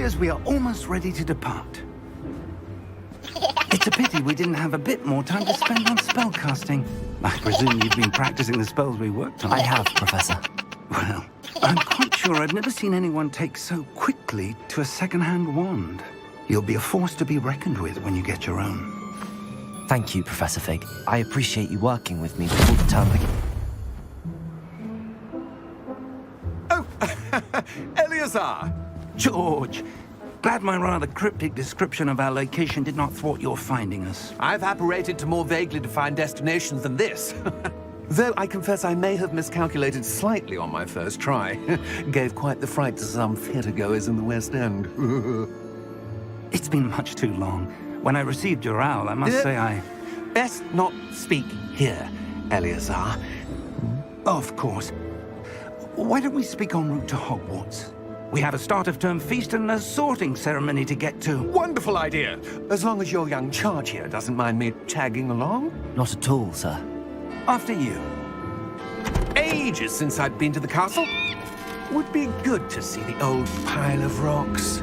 appears we are almost ready to depart. It's a pity we didn't have a bit more time to spend on spellcasting. I presume you've been practicing the spells we worked on. I have, Professor. Well, I'm quite sure I've never seen anyone take so quickly to a second-hand wand. You'll be a force to be reckoned with when you get your own. Thank you, Professor Fig. I appreciate you working with me before the term begins. Oh, Eleazar! George, glad my rather cryptic description of our location did not thwart your finding us. I've apparated to more vaguely defined destinations than this. Though I confess I may have miscalculated slightly on my first try. Gave quite the fright to some theatre-goers in the West End. It's been much too long. When I received your owl, I must say I... Best not speak here, Eleazar. Of course. Why don't we speak en route to Hogwarts? We have a start-of-term feast and a sorting ceremony to get to. Wonderful idea! As long as your young charge here doesn't mind me tagging along. Not at all, sir. After you. Ages since I'd been to the castle. Would be good to see the old pile of rocks.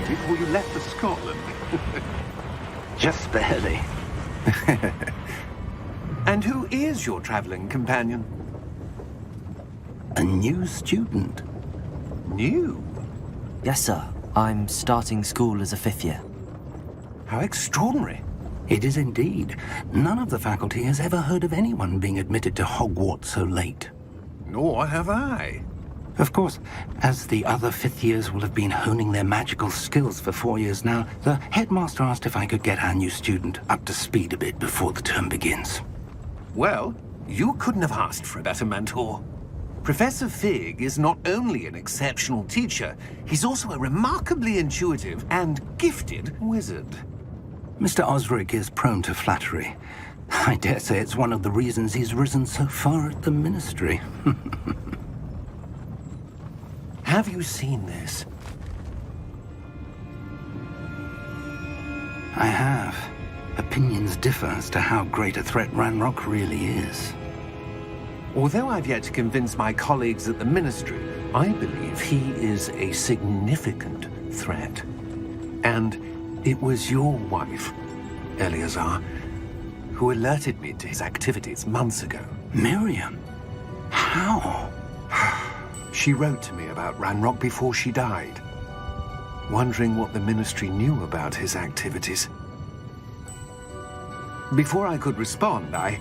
Before you left for Scotland. Just barely. And who is your traveling companion? A new student. New? Yes, sir. I'm starting school as a 5th year. How extraordinary. It is indeed. None of the faculty has ever heard of anyone being admitted to Hogwarts so late. Nor have I. Of course, as the other 5th years will have been honing their magical skills for 4 years now, the headmaster asked if I could get our new student up to speed a bit before the term begins. Well, you couldn't have asked for a better mentor. Professor Fig is not only an exceptional teacher, he's also a remarkably intuitive and gifted wizard. Mr. Osric is prone to flattery. I dare say it's one of the reasons he's risen so far at the Ministry. Have you seen this? I have. Opinions differ as to how great a threat Ranrock really is. Although I've yet to convince my colleagues at the Ministry, I believe he is a significant threat. And it was your wife, Eleazar, who alerted me to his activities months ago. Miriam? How? She wrote to me about Ranrock before she died, wondering what the Ministry knew about his activities. Before I could respond, I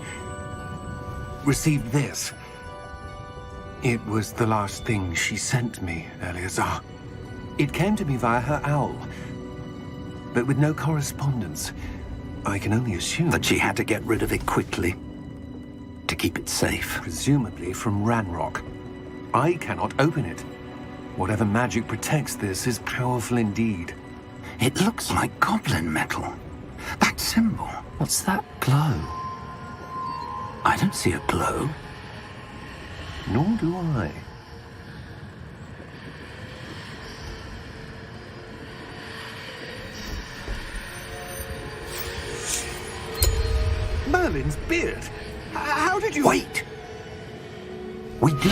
received this. It was the last thing she sent me, Eleazar. It came to me via her owl, but with no correspondence. I can only assume That she had to get rid of it quickly, to keep it safe. presumably from Ranrock. I cannot open it. Whatever magic protects this is powerful indeed. It looks like goblin metal. That symbol. What's that glow? I don't see a glow. Nor do I. Merlin's beard. How did you... Wait! We do.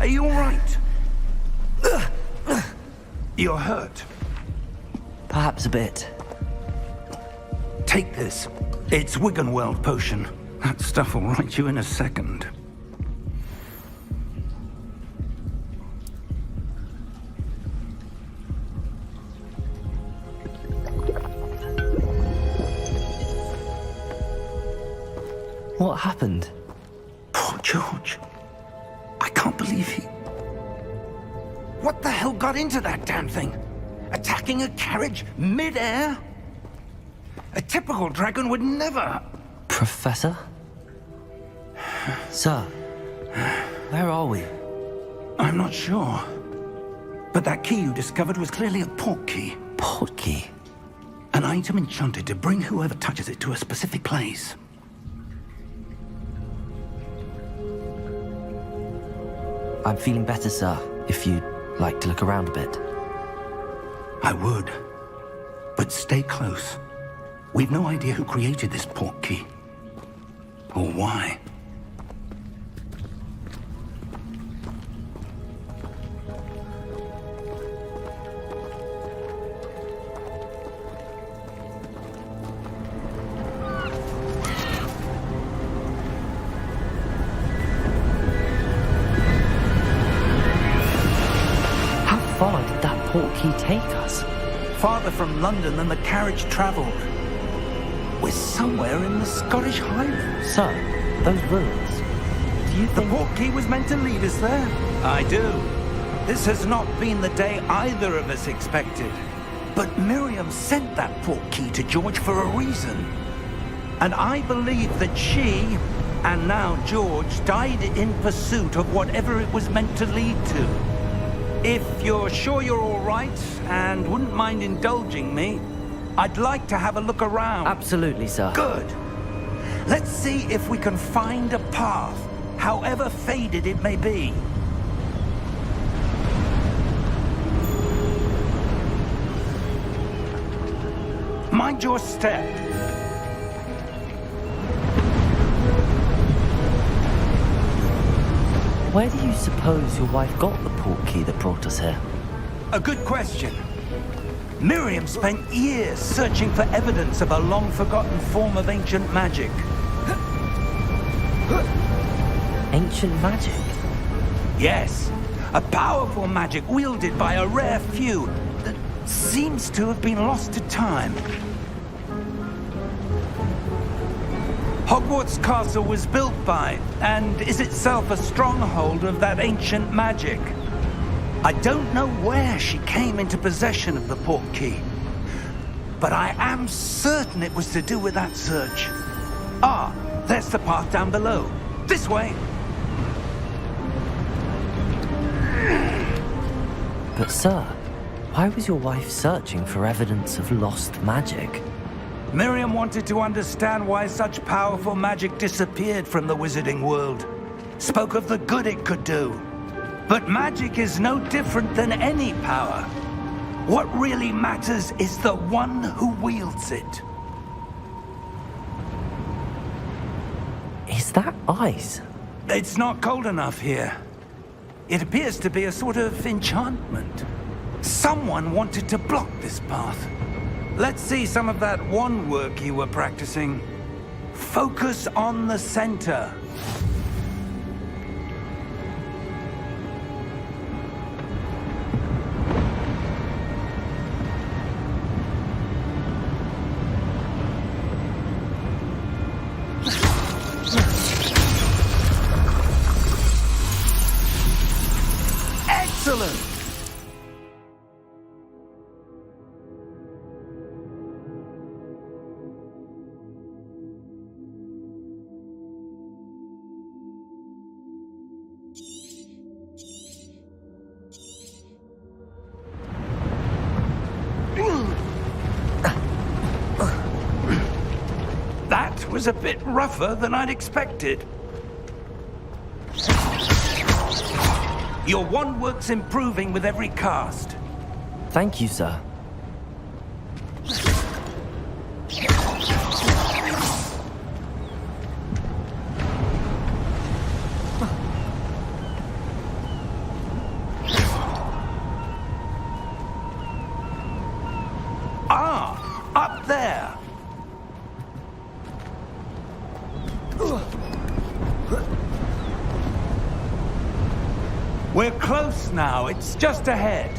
Are you all right? You're hurt. Perhaps a bit. Take this. It's Wiggenweld potion. That stuff will right you in a second. What happened? Poor George. I can't believe he... What the hell got into that damn thing? Attacking a carriage mid-air? A typical dragon would never... Professor? Sir, where are we? I'm not sure. But that key you discovered was clearly a port key. Port key? An item enchanted to bring whoever touches it to a specific place. I'm feeling better, sir, if you'd like to look around a bit. I would. But stay close. We've no idea who created this port key. Or why. How far did that port key take us? Farther from London than the carriage travelled. We're somewhere in the Scottish Highlands. Sir, those ruins. Do you The think... port key was meant to lead us there. I do. This has not been the day either of us expected. But Miriam sent that port key to George for a reason. And I believe that she, and now George, died in pursuit of whatever it was meant to lead to. If you're sure you're all right and wouldn't mind indulging me, I'd like to have a look around. Absolutely, sir. Good. Let's see if we can find a path, however faded it may be. Mind your step. Where do you suppose your wife got the port key that brought us here? A good question. Miriam spent years searching for evidence of a long-forgotten form of ancient magic. Ancient magic? Yes, a powerful magic wielded by a rare few that seems to have been lost to time. Hogwarts Castle was built by, and is itself a stronghold of that ancient magic. I don't know where she came into possession of the port key, but I am certain it was to do with that search. Ah, there's the path down below. This way. But sir, why was your wife searching for evidence of lost magic? Miriam wanted to understand why such powerful magic disappeared from the wizarding world. Spoke of the good it could do. But magic is no different than any power. What really matters is the one who wields it. Is that ice? It's not cold enough here. It appears to be a sort of enchantment. Someone wanted to block this path. Let's see some of that wand work you were practicing. Focus on the center. Excellent! That was a bit rougher than I'd expected. Your wand work's improving with every cast. Thank you, sir. We're close now. It's just ahead.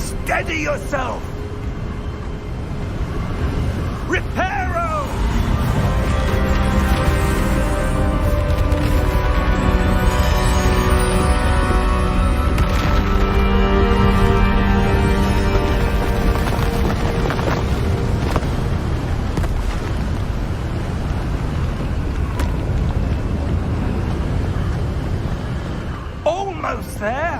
Steady yourself! Reparo! Almost there!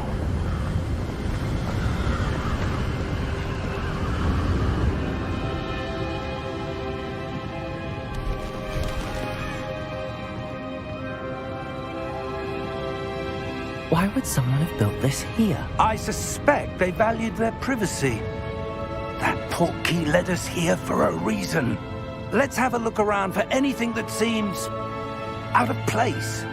Why would someone have built this here? I suspect they valued their privacy. That portkey led us here for a reason. Let's have a look around for anything that seems out of place.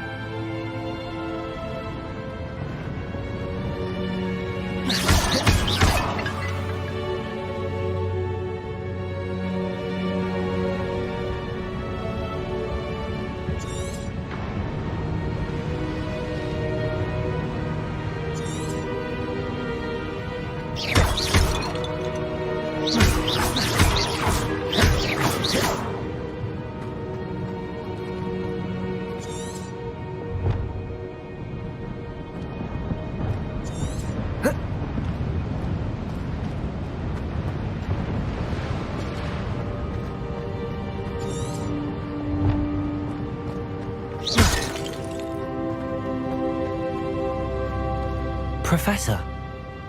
Professor,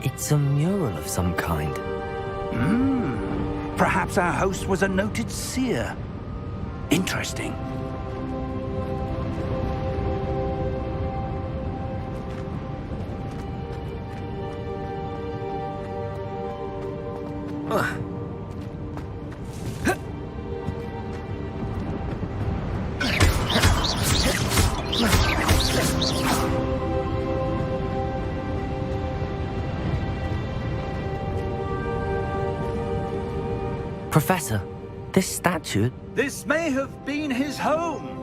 it's a mural of some kind. Perhaps our host was a noted seer. Interesting. Professor, this statue... This may have been his home.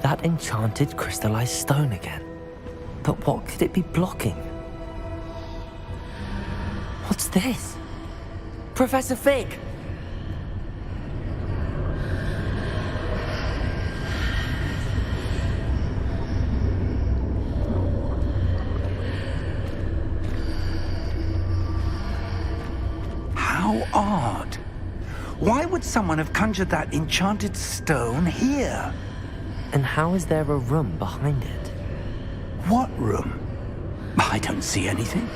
That enchanted crystallized stone again. But what could it be blocking? What's this? Professor Fig! How odd. Why would someone have conjured that enchanted stone here? And how is there a room behind it? What room? I don't see anything.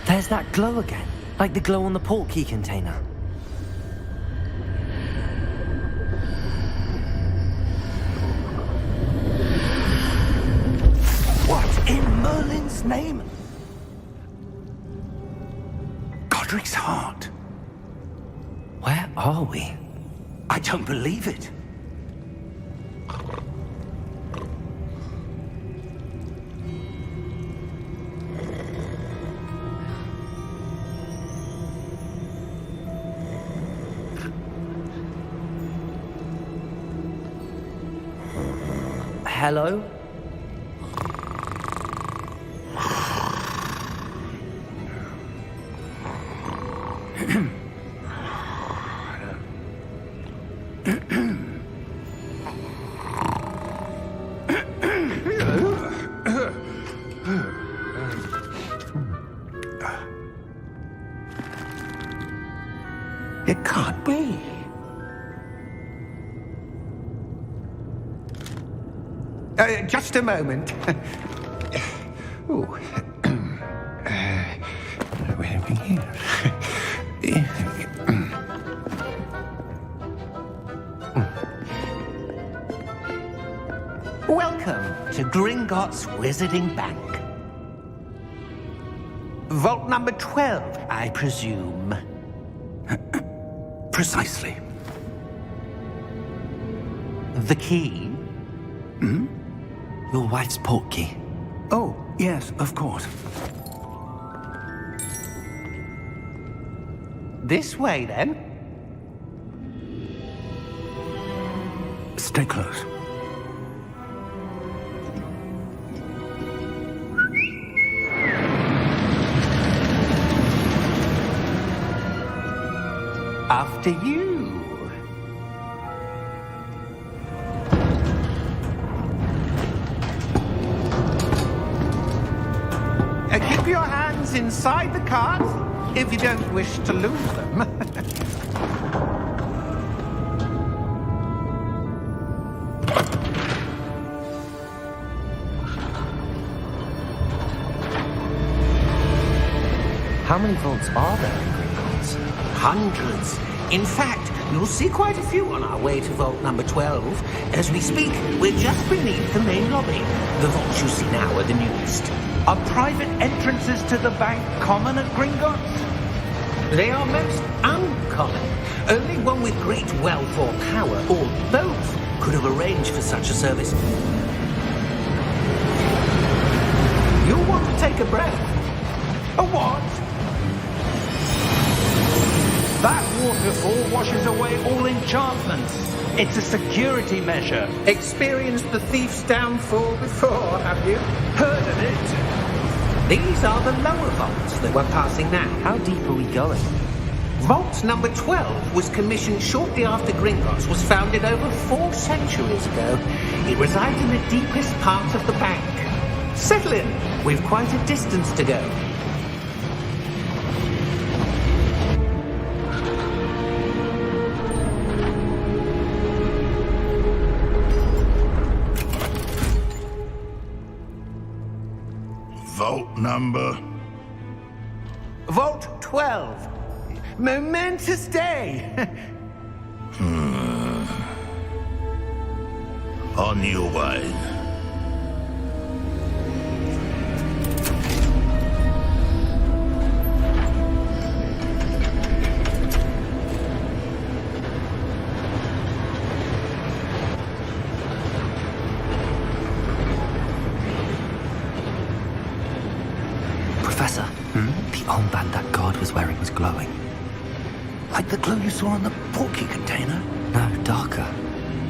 There's that glow again, like the glow on the portkey container. What in Merlin's name? Godric's heart. Where are we? I don't believe it. Hello? It can't be. Just a moment. Oh. Where are we here? Welcome to Gringotts Wizarding Bank. Vault number 12, I presume. Precisely. The key? Your wife's portkey. Oh, yes, of course. This way, then. Stay close. After you. Keep your hands inside the cart if you don't wish to lose them. How many vaults are there in Gringotts? Hundreds. In fact, you'll see quite a few on our way to vault number 12. As we speak, we're just beneath the main lobby. The vaults you see now are the newest. Are private entrances to the bank common at Gringotts? They are most uncommon. Only one with great wealth or power, or both, could have arranged for such a service. You'll want to take a breath. A what? That waterfall washes away all enchantments. It's a security measure. Experienced the thief's downfall before, have you? Heard of it? These are the lower vaults that we're passing now. How deep are we going? Vault number 12 was commissioned shortly after Gringotts was founded over 4 centuries ago. It resides in the deepest part of the bank. Settle in. We've quite a distance to go. Vault number? Vault 12. Momentous day. On your way. Professor, the armband that guard was wearing was glowing. Like the glow you saw on the portkey container? No, darker.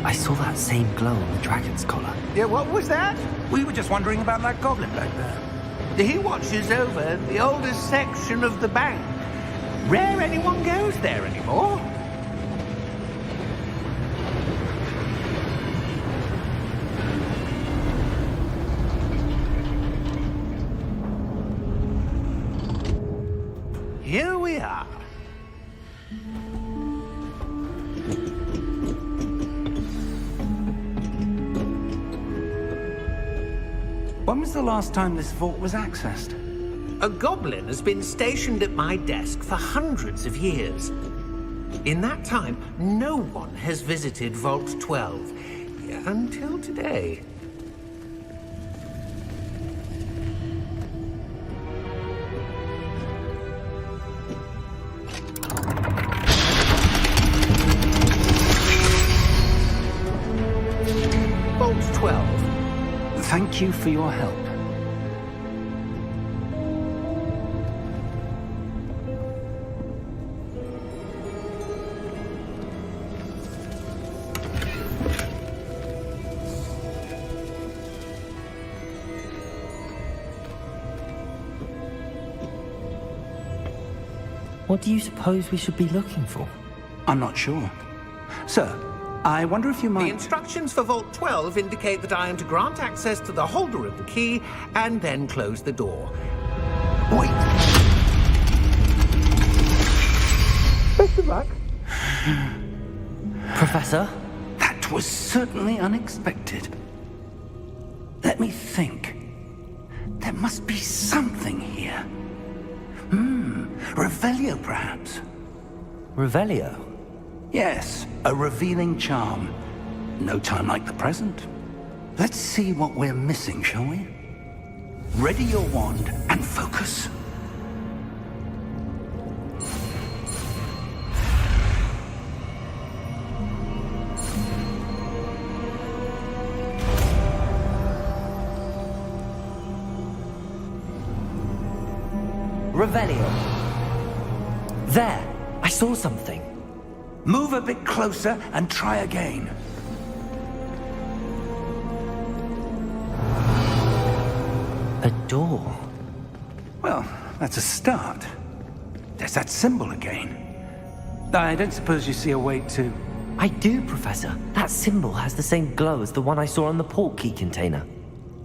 I saw that same glow on the dragon's collar. Yeah, what was that? We were just wondering about that goblin back there. He watches over the oldest section of the bank. Rare anyone goes there anymore. Here we are. When was the last time this vault was accessed? A goblin has been stationed at my desk for hundreds of years. In that time, no one has visited Vault 12 until today. Vault 12. Thank you for your help. What do you suppose we should be looking for? I'm not sure. Sir, I wonder if you The might... instructions for Vault 12 indicate that I am to grant access to the holder of the key and then close the door. Wait! Best of luck. Professor? That was certainly unexpected. Let me think. There must be something here. Revelio, perhaps? Revelio? Yes, a revealing charm. No time like the present. Let's see what we're missing, shall we? Ready your wand and focus. Revelio. There, I saw something. Move a bit closer and try again. A door. Well, that's a start. There's that symbol again. I don't suppose you see a way to... I do, Professor. That symbol has the same glow as the one I saw on the portkey container.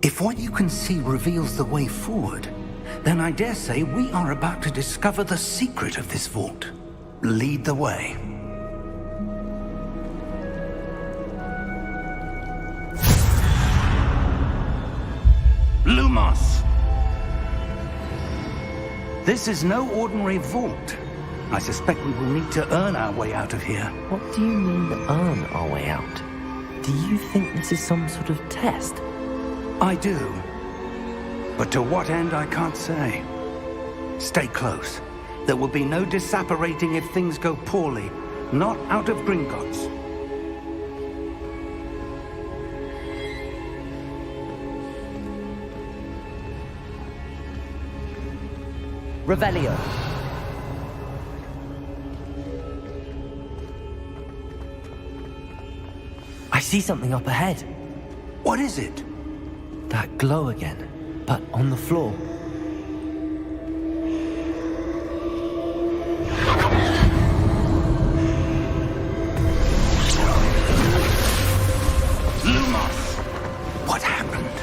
If what you can see reveals the way forward, then I dare say we are about to discover the secret of this vault. Lead the way. Lumos! This is no ordinary vault. I suspect we will need to earn our way out of here. What do you mean, earn our way out? Do you think this is some sort of test? I do. But to what end, I can't say. Stay close. There will be no disapparating if things go poorly. Not out of Gringotts. Revelio. I see something up ahead. What is it? That glow again, but on the floor. Lumos! What happened?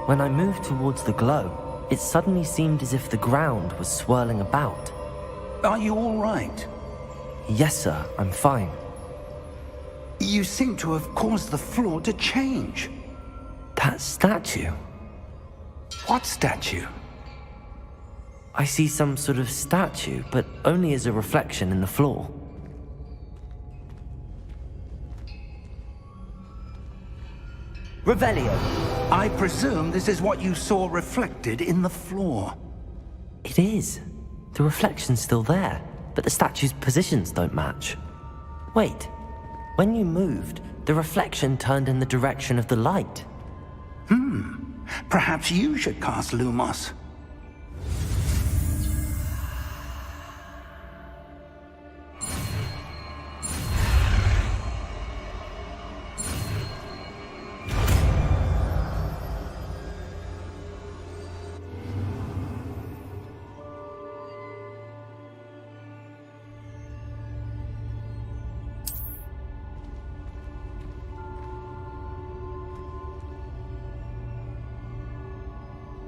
When I moved towards the glow, it suddenly seemed as if the ground was swirling about. Are you all right? Yes, sir, I'm fine. You seem to have caused the floor to change. That statue. What statue? I see some sort of statue, but only as a reflection in the floor. Revelio. I presume this is what you saw reflected in the floor. It is. The reflection's still there, but the statue's positions don't match. Wait. When you moved, the reflection turned in the direction of the light. Perhaps you should cast Lumos.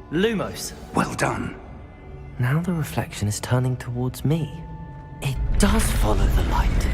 Lumos. Well done. Now the reflection is turning towards me. It does follow the light.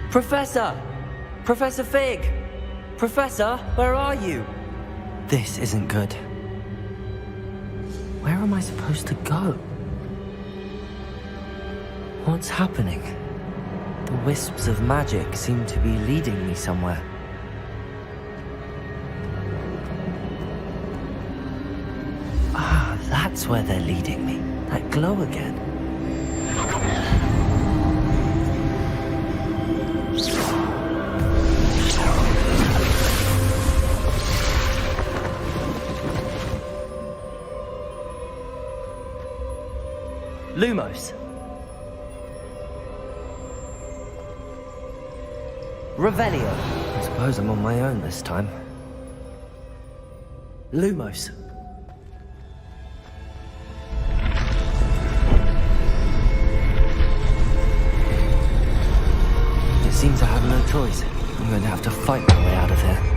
Professor! Professor Fig! Professor, where are you? This isn't good. Where am I supposed to go? What's happening? The wisps of magic seem to be leading me somewhere. Ah, that's where they're leading me. That glow again. Lumos. Revelio. I suppose I'm on my own this time. Lumos. It seems I have no choice. I'm going to have to fight my way out of here.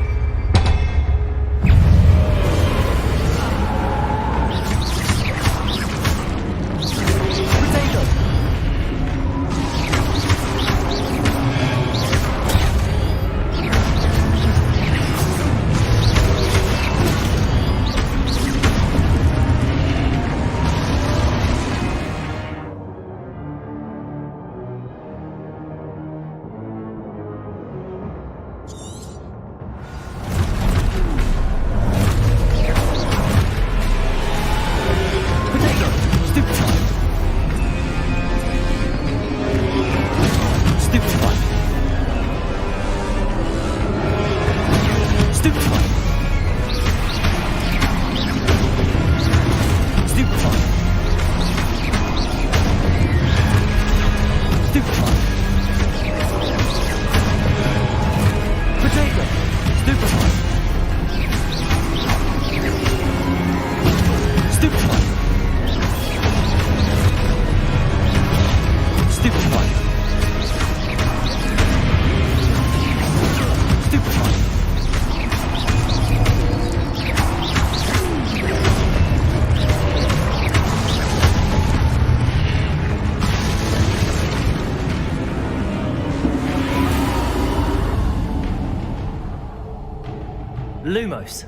Lumos.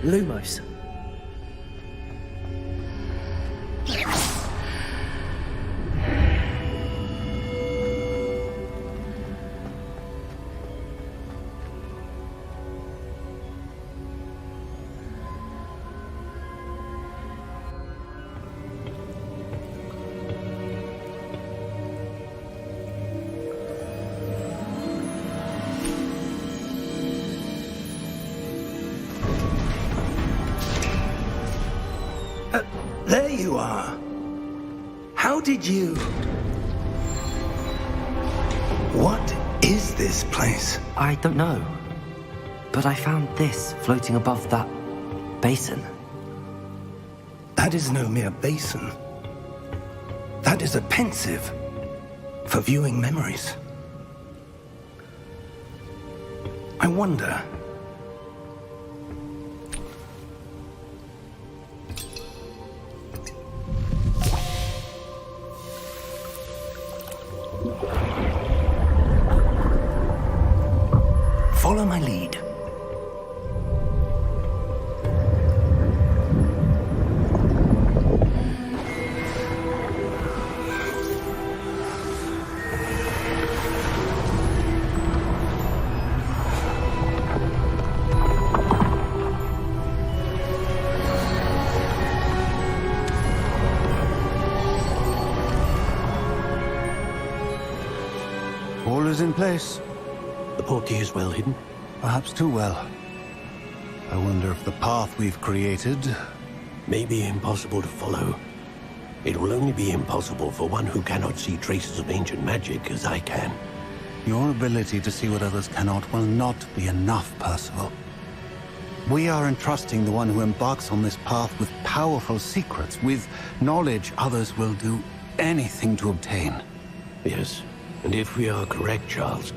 Lumos. There you are. How did you... What is this place? I don't know. But I found this floating above that basin. That is no mere basin. That is a pensive for viewing memories. I wonder... Follow my lead. All is in place. The portkey is well hidden. Perhaps too well. I wonder if the path we've created... May be impossible to follow. It will only be impossible for one who cannot see traces of ancient magic as I can. Your ability to see what others cannot will not be enough, Percival. We are entrusting the one who embarks on this path with powerful secrets, with knowledge others will do anything to obtain. Yes, and if we are correct, Charles,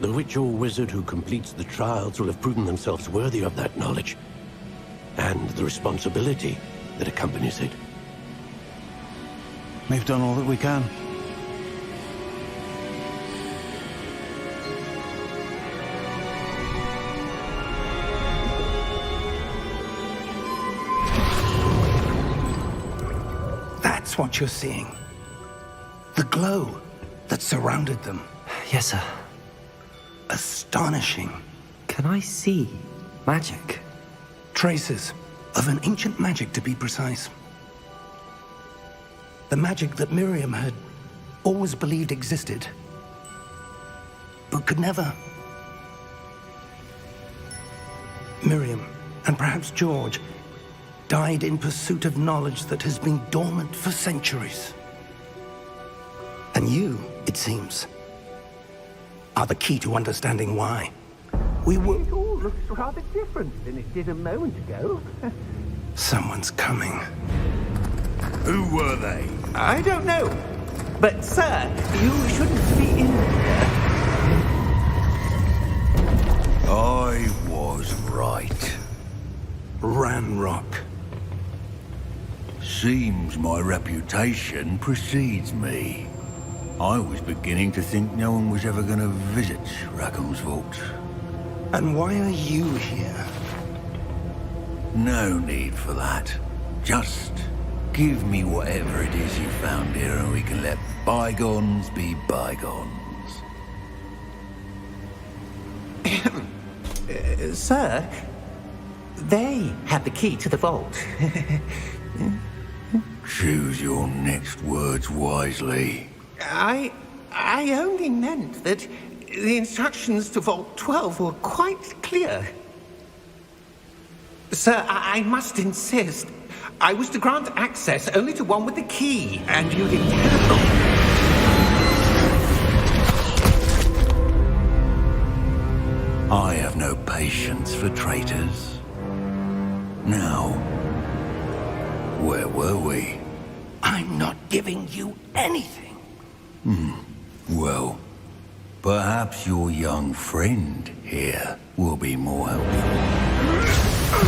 the witch or wizard who completes the trials will have proven themselves worthy of that knowledge, and the responsibility that accompanies it. We've done all that we can. That's what you're seeing. The glow that surrounded them. Yes, sir. Astonishing. Can I see magic? Traces of an ancient magic, to be precise. The magic that Miriam had always believed existed, but could never. Miriam, and perhaps George, died in pursuit of knowledge that has been dormant for centuries. And you, it seems, are the key to understanding why. We were... It all looks rather different than it did a moment ago. Someone's coming. Who were they? I don't know. But, sir, you shouldn't be in here. I was right. Ranrock. Seems my reputation precedes me. I was beginning to think no one was ever going to visit Rackham's vault. And why are you here? No need for that. Just give me whatever it is you found here and we can let bygones be bygones. Sir, they had the key to the vault. Choose your next words wisely. I only meant that the instructions to Vault 12 were quite clear. Sir, I must insist. I was to grant access only to one with the key, and you didn't have I have no patience for traitors. Now, where were we? I'm not giving you anything. Well, perhaps your young friend here will be more helpful.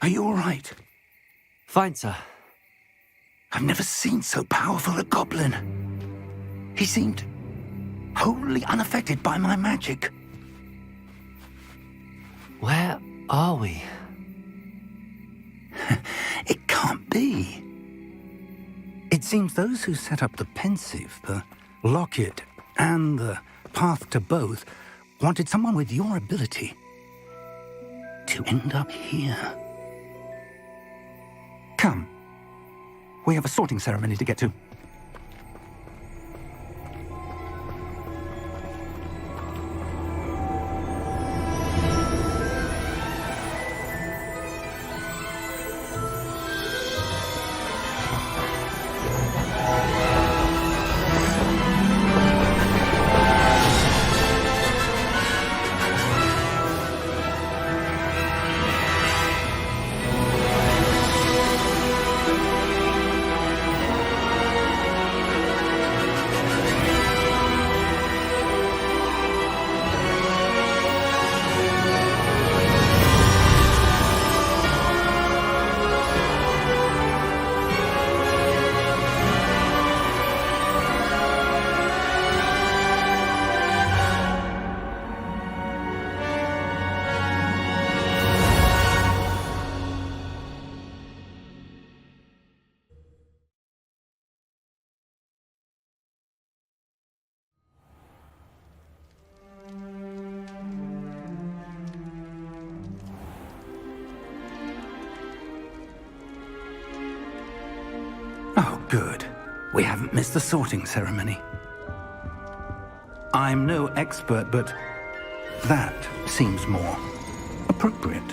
Are you all right? Fine, sir. I've never seen so powerful a goblin. He seemed wholly unaffected by my magic. Where are we? It can't be. It seems those who set up the pensive, the locket, and the path to both wanted someone with your ability to end up here. Come. We have a sorting ceremony to get to. Good. We haven't missed the sorting ceremony. I'm no expert, but that seems more appropriate.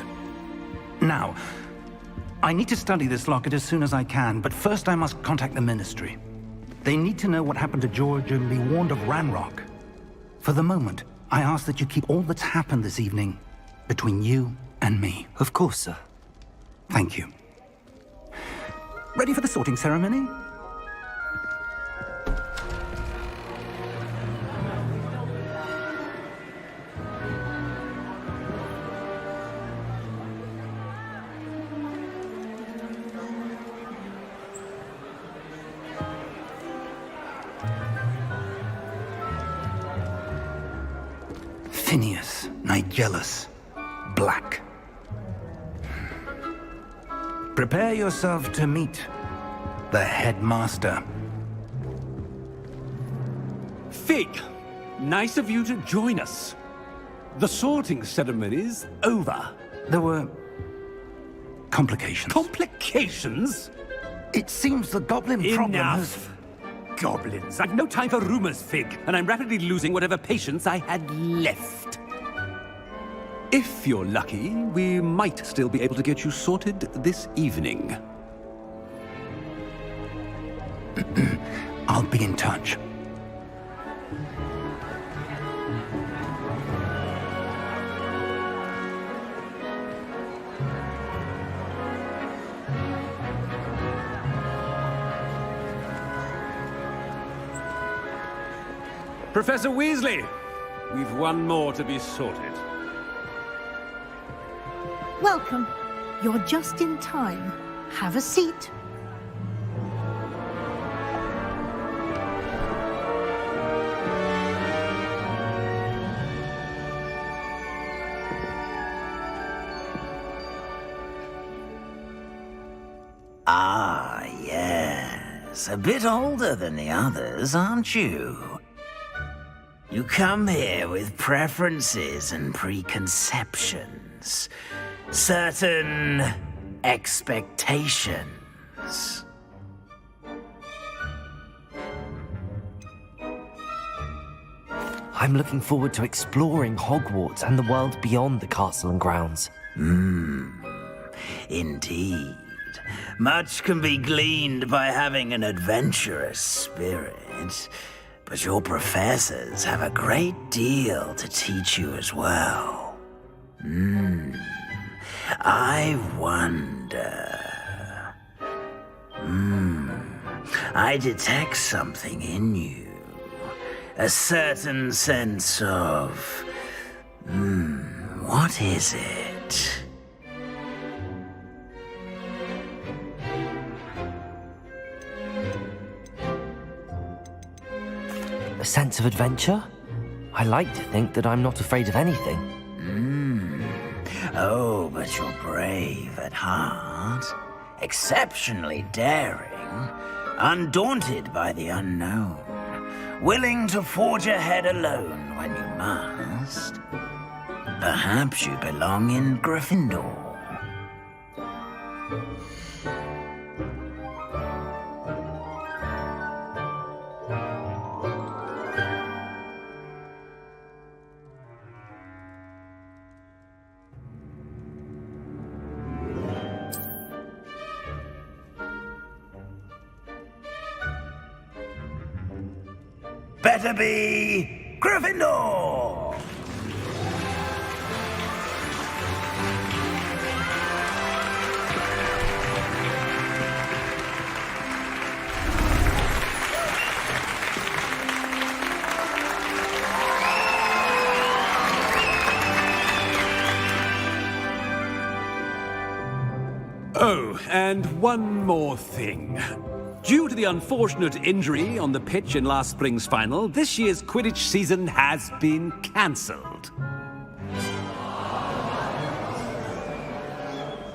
Now, I need to study this locket as soon as I can, but first I must contact the Ministry. They need to know what happened to George and be warned of Ranrock. For the moment, I ask that you keep all that's happened this evening between you and me. Of course, sir. Thank you. Ready for the sorting ceremony? Phineas, Nigellus, Black. Prepare yourself to meet the headmaster. Fig, nice of you to join us. The sorting ceremony's over. There were complications. Complications? It seems the goblin problem has... Enough! Goblins. I've no time for rumors, Fig, and I'm rapidly losing whatever patience I had left. If you're lucky, we might still be able to get you sorted this evening. I'll be in touch. Professor Weasley, we've one more to be sorted. Welcome. You're just in time. Have a seat. Ah, yes. A bit older than the others, aren't you? You come here with preferences and preconceptions. Certain expectations. I'm looking forward to exploring Hogwarts and the world beyond the castle and grounds. Indeed. Much can be gleaned by having an adventurous spirit, but your professors have a great deal to teach you as well. I wonder... I detect something in you. A certain sense of... what is it? A sense of adventure? I like to think that I'm not afraid of anything. Oh, but you're brave at heart. Exceptionally daring. Undaunted by the unknown. Willing to forge ahead alone when you must. Perhaps you belong in Gryffindor. Better be Gryffindor! Oh, and one more thing. Due to the unfortunate injury on the pitch in last spring's final, this year's Quidditch season has been cancelled.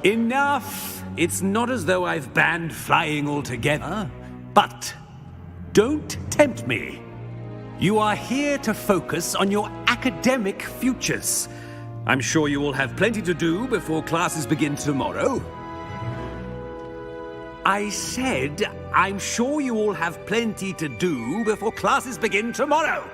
Enough! It's not as though I've banned flying altogether, but don't tempt me. You are here to focus on your academic futures. I'm sure you will have plenty to do before classes begin tomorrow. I said I'm sure you all have plenty to do before classes begin tomorrow.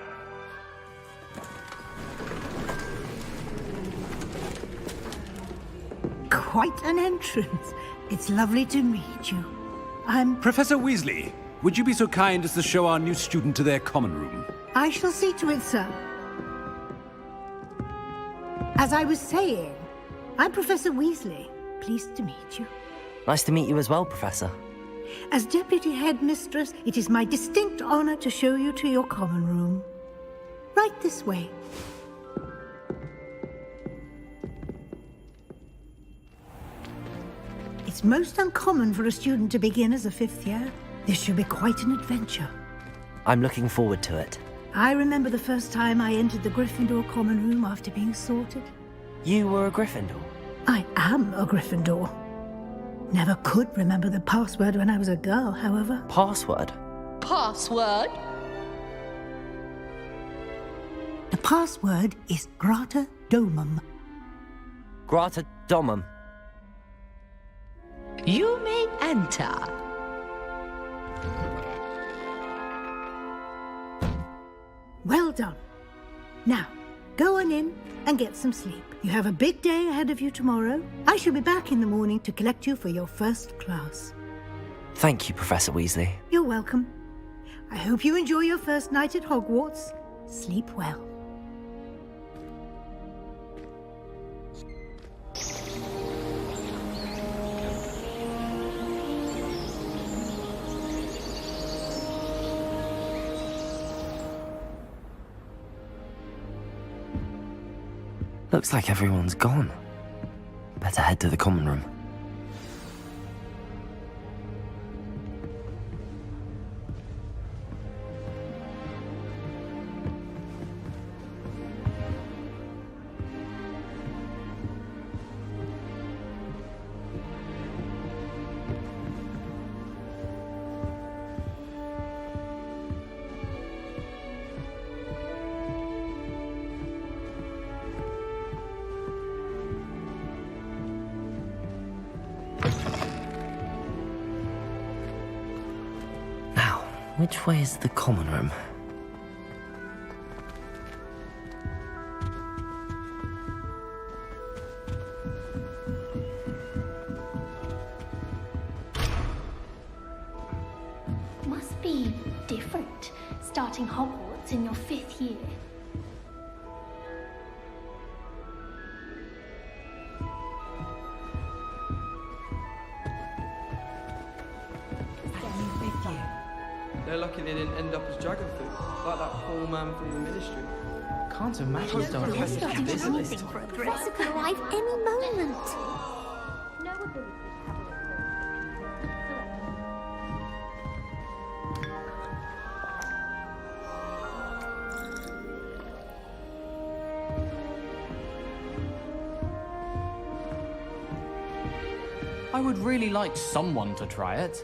Quite an entrance. It's lovely to meet you. Professor Weasley, would you be so kind as to show our new student to their common room? I shall see to it, sir. As I was saying, I'm Professor Weasley. Pleased to meet you. Nice to meet you as well, Professor. As Deputy Headmistress, it is my distinct honor to show you to your common room. Right this way. It's most uncommon for a student to begin as a fifth year. This should be quite an adventure. I'm looking forward to it. I remember the first time I entered the Gryffindor common room after being sorted. You were a Gryffindor? I am a Gryffindor. Never could remember the password when I was a girl, however. Password? Password? The password is Grata Domum. Grata Domum. You may enter. Well done. Now, go on in and get some sleep. You have a big day ahead of you tomorrow. I shall be back in the morning to collect you for your first class. Thank you, Professor Weasley. You're welcome. I hope you enjoy your first night at Hogwarts. Sleep well. Looks like everyone's gone. Better head to the common room. Which way is the common room? Must be different, starting Hogwarts in your 5th year. They're lucky they didn't end up as dragon food, like that poor man from the ministry. Can't imagine starting a business. Professor could arrive any moment. I would really like someone to try it.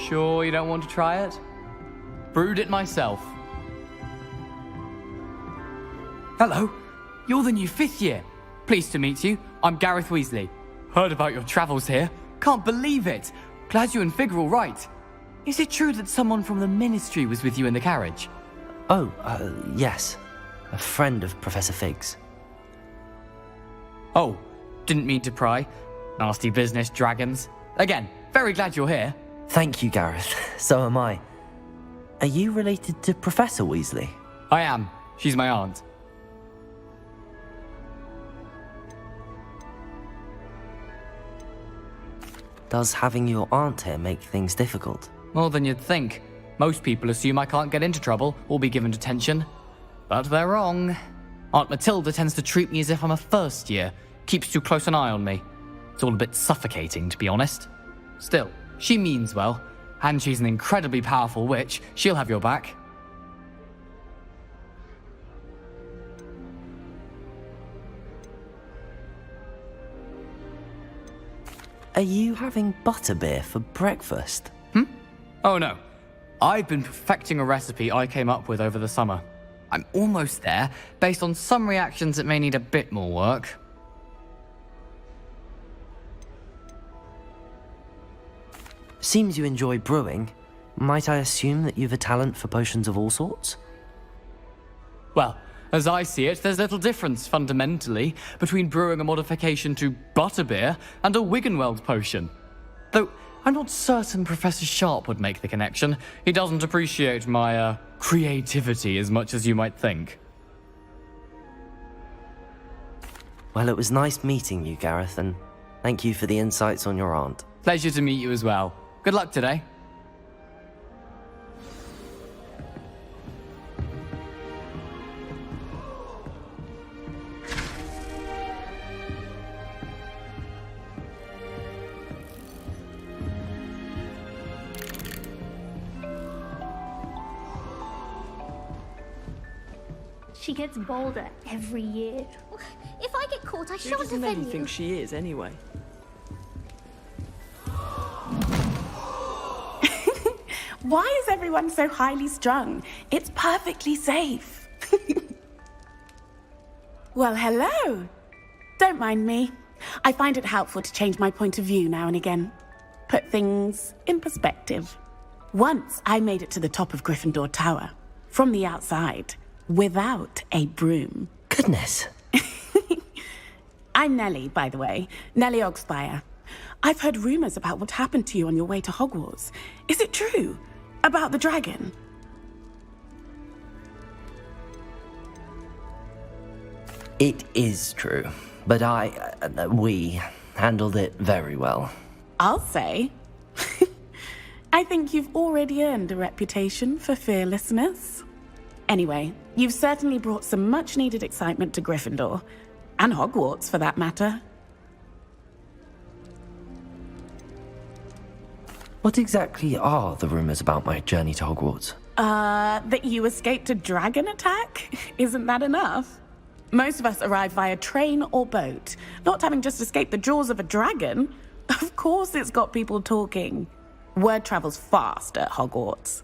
Sure you don't want to try it? Brewed it myself. Hello, you're the new 5th year. Pleased to meet you. I'm Gareth Weasley. Heard about your travels here. Can't believe it. Glad you and Fig are all right. Is it true that someone from the Ministry was with you in the carriage? Oh, yes. A friend of Professor Fig's. Oh, didn't mean to pry. Nasty business, dragons. Again, very glad you're here. Thank you, Gareth. So am I. Are you related to Professor Weasley? I am. She's my aunt. Does having your aunt here make things difficult? More than you'd think. Most people assume I can't get into trouble or be given detention. But they're wrong. Aunt Matilda tends to treat me as if I'm a first year. Keeps too close an eye on me. It's all a bit suffocating, to be honest. Still, she means well, and she's an incredibly powerful witch. She'll have your back. Are you having butterbeer for breakfast? Oh no. I've been perfecting a recipe I came up with over the summer. I'm almost there. Based on some reactions, it may need a bit more work. Seems you enjoy brewing. Might I assume that you've a talent for potions of all sorts? Well, as I see it, there's little difference, fundamentally, between brewing a modification to butterbeer and a Wiggenweld potion. Though, I'm not certain Professor Sharp would make the connection. He doesn't appreciate my, creativity as much as you might think. Well, it was nice meeting you, Gareth, and thank you for the insights on your aunt. Pleasure to meet you as well. Good luck today. She gets bolder every year. If I get caught, I Who shan't does offend Nelly you. think she is, anyway? Why is everyone so highly strung? It's perfectly safe. Well, hello. Don't mind me. I find it helpful to change my point of view now and again. Put things in perspective. Once I made it to the top of Gryffindor Tower, from the outside, without a broom. Goodness. I'm Nellie, by the way. Nellie Ogspire. I've heard rumors about what happened to you on your way to Hogwarts. Is it true? About the dragon? It is true, but we handled it very well. I'll say. I think you've already earned a reputation for fearlessness. Anyway, you've certainly brought some much-needed excitement to Gryffindor. And Hogwarts, for that matter. What exactly are the rumors about my journey to Hogwarts? That you escaped a dragon attack? Isn't that enough? Most of us arrive via train or boat, not having just escaped the jaws of a dragon. Of course it's got people talking. Word travels fast at Hogwarts.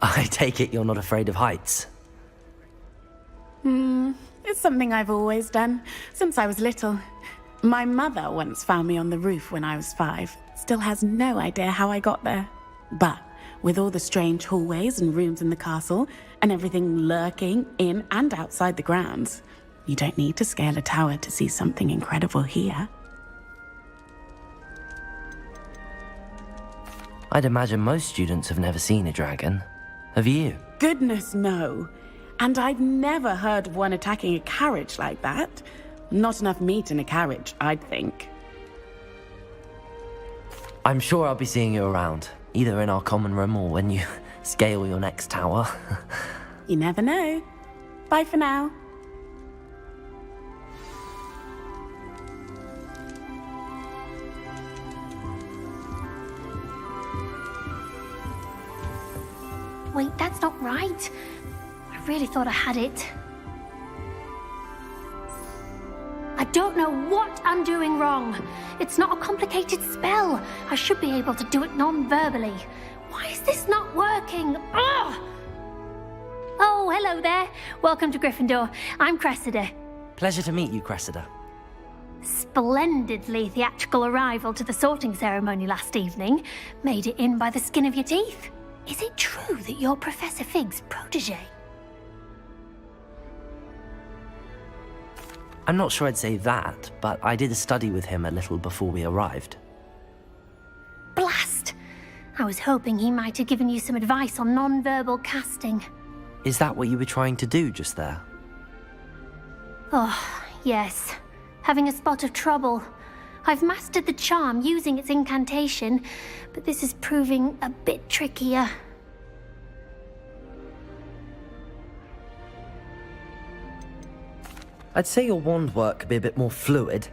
I take it you're not afraid of heights? It's something I've always done, since I was little. My mother once found me on the roof when I was 5. Still has no idea how I got there. But with all the strange hallways and rooms in the castle, and everything lurking in and outside the grounds, you don't need to scale a tower to see something incredible here. I'd imagine most students have never seen a dragon. Have you? Goodness, no. And I'd never heard of one attacking a carriage like that. Not enough meat in a carriage, I'd think. I'm sure I'll be seeing you around, either in our common room or when you scale your next tower. You never know. Bye for now. Wait, that's not right. I really thought I had it. I don't know what I'm doing wrong. It's not a complicated spell. I should be able to do it non-verbally. Why is this not working? Ugh! Oh, hello there. Welcome to Gryffindor. I'm Cressida. Pleasure to meet you, Cressida. Splendidly theatrical arrival to the sorting ceremony last evening. Made it in by the skin of your teeth. Is it true that you're Professor Fig's protege? I'm not sure I'd say that, but I did a study with him a little before we arrived. Blast! I was hoping he might have given you some advice on non-verbal casting. Is that what you were trying to do just there? Oh, yes. Having a spot of trouble. I've mastered the charm using its incantation, but this is proving a bit trickier. I'd say your wand work could be a bit more fluid.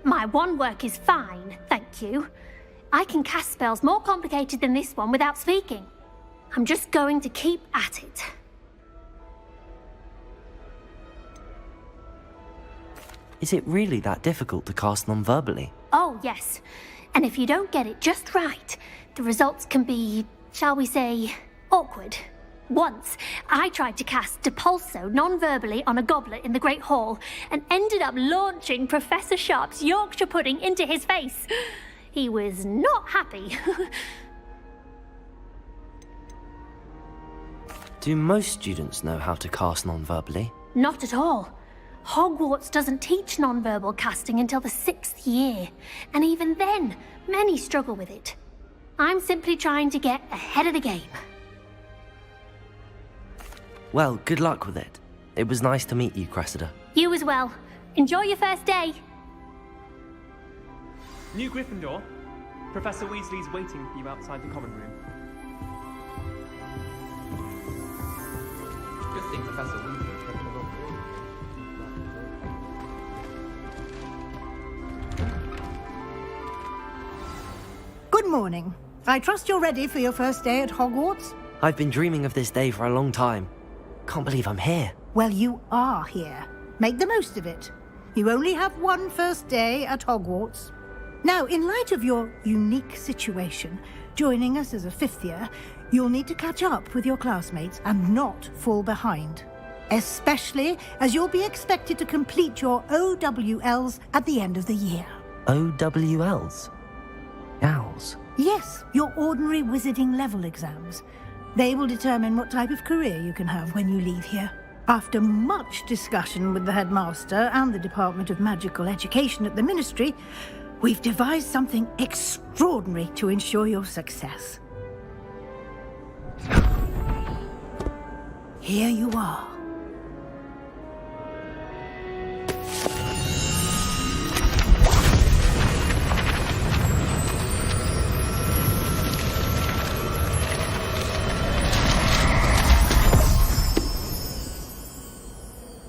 My wand work is fine, thank you. I can cast spells more complicated than this one without speaking. I'm just going to keep at it. Is it really that difficult to cast non-verbally? Oh, yes. And if you don't get it just right, the results can be shall we say, awkward. Once, I tried to cast Depulso non-verbally on a goblet in the Great Hall and ended up launching Professor Sharp's Yorkshire pudding into his face. He was not happy. Do most students know how to cast non-verbally? Not at all. Hogwarts doesn't teach non-verbal casting until the 6th year, and even then, many struggle with it. I'm simply trying to get ahead of the game. Well, good luck with it. It was nice to meet you, Cressida. You as well. Enjoy your first day. New Gryffindor. Professor Weasley's waiting for you outside the common room. Good thing Professor Weasley's taking a look. Good morning. I trust you're ready for your first day at Hogwarts? I've been dreaming of this day for a long time. Can't believe I'm here. Well, you are here. Make the most of it. You only have one first day at Hogwarts. Now, in light of your unique situation, joining us as a 5th year, you'll need to catch up with your classmates and not fall behind. Especially as you'll be expected to complete your OWLs at the end of the year. OWLs? Owls? Yes, your ordinary wizarding level exams. They will determine what type of career you can have when you leave here. After much discussion with the headmaster and the Department of Magical Education at the Ministry, we've devised something extraordinary to ensure your success. Here you are.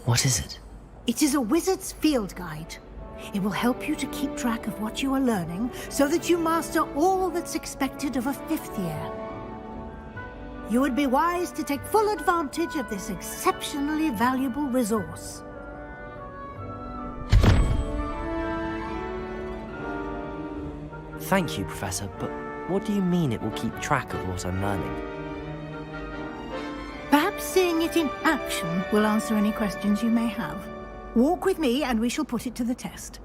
What is it? It is a wizard's field guide. It will help you to keep track of what you are learning so that you master all that's expected of a 5th year. You would be wise to take full advantage of this exceptionally valuable resource. Thank you, Professor, but what do you mean it will keep track of what I'm learning? Perhaps seeing it in action will answer any questions you may have. Walk with me and we shall put it to the test.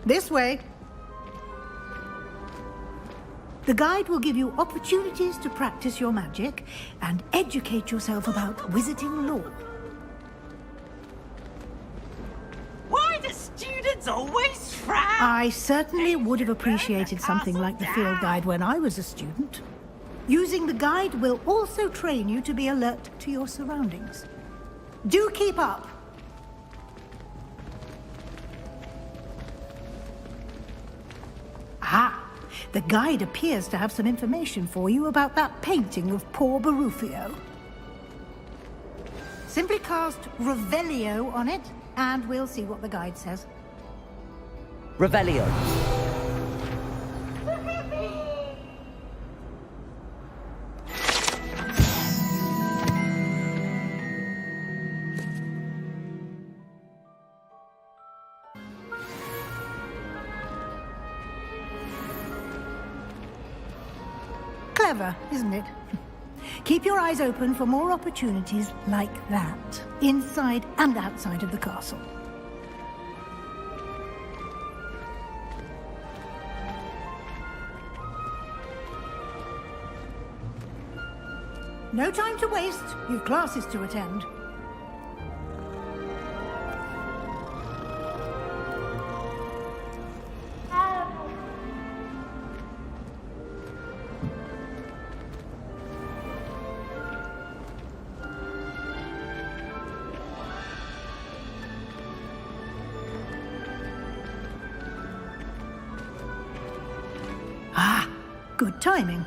This way. The guide will give you opportunities to practice your magic and educate yourself about wizarding lore. Why do students always frown? I certainly would have appreciated something like the field guide when I was a student. Using the guide will also train you to be alert to your surroundings. Do keep up. Ah, the guide appears to have some information for you about that painting of poor Barufio. Simply cast Revelio on it, and we'll see what the guide says. Revelio. Clever, isn't it? Keep your eyes open for more opportunities like that, inside and outside of the castle. No time to waste. You've classes to attend. Ah, good timing.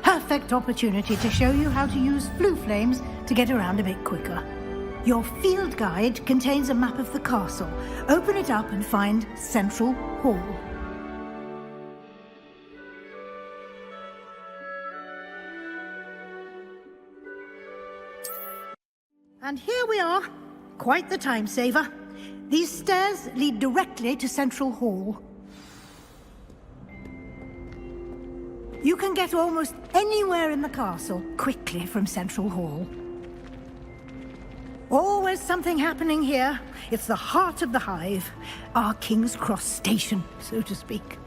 Perfect opportunity to show you how to use flue flames to get around a bit quicker. Your field guide contains a map of the castle. Open it up and find Central Hall. And here we are. Quite the time saver. These stairs lead directly to Central Hall. You can get almost anywhere in the castle quickly from Central Hall. Always something happening here. It's the heart of the hive, our King's Cross station, so to speak.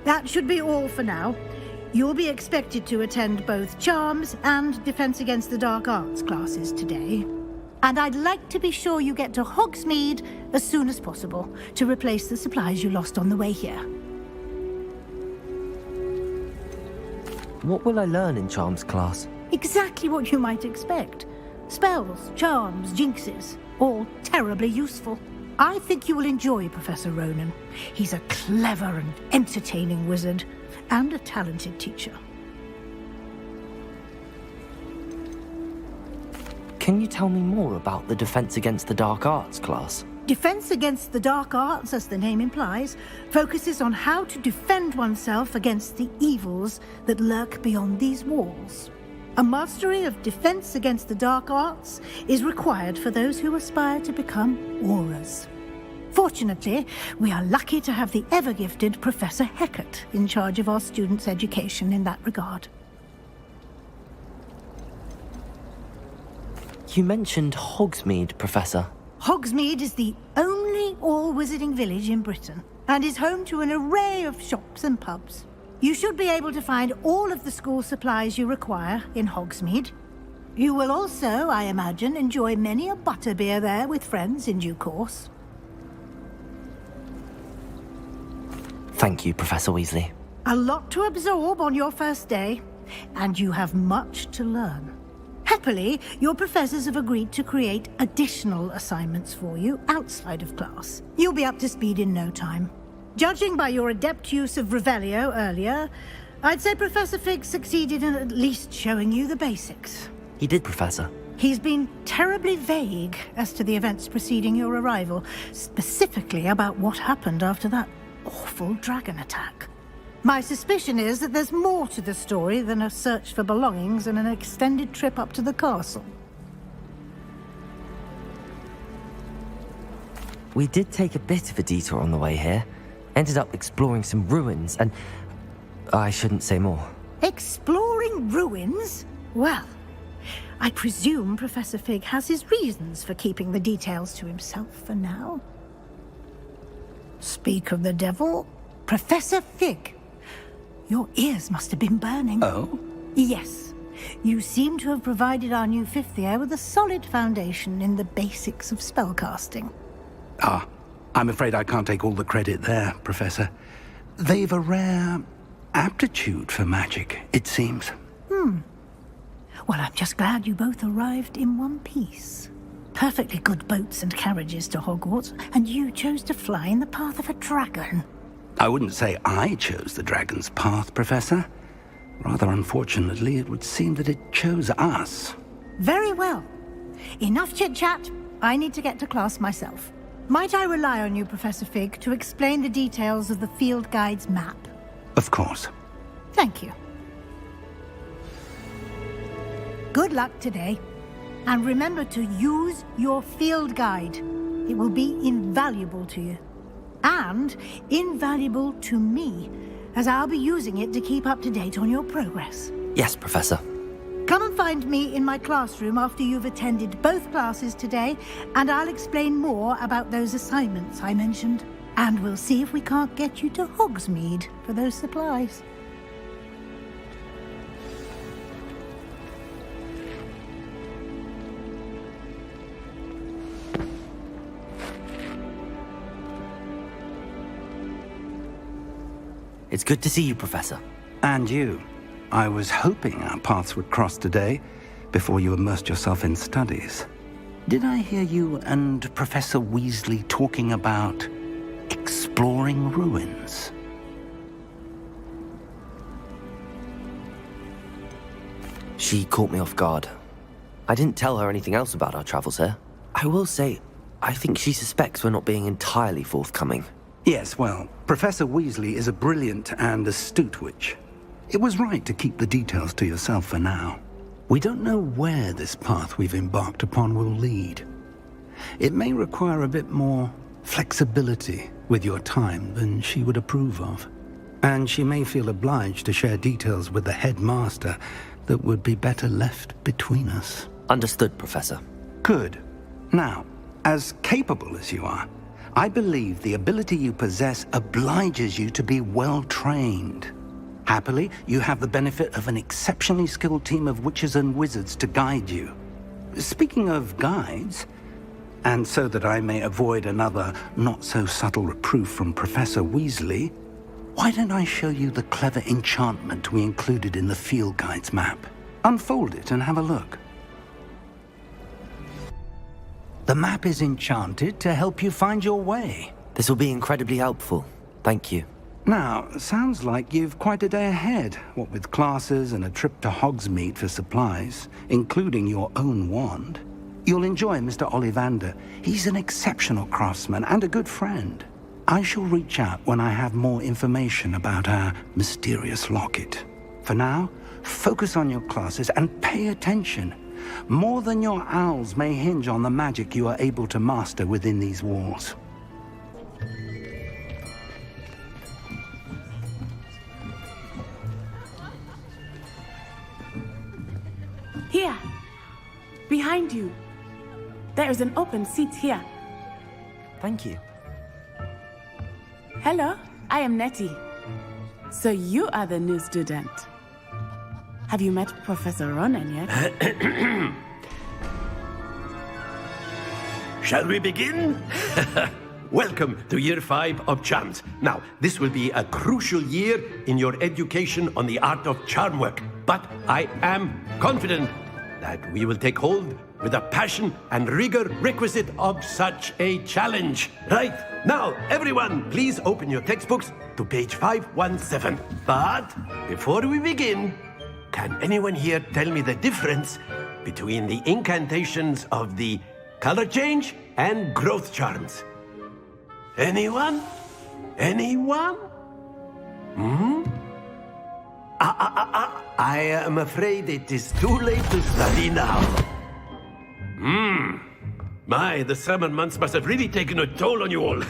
That should be all for now. You'll be expected to attend both Charms and Defense Against the Dark Arts classes today. And I'd like to be sure you get to Hogsmeade as soon as possible to replace the supplies you lost on the way here. What will I learn in Charms class? Exactly what you might expect. Spells, charms, jinxes, all terribly useful. I think you will enjoy Professor Ronan. He's a clever and entertaining wizard, and a talented teacher. Can you tell me more about the Defense Against the Dark Arts class? Defense Against the Dark Arts, as the name implies, focuses on how to defend oneself against the evils that lurk beyond these walls. A mastery of Defense Against the Dark Arts is required for those who aspire to become Aurors. Fortunately, we are lucky to have the ever-gifted Professor Hecat in charge of our students' education in that regard. You mentioned Hogsmeade, Professor. Hogsmeade is the only all-wizarding village in Britain, and is home to an array of shops and pubs. You should be able to find all of the school supplies you require in Hogsmeade. You will also, I imagine, enjoy many a butterbeer there with friends in due course. Thank you, Professor Weasley. A lot to absorb on your first day, and you have much to learn. Happily, your professors have agreed to create additional assignments for you outside of class. You'll be up to speed in no time. Judging by your adept use of Revelio earlier, I'd say Professor Fig succeeded in at least showing you the basics. He did, Professor. He's been terribly vague as to the events preceding your arrival, specifically about what happened after that awful dragon attack. My suspicion is that there's more to the story than a search for belongings and an extended trip up to the castle. We did take a bit of a detour on the way here. Ended up exploring some ruins and... I shouldn't say more. Exploring ruins? Well, I presume Professor Fig has his reasons for keeping the details to himself for now. Speak of the devil, Professor Fig. Your ears must have been burning. Oh? Yes. You seem to have provided our new fifth year with a solid foundation in the basics of spellcasting. Ah, I'm afraid I can't take all the credit there, Professor. They've a rare aptitude for magic, it seems. Well, I'm just glad you both arrived in one piece. Perfectly good boats and carriages to Hogwarts, and you chose to fly in the path of a dragon. I wouldn't say I chose the dragon's path, Professor. Rather unfortunately, it would seem that it chose us. Very well. Enough chit-chat. I need to get to class myself. Might I rely on you, Professor Fig, to explain the details of the field guide's map? Of course. Thank you. Good luck today. And remember to use your field guide. It will be invaluable to you. And invaluable to me, as I'll be using it to keep up to date on your progress. Yes, Professor. Come and find me in my classroom after you've attended both classes today, and I'll explain more about those assignments I mentioned. And we'll see if we can't get you to Hogsmeade for those supplies. It's good to see you, Professor. And you. I was hoping our paths would cross today, before you immersed yourself in studies. Did I hear you and Professor Weasley talking about exploring ruins? She caught me off guard. I didn't tell her anything else about our travels here. I will say, I think she suspects we're not being entirely forthcoming. Yes, well, Professor Weasley is a brilliant and astute witch. It was right to keep the details to yourself for now. We don't know where this path we've embarked upon will lead. It may require a bit more flexibility with your time than she would approve of. and she may feel obliged to share details with the headmaster that would be better left between us. Understood, Professor. Good. Now, as capable as you are, I believe the ability you possess obliges you to be well trained. Happily, you have the benefit of an exceptionally skilled team of witches and wizards to guide you. Speaking of guides, and so that I may avoid another not-so-subtle reproof from Professor Weasley, why don't I show you the clever enchantment we included in the field guide's map? Unfold it and have a look. The map is enchanted to help you find your way. This will be incredibly helpful. Thank you. Now, sounds like you've quite a day ahead, what with classes and a trip to Hogsmeade for supplies, including your own wand. You'll enjoy Mr. Ollivander. He's an exceptional craftsman and a good friend. I shall reach out when I have more information about our mysterious locket. For now, focus on your classes and pay attention. More than your owls may hinge on the magic you are able to master within these walls. Here! Behind you! There is an open seat here. Thank you. Hello, I am Nettie. So you are the new student. Have you met Professor Ronan yet? Shall we begin? Welcome to Year 5 of Charms. Now, this will be a crucial year in your education on the art of charm work. But I am confident that we will take hold with the passion and rigor requisite of such a challenge. Right, now, everyone, please open your textbooks to page 517. But before we begin, can anyone here tell me the difference between the incantations of the color change and growth charms? Anyone? Anyone? I am afraid it is too late to study now. My, the summer months must have really taken a toll on you all.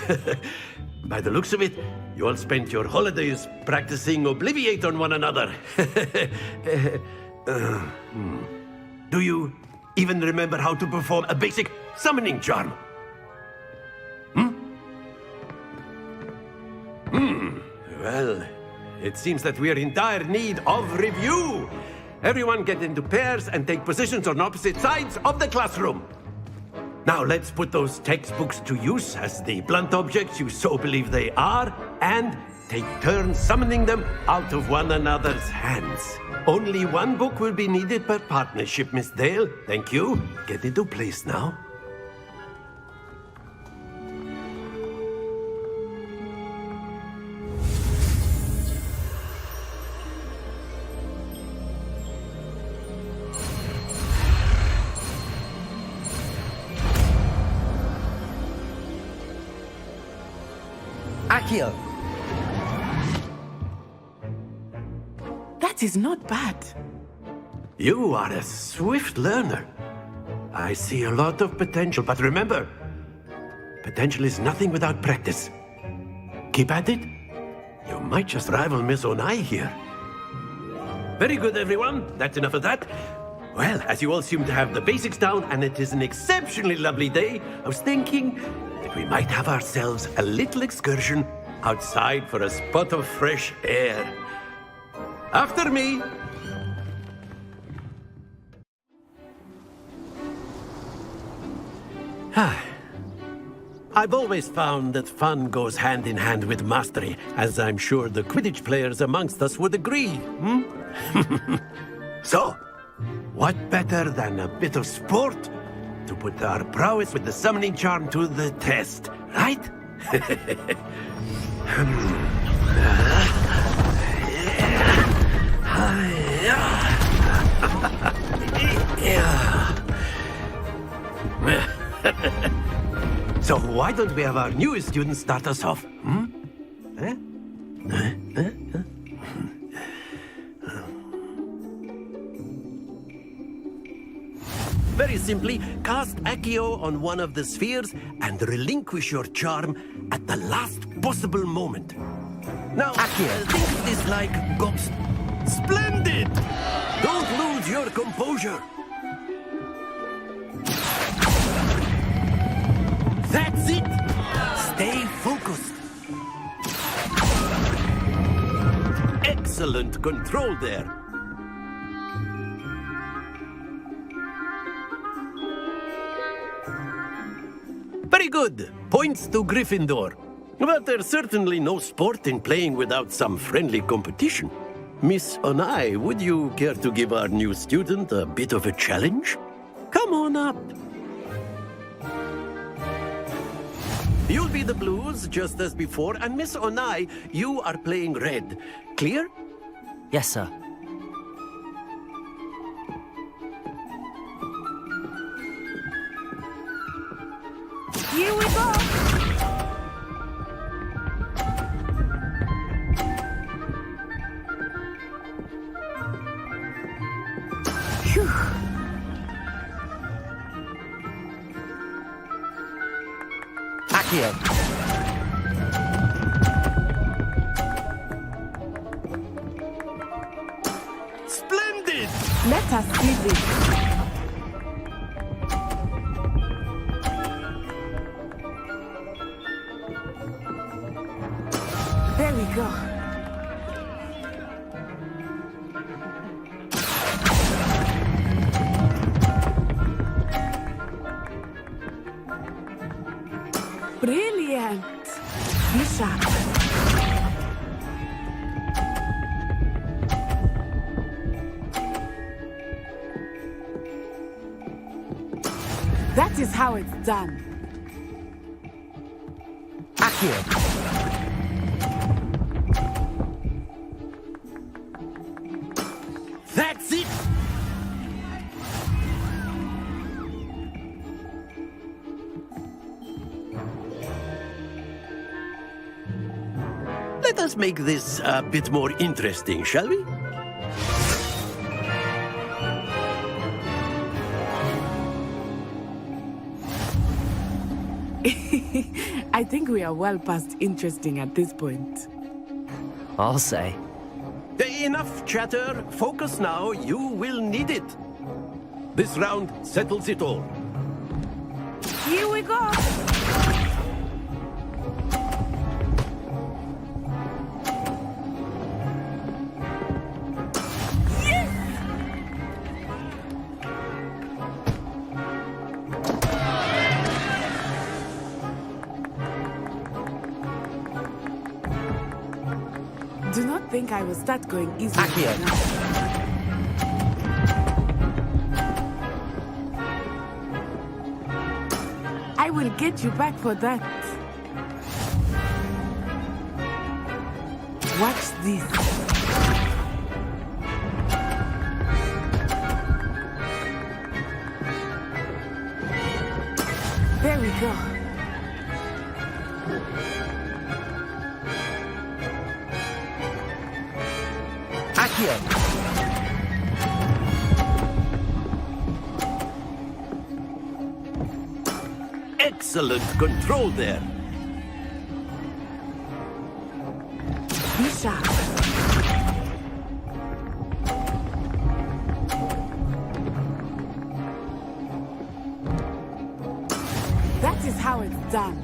By the looks of it, you all spent your holidays practicing Obliviate on one another. Do you even remember how to perform a basic summoning charm? Well, it seems that we are in dire need of review. Everyone get into pairs and take positions on opposite sides of the classroom. Now let's put those textbooks to use as the blunt objects you so believe they are, and take turns summoning them out of one another's hands. Only one book will be needed per partnership, Miss Dale. Thank you. Get into place now. Accio! That is not bad. You are a swift learner. I see a lot of potential, but remember, potential is nothing without practice. Keep at it. You might just rival Miss Onai here. Very good, everyone. That's enough of that. Well, as you all seem to have the basics down, and it is an exceptionally lovely day, I was thinking that we might have ourselves a little excursion outside for a spot of fresh air. After me. I've always found that fun goes hand in hand with mastery, as I'm sure the Quidditch players amongst us would agree. So, what better than a bit of sport to put our prowess with the summoning charm to the test, right? So why don't we have our newest student start us off? Very simply, cast Accio on one of the spheres and relinquish your charm at the last possible moment. Now, think of this like ghost. Splendid! Don't lose your composure. That's it! Stay focused. Excellent control there. Very good. Points to Gryffindor. But there's certainly no sport in playing without some friendly competition. Miss Onai, would you care to give our new student a bit of a challenge? Come on up. You'll be the blues, just as before, and Miss Onai, you are playing red. Clear? Yes, sir. Here we go! Phew. Accio. Splendid! Let us see this. There we go. Brilliant. Be sharp. That is how it's done. Accio. That's it! Let us make this a bit more interesting, shall we? I think we are well past interesting at this point. I'll say. Enough chatter. Focus now. You will need it. This round settles it all. Here we go. Do not think I will start going easy. I will get you back for that. Watch this. There we go. Accio. Excellent control there. Be sharp. That is how it's done.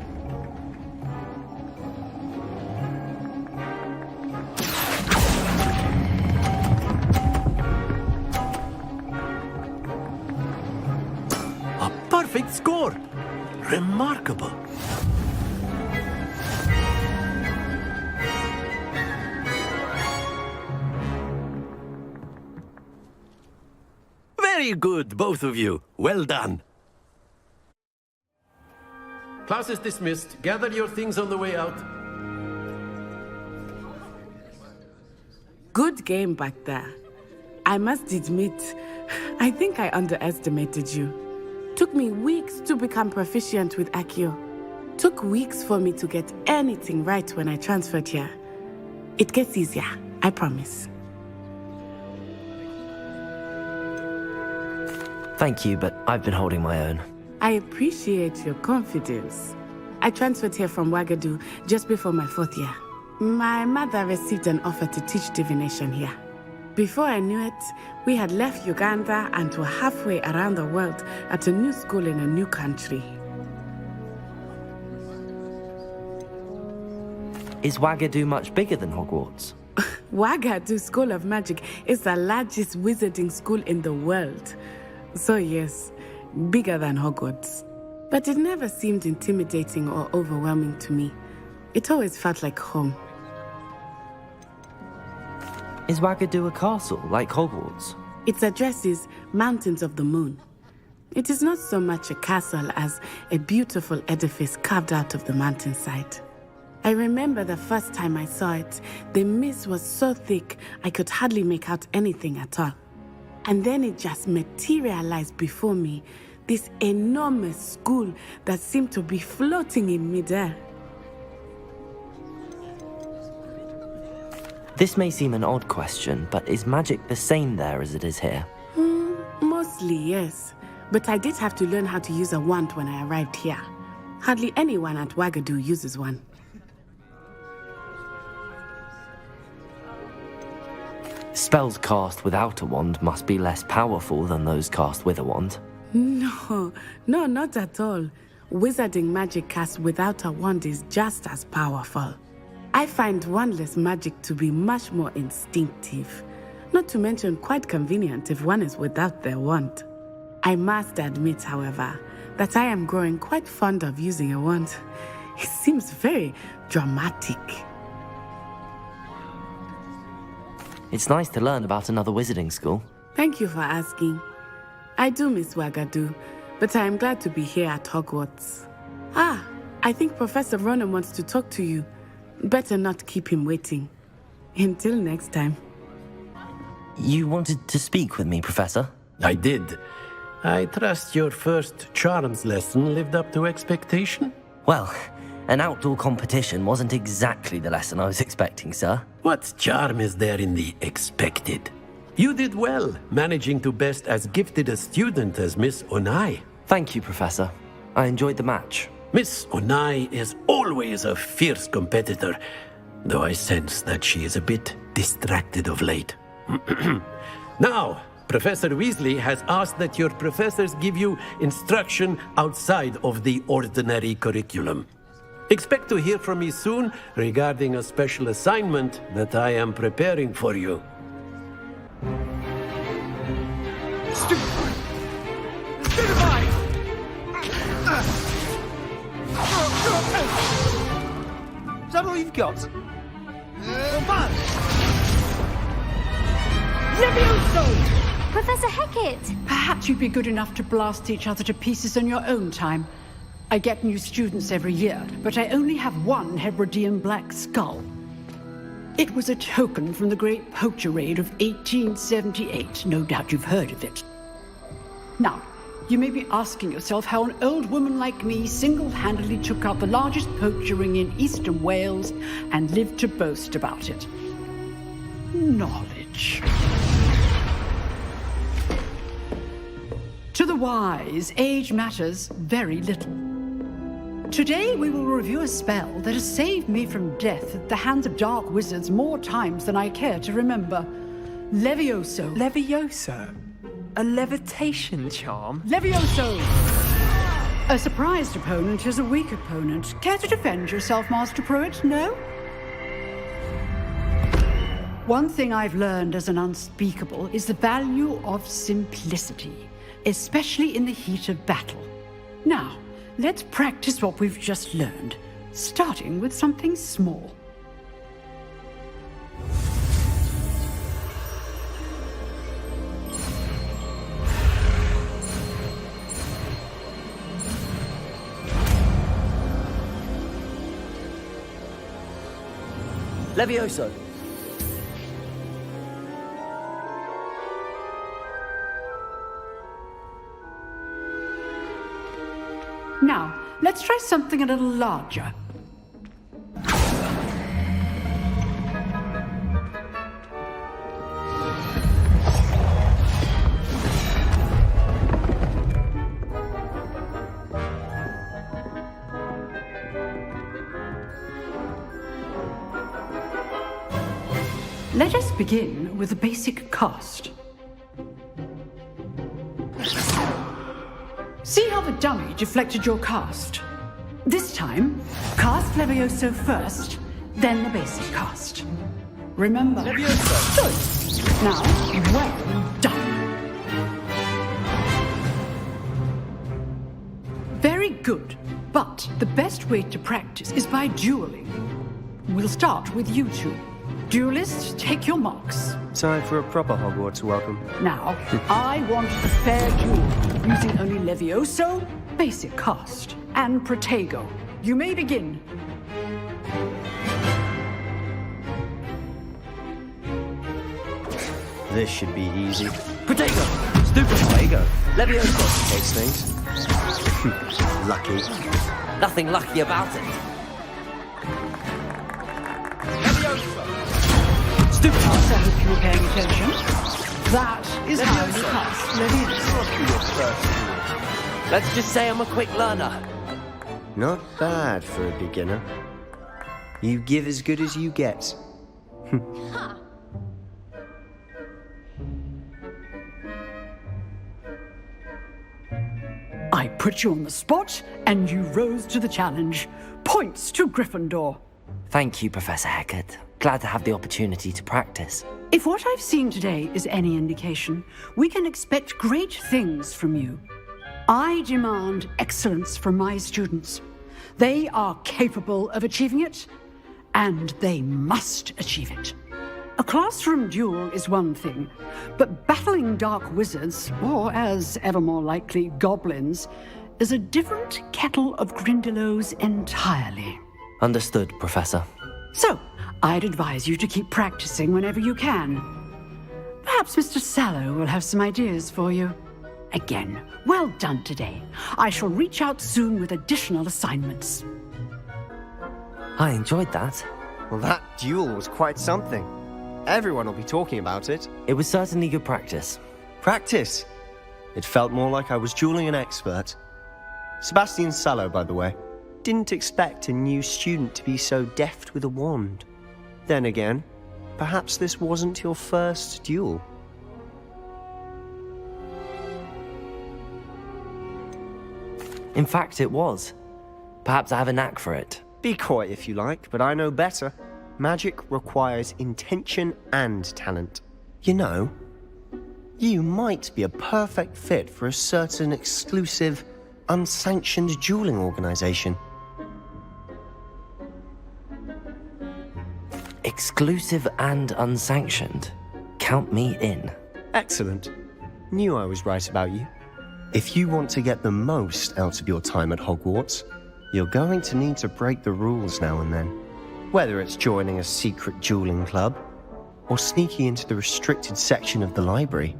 A perfect score. Remarkable. Very good, both of you. Well done. Class is dismissed. Gather your things on the way out. Good game back there. I must admit, I think I underestimated you. Took me weeks to become proficient with Accio. Took weeks for me to get anything right when I transferred here. It gets easier, I promise. Thank you, but I've been holding my own. I appreciate your confidence. I transferred here from Wagadu just before my 4th year. My mother received an offer to teach divination here. Before I knew it, we had left Uganda and were halfway around the world at a new school in a new country. Is Wagadu much bigger than Hogwarts? Wagadu School of Magic is the largest wizarding school in the world. So yes, bigger than Hogwarts. But it never seemed intimidating or overwhelming to me. It always felt like home. Is Wagadu a castle, like Hogwarts? Its address is Mountains of the Moon. It is not so much a castle as a beautiful edifice carved out of the mountainside. I remember the first time I saw it, the mist was so thick I could hardly make out anything at all. And then it just materialized before me, this enormous school that seemed to be floating in midair. This may seem an odd question, but is magic the same there as it is here? Mostly, yes. But I did have to learn how to use a wand when I arrived here. Hardly anyone at Wagadu uses one. Spells cast without a wand must be less powerful than those cast with a wand. No, not at all. Wizarding magic cast without a wand is just as powerful. I find wandless magic to be much more instinctive. Not to mention quite convenient if one is without their wand. I must admit, however, that I am growing quite fond of using a wand. It seems very dramatic. It's nice to learn about another wizarding school. Thank you for asking. I do miss Wagadu, but I am glad to be here at Hogwarts. I think Professor Ronan wants to talk to you. Better not keep him waiting. Until next time. You wanted to speak with me, Professor? I did. I trust your first charms lesson lived up to expectation? Well, an outdoor competition wasn't exactly the lesson I was expecting, sir. What charm is there in the expected? You did well, managing to best as gifted a student as Miss Onai. Thank you, Professor. I enjoyed the match. Miss Onai is always a fierce competitor, though I sense that she is a bit distracted of late. Now, Professor Weasley has asked that your professors give you instruction outside of the ordinary curriculum. Expect to hear from me soon regarding a special assignment that I am preparing for you. Stupefy! Is that all you've got? Levioso! Professor Hecat! Perhaps you'd be good enough to blast each other to pieces on your own time. I get new students every year, but I only have one Hebridean black skull. It was a token from the Great Poacher Raid of 1878. No doubt you've heard of it. Now, you may be asking yourself how an old woman like me single-handedly took out the largest poacher ring in eastern Wales and lived to boast about it. Knowledge. To the wise, age matters very little. Today we will review a spell that has saved me from death at the hands of dark wizards more times than I care to remember. Levioso. Levioso? A levitation charm? Levioso! A surprised opponent is a weak opponent. Care to defend yourself, Master Pruitt? No? One thing I've learned as an unspeakable is the value of simplicity, especially in the heat of battle. Now, let's practice what we've just learned, starting with something small. Levioso! Now, let's try something a little larger. Let us begin with the basic cast. See how the dummy deflected your cast? This time, cast Levioso first, then the basic cast. Remember? Levioso! Good. Now, well done. Very good. But the best way to practice is by dueling. We'll start with you two. Duelists, take your marks. Time for a proper Hogwarts welcome. Now, I want a fair duel, using only Levioso, basic cast, and Protego. You may begin. This should be easy. Protego! Stupid Protego! Levioso! Case things. Lucky. Nothing lucky about it. Stupid. I'll settle if you were paying attention. That is how you cast Levioso. Let's just say I'm a quick learner. Not bad for a beginner. You give as good as you get. I put you on the spot, and you rose to the challenge. Points to Gryffindor. Thank you, Professor Hecat. Glad to have the opportunity to practice. If what I've seen today is any indication, we can expect great things from you. I demand excellence from my students. They are capable of achieving it, and they must achieve it. A classroom duel is one thing, but battling dark wizards, or as ever more likely, goblins, is a different kettle of Grindylows entirely. Understood, Professor. So, I'd advise you to keep practicing whenever you can. Perhaps Mr. Sallow will have some ideas for you. Again, well done today. I shall reach out soon with additional assignments. I enjoyed that. Well, that duel was quite something. Everyone will be talking about it. It was certainly good practice. Practice? It felt more like I was dueling an expert. Sebastian Sallow, by the way. Didn't expect a new student to be so deft with a wand. Then again, perhaps this wasn't your first duel. In fact, it was. Perhaps I have a knack for it. Be coy if you like, but I know better. Magic requires intention and talent. You know, you might be a perfect fit for a certain exclusive, unsanctioned dueling organization. Exclusive and unsanctioned. Count me in. Excellent. Knew I was right about you. If you want to get the most out of your time at Hogwarts, you're going to need to break the rules now and then. Whether it's joining a secret dueling club, or sneaking into the restricted section of the library,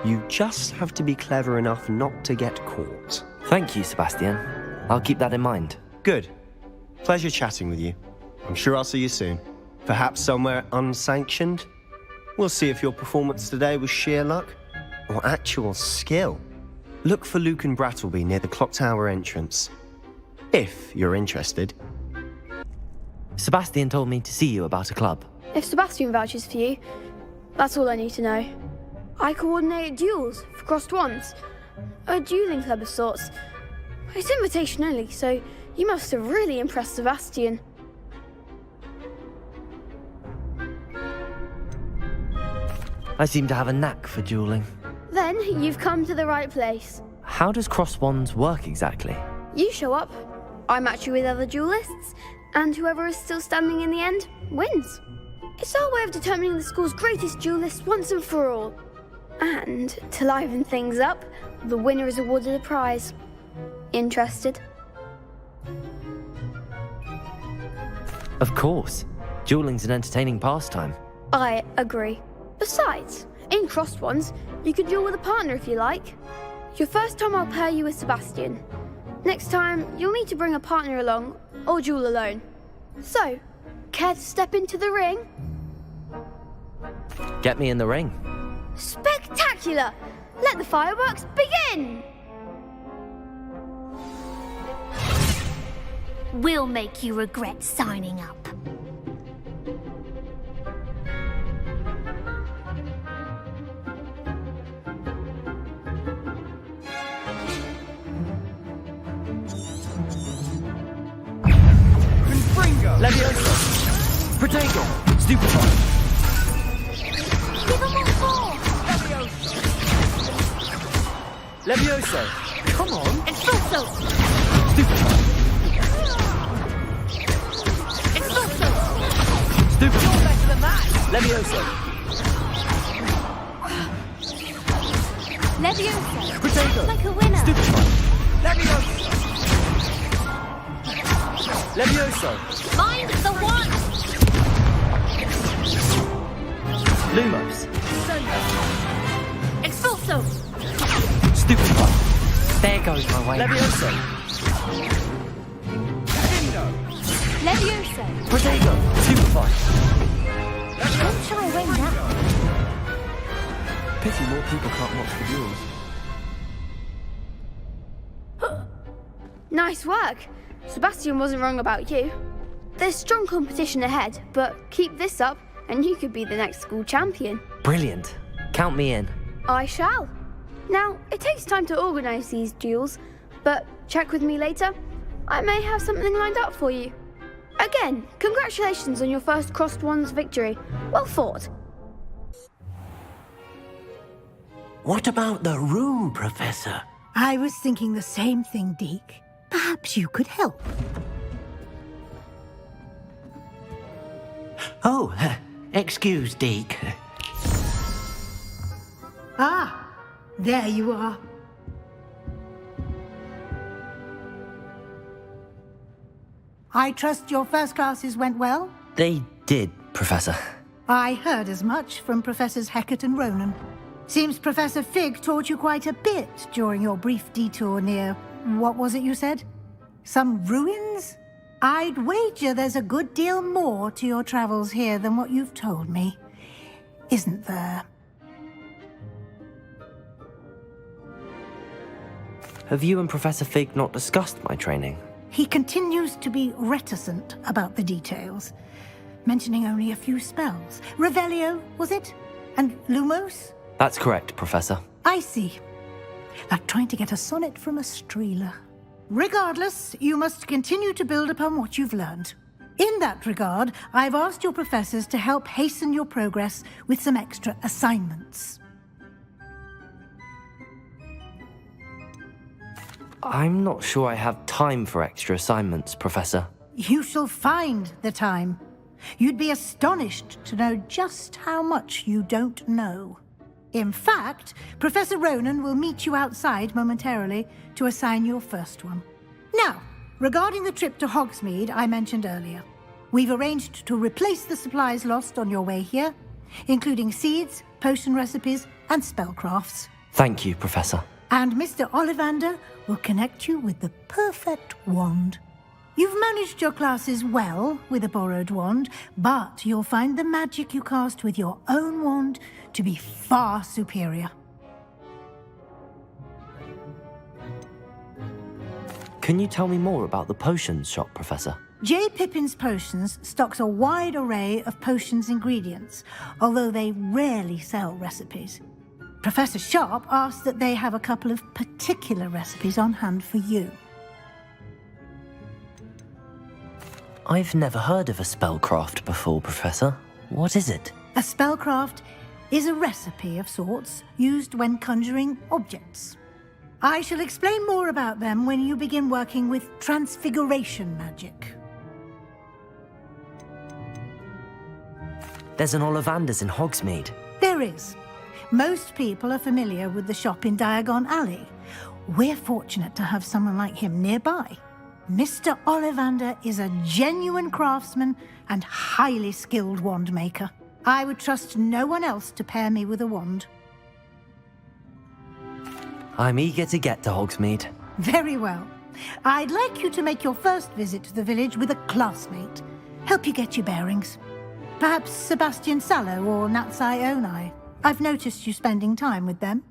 you just have to be clever enough not to get caught. Thank you, Sebastian. I'll keep that in mind. Good. Pleasure chatting with you. I'm sure I'll see you soon. Perhaps somewhere unsanctioned? We'll see if your performance today was sheer luck, or actual skill. Look for Luke and Brattleby near the clock tower entrance. If you're interested. Sebastian told me to see you about a club. If Sebastian vouches for you, that's all I need to know. I coordinate duels for crossed wands. A dueling club of sorts. It's invitation only, so you must have really impressed Sebastian. I seem to have a knack for dueling. Then you've come to the right place. How does cross wands work exactly? You show up, I match you with other duelists, and whoever is still standing in the end wins. It's our way of determining the school's greatest duelist once and for all. And to liven things up, the winner is awarded a prize. Interested? Of course. Dueling's an entertaining pastime. I agree. Besides, in crossed ones, you can duel with a partner if you like. Your first time I'll pair you with Sebastian. Next time, you'll need to bring a partner along, or duel alone. So, care to step into the ring? Get me in the ring. Spectacular! Let the fireworks begin! We'll make you regret signing up. Protego! Stupefy! Give him more force! Levioso! Come on! Expulso! Stupefy! Expulso! Stupefy! You're better than that! Levioso! Levioso! Protego! Like a winner! Stupefy! Levioso! Levioso! Find the one! Lumos! Expulso! Stupefy! There goes my way. Levioso! Levioso! Protego! Stupefy! Don't shy away now. Pity more people can't watch the duels. Nice work. Sebastian wasn't wrong about you. There's strong competition ahead, but keep this up and you could be the next school champion. Brilliant. Count me in. I shall. Now, it takes time to organise these duels, but check with me later. I may have something lined up for you. Again, congratulations on your first Crossed Wands victory. Well fought. What about the room, Professor? I was thinking the same thing, Deke. Perhaps you could help. Oh, excuse, Deke. Ah, there you are. I trust your first classes went well? They did, Professor. I heard as much from Professors Hecat and Ronan. Seems Professor Fig taught you quite a bit during your brief detour near... what was it you said? Some ruins? I'd wager there's a good deal more to your travels here than what you've told me. Isn't there? Have you and Professor Fig not discussed my training? He continues to be reticent about the details, mentioning only a few spells. Revelio, was it? And Lumos? That's correct, Professor. I see. Like trying to get a sonnet from a streeler. Regardless, you must continue to build upon what you've learned. In that regard, I've asked your professors to help hasten your progress with some extra assignments. I'm not sure I have time for extra assignments, Professor. You shall find the time. You'd be astonished to know just how much you don't know. In fact, Professor Ronan will meet you outside momentarily to assign your first one. Now, regarding the trip to Hogsmeade I mentioned earlier, we've arranged to replace the supplies lost on your way here, including seeds, potion recipes, and spellcrafts. Thank you, Professor. And Mr. Ollivander will connect you with the perfect wand. You've managed your classes well with a borrowed wand, but you'll find the magic you cast with your own wand to be far superior. Can you tell me more about the potions shop, Professor? J. Pippin's Potions stocks a wide array of potions ingredients, although they rarely sell recipes. Professor Sharp asked that they have a couple of particular recipes on hand for you. I've never heard of a spellcraft before, Professor. What is it? A spellcraft is a recipe of sorts used when conjuring objects. I shall explain more about them when you begin working with transfiguration magic. There's an Ollivander's in Hogsmeade. There is. Most people are familiar with the shop in Diagon Alley. We're fortunate to have someone like him nearby. Mr. Ollivander is a genuine craftsman and highly skilled wand maker. I would trust no one else to pair me with a wand. I'm eager to get to Hogsmeade. Very well. I'd like you to make your first visit to the village with a classmate. Help you get your bearings. Perhaps Sebastian Sallow or Natsai Onai. I've noticed you spending time with them.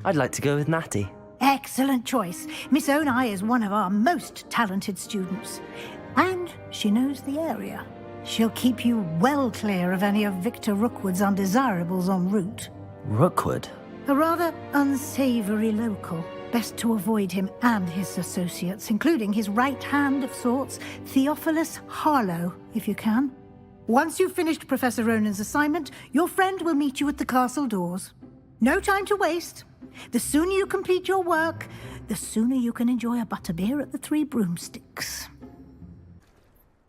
I'd like to go with Natty. Excellent choice. Miss Onai is one of our most talented students. And she knows the area. She'll keep you well clear of any of Victor Rookwood's undesirables en route. Rookwood? A rather unsavory local. Best to avoid him and his associates, including his right hand of sorts, Theophilus Harlow, if you can. Once you've finished Professor Ronan's assignment, your friend will meet you at the castle doors. No time to waste. The sooner you complete your work, the sooner you can enjoy a butterbeer at the Three Broomsticks.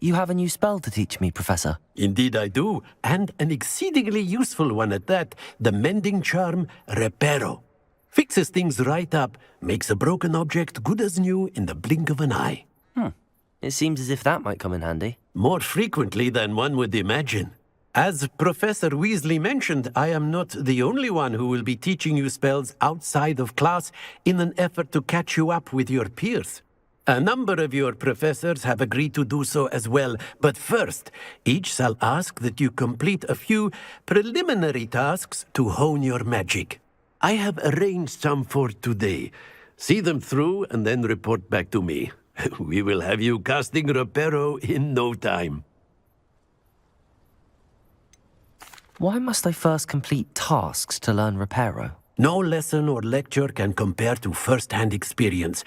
You have a new spell to teach me, Professor. Indeed I do, and an exceedingly useful one at that, the mending charm Reparo. Fixes things right up, makes a broken object good as new in the blink of an eye. It seems as if that might come in handy. More frequently than one would imagine. As Professor Weasley mentioned, I am not the only one who will be teaching you spells outside of class in an effort to catch you up with your peers. A number of your professors have agreed to do so as well, but first, each shall ask that you complete a few preliminary tasks to hone your magic. I have arranged some for today. See them through and then report back to me. We will have you casting Reparo in no time. Why must I first complete tasks to learn Reparo? No lesson or lecture can compare to first-hand experience,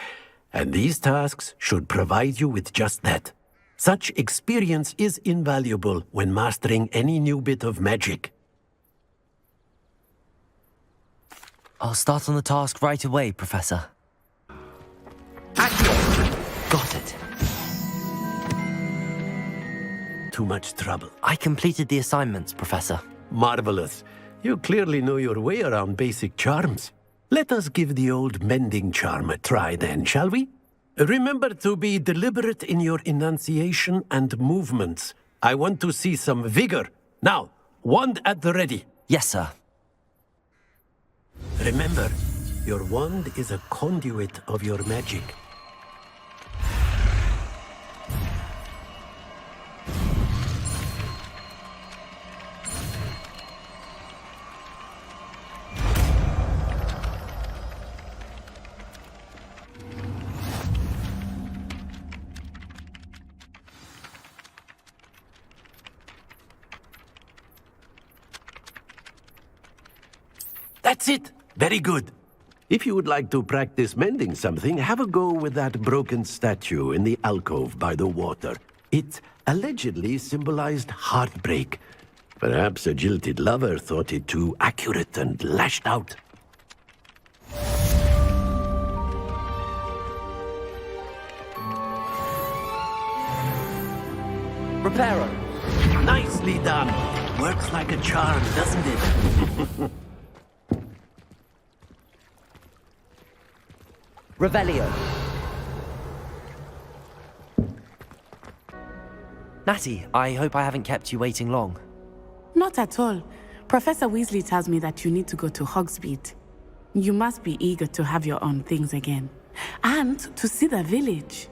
and these tasks should provide you with just that. Such experience is invaluable when mastering any new bit of magic. I'll start on the task right away, Professor. Got it. Too much trouble. I completed the assignments, Professor. Marvelous. You clearly know your way around basic charms. Let us give the old mending charm a try then, shall we? Remember to be deliberate in your enunciation and movements. I want to see some vigor. Now, wand at the ready. Yes, sir. Remember, your wand is a conduit of your magic. That's it! Very good. If you would like to practice mending something, have a go with that broken statue in the alcove by the water. It allegedly symbolized heartbreak. Perhaps a jilted lover thought it too accurate and lashed out. Reparo. Nicely done. Works like a charm, doesn't it? Revelio. Natty, I hope I haven't kept you waiting long. Not at all. Professor Weasley tells me that you need to go to Hogsmeade. You must be eager to have your own things again. And to see the village.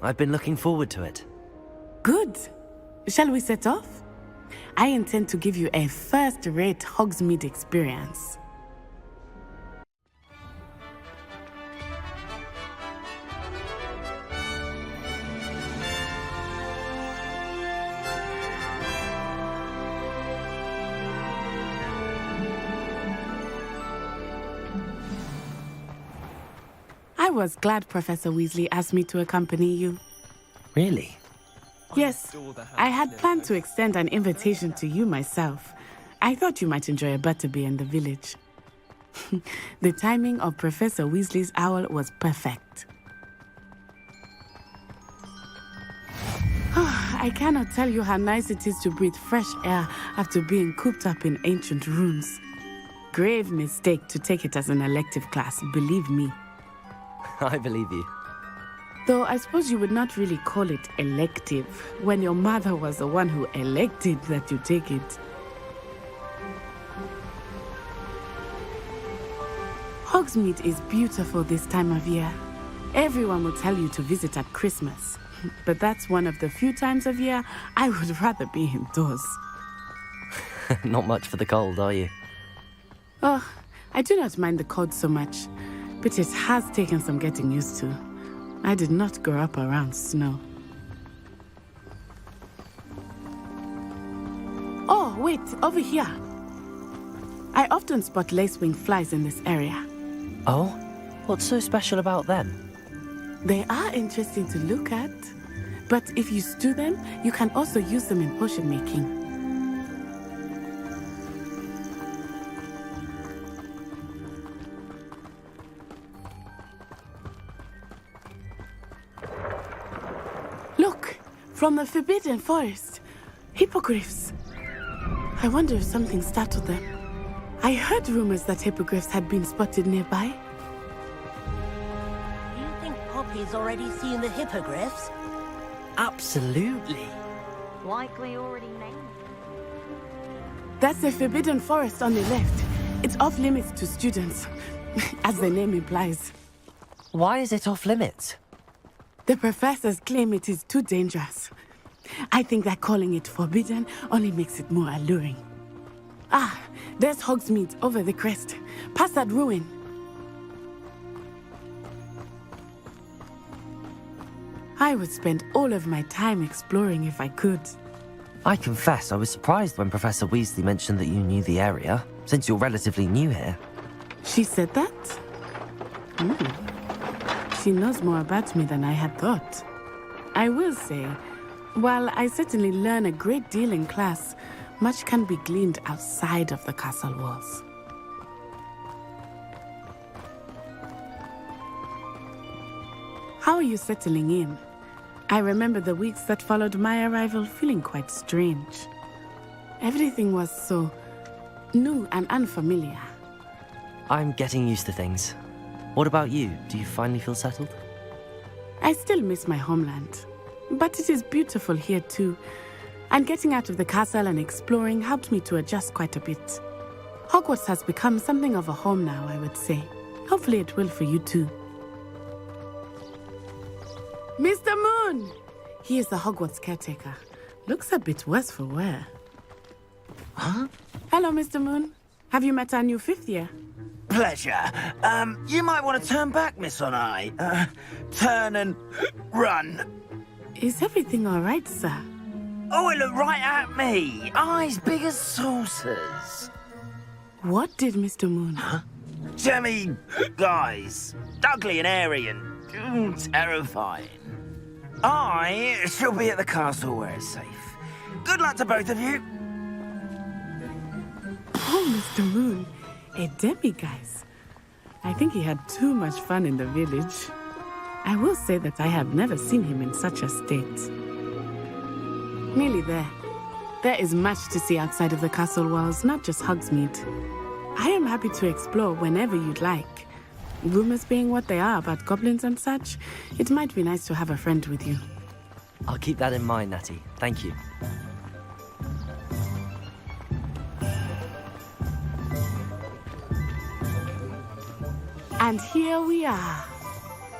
I've been looking forward to it. Good. Shall we set off? I intend to give you a first-rate Hogsmeade experience. I was glad Professor Weasley asked me to accompany you. Really? Yes, I had planned to extend an invitation to you myself. I thought you might enjoy a butterbeer in the village. The timing of Professor Weasley's owl was perfect. I cannot tell you how nice it is to breathe fresh air after being cooped up in ancient rooms. Grave mistake to take it as an elective class, believe me. I believe you. Though I suppose you would not really call it elective when your mother was the one who elected that you take it. Hogsmeade is beautiful this time of year. Everyone will tell you to visit at Christmas, but that's one of the few times of year I would rather be indoors. Not much for the cold, are you? Oh, I do not mind the cold so much, but it has taken some getting used to. I did not grow up around snow. Oh, wait, over here. I often spot lacewing flies in this area. Oh? What's so special about them? They are interesting to look at, but if you stew them, you can also use them in potion making. Look, from the Forbidden Forest, hippogriffs. I wonder if something startled them. I heard rumors that hippogriffs had been spotted nearby. Do you think Poppy's already seen the hippogriffs? Absolutely. Likely already named. That's the Forbidden Forest on the left. It's off limits to students, as the name implies. Why is it off limits? The professors claim it is too dangerous. I think that calling it forbidden only makes it more alluring. Ah, there's Hogsmeade over the crest, past that ruin. I would spend all of my time exploring if I could. I confess I was surprised when Professor Weasley mentioned that you knew the area, since you're relatively new here. She said that? She knows more about me than I had thought. I will say, while I certainly learn a great deal in class, much can be gleaned outside of the castle walls. How are you settling in? I remember the weeks that followed my arrival feeling quite strange. Everything was so new and unfamiliar. I'm getting used to things. What about you? Do you finally feel settled? I still miss my homeland, but it is beautiful here too. And getting out of the castle and exploring helped me to adjust quite a bit. Hogwarts has become something of a home now, I would say. Hopefully it will for you too. Mr. Moon! He is the Hogwarts caretaker. Looks a bit worse for wear. Huh? Hello, Mr. Moon. Have you met our new fifth year? Pleasure. You might want to turn back, Miss Onai. Turn and run. Is everything all right, sir? Oh, it looked right at me. Eyes big as saucers. What did Mr. Moon? Huh? Jemmy, guys. Ugly and airy and terrifying. I shall be at the castle where it's safe. Good luck to both of you. Oh, Mr. Moon. A demi-guise. I think he had too much fun in the village. I will say that I have never seen him in such a state. Nearly there. There is much to see outside of the castle walls, not just Hogsmeade. I am happy to explore whenever you'd like. Rumors being what they are about goblins and such, it might be nice to have a friend with you. I'll keep that in mind, Natty. Thank you. And here we are.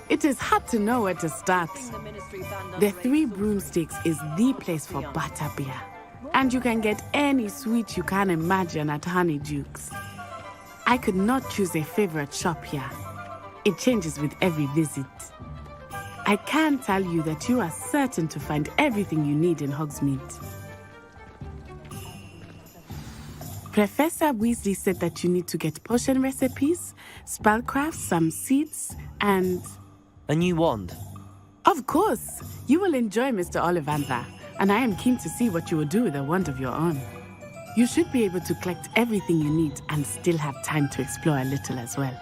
It is hard to know where to start. The Three Broomsticks is the place for butterbeer. And you can get any sweet you can imagine at Honeydukes. I could not choose a favorite shop here. It changes with every visit. I can tell you that you are certain to find everything you need in Hogsmeade. Professor Weasley said that you need to get potion recipes, spellcraft, some seeds, and... a new wand? Of course! You will enjoy Mr. Ollivander, and I am keen to see what you will do with a wand of your own. You should be able to collect everything you need and still have time to explore a little as well.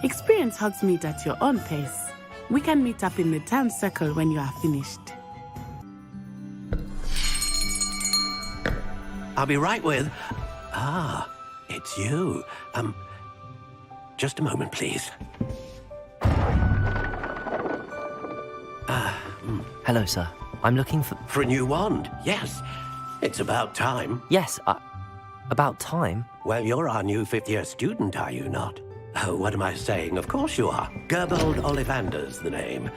Experience Hogsmeade at your own pace. We can meet up in the town circle when you are finished. I'll be right with... Ah, it's you. Just a moment, please. Hello, sir. I'm looking for... For a new wand, yes. It's about time. Yes, about time? Well, you're our new fifth-year student, are you not? Oh, what am I saying? Of course you are. Gerbold Ollivander's the name.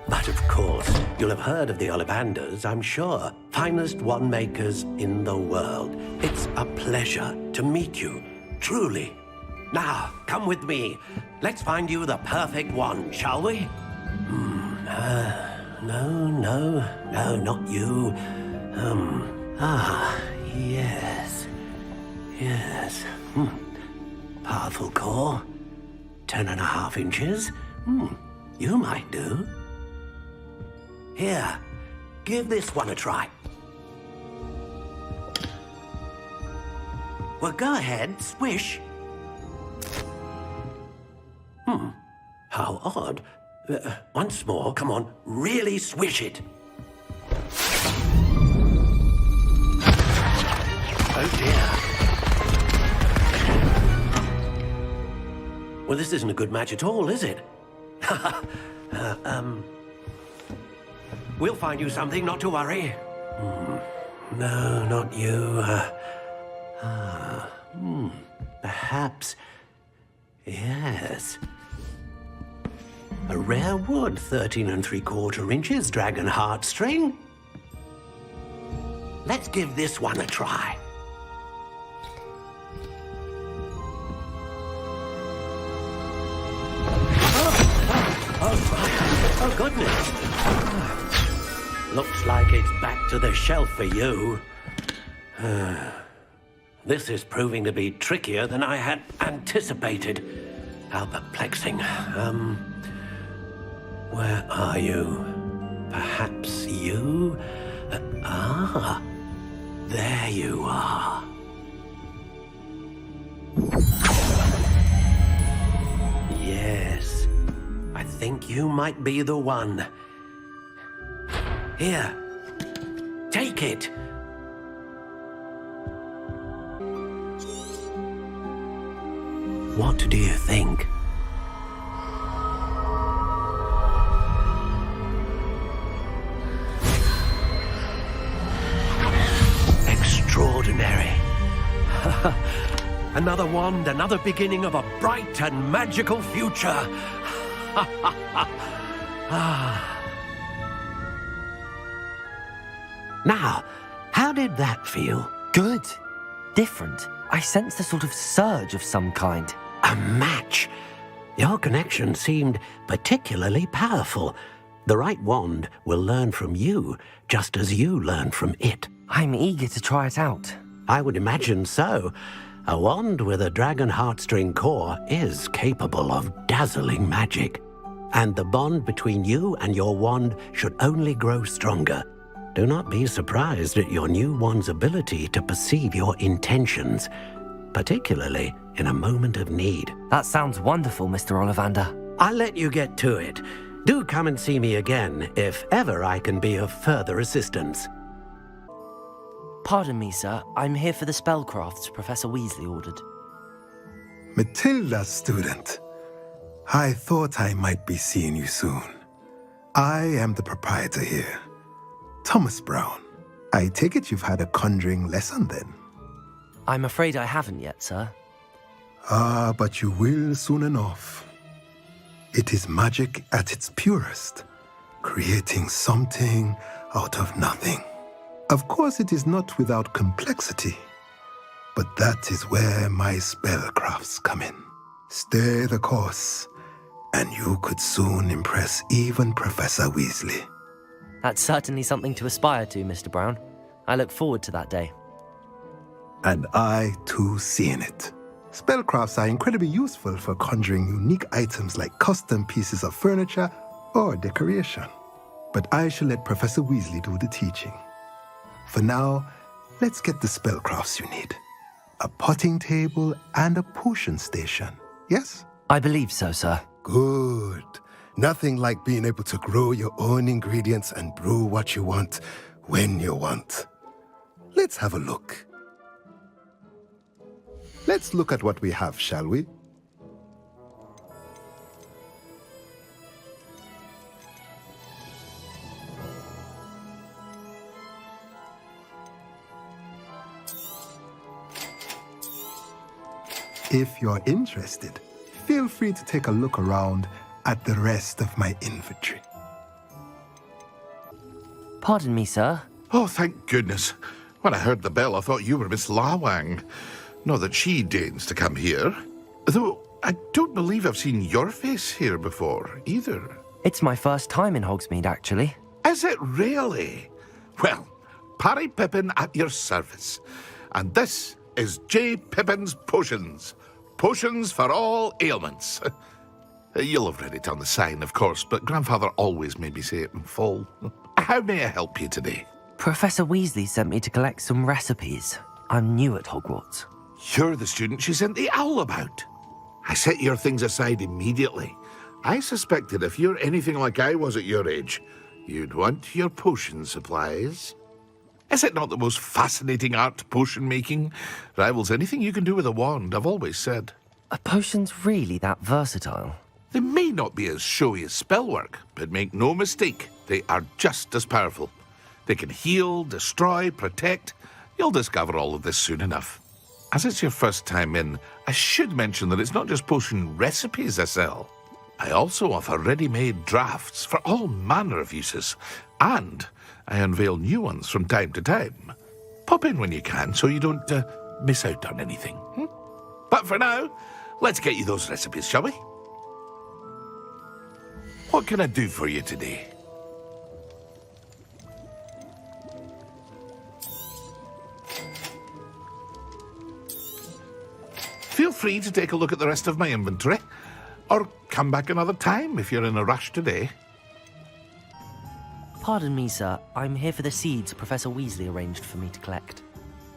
But of course, you'll have heard of the Ollivanders, I'm sure. Finest wand makers in the world. It's a pleasure to meet you, truly. Now, come with me. Let's find you the perfect wand, shall we? No, not you. Yes. Powerful core. 10.5 inches. You might do. Here, give this one a try. Well, go ahead, swish. How odd. Once more, come on, really swish it. Oh dear. Well, this isn't a good match at all, is it? We'll find you something, not to worry. No, not you. Perhaps... Yes. A rare wood, 13 3/4 inches, dragon heartstring. Let's give this one a try. Oh, goodness. Looks like it's back to the shelf for you. This is proving to be trickier than I had anticipated. How perplexing. Where are you? Perhaps you? There you are. Yes, I think you might be the one. Here, take it. What do you think? Extraordinary. Another wand, another beginning of a bright and magical future. Now, how did that feel? Good. Different. I sensed a sort of surge of some kind. A match. Your connection seemed particularly powerful. The right wand will learn from you, just as you learn from it. I'm eager to try it out. I would imagine so. A wand with a dragon heartstring core is capable of dazzling magic. And the bond between you and your wand should only grow stronger. Do not be surprised at your new wand's ability to perceive your intentions, particularly in a moment of need. That sounds wonderful, Mr. Ollivander. I'll let you get to it. Do come and see me again if ever I can be of further assistance. Pardon me, sir. I'm here for the spellcrafts Professor Weasley ordered. Matilda, student. I thought I might be seeing you soon. I am the proprietor here, Thomas Brown. I take it you've had a conjuring lesson then? I'm afraid I haven't yet, sir. But you will soon enough. It is magic at its purest, creating something out of nothing. Of course, it is not without complexity, but that is where my spellcrafts come in. Stay the course, and you could soon impress even Professor Weasley. That's certainly something to aspire to, Mr. Brown. I look forward to that day. And I, too, seeing it. Spellcrafts are incredibly useful for conjuring unique items like custom pieces of furniture or decoration. But I shall let Professor Weasley do the teaching. For now, let's get the spellcrafts you need. A potting table and a potion station, yes? I believe so, sir. Good. Nothing like being able to grow your own ingredients and brew what you want when you want. Let's have a look. Let's look at what we have, shall we? If you're interested, feel free to take a look around at the rest of my inventory. Pardon me, sir. Oh, thank goodness. When I heard the bell, I thought you were Miss Lawang. Not that she deigns to come here. Though, I don't believe I've seen your face here before, either. It's my first time in Hogsmeade, actually. Is it really? Well, Parry Pippin at your service. And this is J. Pippin's Potions. Potions for all ailments. You'll have read it on the sign, of course, but Grandfather always made me say it in full. How may I help you today? Professor Weasley sent me to collect some recipes. I'm new at Hogwarts. You're the student she sent the owl about. I set your things aside immediately. I suspected if you're anything like I was at your age, you'd want your potion supplies. Is it not the most fascinating art, potion making? Rivals anything you can do with a wand, I've always said. Are potions really that versatile? They may not be as showy as spellwork, but make no mistake, they are just as powerful. They can heal, destroy, protect. You'll discover all of this soon enough. As it's your first time in, I should mention that it's not just potion recipes I sell. I also offer ready-made drafts for all manner of uses, and I unveil new ones from time to time. Pop in when you can so you don't miss out on anything. But for now, let's get you those recipes, shall we? What can I do for you today? Feel free to take a look at the rest of my inventory, or come back another time if you're in a rush today. Pardon me, sir. I'm here for the seeds Professor Weasley arranged for me to collect.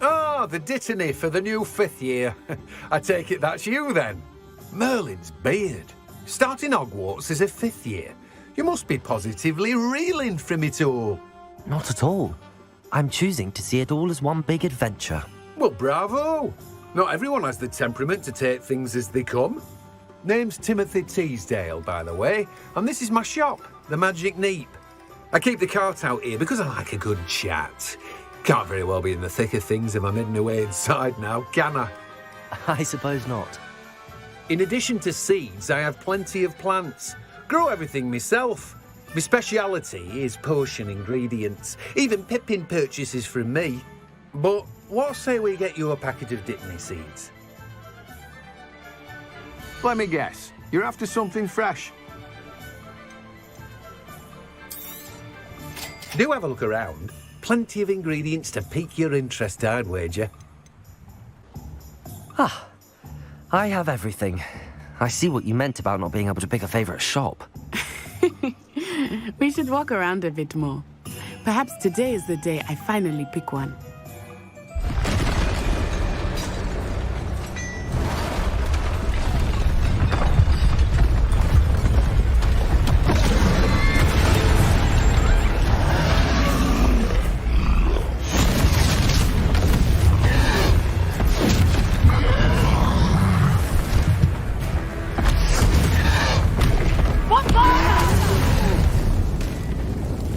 Oh, the dittany for the new 5th year. I take it that's you, then. Merlin's beard. Starting Hogwarts as a 5th year. You must be positively reeling from it all. Not at all. I'm choosing to see it all as one big adventure. Well, bravo. Not everyone has the temperament to take things as they come. Name's Timothy Teasdale, by the way, and this is my shop, the Magic Neep. I keep the cart out here because I like a good chat. Can't very well be in the thick of things if I'm heading away inside now, can I? I suppose not. In addition to seeds, I have plenty of plants. Grow everything myself. My speciality is potion ingredients. Even Pippin purchases from me. But what say we get you a packet of dittany seeds? Let me guess. You're after something fresh. Do have a look around. Plenty of ingredients to pique your interest, I'd wager. Ah, I have everything. I see what you meant about not being able to pick a favourite shop. We should walk around a bit more. Perhaps today is the day I finally pick one.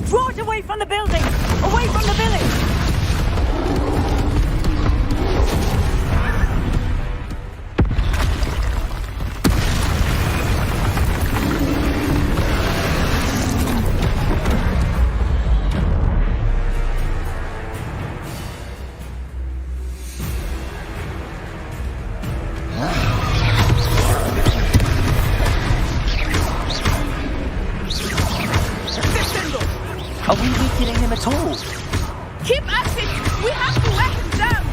Draw it away from the building! Away from the village! Are we weakening him at all? Keep at it! We have to wear him down!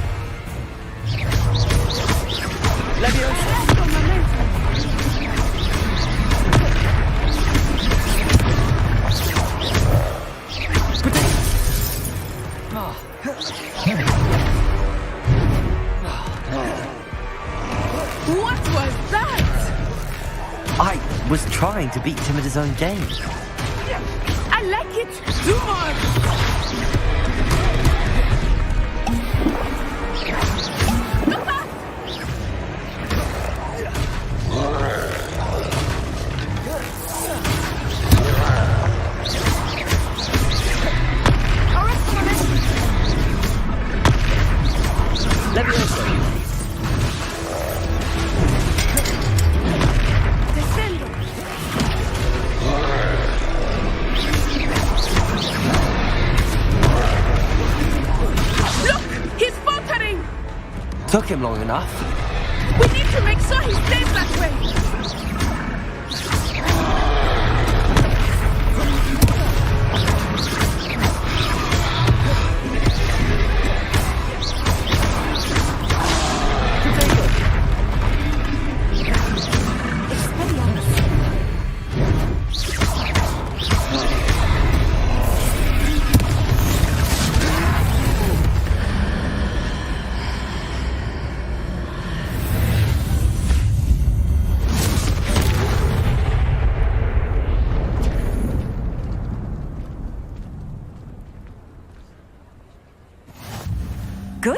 What was that? I was trying to beat him at his own game. I like it. Do more. Let me also. Took him long enough. We need to make sure he stays that way.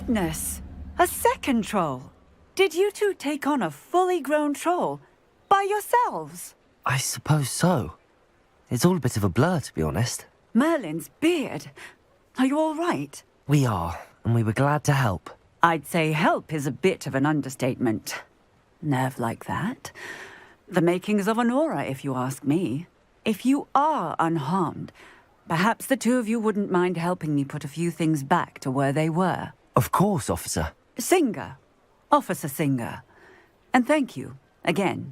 goodness! A second troll! Did you two take on a fully grown troll? By yourselves? I suppose so. It's all a bit of a blur, to be honest. Merlin's beard. Are you all right? We are, and we were glad to help. I'd say help is a bit of an understatement. Nerve like that. The makings of an aura, if you ask me. If you are unharmed, perhaps the two of you wouldn't mind helping me put a few things back to where they were. Of course, officer. Singer. Officer Singer. And thank you, again.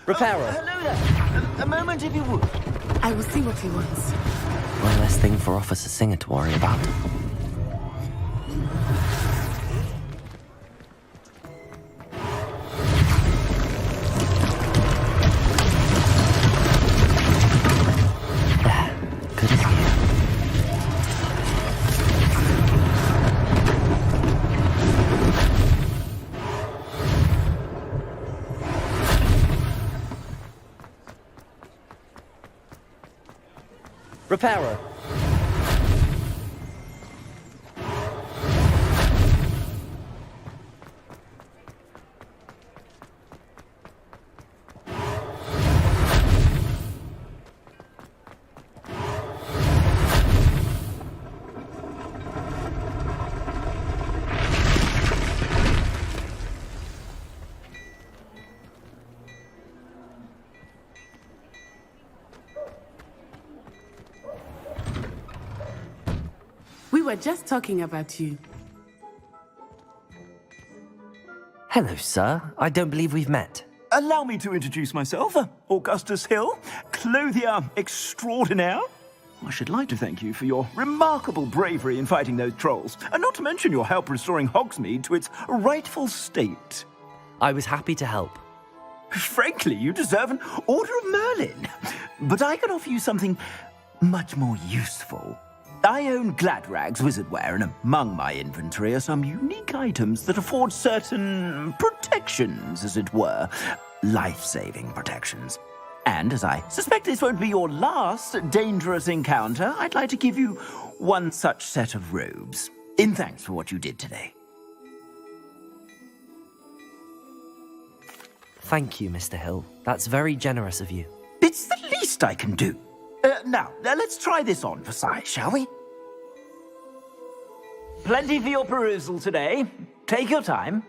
Repairer. Hello there. A moment if you would. I will see what he wants. One less thing for Officer Singer to worry about. There. Good as new. Repairer. We were just talking about you. Hello, sir. I don't believe we've met. Allow me to introduce myself. Augustus Hill, clothier extraordinaire. I should like to thank you for your remarkable bravery in fighting those trolls, and not to mention your help restoring Hogsmeade to its rightful state. I was happy to help. Frankly, you deserve an Order of Merlin. But I can offer you something much more useful. I own Gladrag's wizardware, and among my inventory are some unique items that afford certain protections, as it were. Life-saving protections. And as I suspect this won't be your last dangerous encounter, I'd like to give you one such set of robes, in thanks for what you did today. Thank you, Mr. Hill. That's very generous of you. It's the least I can do. Now, let's try this on for size, shall we? Plenty for your perusal today. Take your time.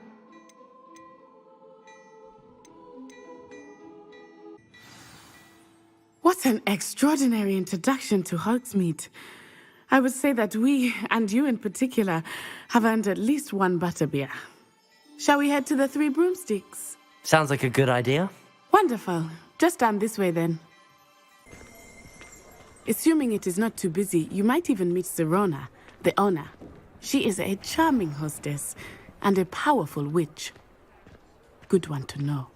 What an extraordinary introduction to Hogsmeade. I would say that we, and you in particular, have earned at least one butterbeer. Shall we head to the Three Broomsticks? Sounds like a good idea. Wonderful. Just down this way then. Assuming it is not too busy, you might even meet Sirona, the owner. She is a charming hostess and a powerful witch. Good one to know.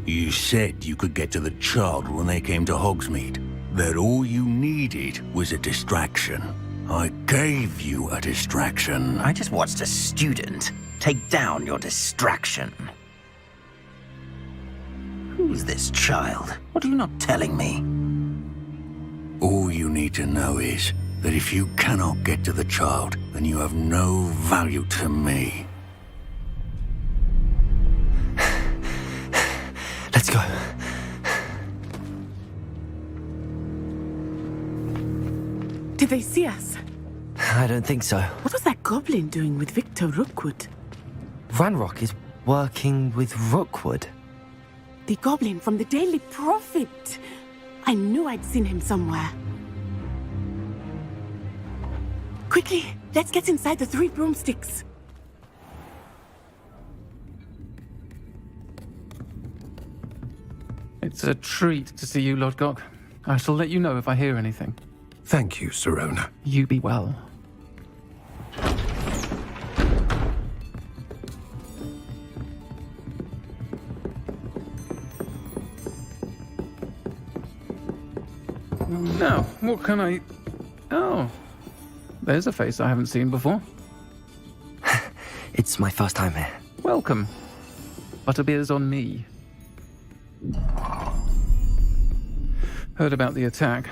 You said you could get to the child when they came to Hogsmeade. That all you needed was a distraction. I gave you a distraction. I just watched a student take down your distraction. Who's this child? What are you not telling me? All you need to know is that if you cannot get to the child, then you have no value to me. Let's go. Did they see us? I don't think so. What was that goblin doing with Victor Rookwood? Ranrock is working with Rookwood. The goblin from the Daily Prophet. I knew I'd seen him somewhere. Quickly, let's get inside the Three Broomsticks. It's a treat to see you, Lodgok. I shall let you know if I hear anything. Thank you, Sirona. You be well. Now, what can I... Oh, there's a face I haven't seen before. It's my first time here. Welcome. Butterbeer's on me. Heard about the attack.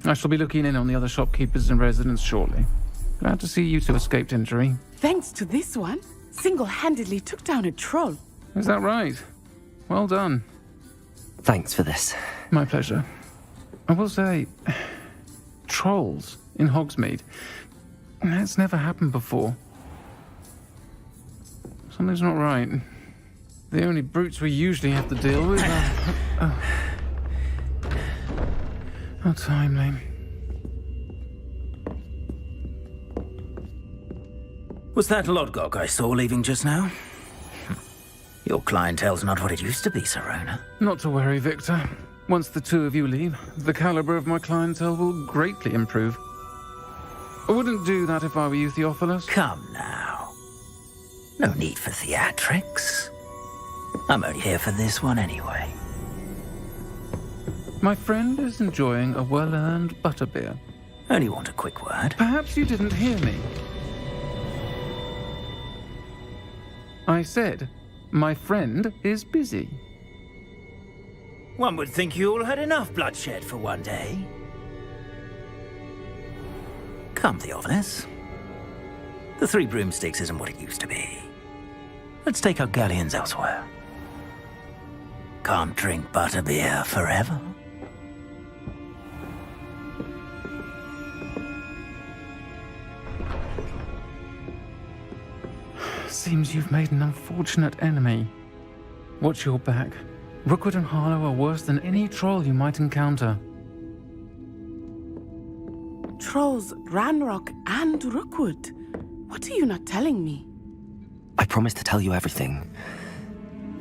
I shall be looking in on the other shopkeepers and residents shortly. Glad to see you two escaped injury. Thanks to this one, single-handedly took down a troll. Is that right? Well done. Thanks for this. My pleasure. I will say, trolls in Hogsmeade. That's never happened before. Something's not right. The only brutes we usually have to deal with are... How timely. Was that Lodgok I saw leaving just now? Your clientele's not what it used to be, Sirona. Not to worry, Victor. Once the two of you leave, the caliber of my clientele will greatly improve. I wouldn't do that if I were you, Theophilus. Come now. No need for theatrics. I'm only here for this one anyway. My friend is enjoying a well-earned butterbeer. Only want a quick word. Perhaps you didn't hear me. I said, my friend is busy. One would think you all had enough bloodshed for one day. Come, Theophilus. The Three Broomsticks isn't what it used to be. Let's take our galleons elsewhere. Can't drink butterbeer forever. Seems you've made an unfortunate enemy. Watch your back. Rookwood and Harlow are worse than any troll you might encounter. Trolls, Ranrock, and Rookwood. What are you not telling me? I promised to tell you everything,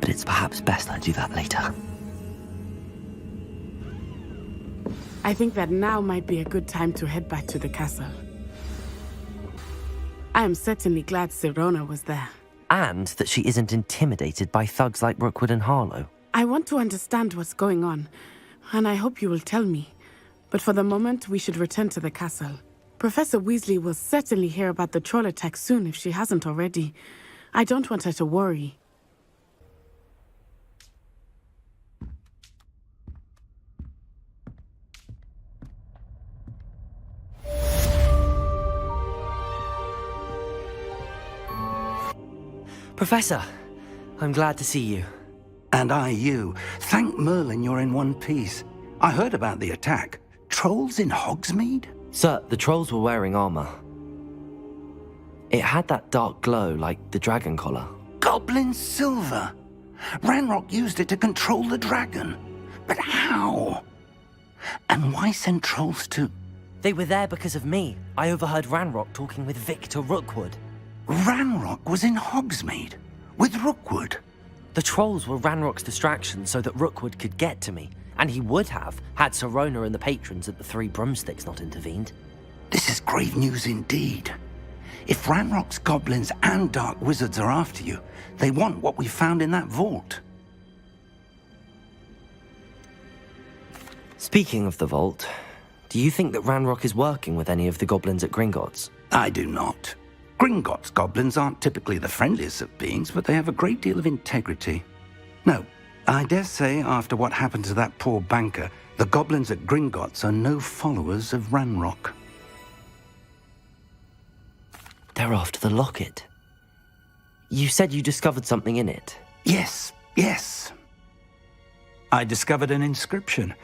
but it's perhaps best I do that later. I think that now might be a good time to head back to the castle. I am certainly glad Sirona was there. And that she isn't intimidated by thugs like Rookwood and Harlow. I want to understand what's going on, and I hope you will tell me. But for the moment, we should return to the castle. Professor Weasley will certainly hear about the troll attack soon if she hasn't already. I don't want her to worry. Professor, I'm glad to see you. And I you. Thank Merlin you're in one piece. I heard about the attack. Trolls in Hogsmeade? Sir, the trolls were wearing armor. It had that dark glow like the dragon collar. Goblin silver! Ranrock used it to control the dragon. But how? And why send trolls to... They were there because of me. I overheard Ranrock talking with Victor Rookwood. Ranrock was in Hogsmeade? With Rookwood? The trolls were Ranrock's distraction so that Rookwood could get to me. And he would have, had Sirona and the patrons at the Three Broomsticks not intervened. This is grave news indeed. If Ranrock's goblins and dark wizards are after you, they want what we found in that vault. Speaking of the vault, do you think that Ranrock is working with any of the goblins at Gringotts? I do not. Gringotts goblins aren't typically the friendliest of beings, but they have a great deal of integrity. No, I dare say after what happened to that poor banker, the goblins at Gringotts are no followers of Ranrock. They're after the locket. You said you discovered something in it. Yes. I discovered an inscription.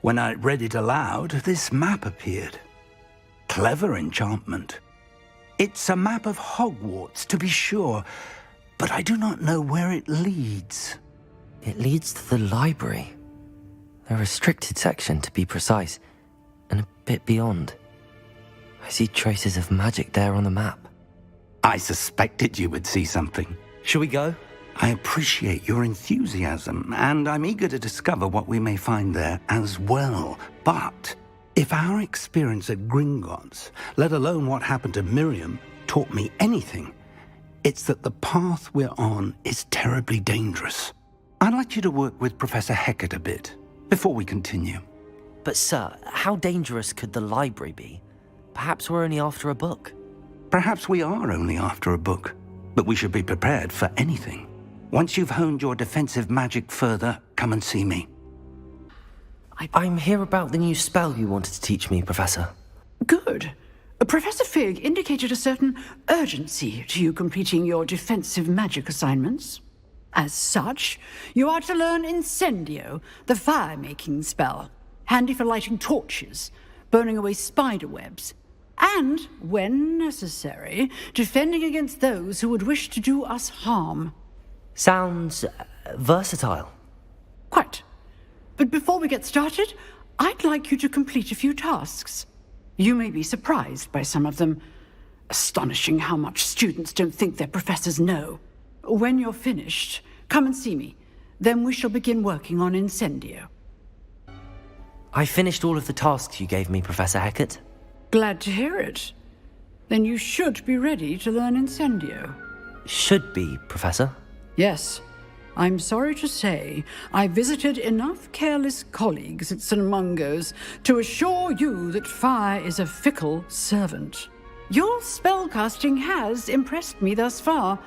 When I read it aloud, this map appeared. Clever enchantment. It's a map of Hogwarts, to be sure, but I do not know where it leads. It leads to the library. A restricted section, to be precise, and a bit beyond. I see traces of magic there on the map. I suspected you would see something. Shall we go? I appreciate your enthusiasm, and I'm eager to discover what we may find there as well. But if our experience at Gringotts, let alone what happened to Miriam, taught me anything, it's that the path we're on is terribly dangerous. I'd like you to work with Professor Hecat a bit before we continue. But sir, how dangerous could the library be? Perhaps we're only after a book. Perhaps we are only after a book, but we should be prepared for anything. Once you've honed your defensive magic further, come and see me. I'm here about the new spell you wanted to teach me, Professor. Good. Professor Fig indicated a certain urgency to you completing your defensive magic assignments. As such, you are to learn Incendio, the fire-making spell, handy for lighting torches, burning away spider webs, and, when necessary, defending against those who would wish to do us harm. Sounds versatile. Quite. But before we get started, I'd like you to complete a few tasks. You may be surprised by some of them. Astonishing how much students don't think their professors know. When you're finished, come and see me. Then we shall begin working on Incendio. I finished all of the tasks you gave me, Professor Hecat. Glad to hear it. Then you should be ready to learn Incendio. Should be, Professor? Yes. I'm sorry to say, I visited enough careless colleagues at St. Mungo's to assure you that fire is a fickle servant. Your spellcasting has impressed me thus far,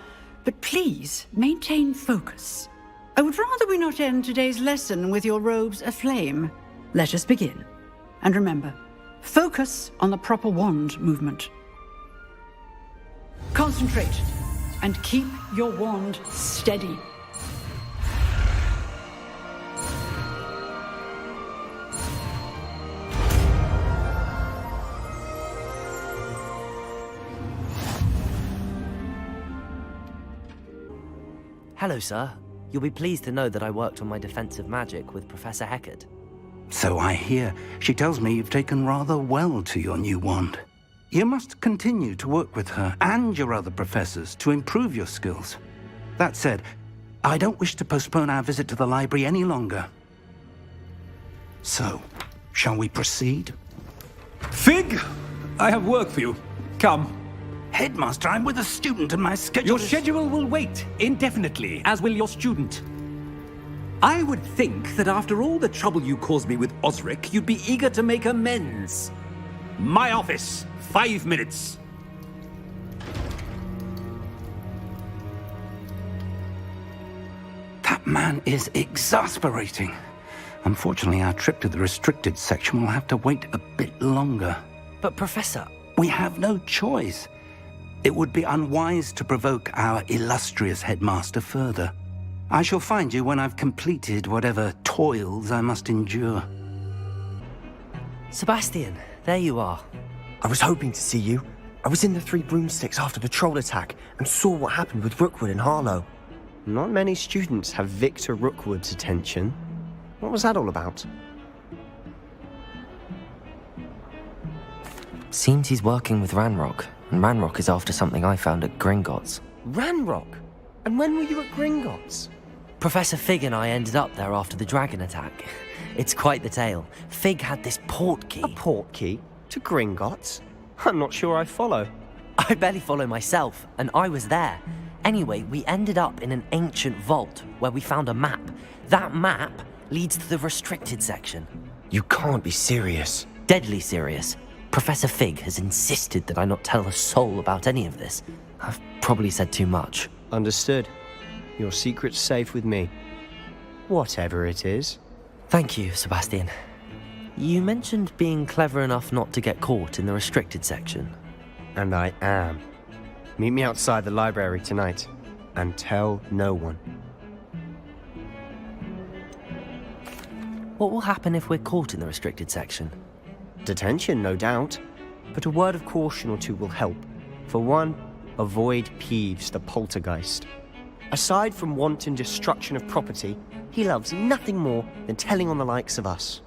but please maintain focus. I would rather we not end today's lesson with your robes aflame. Let us begin. And remember, focus on the proper wand movement. Concentrate, and keep your wand steady. Hello, sir. You'll be pleased to know that I worked on my defensive magic with Professor Hecat. So I hear. She tells me you've taken rather well to your new wand. You must continue to work with her and your other professors to improve your skills. That said, I don't wish to postpone our visit to the library any longer. So, shall we proceed? Fig! I have work for you. Come. Headmaster, I'm with a student and my schedule Your schedule will wait indefinitely, as will your student. I would think that after all the trouble you caused me with Osric, you'd be eager to make amends. My office, 5 minutes. That man is exasperating. Unfortunately, our trip to the restricted section will have to wait a bit longer. But, Professor... We have no choice. It would be unwise to provoke our illustrious headmaster further. I shall find you when I've completed whatever toils I must endure. Sebastian, there you are. I was hoping to see you. I was in the Three Broomsticks after the troll attack and saw what happened with Rookwood and Harlow. Not many students have Victor Rookwood's attention. What was that all about? Seems he's working with Ranrock, and Ranrock is after something I found at Gringotts. Ranrock? And when were you at Gringotts? Professor Fig and I ended up there after the dragon attack. It's quite the tale. Fig had this port key. A port key? To Gringotts? I'm not sure I follow. I barely follow myself, and I was there. Anyway, we ended up in an ancient vault where we found a map. That map leads to the restricted section. You can't be serious. Deadly serious. Professor Fig has insisted that I not tell a soul about any of this. I've probably said too much. Understood. Your secret's safe with me. Whatever it is. Thank you, Sebastian. You mentioned being clever enough not to get caught in the restricted section. And I am. Meet me outside the library tonight. And tell no one. What will happen if we're caught in the restricted section? Detention, no doubt. But a word of caution or two will help. For one, avoid Peeves, the poltergeist. Aside from wanton destruction of property, he loves nothing more than telling on the likes of us.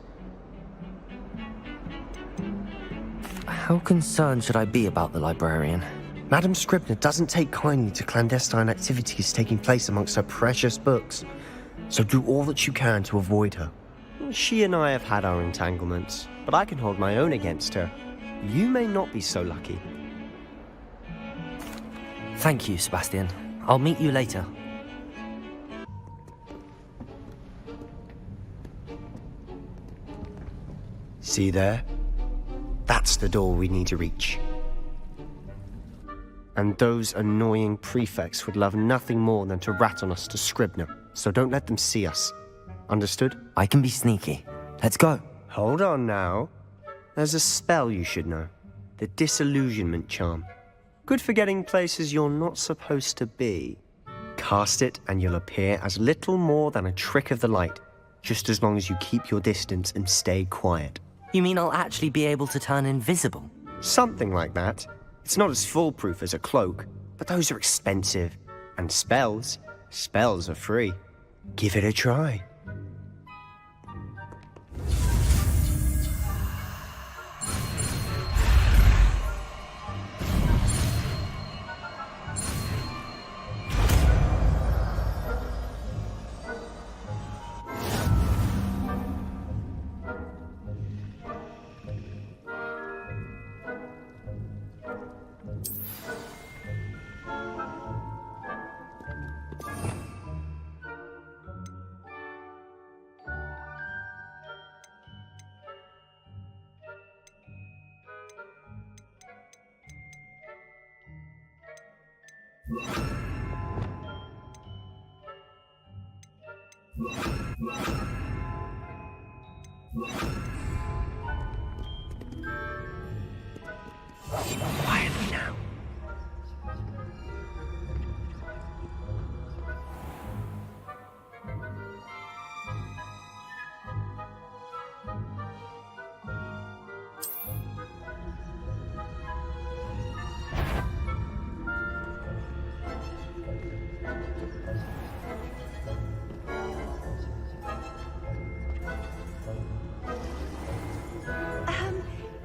How concerned should I be about the librarian? Madame Scribner doesn't take kindly to clandestine activities taking place amongst her precious books. So do all that you can to avoid her. She and I have had our entanglements, but I can hold my own against her. You may not be so lucky. Thank you, Sebastian. I'll meet you later. See there? That's the door we need to reach. And those annoying prefects would love nothing more than to rat on us to Scribner, so don't let them see us. Understood? I can be sneaky. Let's go. Hold on now. There's a spell you should know. The Disillusionment Charm. Good for getting places you're not supposed to be. Cast it and you'll appear as little more than a trick of the light, just as long as you keep your distance and stay quiet. You mean I'll actually be able to turn invisible? Something like that. It's not as foolproof as a cloak, but those are expensive. And spells are free. Give it a try. Quietly now.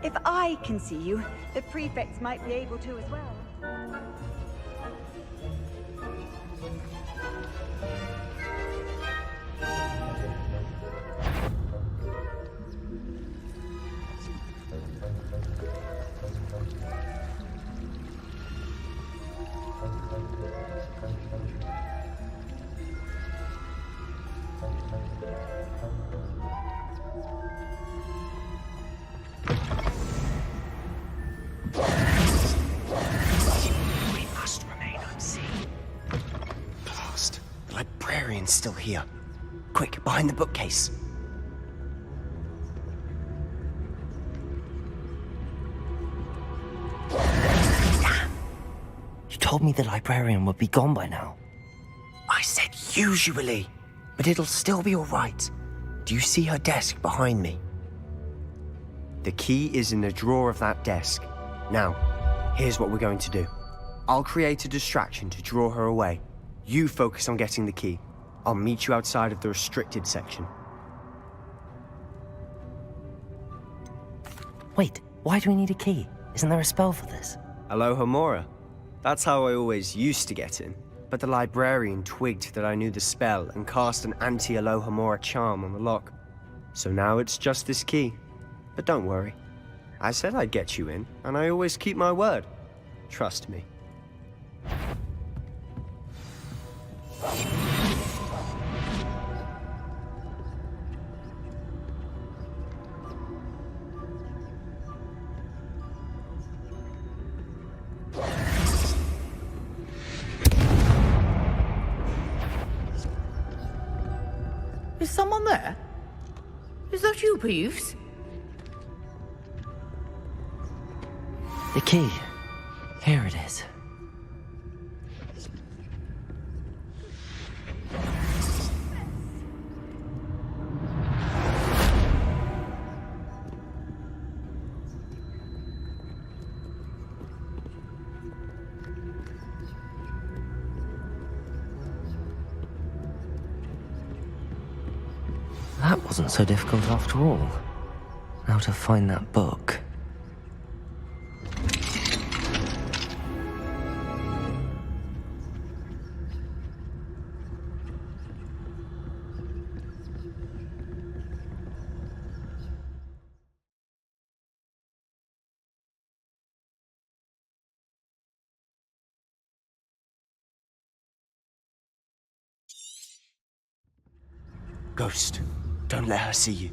If I can see you, the prefects might be able to as well. Still here. Quick, behind the bookcase. Damn! You told me the librarian would be gone by now. I said usually, but it'll still be all right. Do you see her desk behind me? The key is in the drawer of that desk. Now, here's what we're going to do. I'll create a distraction to draw her away. You focus on getting the key. I'll meet you outside of the restricted section. Wait, why do we need a key? Isn't there a spell for this? Alohomora. That's how I always used to get in. But the librarian twigged that I knew the spell and cast an anti-Alohomora charm on the lock. So now it's just this key. But don't worry. I said I'd get you in, and I always keep my word. Trust me. Is someone there? Is that you, Peeves? The key. Here it is. That wasn't so difficult after all. Now to find that book. Ghost, don't let her see you.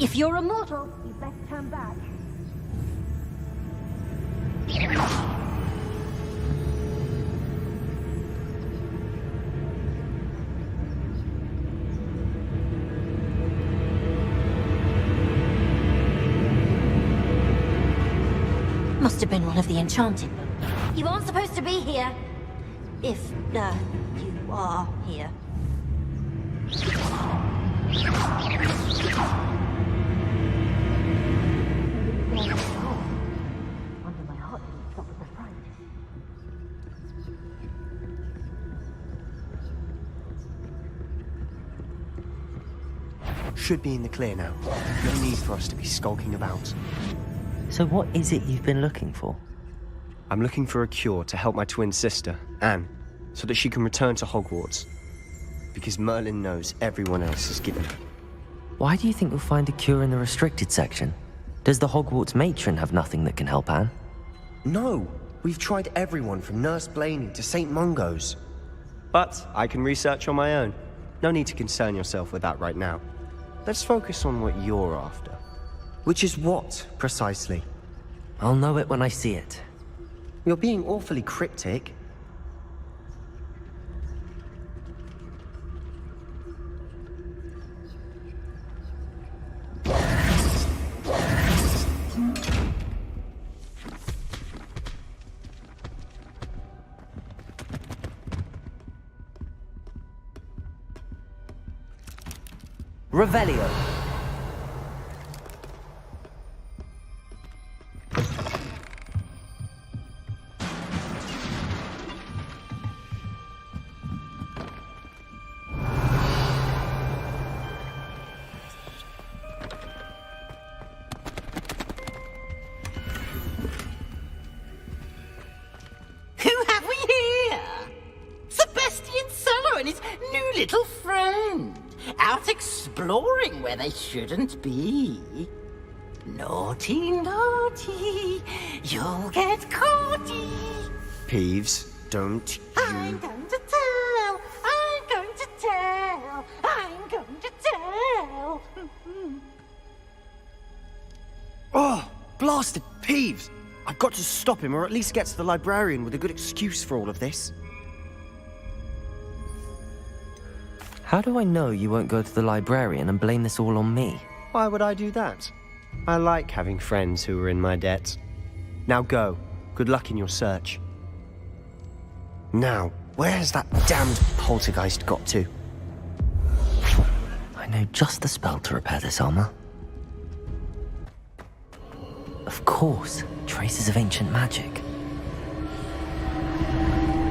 If you're a mortal, you'd best turn back. Must have been one of the enchanted. You aren't supposed to be here. If, you are here. Wonder my heart didn't stop at the fright. Should be in the clear now. No need for us to be skulking about. So what is it you've been looking for? I'm looking for a cure to help my twin sister, Anne, so that she can return to Hogwarts. Because Merlin knows everyone else is given it. Why do you think you'll find a cure in the restricted section? Does the Hogwarts matron have nothing that can help Anne? No! We've tried everyone from Nurse Blaney to St. Mungo's. But I can research on my own. No need to concern yourself with that right now. Let's focus on what you're after. Which is what, precisely? I'll know it when I see it. You're being awfully cryptic. Revelio. Who have we here? Sebastian Sallow and his new little friend. Out exploring where they shouldn't be. Naughty, naughty. You'll get caughty. Peeves, don't you... I'm going to tell. I'm going to tell. I'm going to tell. Oh, blasted Peeves! I've got to stop him, or at least get to the librarian with a good excuse for all of this. How do I know you won't go to the librarian and blame this all on me? Why would I do that? I like having friends who are in my debt. Now go. Good luck in your search. Now, where's that damned poltergeist got to? I know just the spell to repair this armor. Of course, traces of ancient magic.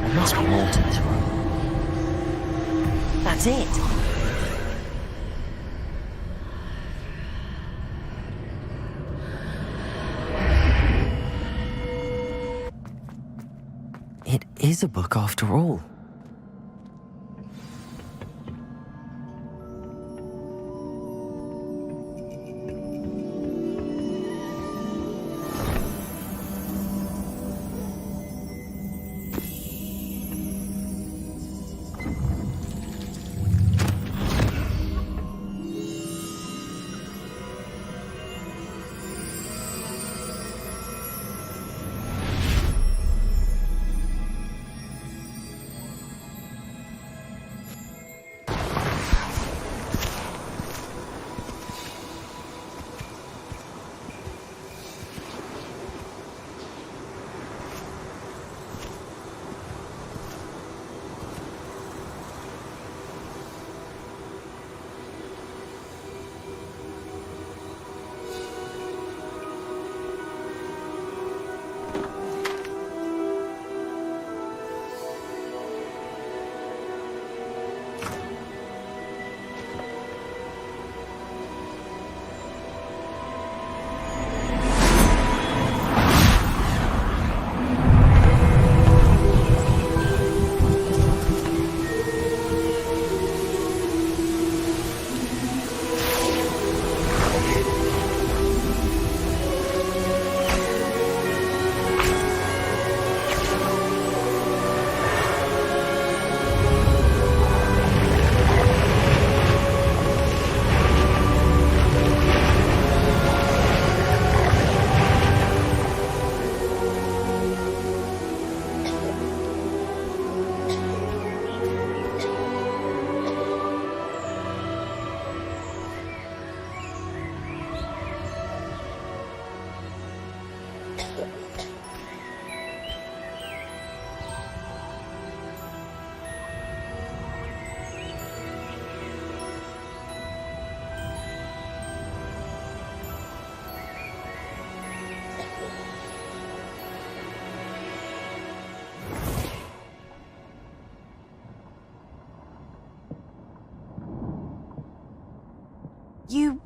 There must be more to this room. That's it! It is a book after all.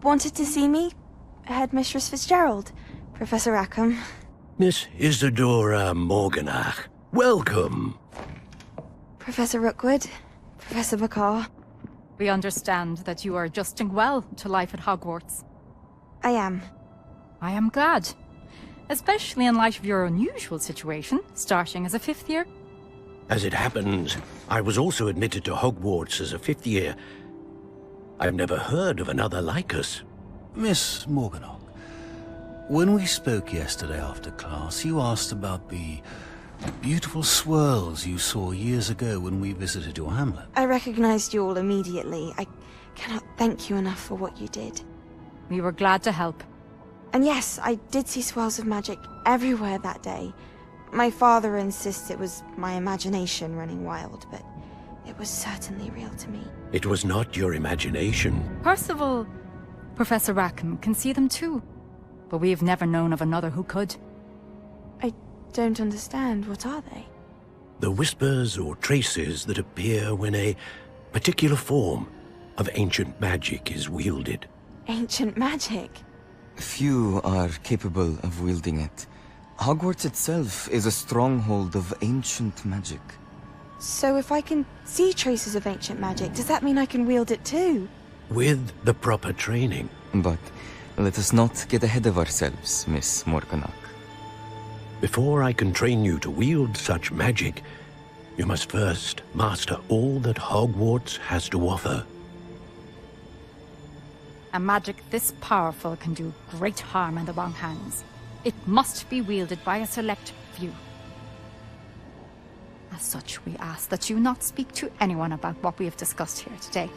wanted to see me? Headmistress Fitzgerald, Professor Rackham. Miss Isadora Morganach, welcome. Professor Rookwood, Professor Bakar. We understand that you are adjusting well to life at Hogwarts. I am. I am glad. Especially in light of your unusual situation, starting as a 5th year. As it happens, I was also admitted to Hogwarts as a 5th year. I've never heard of another like us. Miss Morganach, when we spoke yesterday after class, you asked about the beautiful swirls you saw years ago when we visited your hamlet. I recognized you all immediately. I cannot thank you enough for what you did. We were glad to help. And yes, I did see swirls of magic everywhere that day. My father insists it was my imagination running wild, but it was certainly real to me. It was not your imagination. Percival, Professor Rackham can see them too. But we have never known of another who could. I don't understand. What are they? The whispers or traces that appear when a particular form of ancient magic is wielded. Ancient magic? Few are capable of wielding it. Hogwarts itself is a stronghold of ancient magic. So if I can see traces of ancient magic, does that mean I can wield it too? With the proper training. But let us not get ahead of ourselves, Miss Morganach. Before I can train you to wield such magic, you must first master all that Hogwarts has to offer. A magic this powerful can do great harm in the wrong hands. It must be wielded by a select few. As such, we ask that you not speak to anyone about what we have discussed here today.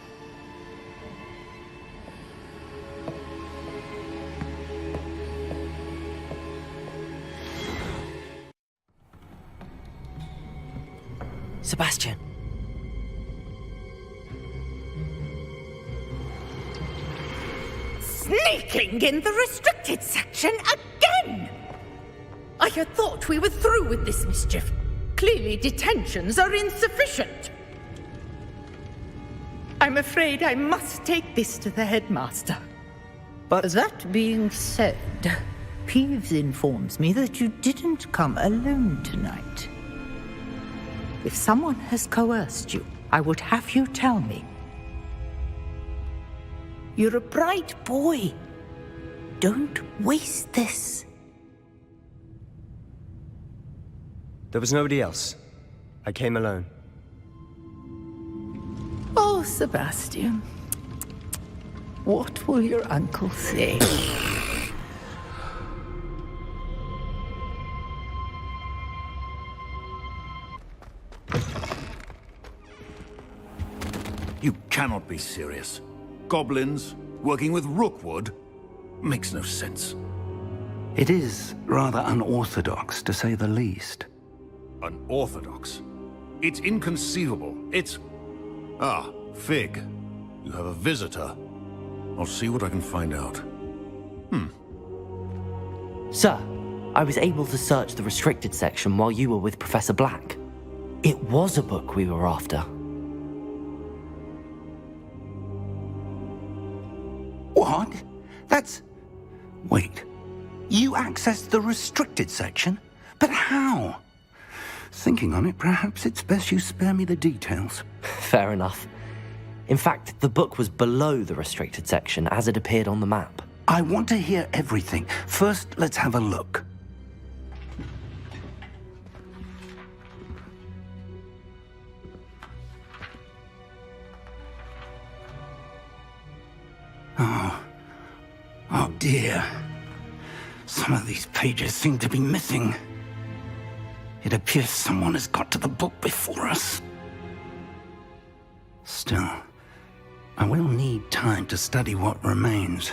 Sebastian. Sneaking in the restricted section again! I had thought we were through with this mischief. Clearly detentions are insufficient. I'm afraid I must take this to the headmaster. But that being said, Peeves informs me that you didn't come alone tonight. If someone has coerced you, I would have you tell me. You're a bright boy. Don't waste this. There was nobody else. I came alone. Oh, Sebastian. What will your uncle say? You cannot be serious. Goblins working with Rookwood makes no sense. It is rather unorthodox, to say the least. Unorthodox? It's inconceivable. It's... Ah, Fig. You have a visitor. I'll see what I can find out. Sir, I was able to search the restricted section while you were with Professor Black. It was a book we were after. What? That's... Wait. You accessed the restricted section? But how? Thinking on it, perhaps it's best you spare me the details. Fair enough. In fact, the book was below the restricted section as it appeared on the map. I want to hear everything. First, let's have a look. Oh dear. Some of these pages seem to be missing. It appears someone has got to the book before us. Still, I will need time to study what remains.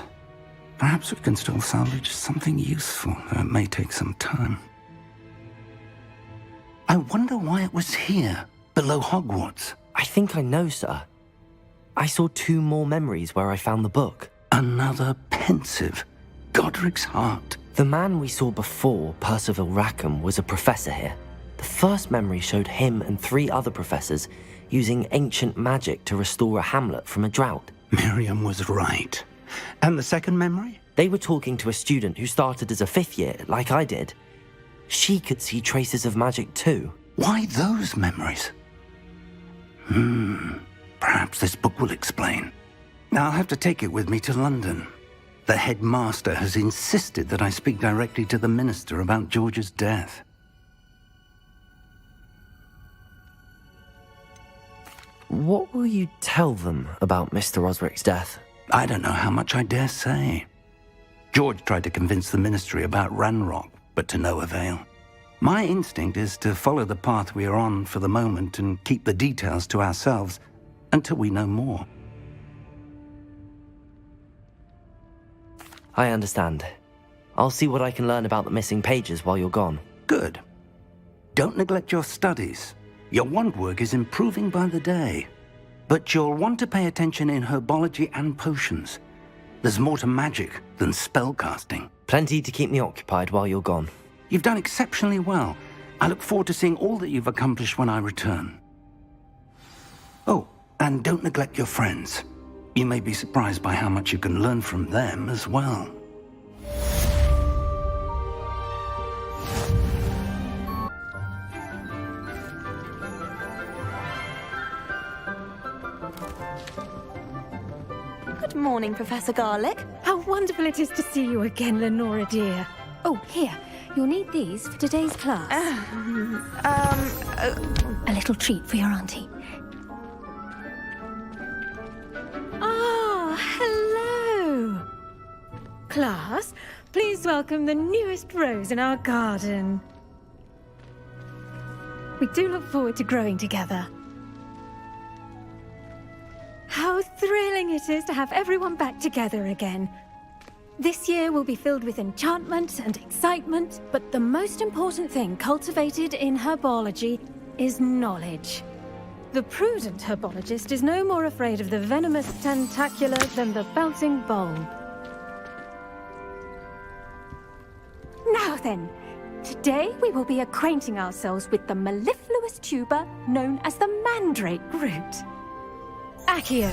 Perhaps we can still salvage something useful, though it may take some time. I wonder why it was here, below Hogwarts. I think I know, sir. I saw 2 more memories where I found the book. Another pensive. Godric's heart. The man we saw before, Percival Rackham, was a professor here. The first memory showed him and 3 other professors using ancient magic to restore a hamlet from a drought. Miriam was right. And the second memory? They were talking to a student who started as a 5th year, like I did. She could see traces of magic too. Why those memories? Perhaps this book will explain. Now I'll have to take it with me to London. The headmaster has insisted that I speak directly to the minister about George's death. What will you tell them about Mr. Osric's death? I don't know how much I dare say. George tried to convince the ministry about Ranrock, but to no avail. My instinct is to follow the path we are on for the moment and keep the details to ourselves until we know more. I understand. I'll see what I can learn about the missing pages while you're gone. Good. Don't neglect your studies. Your wand work is improving by the day. But you'll want to pay attention in herbology and potions. There's more to magic than spellcasting. Plenty to keep me occupied while you're gone. You've done exceptionally well. I look forward to seeing all that you've accomplished when I return. Oh, and don't neglect your friends. You may be surprised by how much you can learn from them as well. Good morning, Professor Garlick. How wonderful it is to see you again, Lenora dear. Oh, here. You'll need these for today's class. A little treat for your auntie. Ah, hello. Class, please welcome the newest rose in our garden. We do look forward to growing together. How thrilling it is to have everyone back together again. This year will be filled with enchantment and excitement, but the most important thing cultivated in herbology is knowledge. The prudent herbologist is no more afraid of the venomous tentacula than the bouncing bulb. Now then, today we will be acquainting ourselves with the mellifluous tuber known as the mandrake root. Accio.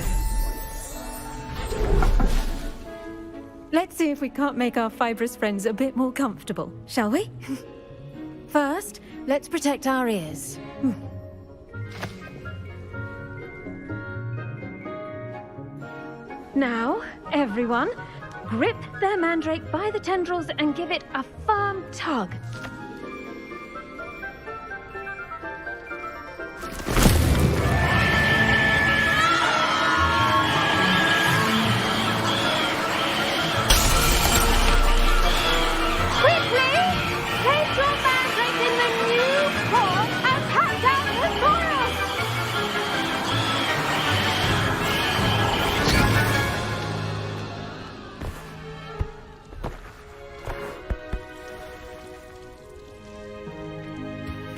Let's see if we can't make our fibrous friends a bit more comfortable, shall we? First, let's protect our ears. Now, everyone, grip their mandrake by the tendrils and give it a firm tug.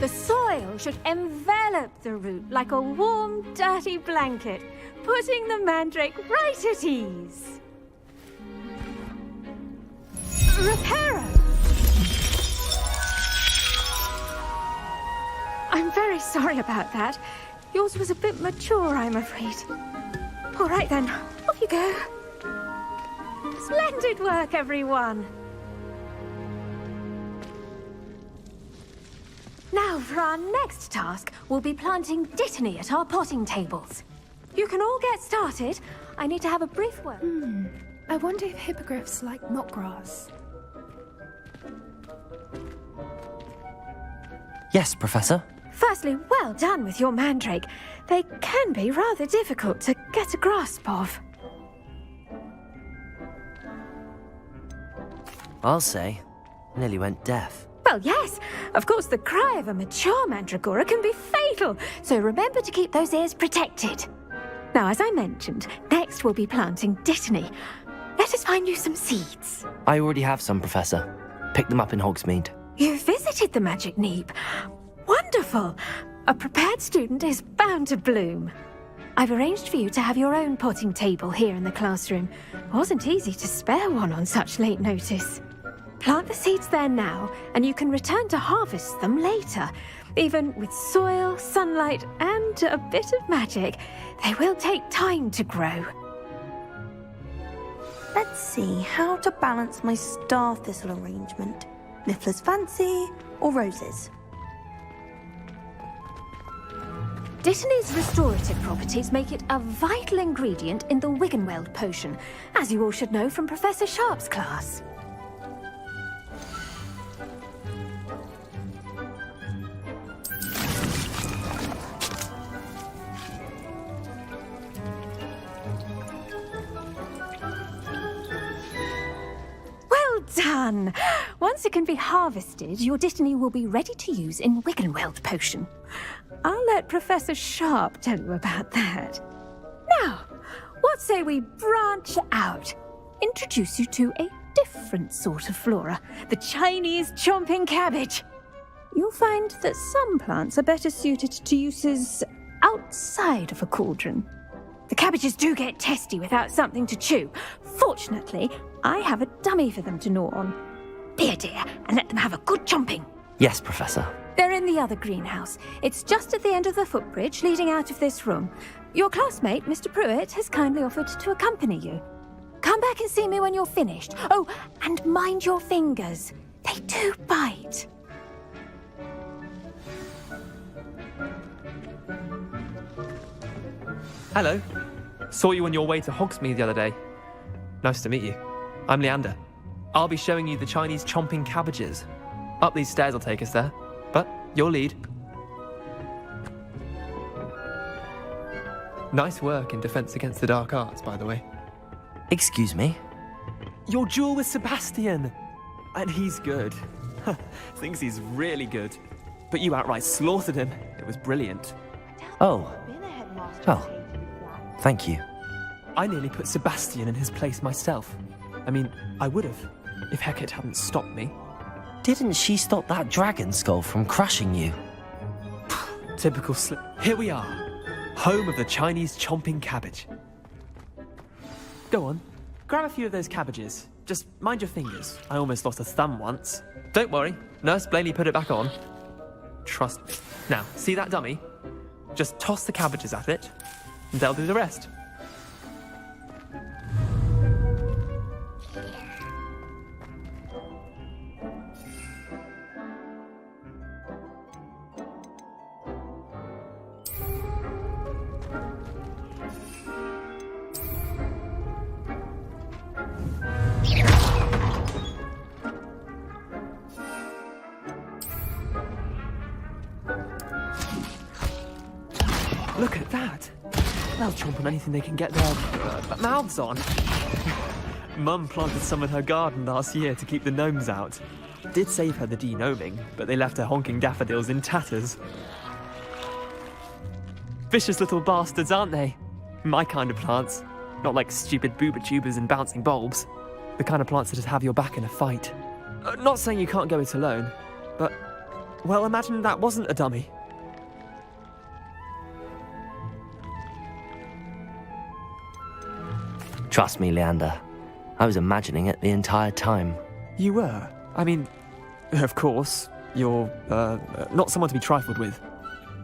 The soil should envelop the root like a warm, dirty blanket, putting the mandrake right at ease. Reparo! I'm very sorry about that. Yours was a bit mature, I'm afraid. All right then, off you go. Splendid work, everyone. Now, for our next task, we'll be planting dittany at our potting tables. You can all get started. I need to have a brief word. I wonder if hippogriffs like knotgrass. Yes, Professor. Firstly, well done with your mandrake. They can be rather difficult to get a grasp of. I'll say, nearly went deaf. Well, yes. Of course, the cry of a mature mandragora can be fatal, so remember to keep those ears protected. Now, as I mentioned, next we'll be planting dittany. Let us find you some seeds. I already have some, Professor. Picked them up in Hogsmeade. You visited the Magic Neep. Wonderful. A prepared student is bound to bloom. I've arranged for you to have your own potting table here in the classroom. Wasn't easy to spare one on such late notice. Plant the seeds there now, and you can return to harvest them later. Even with soil, sunlight, and a bit of magic, they will take time to grow. Let's see how to balance my star thistle arrangement. Niffler's fancy or roses? Dittany's restorative properties make it a vital ingredient in the Wiggenweld potion, as you all should know from Professor Sharp's class. Well done! Once it can be harvested, your Dittany will be ready to use in Wiggenweld potion. I'll let Professor Sharp tell you about that. Now, what say we branch out? Introduce you to a different sort of flora, the Chinese chomping cabbage. You'll find that some plants are better suited to uses outside of a cauldron. The cabbages do get testy without something to chew. Fortunately, I have a dummy for them to gnaw on. Be a dear and let them have a good chomping. Yes, Professor. They're in the other greenhouse. It's just at the end of the footbridge leading out of this room. Your classmate, Mr. Pruitt, has kindly offered to accompany you. Come back and see me when you're finished. Oh, and mind your fingers. They do bite. Hello. Saw you on your way to Hogsmeade the other day. Nice to meet you. I'm Leander. I'll be showing you the Chinese chomping cabbages. Up these stairs will take us there. But your lead. Nice work in Defense Against the Dark Arts, by the way. Excuse me? Your duel with Sebastian! And he's good. Thinks he's really good. But you outright slaughtered him. It was brilliant. Oh. Oh. Thank you. I nearly put Sebastian in his place myself. I mean, I would have, if Hecate hadn't stopped me. Didn't she stop that dragon skull from crushing you? Typical Here we are. Home of the Chinese chomping cabbage. Go on. Grab a few of those cabbages. Just mind your fingers. I almost lost a thumb once. Don't worry. Nurse Blaney put it back on. Trust me. Now, see that dummy? Just toss the cabbages at it, and they'll do the rest. Look at that! They'll chomp on anything they can get their mouths on. Mum planted some in her garden last year to keep the gnomes out. Did save her the de-gnoming, but they left her honking daffodils in tatters. Vicious little bastards, aren't they? My kind of plants. Not like stupid booba tubers and bouncing bulbs. The kind of plants that just have your back in a fight. Not saying you can't go it alone, but, well, imagine that wasn't a dummy. Trust me, Leander. I was imagining it the entire time. You were? I mean, of course, you're, not someone to be trifled with.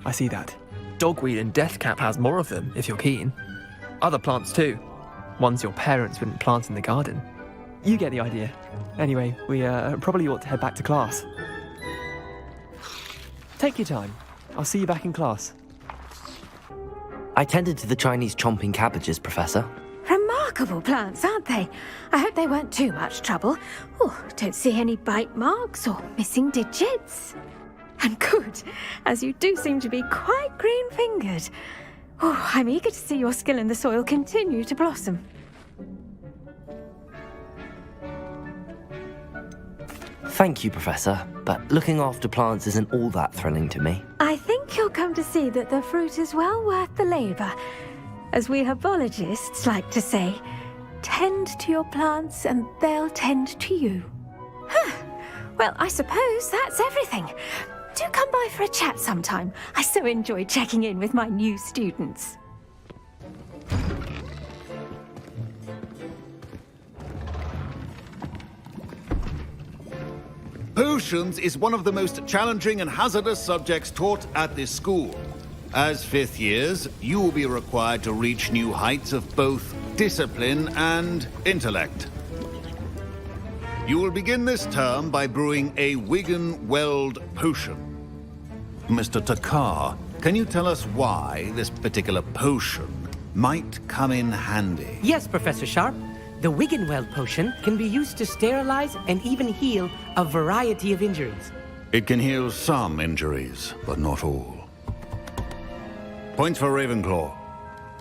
I see that. Dogweed and deathcap has more of them, if you're keen. Other plants too. Ones your parents wouldn't plant in the garden. You get the idea. Anyway, we, probably ought to head back to class. Take your time. I'll see you back in class. I tended to the Chinese chomping cabbages, Professor. Remarkable plants, aren't they? I hope they weren't too much trouble. Oh, don't see any bite marks or missing digits. And good, as you do seem to be quite green-fingered. Oh, I'm eager to see your skill in the soil continue to blossom. Thank you, Professor, but looking after plants isn't all that thrilling to me. I think you'll come to see that the fruit is well worth the labour. As we herbologists like to say, tend to your plants and they'll tend to you. Well, I suppose that's everything. Do come by for a chat sometime. I so enjoy checking in with my new students. Potions is one of the most challenging and hazardous subjects taught at this school. As fifth years, you will be required to reach new heights of both discipline, and intellect. You will begin this term by brewing a Wigan-Weld potion. Mr. Takar, can you tell us why this particular potion might come in handy? Yes, Professor Sharp. The Wigan-Weld potion can be used to sterilize and even heal a variety of injuries. It can heal some injuries, but not all. Points for Ravenclaw.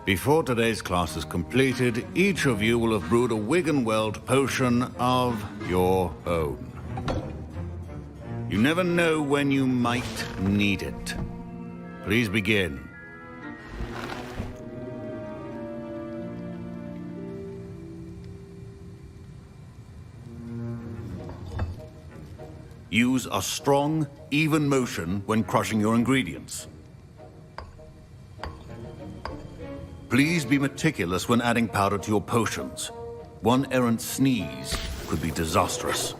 Before today's class is completed, each of you will have brewed a Wigan-Weld potion of your own. You never know when you might need it. Please begin. Use a strong, even motion when crushing your ingredients. Please be meticulous when adding powder to your potions. One errant sneeze could be disastrous.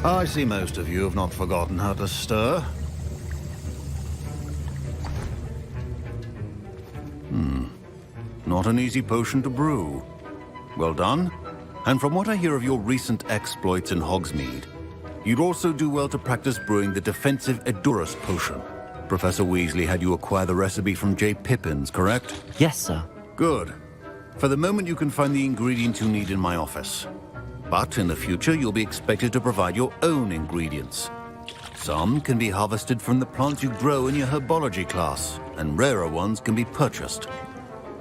I see most of you have not forgotten how to stir. Not an easy potion to brew. Well done. And from what I hear of your recent exploits in Hogsmeade, you'd also do well to practice brewing the defensive Edurus potion. Professor Weasley had you acquire the recipe from J. Pippins, correct? Yes, sir. Good. For the moment, you can find the ingredients you need in my office. But in the future, you'll be expected to provide your own ingredients. Some can be harvested from the plants you grow in your herbology class, and rarer ones can be purchased.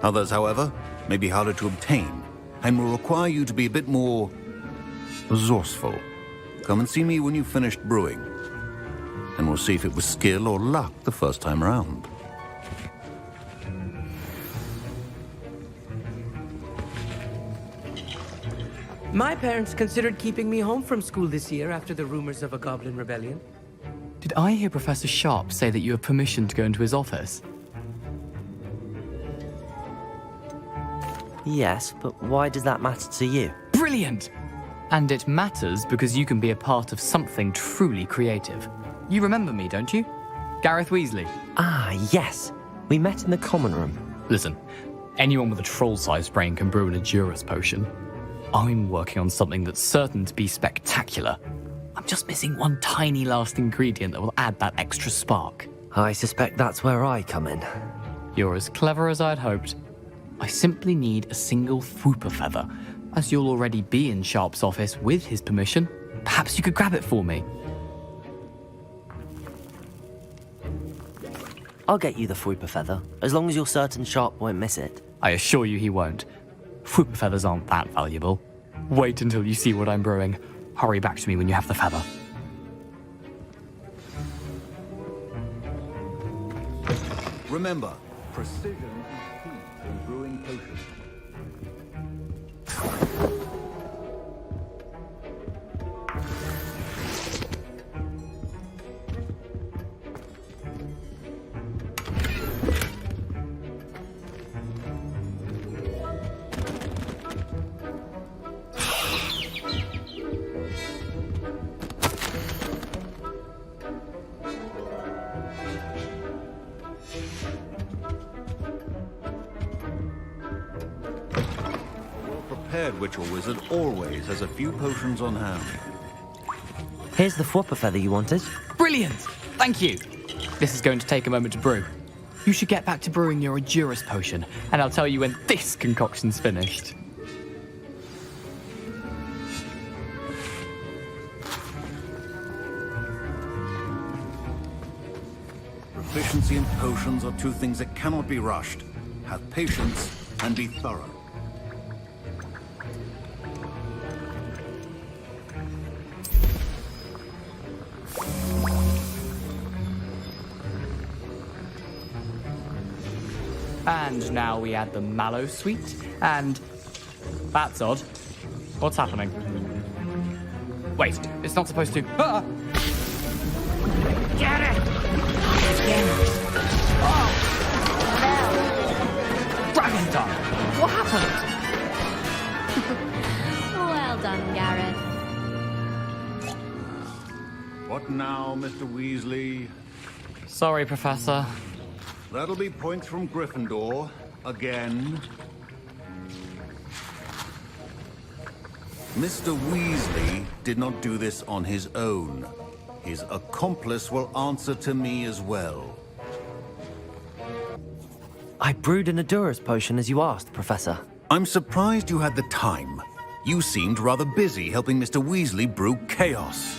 Others, however, may be harder to obtain, and will require you to be a bit more resourceful. Come and see me when you've finished brewing, and we'll see if it was skill or luck the first time around. My parents considered keeping me home from school this year after the rumors of a goblin rebellion. Did I hear Professor Sharp say that you have permission to go into his office? Yes, but why does that matter to you? Brilliant! And it matters because you can be a part of something truly creative. You remember me, don't you? Gareth Weasley. Ah, yes. We met in the common room. Listen, anyone with a troll-sized brain can brew an Edurus potion. I'm working on something that's certain to be spectacular. I'm just missing one tiny last ingredient that will add that extra spark. I suspect that's where I come in. You're as clever as I'd hoped. I simply need a single Fwooper feather. As you'll already be in Sharp's office with his permission, perhaps you could grab it for me. I'll get you the Fwooper feather, as long as you're certain Sharp won't miss it. I assure you he won't. Fwooper feathers aren't that valuable. Wait until you see what I'm brewing. Hurry back to me when you have the feather. Remember, precision is key in brewing potions. Witch or wizard always has a few potions on hand. Here's the Fwooper feather you wanted. Brilliant! Thank you! This is going to take a moment to brew. You should get back to brewing your Edurus potion, and I'll tell you when this concoction's finished. Proficiency and potions are two things that cannot be rushed. Have patience and be thorough. And now we add the mallow sweet, and... That's odd. What's happening? Wait, it's not supposed to... Ah! Get it! Again. Oh! Dragon time! What happened? Well done, Gareth. What now, Mr. Weasley? Sorry, Professor. That'll be points from Gryffindor. Again. Mr. Weasley did not do this on his own. His accomplice will answer to me as well. I brewed an Adura's potion as you asked, Professor. I'm surprised you had the time. You seemed rather busy helping Mr. Weasley brew chaos.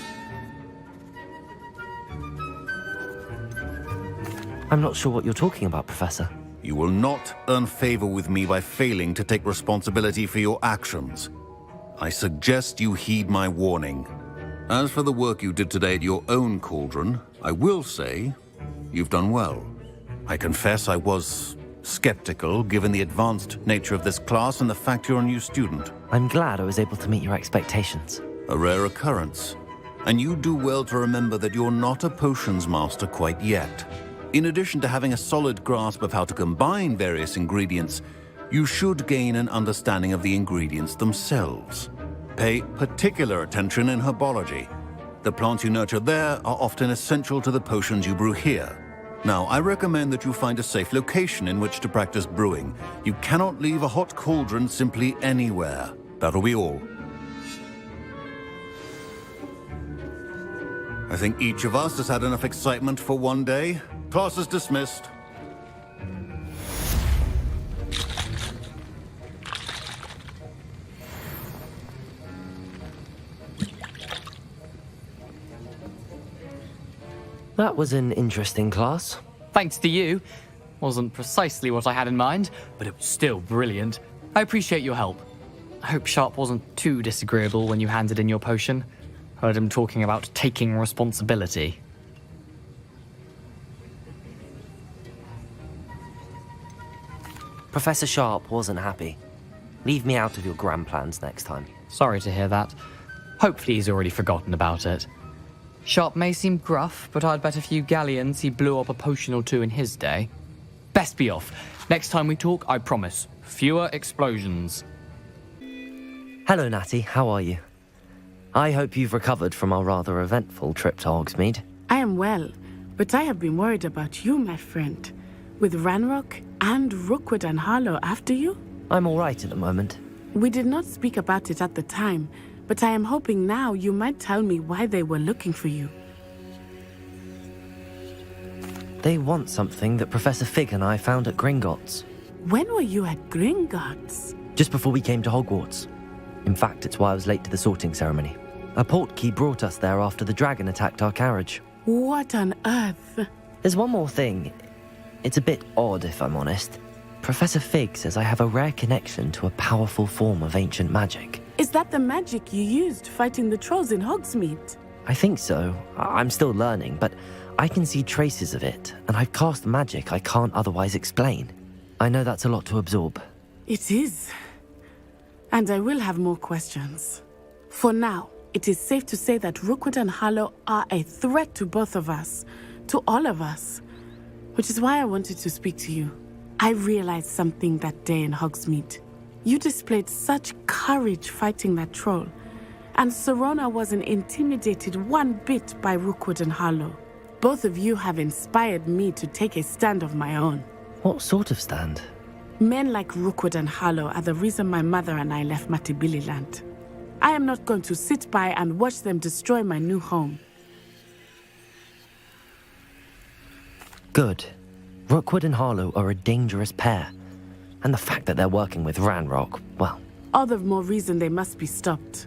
I'm not sure what you're talking about, Professor. You will not earn favor with me by failing to take responsibility for your actions. I suggest you heed my warning. As for the work you did today at your own cauldron, I will say you've done well. I confess I was skeptical given the advanced nature of this class and the fact you're a new student. I'm glad I was able to meet your expectations. A rare occurrence. And you do well to remember that you're not a potions master quite yet. In addition to having a solid grasp of how to combine various ingredients, you should gain an understanding of the ingredients themselves. Pay particular attention in herbology. The plants you nurture there are often essential to the potions you brew here. Now, I recommend that you find a safe location in which to practice brewing. You cannot leave a hot cauldron simply anywhere. That'll be all. I think each of us has had enough excitement for one day. Class is dismissed. That was an interesting class. Thanks to you. Wasn't precisely what I had in mind, but it was still brilliant. I appreciate your help. I hope Sharp wasn't too disagreeable when you handed in your potion. Heard him talking about taking responsibility. Professor Sharp wasn't happy. Leave me out of your grand plans next time. Sorry to hear that. Hopefully he's already forgotten about it. Sharp may seem gruff, but I'd bet a few galleons he blew up a potion or two in his day. Best be off. Next time we talk, I promise, fewer explosions. Hello, Natty. How are you? I hope you've recovered from our rather eventful trip to Hogsmeade. I am well, but I have been worried about you, my friend. With Ranrock and Rookwood and Harlow after you? I'm all right at the moment. We did not speak about it at the time, but I am hoping now you might tell me why they were looking for you. They want something that Professor Fig and I found at Gringotts. When were you at Gringotts? Just before we came to Hogwarts. In fact, it's why I was late to the sorting ceremony. A portkey brought us there after the dragon attacked our carriage. What on earth? There's one more thing. It's a bit odd, if I'm honest. Professor Fig says I have a rare connection to a powerful form of ancient magic. Is that the magic you used fighting the trolls in Hogsmeade? I think so. I'm still learning, but I can see traces of it, and I've cast magic I can't otherwise explain. I know that's a lot to absorb. It is. And I will have more questions. For now, it is safe to say that Rookwood and Harlow are a threat to both of us, to all of us. Which is why I wanted to speak to you. I realized something that day in Hogsmeade. You displayed such courage fighting that troll, and Serona wasn't intimidated one bit by Rookwood and Harlow. Both of you have inspired me to take a stand of my own. What sort of stand? Men like Rookwood and Harlow are the reason my mother and I left Matibili Land. I am not going to sit by and watch them destroy my new home. Good. Rookwood and Harlow are a dangerous pair. And the fact that they're working with Ranrock, well... All the more reason they must be stopped.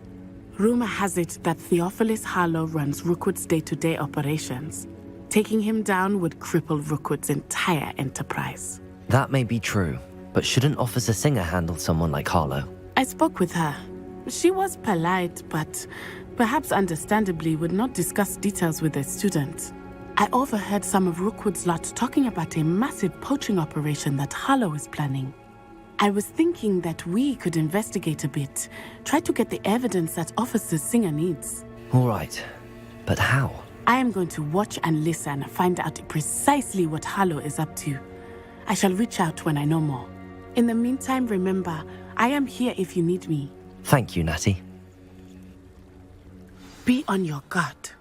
Rumor has it that Theophilus Harlow runs Rookwood's day-to-day operations. Taking him down would cripple Rookwood's entire enterprise. That may be true, but shouldn't Officer Singer handle someone like Harlow? I spoke with her. She was polite, but perhaps understandably would not discuss details with a student. I overheard some of Rookwood's lot talking about a massive poaching operation that Harlow is planning. I was thinking that we could investigate a bit, try to get the evidence that Officer Singer needs. All right, but how? I am going to watch and listen, find out precisely what Harlow is up to. I shall reach out when I know more. In the meantime, remember, I am here if you need me. Thank you, Natty. Be on your guard.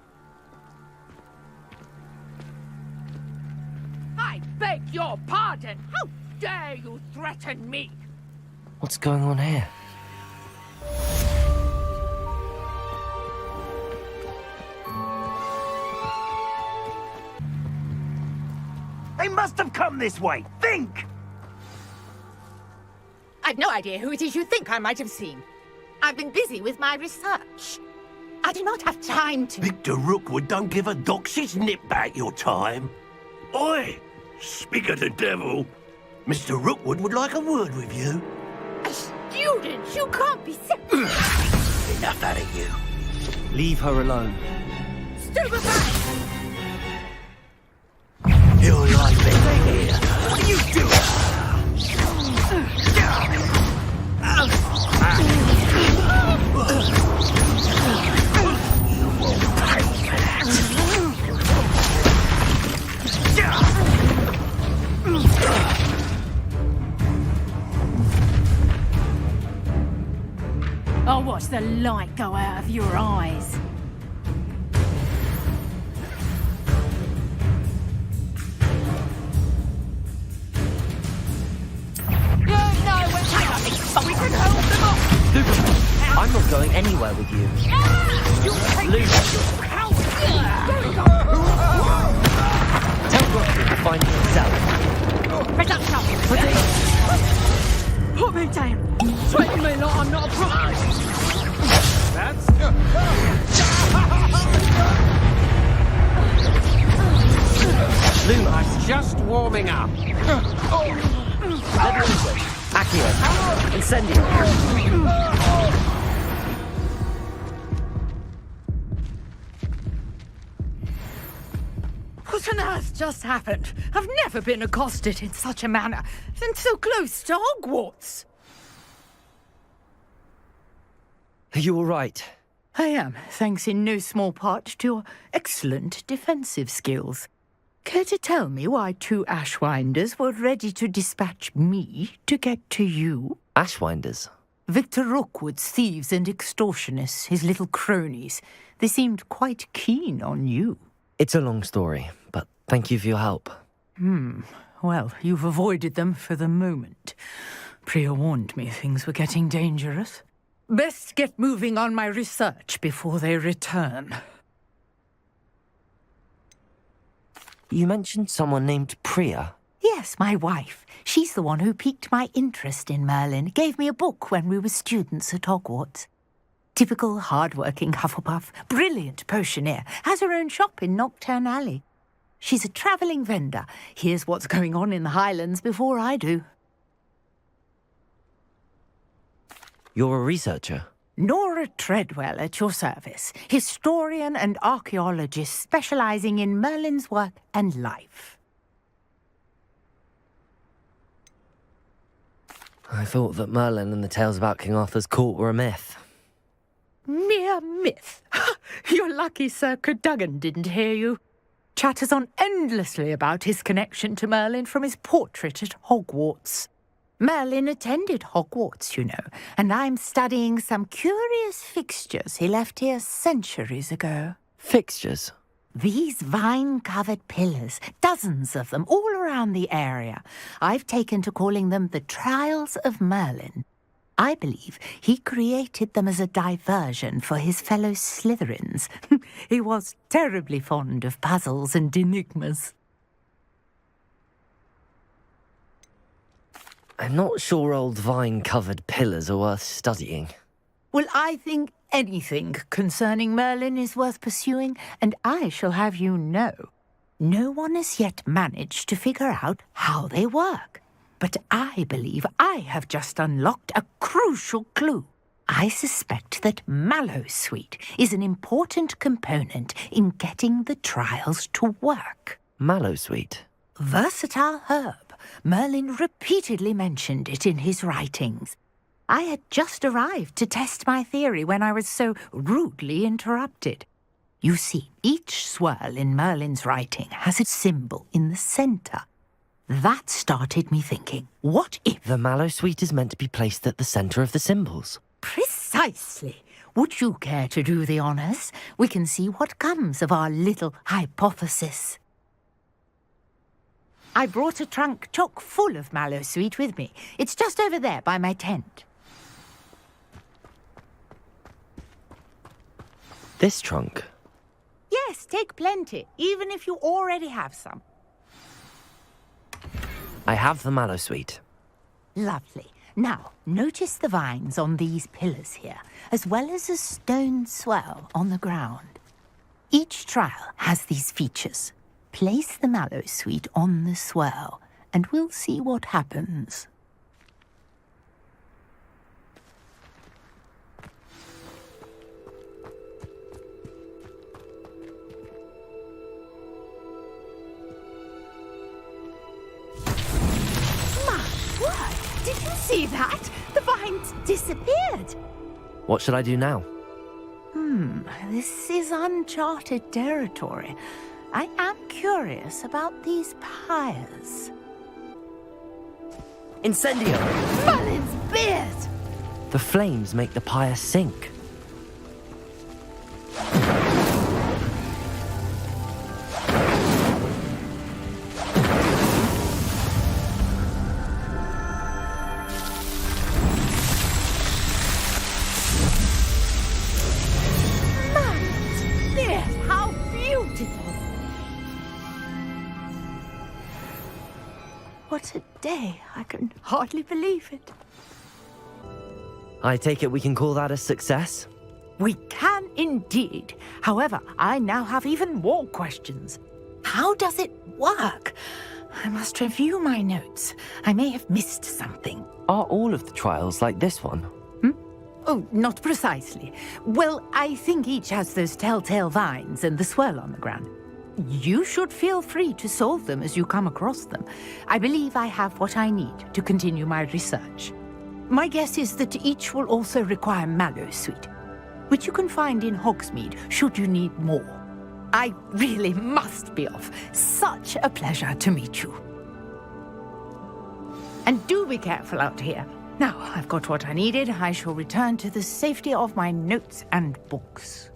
I beg your pardon! How dare you threaten me? What's going on here? They must have come this way. Think! I've no idea who it is you think I might have seen. I've been busy with my research. I do not have time to... Victor Rookwood don't give a doxy's nip back your time. Oi! Speak of the devil. Mr. Rookwood would like a word with you. A student? You can't be sick. Enough out of you. Leave her alone. Stupefy! You're like it here. What are you doing? I'll watch the light go out of your eyes. But we can hold them off! Luke, I'm not going anywhere with you. Luke! Tell Rocky to find himself. Put me down! Treat me like I'm not a problem! Luke, just warming up. Accio, incendio. What on earth just happened? I've never been accosted in such a manner, and so close to Hogwarts. Are you all right? I am, thanks in no small part to your excellent defensive skills. Care to tell me why 2 Ashwinders were ready to dispatch me to get to you? Ashwinders? Victor Rookwood's thieves and extortionists, his little cronies. They seemed quite keen on you. It's a long story, but thank you for your help. Well, you've avoided them for the moment. Priya warned me things were getting dangerous. Best get moving on my research before they return. You mentioned someone named Priya. Yes, my wife. She's the one who piqued my interest in Merlin. Gave me a book when we were students at Hogwarts. Typical hard-working Hufflepuff, brilliant potioneer, has her own shop in Knockturn Alley. She's a travelling vendor. Hears what's going on in the Highlands before I do. You're a researcher? Nora Treadwell at your service, historian and archaeologist specialising in Merlin's work and life. I thought that Merlin and the tales about King Arthur's court were a myth. Mere myth. You're lucky Sir Cadogan didn't hear you. Chatters on endlessly about his connection to Merlin from his portrait at Hogwarts. Merlin attended Hogwarts, you know, and I'm studying some curious fixtures he left here centuries ago. Fixtures? These vine-covered pillars, dozens of them, all around the area. I've taken to calling them the Trials of Merlin. I believe he created them as a diversion for his fellow Slytherins. He was terribly fond of puzzles and enigmas. I'm not sure old vine-covered pillars are worth studying. Well, I think anything concerning Merlin is worth pursuing, and I shall have you know, no one has yet managed to figure out how they work. But I believe I have just unlocked a crucial clue. I suspect that mallowsweet is an important component in getting the trials to work. Mallowsweet? Versatile herb. Merlin repeatedly mentioned it in his writings. I had just arrived to test my theory when I was so rudely interrupted. You see, each swirl in Merlin's writing has its symbol in the center. That started me thinking, what if... The mallowsweet is meant to be placed at the center of the symbols. Precisely. Would you care to do the honors? We can see what comes of our little hypothesis. I brought a trunk chock full of mallowsweet with me. It's just over there by my tent. This trunk? Yes, take plenty, even if you already have some. I have the mallowsweet. Lovely. Now, notice the vines on these pillars here, as well as a stone swell on the ground. Each trial has these features. Place the mallowsweet on the swell, and we'll see what happens. Did you see that? The vines disappeared. What should I do now? This is uncharted territory. I am curious about these pyres. Incendio! Merlin's beard! The flames make the pyre sink. What a day. I can hardly believe it. I take it we can call that a success? We can indeed. However, I now have even more questions. How does it work? I must review my notes. I may have missed something. Are all of the trials like this one? Oh, not precisely. Well, I think each has those telltale vines and the swirl on the ground. You should feel free to solve them as you come across them. I believe I have what I need to continue my research. My guess is that each will also require mallowsweet, which you can find in Hogsmeade should you need more. I really must be off. Such a pleasure to meet you. And do be careful out here. Now, I've got what I needed. I shall return to the safety of my notes and books.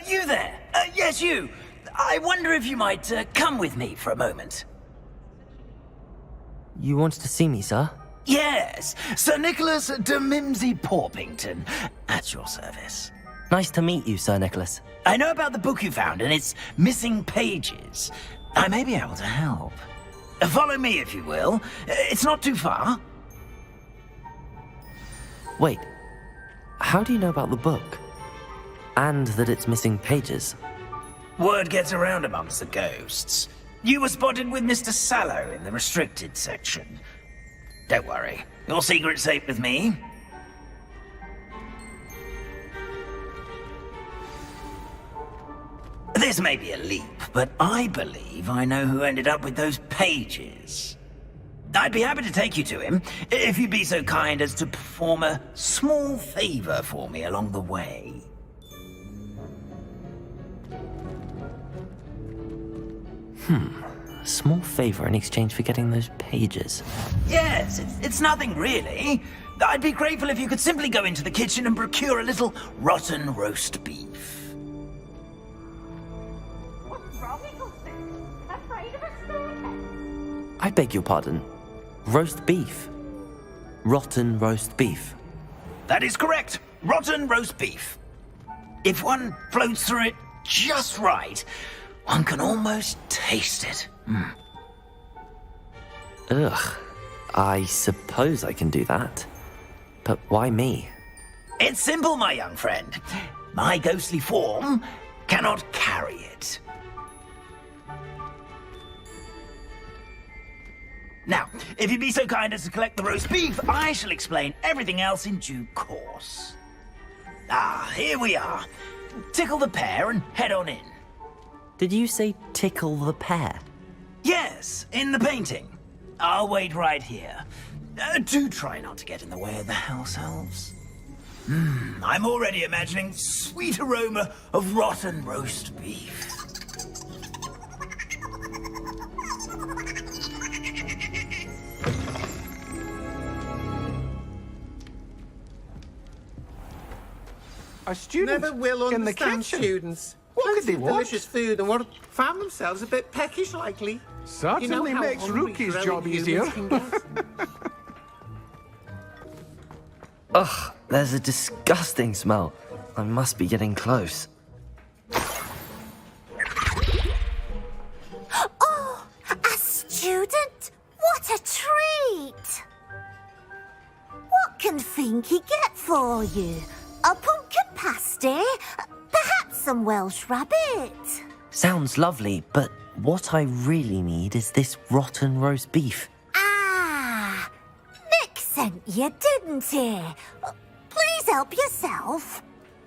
You there? Yes, you. I wonder if you might come with me for a moment. You wanted to see me, sir? Yes, Sir Nicholas de Mimsy Porpington, at your service. Nice to meet you, Sir Nicholas. I know about the book you found and its missing pages. I may be able to help. Follow me, if you will. It's not too far. Wait, how do you know about the book? And that it's missing pages? Word gets around amongst the ghosts. You were spotted with Mr. Sallow in the restricted section. Don't worry, your secret's safe with me. This may be a leap, but I believe I know who ended up with those pages. I'd be happy to take you to him, if you'd be so kind as to perform a small favor for me along the way. A small favor in exchange for getting those pages. Yes, it's nothing really. I'd be grateful if you could simply go into the kitchen and procure a little rotten roast beef. What's wrong, Nicholson? Afraid of a staircase? I beg your pardon. Roast beef. Rotten roast beef. That is correct. Rotten roast beef. If one floats through it just right, one can almost taste it. Ugh. I suppose I can do that. But why me? It's simple, my young friend. My ghostly form cannot carry it. Now, if you'd be so kind as to collect the roast beef, I shall explain everything else in due course. Ah, here we are. Tickle the pear and head on in. Did you say tickle the pear? Yes, in the painting. I'll wait right here. Do try not to get in the way of the house elves. I'm already imagining sweet aroma of rotten roast beef. Our students never will in the understand kitchen. students. What could they Plenty of want? delicious food and found themselves a bit peckish, likely. Certainly how makes hungry Rookie's growing job humans easier. can get. Ugh, there's a disgusting smell. I must be getting close. Oh, a student? What a treat! What can Finky get for you? A pumpkin pasty? Perhaps some Welsh rabbit? Sounds lovely, but what I really need is this rotten roast beef. Ah, Nick sent you, didn't he? Please help yourself.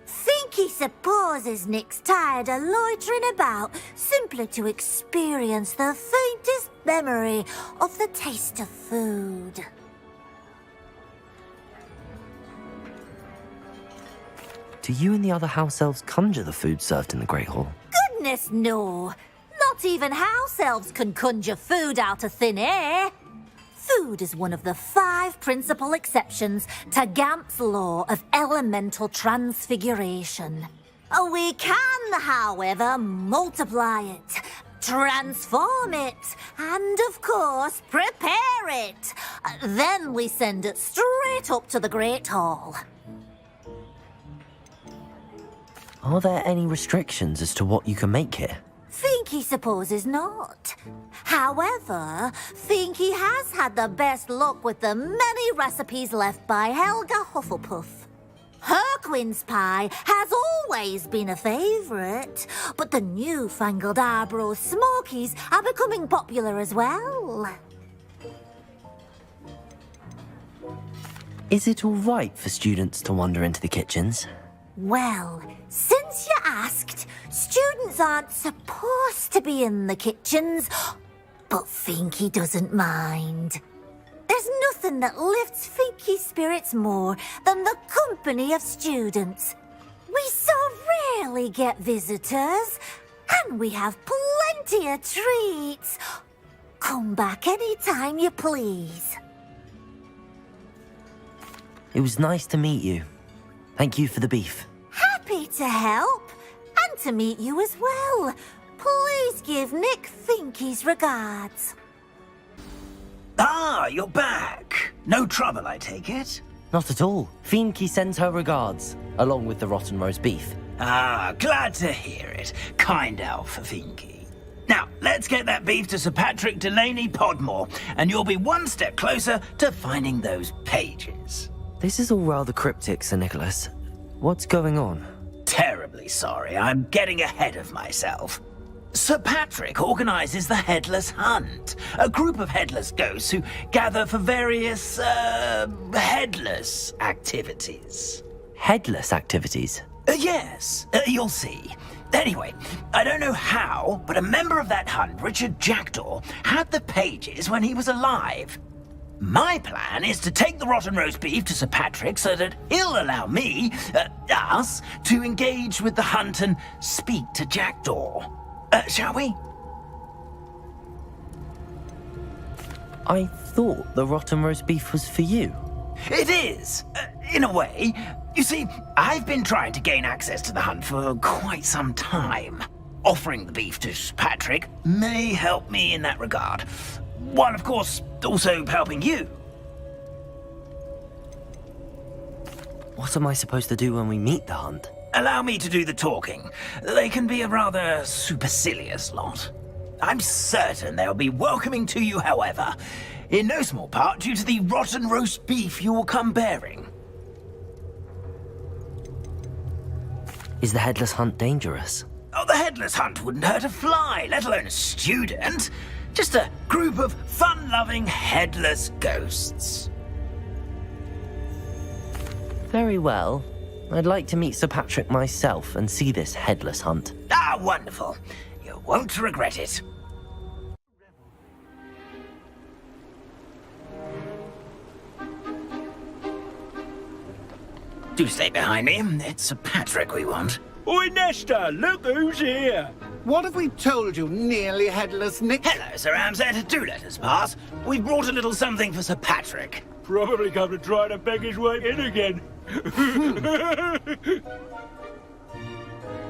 Finky supposes Nick's tired of loitering about simply to experience the faintest memory of the taste of food. Do you and the other house elves conjure the food served in the Great Hall? Goodness, no. Not even house elves can conjure food out of thin air. Food is one of the 5 principal exceptions to Gamp's law of elemental transfiguration. We can, however, multiply it, transform it, and, of course, prepare it. Then we send it straight up to the Great Hall. Are there any restrictions as to what you can make here? Finky supposes not. However, Finky has had the best luck with the many recipes left by Helga Hufflepuff. Her quince pie has always been a favourite, but the newfangled Arbroath Smokies are becoming popular as well. Is it all right for students to wander into the kitchens? Well, since you asked, students aren't supposed to be in the kitchens, but Finky doesn't mind. There's nothing that lifts Finky's spirits more than the company of students. We so rarely get visitors, and we have plenty of treats. Come back any time you please. It was nice to meet you. Thank you for the beef. Happy to help, and to meet you as well. Please give Nick Finky's regards. Ah, you're back. No trouble, I take it? Not at all. Finky sends her regards, along with the rotten roast beef. Ah, glad to hear it. Kind elf for Finky. Now, let's get that beef to Sir Patrick Delaney Podmore, and you'll be one step closer to finding those pages. This is all rather cryptic, Sir Nicholas. What's going on? Terribly sorry, I'm getting ahead of myself. Sir Patrick organises the Headless Hunt, a group of headless ghosts who gather for various, headless activities. Headless activities? Yes, you'll see. Anyway, I don't know how, but a member of that hunt, Richard Jackdaw, had the pages when he was alive. My plan is to take the rotten roast beef to Sir Patrick so that he'll allow me, us, to engage with the hunt and speak to Jackdaw. Shall we? I thought the rotten roast beef was for you. It is, in a way. You see, I've been trying to gain access to the hunt for quite some time. Offering the beef to Sir Patrick may help me in that regard. While, of course, also helping you. What am I supposed to do when we meet the hunt? Allow me to do the talking. They can be a rather supercilious lot. I'm certain they'll be welcoming to you, however, in no small part due to the rotten roast beef you will come bearing. Is the headless hunt dangerous? Oh, the headless hunt wouldn't hurt a fly, let alone a student. Just a group of fun-loving headless ghosts. Very well. I'd like to meet Sir Patrick myself and see this headless hunt. Ah, wonderful. You won't regret it. Do stay behind me. It's Sir Patrick we want. Oi, Nesta, look who's here. What have we told you, nearly headless Nick? Hello, Sir Ramsed. Do let us pass. We've brought a little something for Sir Patrick. Probably come to try to beg his way in again.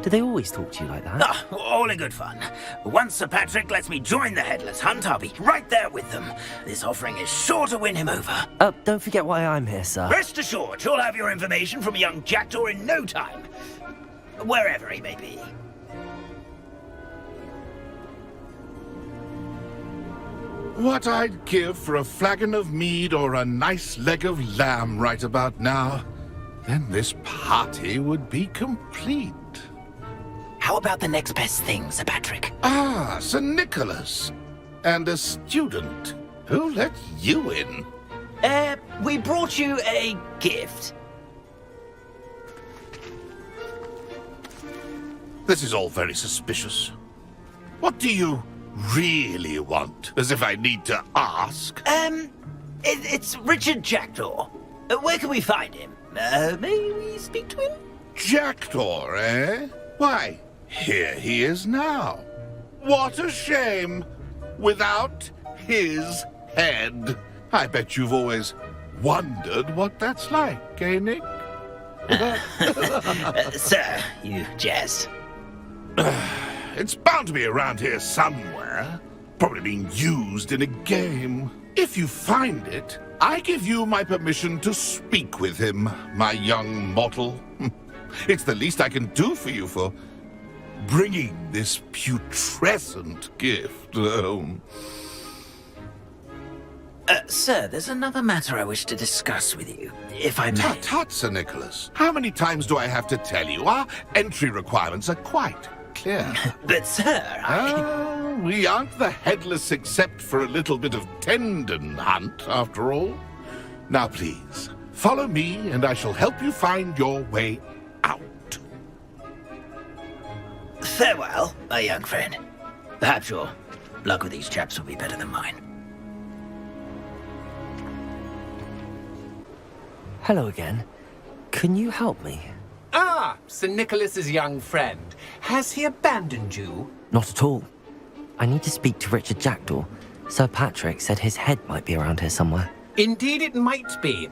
Do they always talk to you like that? Ah, all in good fun. Once Sir Patrick lets me join the headless hunt, I'll be right there with them. This offering is sure to win him over. Don't forget why I'm here, sir. Rest assured, you'll have your information from a young jackdaw in no time. Wherever he may be. What I'd give for a flagon of mead or a nice leg of lamb right about now. Then this party would be complete. How about the next best thing, Sir Patrick? Ah, Sir Nicholas. And a student. Who let you in? We brought you a gift. This is all very suspicious. What do you really want? As if I need to ask. It's Richard Jackdaw. Where can we find him? May we speak to him? Jackdaw, eh? Why, here he is now. What a shame. Without his head. I bet you've always wondered what that's like, eh, Nick? Sir, you jest. It's bound to be around here somewhere. Probably being used in a game. If you find it, I give you my permission to speak with him, my young mortal. It's the least I can do for you for bringing this putrescent gift home. Sir, there's another matter I wish to discuss with you, if I may. Tut, tut, Sir Nicholas. How many times do I have to tell you? Our entry requirements are quite clear. But, sir, we aren't the headless except for a little bit of tendon hunt, after all. Now, please, follow me, and I shall help you find your way out. Farewell, my young friend. Perhaps your luck with these chaps will be better than mine. Hello again. Can you help me? Ah, Sir Nicholas's young friend. Has he abandoned you? Not at all. I need to speak to Richard Jackdaw. Sir Patrick said his head might be around here somewhere. Indeed it might be.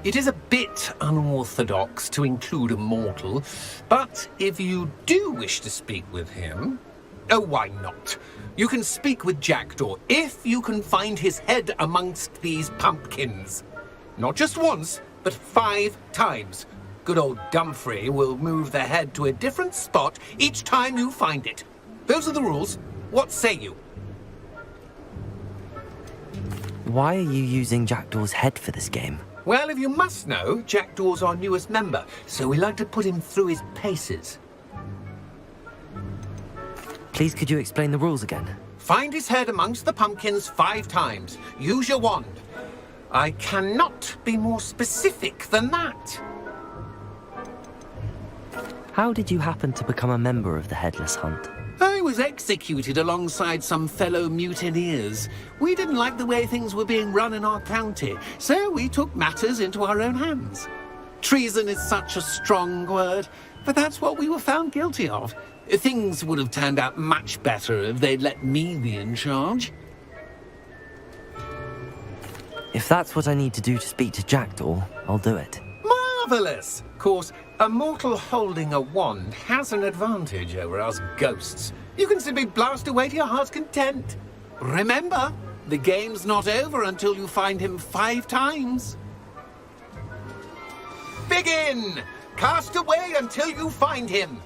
It is a bit unorthodox to include a mortal, but if you do wish to speak with him... Oh, why not? You can speak with Jackdaw if you can find his head amongst these pumpkins. Not just once, but 5 times. Good old Dumfrey will move the head to a different spot each time you find it. Those are the rules. What say you? Why are you using Jackdaw's head for this game? Well, if you must know, Jackdaw's our newest member, so we like to put him through his paces. Please, could you explain the rules again? Find his head amongst the pumpkins 5 times. Use your wand. I cannot be more specific than that. How did you happen to become a member of the Headless Hunt? I was executed alongside some fellow mutineers. We didn't like the way things were being run in our county, so we took matters into our own hands. Treason is such a strong word, but that's what we were found guilty of. Things would have turned out much better if they'd let me be in charge. If that's what I need to do to speak to Jackdaw, I'll do it. Marvellous! Of course, a mortal holding a wand has an advantage over us ghosts. You can simply blast away to your heart's content. Remember, the game's not over until you find him 5 times. Begin! Cast away until you find him.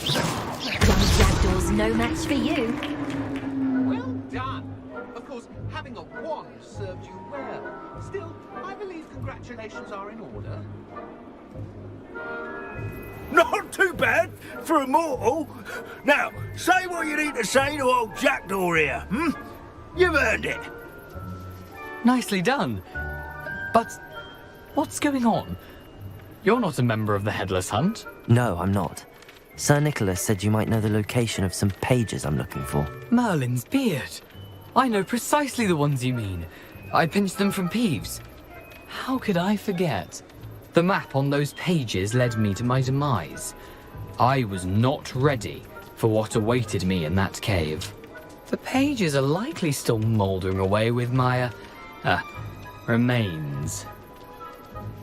Young Jackdaw's no match for you. Well done. Of course, having a wand served you well. Still, I believe congratulations are in order. Not too bad for a mortal. Now, say what you need to say to old Jackdaw here, You've earned it. Nicely done. But what's going on? You're not a member of the Headless Hunt. No, I'm not. Sir Nicholas said you might know the location of some pages I'm looking for. Merlin's beard. I know precisely the ones you mean. I pinched them from Peeves. How could I forget? The map on those pages led me to my demise. I was not ready for what awaited me in that cave. The pages are likely still mouldering away with my, remains.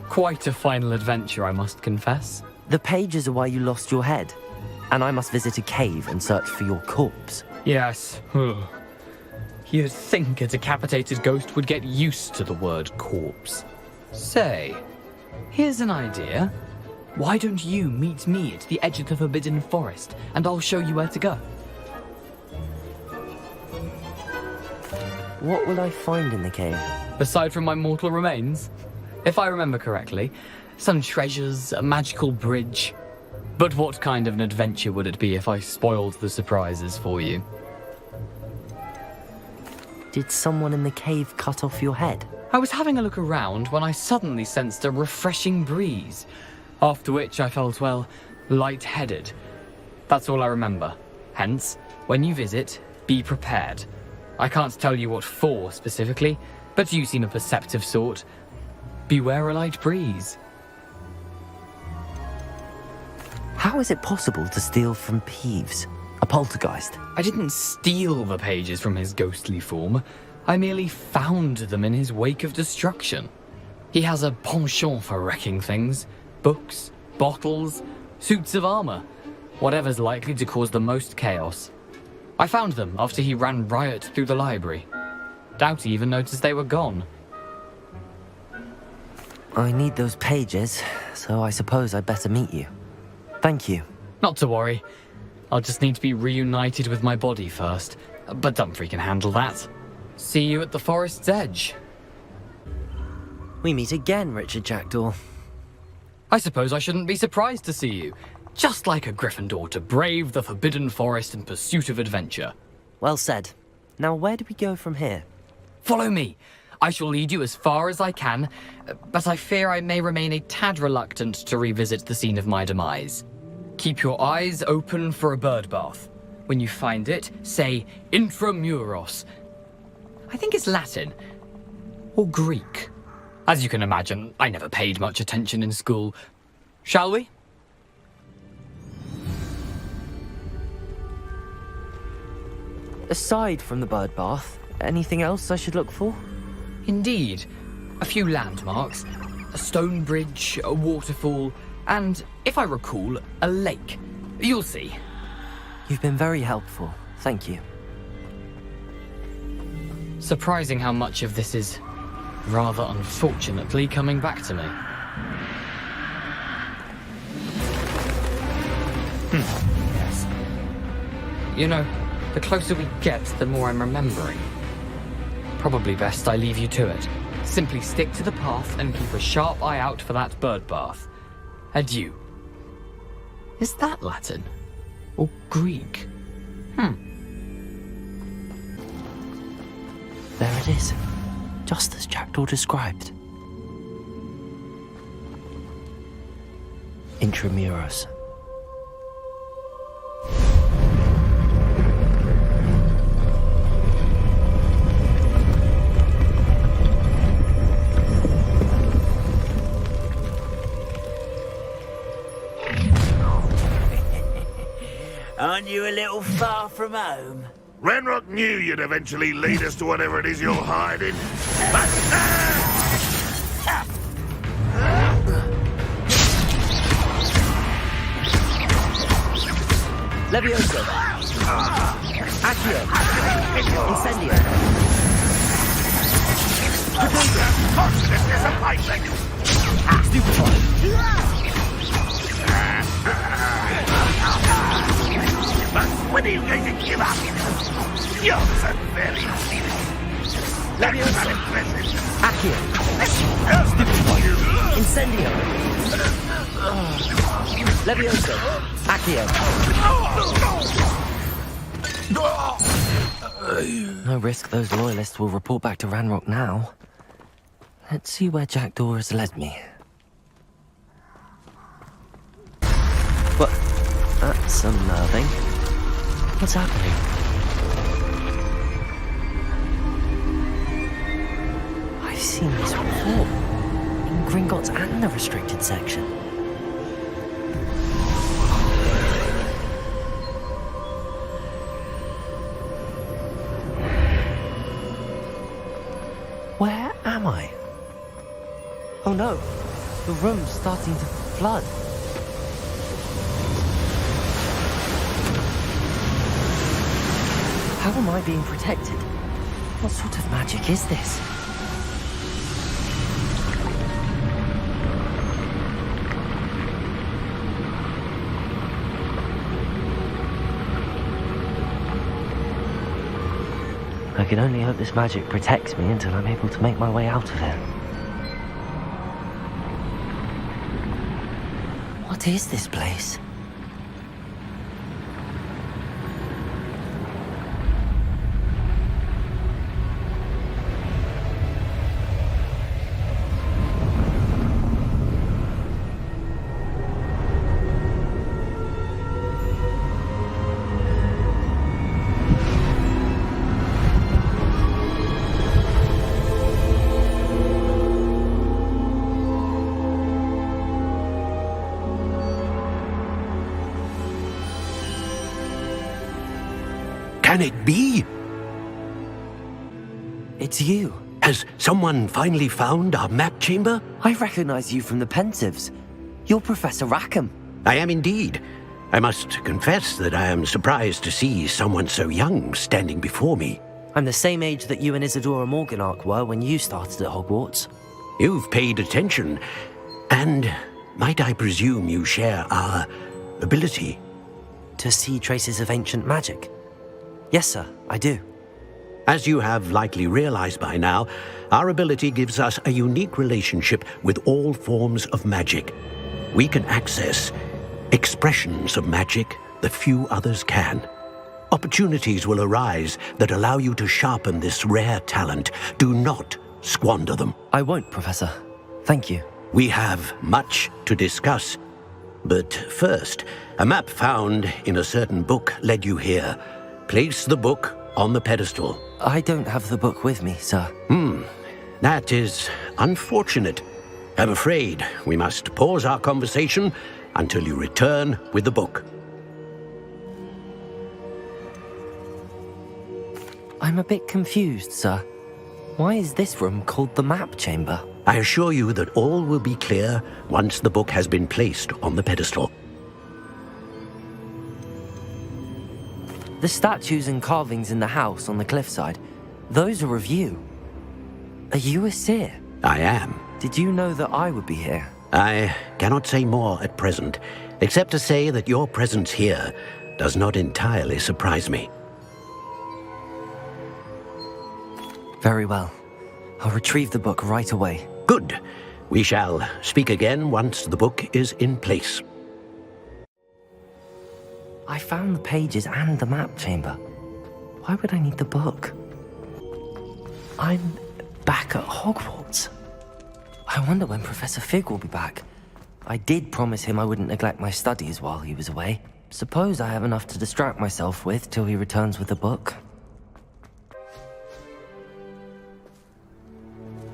Quite a final adventure, I must confess. The pages are why you lost your head, and I must visit a cave and search for your corpse. Yes. You'd think a decapitated ghost would get used to the word corpse. Say, here's an idea. Why don't you meet me at the edge of the Forbidden Forest, and I'll show you where to go? What will I find in the cave? Aside from my mortal remains? If I remember correctly, some treasures, a magical bridge. But what kind of an adventure would it be if I spoiled the surprises for you? Did someone in the cave cut off your head? I was having a look around when I suddenly sensed a refreshing breeze, after which I felt, well, lightheaded. That's all I remember. Hence, when you visit, be prepared. I can't tell you what for specifically, but you seem a perceptive sort. Beware a light breeze. How is it possible to steal from Peeves, a poltergeist? I didn't steal the pages from his ghostly form. I merely found them in his wake of destruction. He has a penchant for wrecking things. Books, bottles, suits of armor. Whatever's likely to cause the most chaos. I found them after he ran riot through the library. Doubt he even noticed they were gone. I need those pages, so I suppose I'd better meet you. Thank you. Not to worry. I'll just need to be reunited with my body first. But Dumfries can handle that. See you at the forest's edge. We meet again, Richard Jackdaw. I suppose I shouldn't be surprised to see you. Just like a Gryffindor to brave the Forbidden Forest in pursuit of adventure. Well said. Now where do we go from here? Follow me. I shall lead you as far as I can, but I fear I may remain a tad reluctant to revisit the scene of my demise. Keep your eyes open for a bird bath. When you find it, say Intramuros. I think it's Latin. Or Greek. As you can imagine, I never paid much attention in school. Shall we? Aside from the bird bath, anything else I should look for? Indeed. A few landmarks. A stone bridge, a waterfall, and, if I recall, a lake. You'll see. You've been very helpful. Thank you. Surprising how much of this is, rather unfortunately, coming back to me. Yes. You know, the closer we get, the more I'm remembering. Probably best I leave you to it. Simply stick to the path and keep a sharp eye out for that bird bath. Adieu. Is that Latin? Or Greek? There it is. Just as Jackdaw described. Intramuros. Aren't you a little far from home? Renrock knew you'd eventually lead us to whatever it is you're hiding. Levioso. Accio. Incendio. But when are you going to give up? You're so very silly. Levioso! Accio! Stupid one! Incendio! Levioso! Accio! No risk those loyalists will report back to Ranrock now. Let's see where Jackdaw has led me. What? That's unnerving. What's happening? I've seen this before. In Gringotts and the restricted section. Where am I? Oh no, the room's starting to flood. How am I being protected? What sort of magic is this? I can only hope this magic protects me until I'm able to make my way out of it. What is this place? Can it be? It's you. Has someone finally found our map chamber? I recognize you from the Pensives. You're Professor Rackham. I am indeed. I must confess that I am surprised to see someone so young standing before me. I'm the same age that you and Isadora Morganach were when you started at Hogwarts. You've paid attention, and might I presume you share our ability? To see traces of ancient magic? Yes, sir, I do. As you have likely realized by now, our ability gives us a unique relationship with all forms of magic. We can access expressions of magic that few others can. Opportunities will arise that allow you to sharpen this rare talent. Do not squander them. I won't, Professor. Thank you. We have much to discuss. But first, a map found in a certain book led you here. Place the book on the pedestal. I don't have the book with me, sir. That is unfortunate. I'm afraid we must pause our conversation until you return with the book. I'm a bit confused, sir. Why is this room called the map chamber? I assure you that all will be clear once the book has been placed on the pedestal. The statues and carvings in the house on the cliffside, those are of you. Are you a seer? I am. Did you know that I would be here? I cannot say more at present, except to say that your presence here does not entirely surprise me. Very well. I'll retrieve the book right away. Good. We shall speak again once the book is in place. I found the pages and the map chamber. Why would I need the book? I'm back at Hogwarts. I wonder when Professor Fig will be back. I did promise him I wouldn't neglect my studies while he was away. Suppose I have enough to distract myself with till he returns with the book.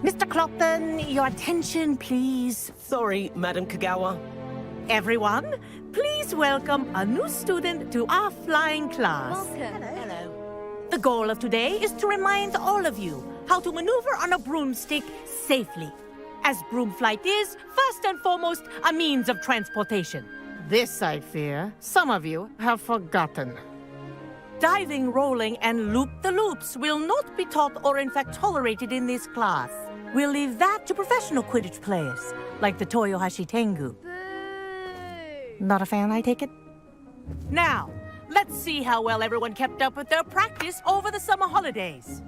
Mr. Clopton, your attention, please. Sorry, Madam Kagawa. Everyone, please welcome a new student to our flying class. Welcome. Hello. The goal of today is to remind all of you how to maneuver on a broomstick safely, as broom flight is, first and foremost, a means of transportation. This, I fear, some of you have forgotten. Diving, rolling, and loop-the-loops will not be taught or in fact tolerated in this class. We'll leave that to professional Quidditch players, like the Toyohashi Tengu. Not a fan, I take it? Now, let's see how well everyone kept up with their practice over the summer holidays.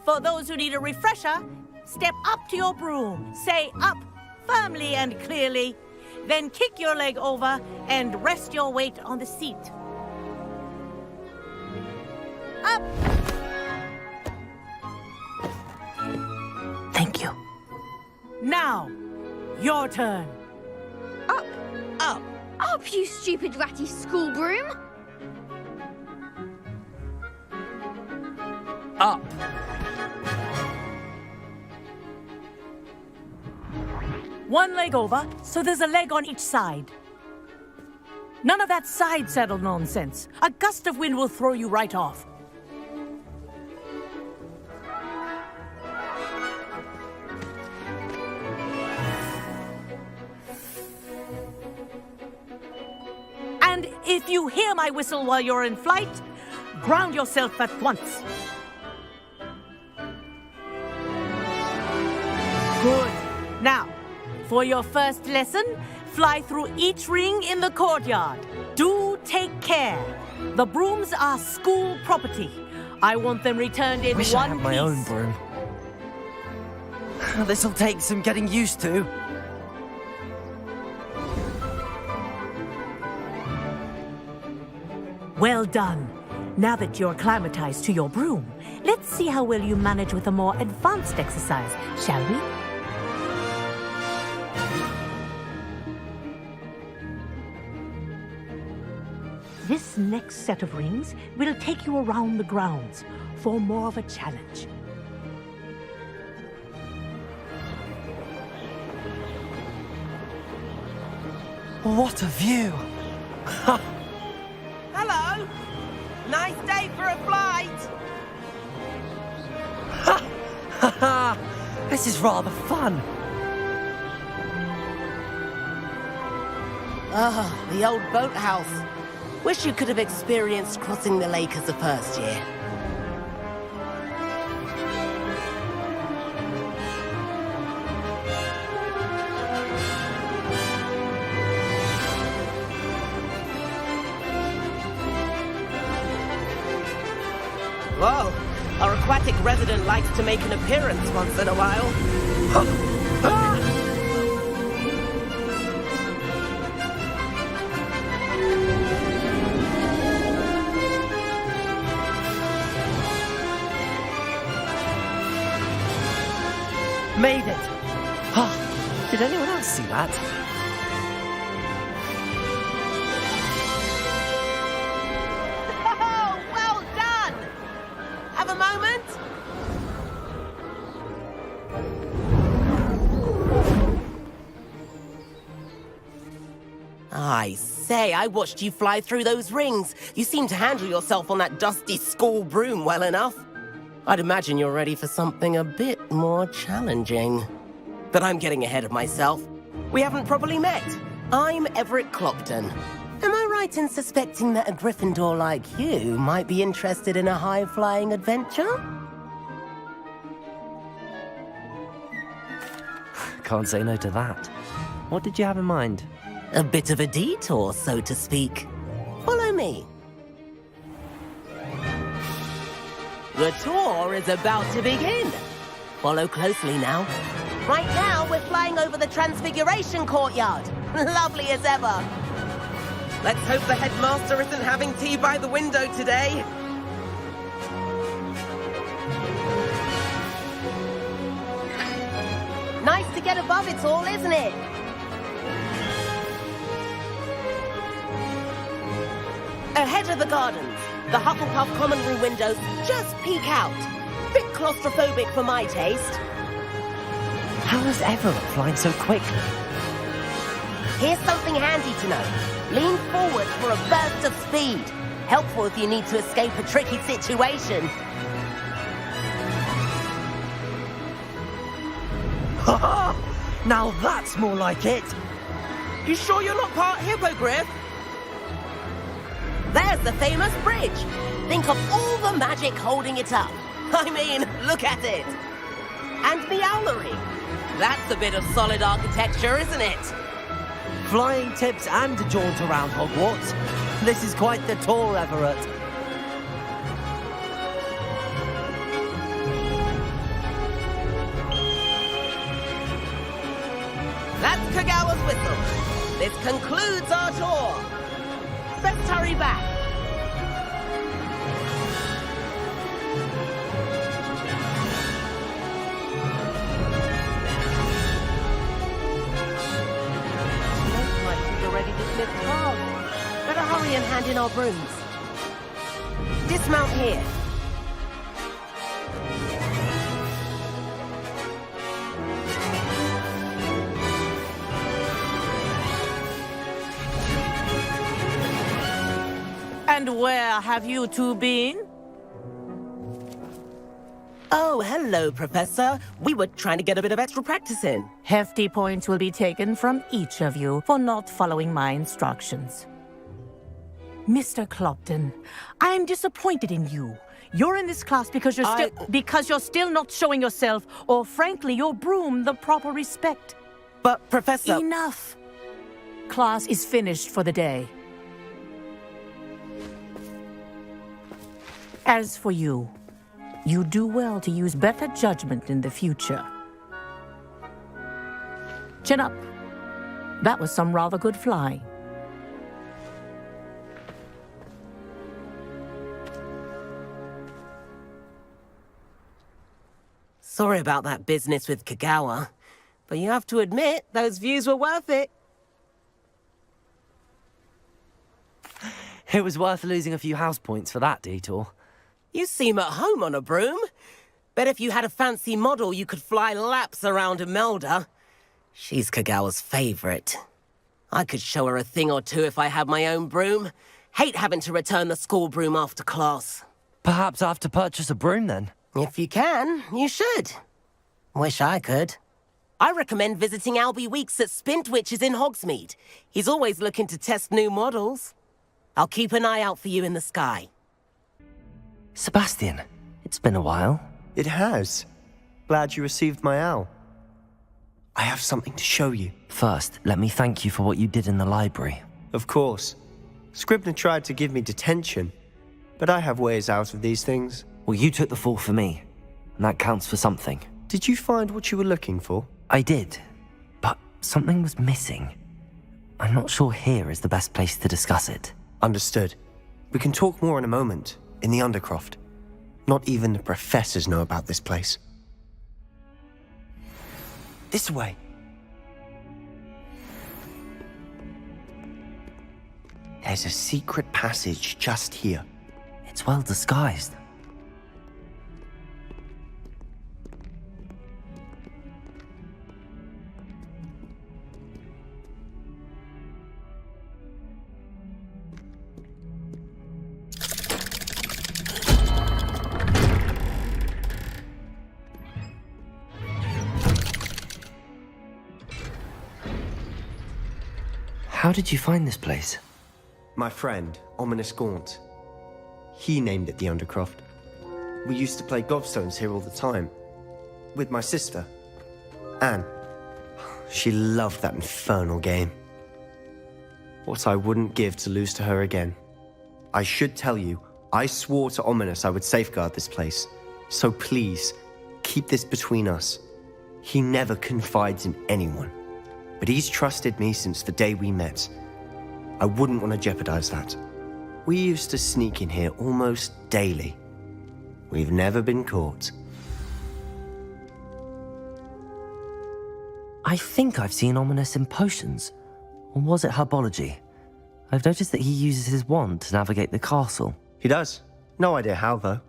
For those who need a refresher, step up to your broom, say up firmly and clearly, then kick your leg over and rest your weight on the seat. Up! Thank you. Now, your turn. Up! Up! Up, you stupid ratty school broom! Up! One leg over, so there's a leg on each side. None of that side saddle nonsense. A gust of wind will throw you right off. And if you hear my whistle while you're in flight, ground yourself at once. Good. Now, for your first lesson, fly through each ring in the courtyard. Do take care. The brooms are school property. I want them returned in Wish one I had my own broom. This'll take some getting used to. Well done. Now that you're acclimatized to your broom, let's see how well you manage with a more advanced exercise, shall we? This next set of rings will take you around the grounds for more of a challenge. What a view! Hello! Nice day for a flight! This is rather fun. Ah, the old boathouse. Wish you could have experienced crossing the lake as a first year. Whoa, our aquatic resident likes to make an appearance once in a while. Made it! Did anyone else see that? Oh, well done! Have a moment? I say, I watched you fly through those rings. You seem to handle yourself on that dusty school broom well enough. I'd imagine you're ready for something a bit more challenging. But I'm getting ahead of myself. We haven't properly met. I'm Everett Clopton. Am I right in suspecting that a Gryffindor like you might be interested in a high-flying adventure? Can't say no to that. What did you have in mind? A bit of a detour, so to speak. Follow me. The tour is about to begin. Follow closely now. Right now, we're flying over the Transfiguration Courtyard. Lovely as ever. Let's hope the headmaster isn't having tea by the window today. Nice to get above it all, isn't it? Ahead of the gardens, the Hufflepuff common room windows just peek out. Bit claustrophobic for my taste. How is Everett flying so quickly? Here's something handy to know. Lean forward for a burst of speed. Helpful if you need to escape a tricky situation. Ha! Now that's more like it. You sure you're not part Hippogriff? There's the famous bridge. Think of all the magic holding it up. I mean, look at it. And Meowlery. That's a bit of solid architecture, isn't it? Flying tips and a jaunt around Hogwarts. This is quite the tour, Everett. This concludes our tour. Let's hurry back. Looks like she's already dismissed class. Better hurry and hand in our brooms. Dismount here. And where have you two been? Oh, hello, Professor. We were trying to get a bit of extra practice in. Hefty points will be taken from each of you for not following my instructions. Mr. Clopton, I am disappointed in you. You're in this class because you're still not showing yourself, or frankly, your broom the proper respect. But, Professor... Enough. Class is finished for the day. As for you, you do well to use better judgment in the future. Chin up. That was some rather good flying. Sorry about that business with Kagawa, but you have to admit, those views were worth it. It was worth losing a few house points for that detour. You seem at home on a broom. Bet if you had a fancy model, you could fly laps around Imelda. She's Kagawa's favorite. I could show her a thing or two if I had my own broom. Hate having to return the school broom after class. Perhaps I have to purchase a broom then? If you can, you should. Wish I could. I recommend visiting Albie Weeks at Spintwitches in Hogsmeade. He's always looking to test new models. I'll keep an eye out for you in the sky. Sebastian, it's been a while. It has. Glad you received my owl. I have something to show you. First, let me thank you for what you did in the library. Of course. Scribner tried to give me detention, but I have ways out of these things. Well, you took the fall for me, and that counts for something. Did you find what you were looking for? I did, but something was missing. I'm not sure here is the best place to discuss it. Understood. We can talk more in a moment, in the Undercroft. Not even the professors know about this place. This way. There's a secret passage just here. It's well disguised. How did you find this place? My friend, Ominous Gaunt. He named it the Undercroft. We used to play gobstones here all the time. With my sister, Anne. She loved that infernal game. What I wouldn't give to lose to her again. I should tell you, I swore to Ominous I would safeguard this place. So please, keep this between us. He never confides in anyone. But he's trusted me since the day we met. I wouldn't want to jeopardize that. We used to sneak in here almost daily. We've never been caught. I think I've seen Ominous in potions. Or was it herbology? I've noticed that he uses his wand to navigate the castle. He does. No idea how, though.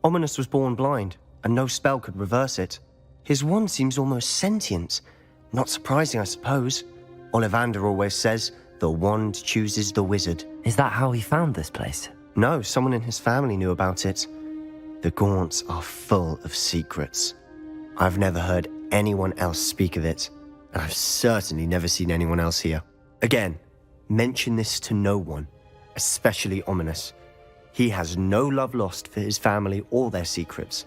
Ominous was born blind, and no spell could reverse it. His wand seems almost sentient. Not surprising, I suppose. Ollivander always says, the wand chooses the wizard. Is that how he found this place? No, someone in his family knew about it. The Gaunts are full of secrets. I've never heard anyone else speak of it, and I've certainly never seen anyone else here. Again, mention this to no one, especially Ominous. He has no love lost for his family or their secrets,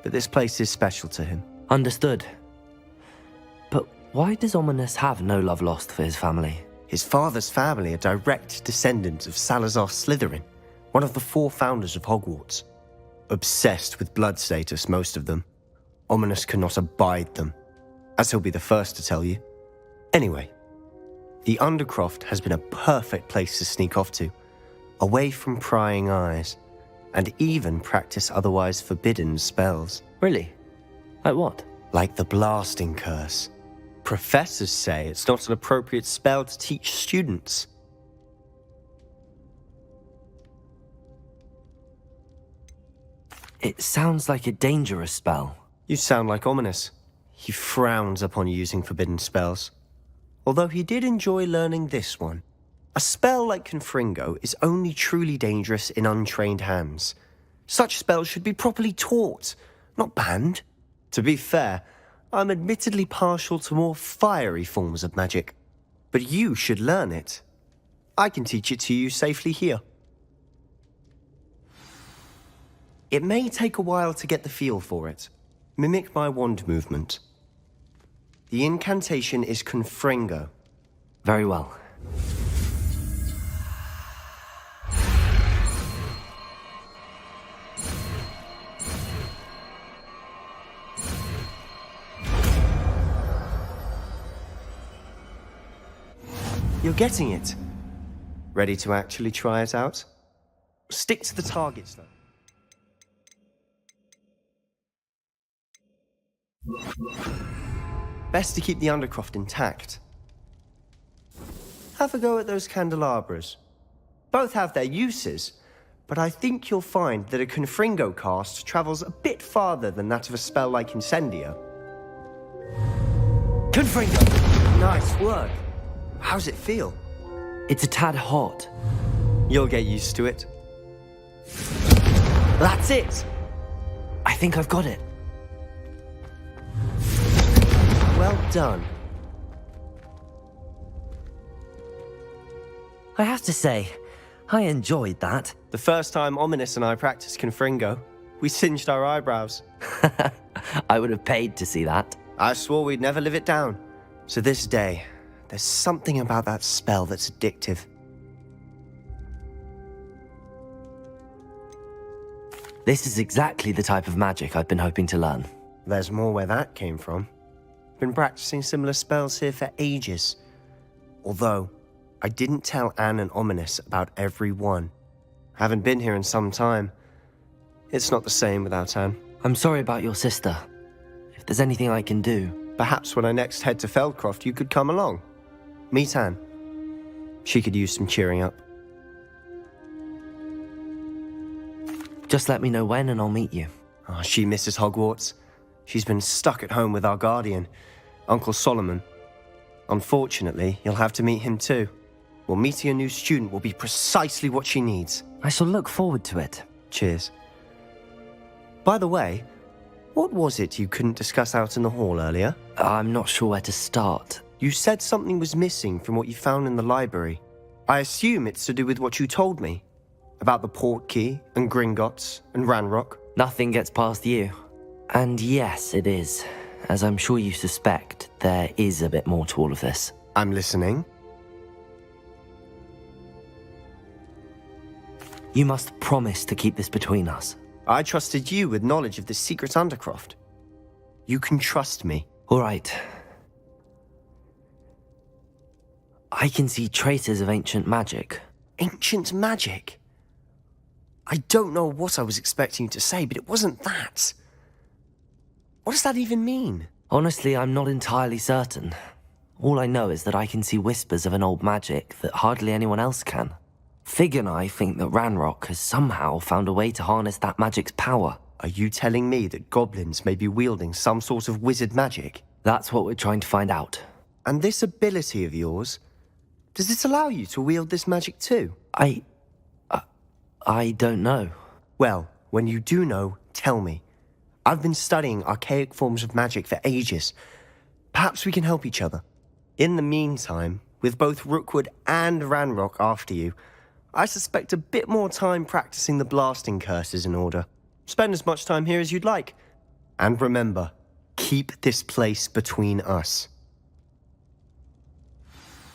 but this place is special to him. Understood. But why does Ominous have no love lost for his family? His father's family are direct descendants of Salazar Slytherin, one of the 4 founders of Hogwarts. Obsessed with blood status, most of them. Ominous cannot abide them, as he'll be the first to tell you. Anyway, The Undercroft has been a perfect place to sneak off to, away from prying eyes, and even practice otherwise forbidden spells. Really? Like what? Like the blasting curse. Professors say it's not an appropriate spell to teach students. It sounds like a dangerous spell. You sound like Ominous. He frowns upon using forbidden spells. Although he did enjoy learning this one. A spell like Confringo is only truly dangerous in untrained hands. Such spells should be properly taught, not banned. To be fair, I'm admittedly partial to more fiery forms of magic. But you should learn it. I can teach it to you safely here. It may take a while to get the feel for it. Mimic my wand movement. The incantation is Confringo. Very well. You're getting it. Ready to actually try it out? Stick to the targets, though. Best to keep the Undercroft intact. Have a go at those candelabras. Both have their uses, but I think you'll find that a Confringo cast travels a bit farther than that of a spell like Incendio. Confringo! Nice work. How's it feel? It's a tad hot. You'll get used to it. That's it! I think I've got it. Well done. I have to say, I enjoyed that. The first time Ominous and I practiced Confringo, we singed our eyebrows. I would have paid to see that. I swore we'd never live it down. So this day, there's something about that spell that's addictive. This is exactly the type of magic I've been hoping to learn. There's more where that came from. Been practicing similar spells here for ages. Although, I didn't tell Anne and Ominous about every one. Haven't been here in some time. It's not the same without Anne. I'm sorry about your sister. If there's anything I can do... Perhaps when I next head to Feldcroft, you could come along. Meet Anne. She could use some cheering up. Just let me know when and I'll meet you. Oh, she misses Hogwarts. She's been stuck at home with our guardian, Uncle Solomon. Unfortunately, you'll have to meet him too. Well, meeting a new student will be precisely what she needs. I shall look forward to it. Cheers. By the way, what was it you couldn't discuss out in the hall earlier? I'm not sure where to start. You said something was missing from what you found in the library. I assume it's to do with what you told me. About the Portkey, and Gringotts, and Ranrock. Nothing gets past you. And yes, it is. As I'm sure you suspect, there is a bit more to all of this. I'm listening. You must promise to keep this between us. I trusted you with knowledge of the secret Undercroft. You can trust me. All right. I can see traces of ancient magic. Ancient magic? I don't know what I was expecting you to say, but it wasn't that. What does that even mean? Honestly, I'm not entirely certain. All I know is that I can see whispers of an old magic that hardly anyone else can. Fig and I think that Ranrock has somehow found a way to harness that magic's power. Are you telling me that goblins may be wielding some sort of wizard magic? That's what we're trying to find out. And this ability of yours, does it allow you to wield this magic too? I don't know. Well, when you do know, tell me. I've been studying archaic forms of magic for ages. Perhaps we can help each other. In the meantime, with both Rookwood and Ranrock after you, I suspect a bit more time practicing the blasting curse is in order. Spend as much time here as you'd like. And remember, keep this place between us.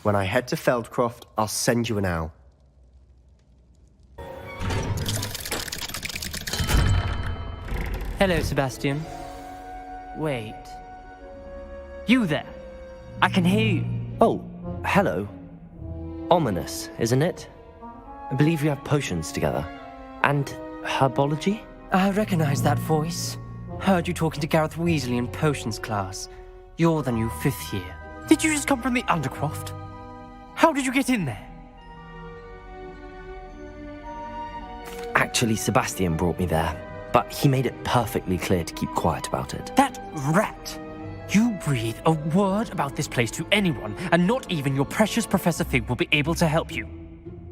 When I head to Feldcroft, I'll send you an owl. Hello, Sebastian. Wait. You there? I can hear you. Oh, hello. Ominous, isn't it? I believe you have potions together. And herbology? I recognize that voice. Heard you talking to Gareth Weasley in potions class. You're the new 5th year. Did you just come from the Undercroft? How did you get in there? Actually, Sebastian brought me there, but he made it perfectly clear to keep quiet about it. That rat! You breathe a word about this place to anyone, and not even your precious Professor Fig will be able to help you.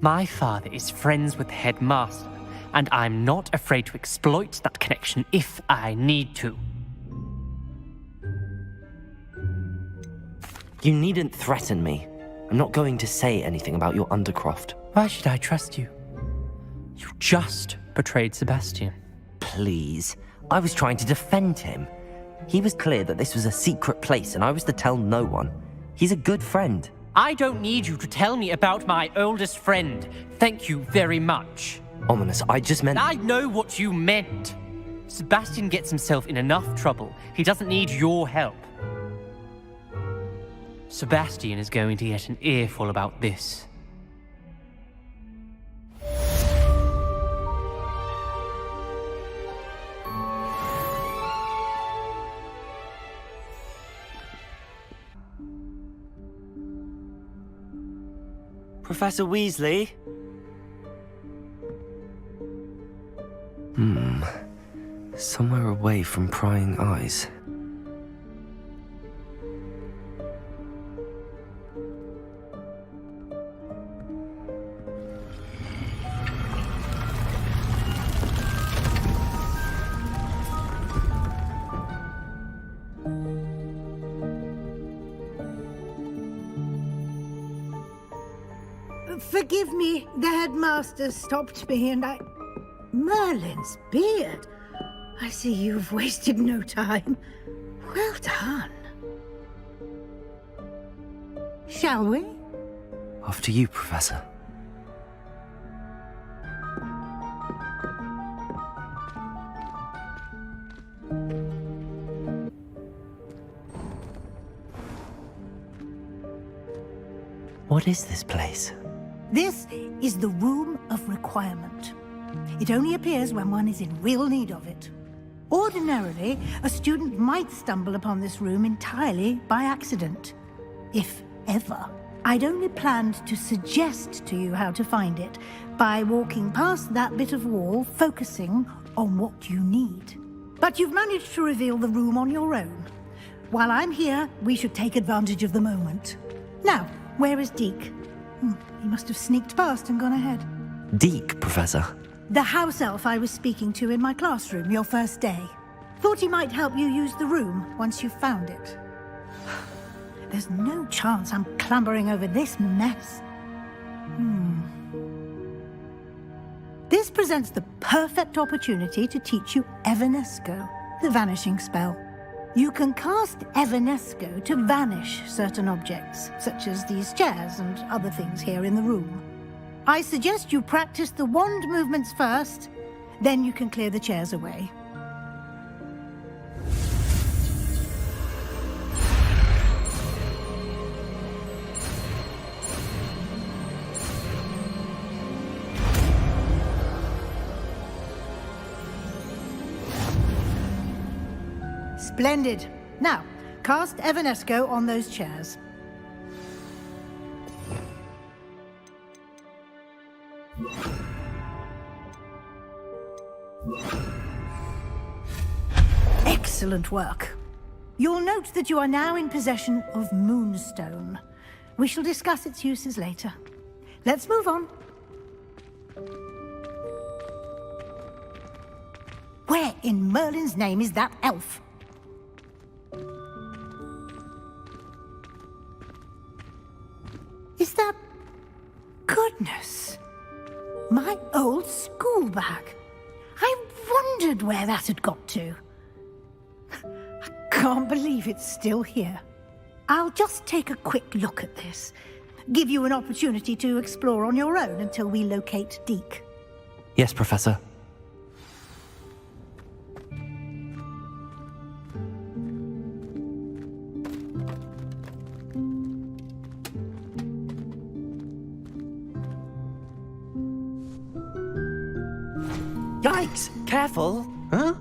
My father is friends with the headmaster, and I'm not afraid to exploit that connection if I need to. You needn't threaten me. I'm not going to say anything about your Undercroft. Why should I trust you? You just betrayed Sebastian. Please. I was trying to defend him. He was clear that this was a secret place and I was to tell no one. He's a good friend. I don't need you to tell me about my oldest friend. Thank you very much. Ominous, I just meant... I know what you meant. Sebastian gets himself in enough trouble. He doesn't need your help. Sebastian is going to get an earful about this. Professor Weasley? Somewhere away from prying eyes. Forgive me, the headmaster stopped me and I... Merlin's beard. I see you've wasted no time. Well done. Shall we? After you, Professor. What is this place? This is the Room of Requirement. It only appears when one is in real need of it. Ordinarily, a student might stumble upon this room entirely by accident. If ever. I'd only planned to suggest to you how to find it by walking past that bit of wall, focusing on what you need. But you've managed to reveal the room on your own. While I'm here, we should take advantage of the moment. Now, where is Deke? He must have sneaked past and gone ahead. Deke, Professor. The house elf I was speaking to in my classroom your first day. Thought he might help you use the room once you've found it. There's no chance I'm clambering over this mess. This presents the perfect opportunity to teach you Evanesco, the vanishing spell. You can cast Evanesco to vanish certain objects, such as these chairs and other things here in the room. I suggest you practice the wand movements first, then you can clear the chairs away. Splendid. Now, cast Evanesco on those chairs. Excellent work. You'll note that you are now in possession of Moonstone. We shall discuss its uses later. Let's move on. Where in Merlin's name is that elf? Is that... Goodness! My old school bag. I wondered where that had got to. I can't believe it's still here. I'll just take a quick look at this. Give you an opportunity to explore on your own until we locate Deke. Yes, Professor. Yikes! Careful! Huh?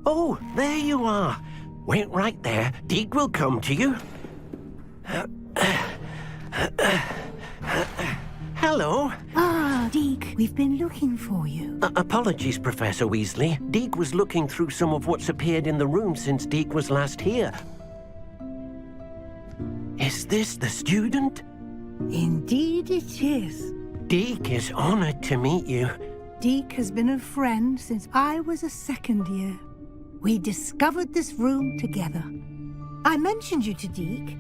Oh, there you are. Wait right there. Deke will come to you. Hello. Ah, Deke, we've been looking for you. Apologies, Professor Weasley. Deke was looking through some of what's appeared in the room since Deke was last here. Is this the student? Indeed it is. Deke is honored to meet you. Deke has been a friend since I was a second year. We discovered this room together. I mentioned you to Deke.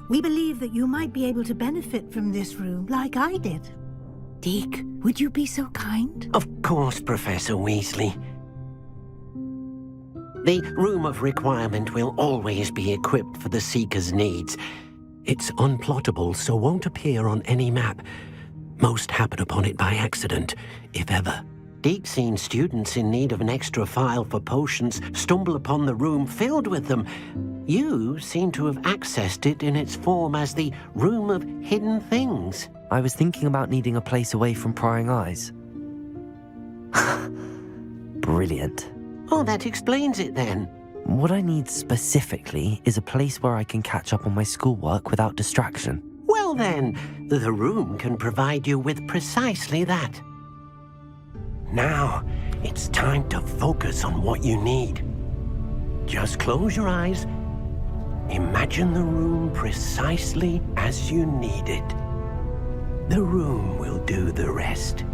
We believe that you might be able to benefit from this room like I did. Deke, would you be so kind? Of course, Professor Weasley. The Room of Requirement will always be equipped for the Seeker's needs. It's unplottable, so won't appear on any map. Most happen upon it by accident, if ever. Deke's seen students in need of an extra file for potions stumble upon the room filled with them. You seem to have accessed it in its form as the Room of Hidden Things. I was thinking about needing a place away from prying eyes. Brilliant. Oh, that explains it then. What I need specifically is a place where I can catch up on my schoolwork without distraction. Well then, the room can provide you with precisely that. Now, it's time to focus on what you need. Just close your eyes. Imagine the room precisely as you need it. The room will do the rest.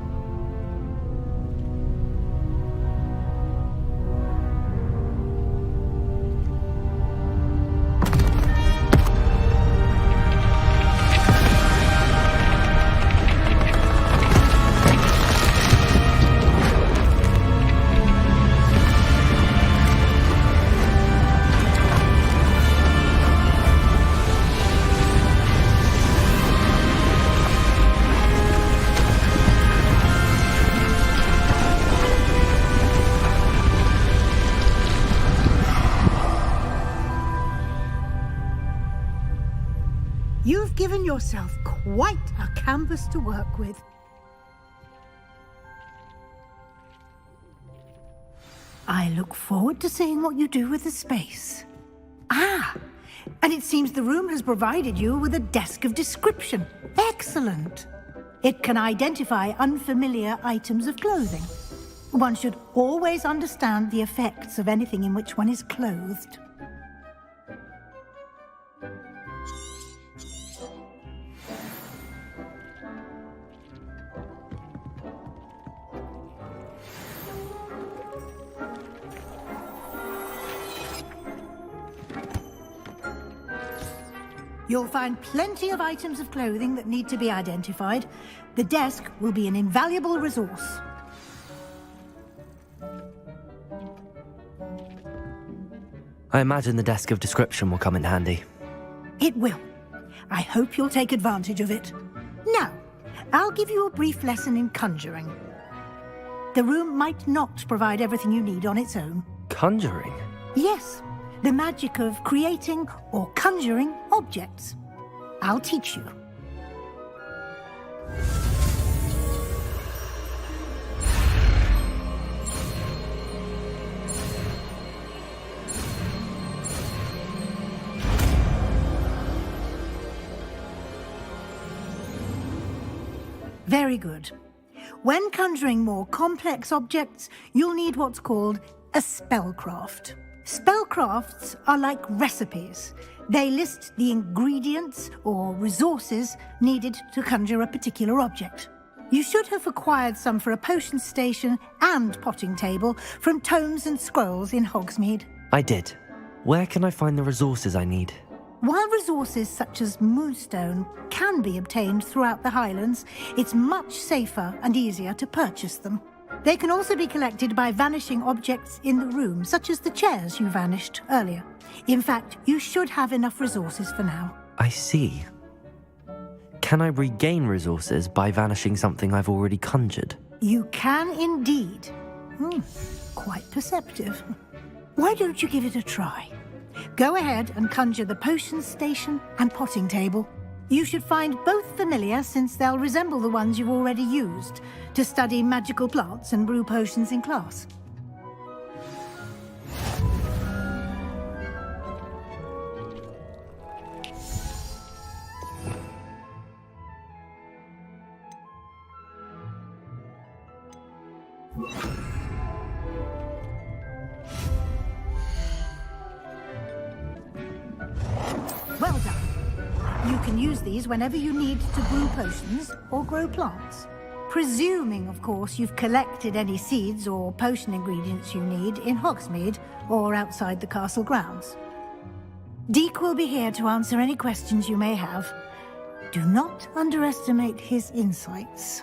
You've given yourself quite a canvas to work with. I look forward to seeing what you do with the space. Ah, and it seems the room has provided you with a desk of description. Excellent. It can identify unfamiliar items of clothing. One should always understand the effects of anything in which one is clothed. You'll find plenty of items of clothing that need to be identified. The desk will be an invaluable resource. I imagine the desk of description will come in handy. It will. I hope you'll take advantage of it. Now, I'll give you a brief lesson in conjuring. The room might not provide everything you need on its own. Conjuring? Yes, the magic of creating or conjuring objects. I'll teach you. Very good. When conjuring more complex objects, you'll need what's called a spellcraft. Spellcrafts are like recipes. They list the ingredients or resources needed to conjure a particular object. You should have acquired some for a potion station and potting table from tomes and scrolls in Hogsmeade. I did. Where can I find the resources I need? While resources such as moonstone can be obtained throughout the Highlands, it's much safer and easier to purchase them. They can also be collected by vanishing objects in the room, such as the chairs you vanished earlier. In fact, you should have enough resources for now. I see. Can I regain resources by vanishing something I've already conjured? You can indeed. Quite perceptive. Why don't you give it a try? Go ahead and conjure the potion station and potting table. You should find both familiar, since they'll resemble the ones you've already used to study magical plants and brew potions in class. Well done. You can use these whenever you need to brew potions or grow plants. Presuming, of course, you've collected any seeds or potion ingredients you need in Hogsmeade or outside the castle grounds. Deek will be here to answer any questions you may have. Do not underestimate his insights.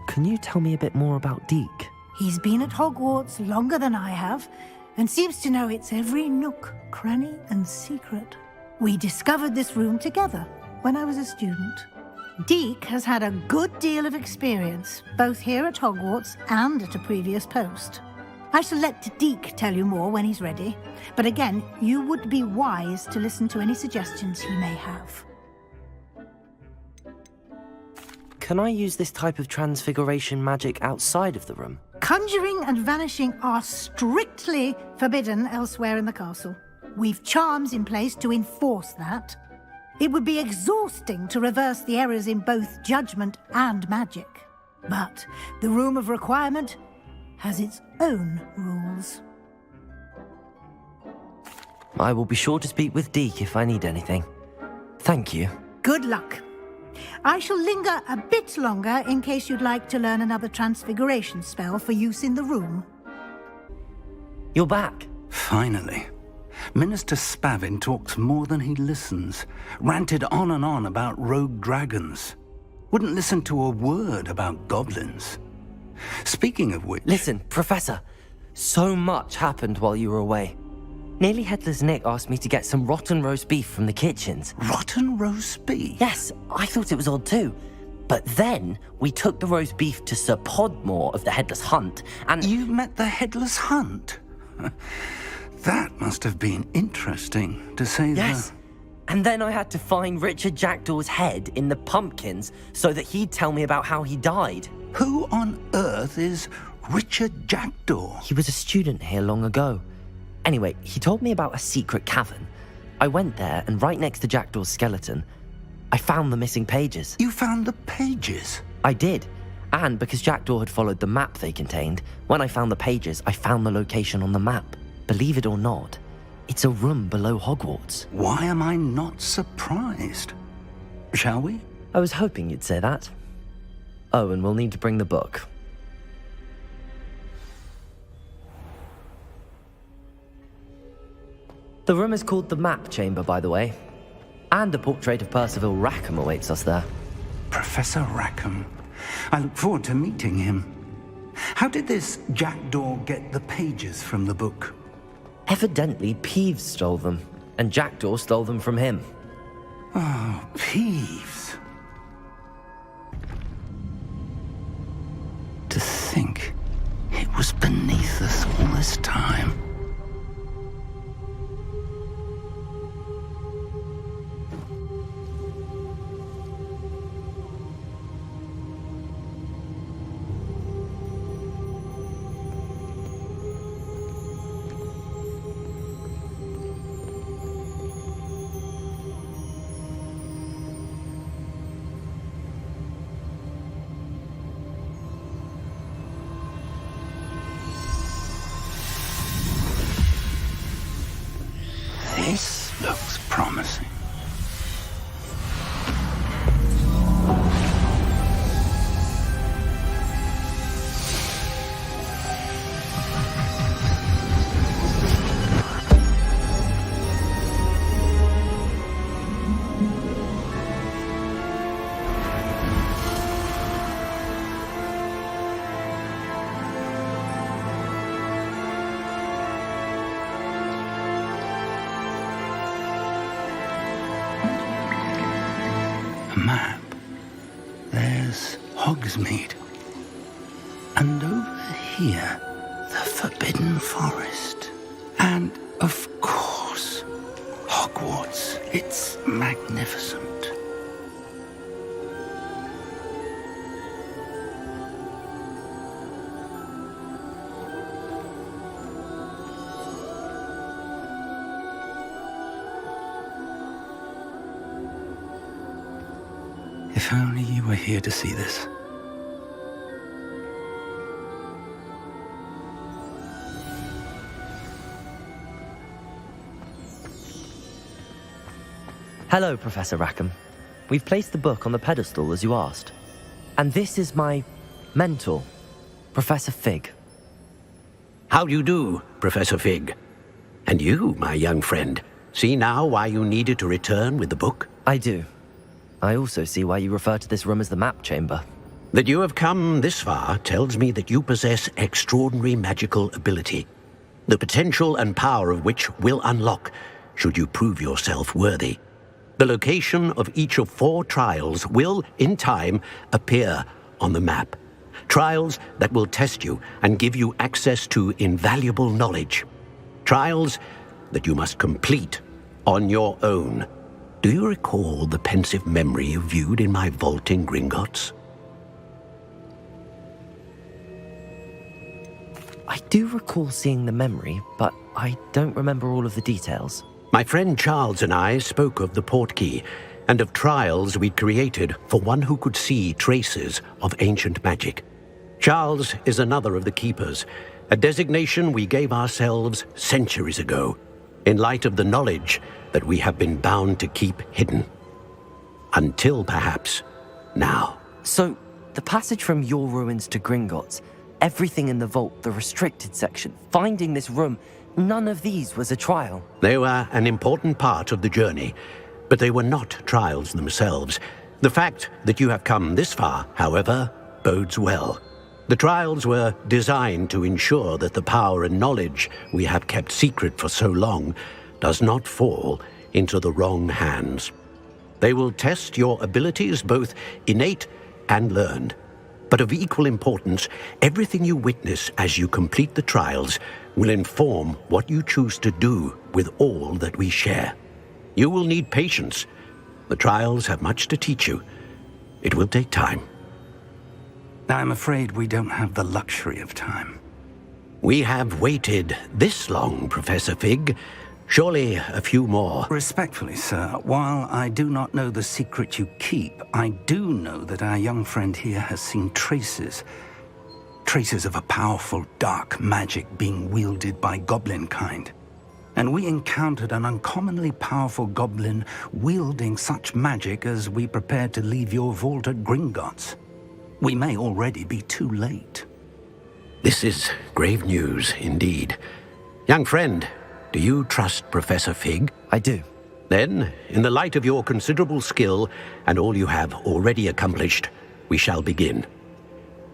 Can you tell me a bit more about Deek? He's been at Hogwarts longer than I have, and seems to know its every nook, cranny, and secret. We discovered this room together when I was a student. Deek has had a good deal of experience, both here at Hogwarts and at a previous post. I shall let Deek tell you more when he's ready, but again, you would be wise to listen to any suggestions he may have. Can I use this type of transfiguration magic outside of the room? Conjuring and vanishing are strictly forbidden elsewhere in the castle. We've charms in place to enforce that. It would be exhausting to reverse the errors in both judgment and magic. But the Room of Requirement has its own rules. I will be sure to speak with Deek if I need anything. Thank you. Good luck. I shall linger a bit longer in case you'd like to learn another transfiguration spell for use in the room. You're back. Finally. Minister Spavin talks more than he listens. Ranted on and on about rogue dragons. Wouldn't listen to a word about goblins. Speaking of which... Listen, Professor. So much happened while you were away. Nearly Headless Nick asked me to get some rotten roast beef from the kitchens. Rotten roast beef? Yes, I thought it was odd too. But then we took the roast beef to Sir Podmore of the Headless Hunt, and... You met the Headless Hunt? That must have been interesting, to say the... Yes. And then I had to find Richard Jackdaw's head in the pumpkins so that he'd tell me about how he died. Who on earth is Richard Jackdaw? He was a student here long ago. Anyway, he told me about a secret cavern. I went there, and right next to Jackdaw's skeleton, I found the missing pages. You found the pages? I did. And because Jackdaw had followed the map they contained, when I found the pages, I found the location on the map. Believe it or not, it's a room below Hogwarts. Why am I not surprised? Shall we? I was hoping you'd say that. Oh, and we'll need to bring the book. The room is called the Map Chamber, by the way. And a portrait of Percival Rackham awaits us there. Professor Rackham. I look forward to meeting him. How did this Jackdaw get the pages from the book? Evidently, Peeves stole them, and Jackdaw stole them from him. Oh, Peeves. To think it was beneath us all this time. This looks promising. Map. There's Hogsmeade. And over here, the Forbidden Forest. And, of course, Hogwarts. Hogwarts. It's magnificent. If only you were here to see this. Hello, Professor Rackham. We've placed the book on the pedestal as you asked. And this is my mentor, Professor Fig. How do you do, Professor Fig? And you, my young friend, see now why you needed to return with the book? I do. I also see why you refer to this room as the map chamber. That you have come this far tells me that you possess extraordinary magical ability, the potential and power of which will unlock should you prove yourself worthy. The location of each of 4 trials will, in time, appear on the map. Trials that will test you and give you access to invaluable knowledge. Trials that you must complete on your own. Do you recall the pensive memory you viewed in my vault in Gringotts? I do recall seeing the memory, but I don't remember all of the details. My friend Charles and I spoke of the portkey and of trials we'd created for one who could see traces of ancient magic. Charles is another of the keepers, a designation we gave ourselves centuries ago, in light of the knowledge that we have been bound to keep hidden. Until perhaps now. So, the passage from your ruins to Gringotts, everything in the vault, the restricted section, finding this room, none of these was a trial. They were an important part of the journey, but they were not trials themselves. The fact that you have come this far, however, bodes well. The trials were designed to ensure that the power and knowledge we have kept secret for so long does not fall into the wrong hands. They will test your abilities, both innate and learned. But of equal importance, everything you witness as you complete the trials will inform what you choose to do with all that we share. You will need patience. The trials have much to teach you. It will take time. I'm afraid we don't have the luxury of time. We have waited this long, Professor Fig. Surely a few more. Respectfully, sir, while I do not know the secret you keep, I do know that our young friend here has seen traces of a powerful dark magic being wielded by goblin kind. And we encountered an uncommonly powerful goblin wielding such magic as we prepared to leave your vault at Gringotts. We may already be too late. This is grave news indeed. Young friend, do you trust Professor Fig? I do. Then, in the light of your considerable skill and all you have already accomplished, we shall begin.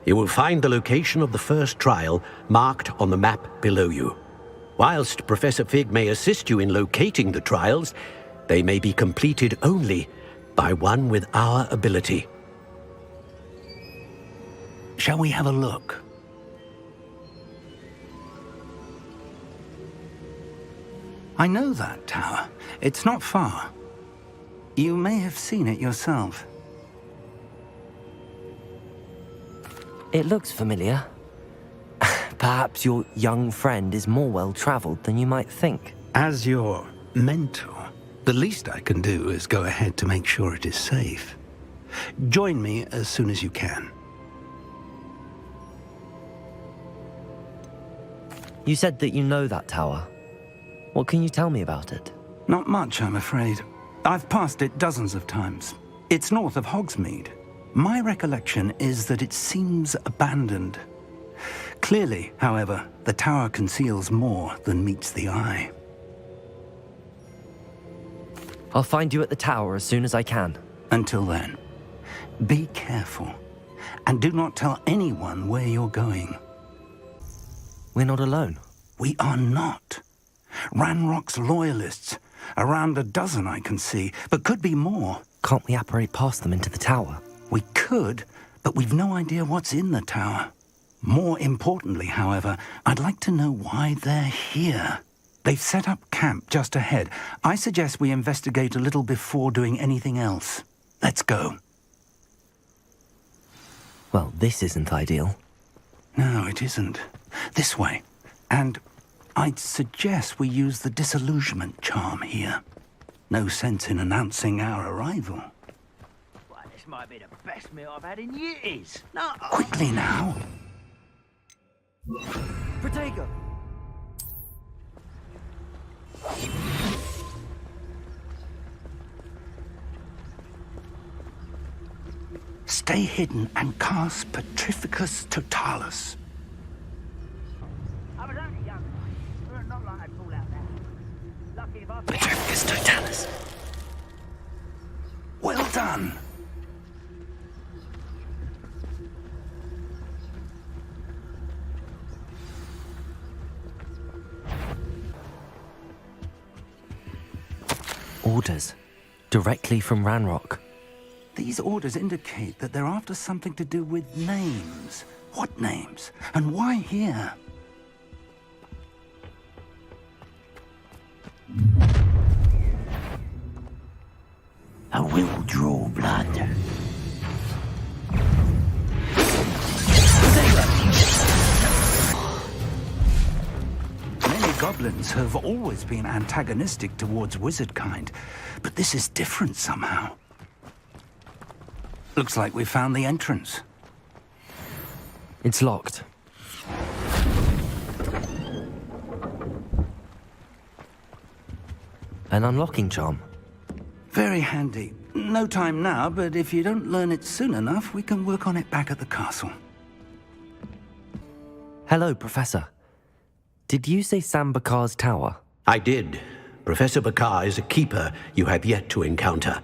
You will find the location of the first trial marked on the map below you. Whilst Professor Fig may assist you in locating the trials, they may be completed only by one with our ability. Shall we have a look? I know that tower. It's not far. You may have seen it yourself. It looks familiar. Perhaps your young friend is more well-traveled than you might think. As your mentor, the least I can do is go ahead to make sure it is safe. Join me as soon as you can. You said that you know that tower. What can you tell me about it? Not much, I'm afraid. I've passed it dozens of times. It's north of Hogsmeade. My recollection is that it seems abandoned. Clearly, however, the tower conceals more than meets the eye. I'll find you at the tower as soon as I can. Until then, be careful, and do not tell anyone where you're going. We're not alone. We are not. Ranrock's loyalists. Around a dozen I can see, but could be more. Can't we apparate past them into the tower? We could, but we've no idea what's in the tower. More importantly, however, I'd like to know why they're here. They've set up camp just ahead. I suggest we investigate a little before doing anything else. Let's go. Well, this isn't ideal. No, it isn't. This way. And I'd suggest we use the disillusionment charm here. No sense in announcing our arrival. Well, this might be the best meal I've had in years. No. Quickly now. Protego! Stay hidden and cast Petrificus Totalis. I was only young. Not like I'd fall out there. Lucky if I... Petrificus Totalis. Well done. Orders. Directly from Ranrock. These orders indicate that they're after something to do with names. What names? And why here? I will draw blood. Many goblins have always been antagonistic towards wizard kind, but this is different somehow. Looks like we found the entrance. It's locked. An unlocking charm. Very handy. No time now, but if you don't learn it soon enough, we can work on it back at the castle. Hello, Professor. Did you say Sam Bakar's tower? I did. Professor Bakar is a keeper you have yet to encounter.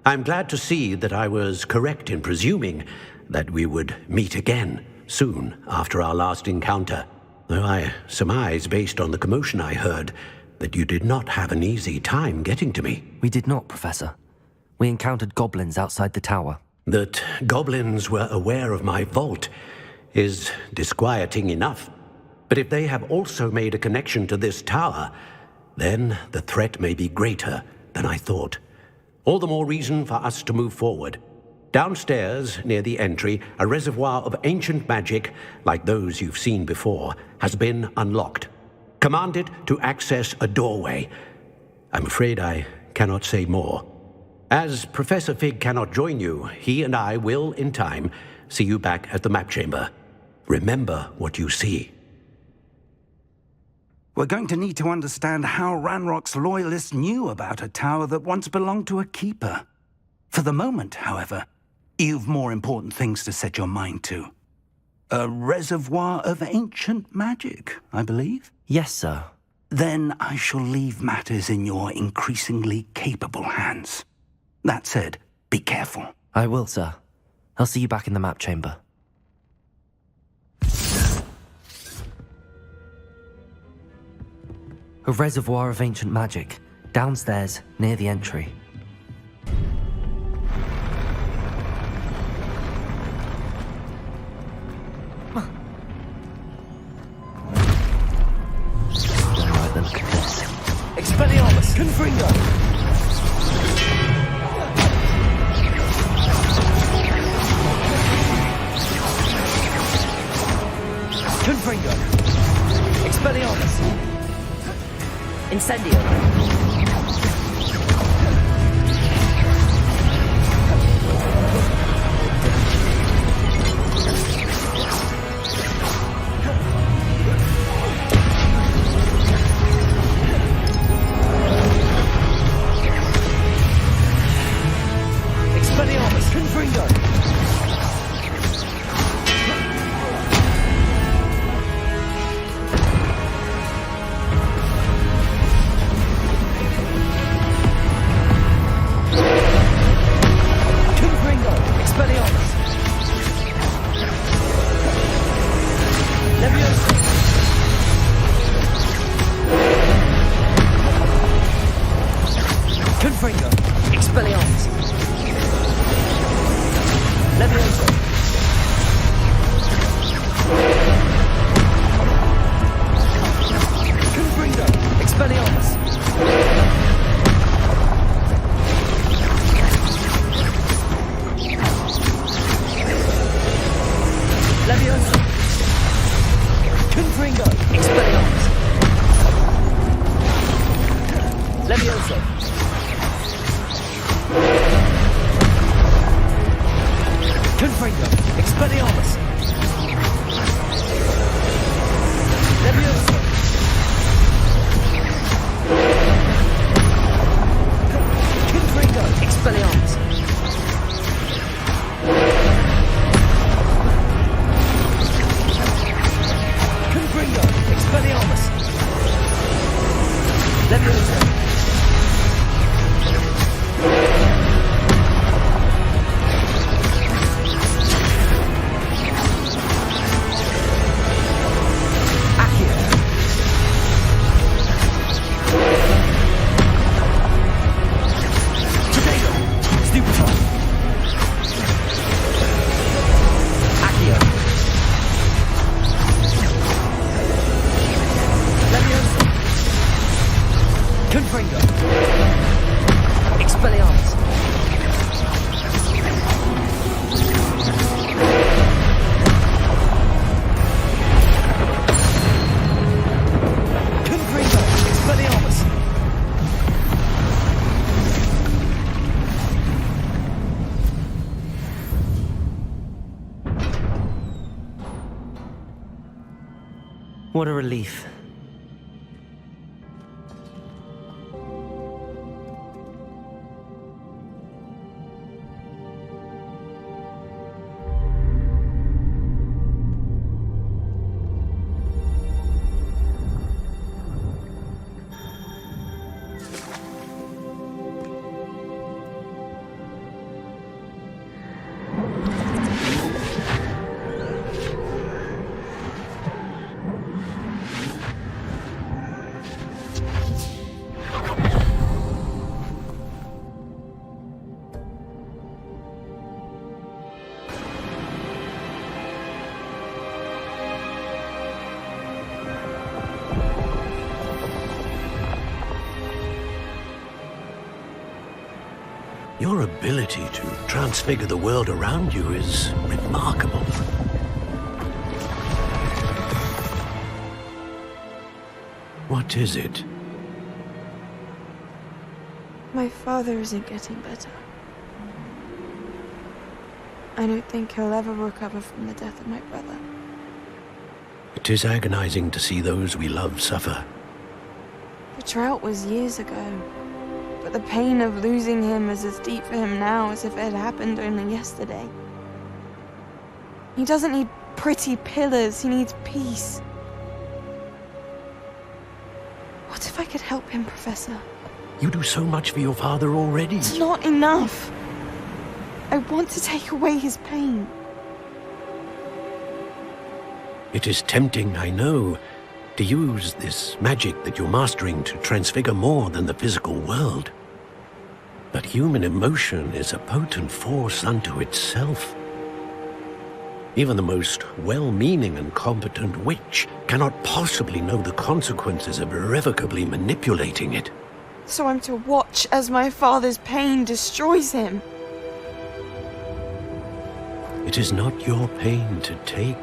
I'm glad to see that I was correct in presuming that we would meet again soon after our last encounter, though I surmise, based on the commotion I heard, that you did not have an easy time getting to me. We did not, Professor. We encountered goblins outside the tower. That goblins were aware of my vault is disquieting enough. But if they have also made a connection to this tower, then the threat may be greater than I thought. All the more reason for us to move forward. Downstairs, near the entry, a reservoir of ancient magic, like those you've seen before, has been unlocked. Command it to access a doorway. I'm afraid I cannot say more. As Professor Fig cannot join you, he and I will, in time, see you back at the map chamber. Remember what you see. We're going to need to understand how Ranrock's loyalists knew about a tower that once belonged to a keeper. For the moment, however, you've more important things to set your mind to. A reservoir of ancient magic, I believe? Yes, sir. Then I shall leave matters in your increasingly capable hands. That said, be careful. I will, sir. I'll see you back in the map chamber. A reservoir of ancient magic, downstairs, near the entry. Alright then. Expelliarmus! Confringo! Confringo! Expelliarmus! Incendio! Expelliarmus! Confringo! Levioso! Confringo! Expelliarmus! Levioso! Confringo! Expelliarmus! Confringo! Expelliarmus! Levioso! Confringo! Expelliarmus! Confringo! Expelliarmus! What a relief. Your ability to transfigure the world around you is remarkable. What is it? My father isn't getting better. I don't think he'll ever recover from the death of my brother. It is agonizing to see those we love suffer. The drought was years ago, but the pain of losing him is as deep for him now as if it had happened only yesterday. He doesn't need pretty pillars, he needs peace. What if I could help him, Professor? You do so much for your father already. It's not enough. I want to take away his pain. It is tempting, I know, to use this magic that you're mastering to transfigure more than the physical world. But human emotion is a potent force unto itself. Even the most well-meaning and competent witch cannot possibly know the consequences of irrevocably manipulating it. So I'm to watch as my father's pain destroys him. It is not your pain to take.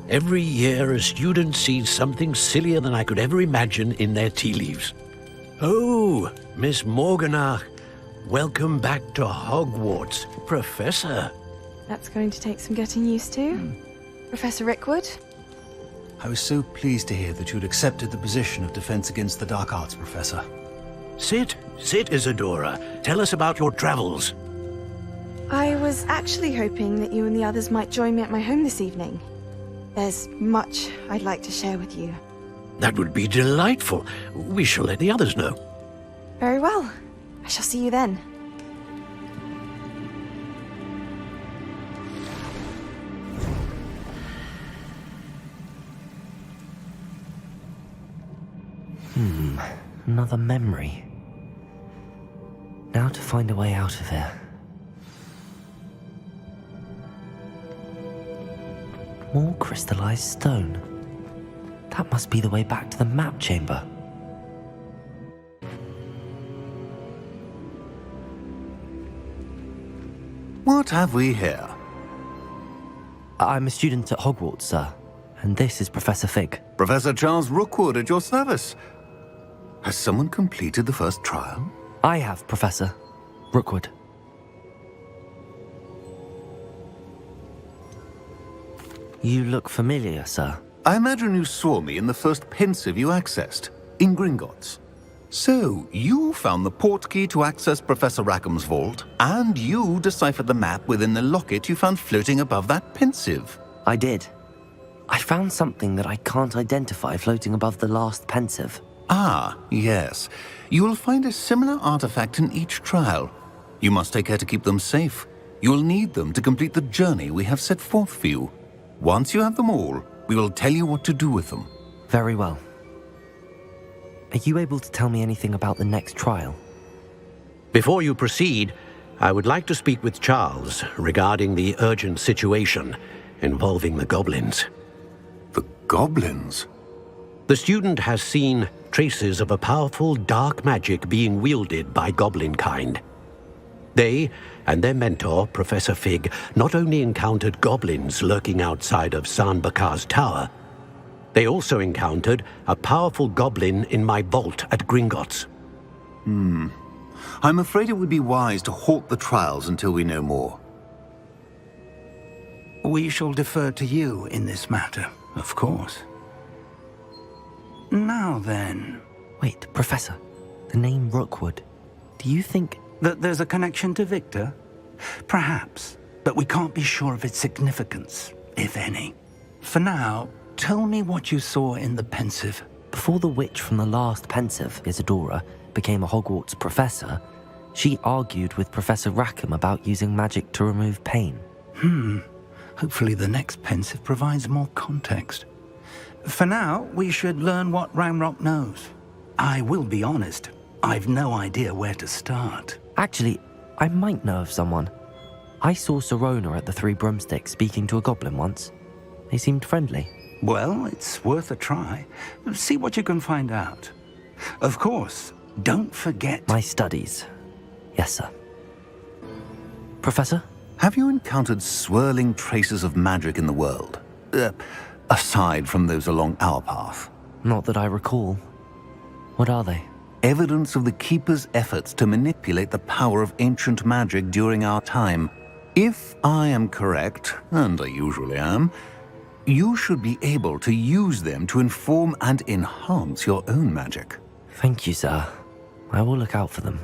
Every year, a student sees something sillier than I could ever imagine in their tea leaves. Oh, Miss Morganach, welcome back to Hogwarts, Professor. That's going to take some getting used to. Professor Rickwood? I was so pleased to hear that you'd accepted the position of Defense Against the Dark Arts, Professor. Sit, Isadora. Tell us about your travels. I was actually hoping that you and the others might join me at my home this evening. There's much I'd like to share with you. That would be delightful. We shall let the others know. Very well. I shall see you then. Another memory. Now to find a way out of here. More crystallized stone. That must be the way back to the map chamber. What have we here? I'm a student at Hogwarts, sir. And this is Professor Fig. Professor Charles Rookwood at your service. Has someone completed the first trial? I have, Professor Rookwood. You look familiar, sir. I imagine you saw me in the first pensive you accessed, in Gringotts. So, you found the portkey to access Professor Rackham's vault, and you deciphered the map within the locket you found floating above that pensive. I did. I found something that I can't identify floating above the last pensive. Ah, yes. You will find a similar artifact in each trial. You must take care to keep them safe. You will need them to complete the journey we have set forth for you. Once you have them all, we will tell you what to do with them. Very well. Are you able to tell me anything about the next trial? Before you proceed, I would like to speak with Charles regarding the urgent situation involving the goblins. The goblins? The student has seen traces of a powerful dark magic being wielded by goblin kind. They and their mentor, Professor Fig, not only encountered goblins lurking outside of San Bakar's tower, they also encountered a powerful goblin in my vault at Gringotts. I'm afraid it would be wise to halt the trials until we know more. We shall defer to you in this matter, of course. Now then... Wait, Professor. The name Rookwood. Do you think... that there's a connection to Victor? Perhaps, but we can't be sure of its significance, if any. For now, tell me what you saw in the pensive. Before the witch from the last pensive, Isadora, became a Hogwarts professor, she argued with Professor Rackham about using magic to remove pain. Hopefully the next pensive provides more context. For now, we should learn what Ranrock knows. I will be honest, I've no idea where to start. Actually, I might know of someone. I saw Serona at the Three Broomsticks speaking to a goblin once. They seemed friendly. Well, it's worth a try. See what you can find out. Of course, don't forget... my studies. Yes, sir. Professor? Have you encountered swirling traces of magic in the world? Aside from those along our path? Not that I recall. What are they? Evidence of the Keeper's efforts to manipulate the power of ancient magic during our time. If I am correct, and I usually am, you should be able to use them to inform and enhance your own magic. Thank you, sir. I will look out for them.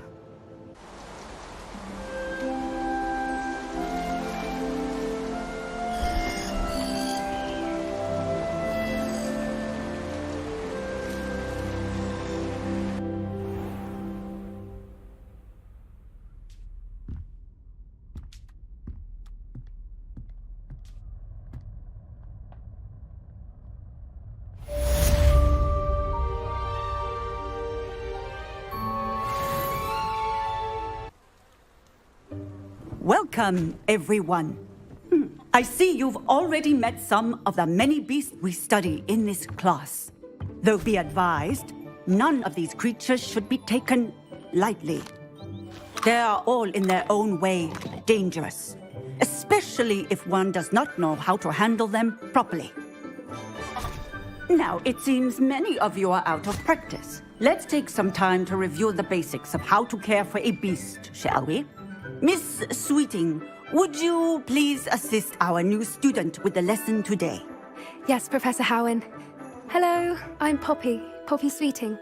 Welcome, everyone. I see you've already met some of the many beasts we study in this class. Though be advised, none of these creatures should be taken lightly. They are all in their own way dangerous, especially if one does not know how to handle them properly. Now, it seems many of you are out of practice. Let's take some time to review the basics of how to care for a beast, shall we? Miss Sweeting, would you please assist our new student with the lesson today? Yes, Professor Howen. Hello, I'm Poppy Sweeting.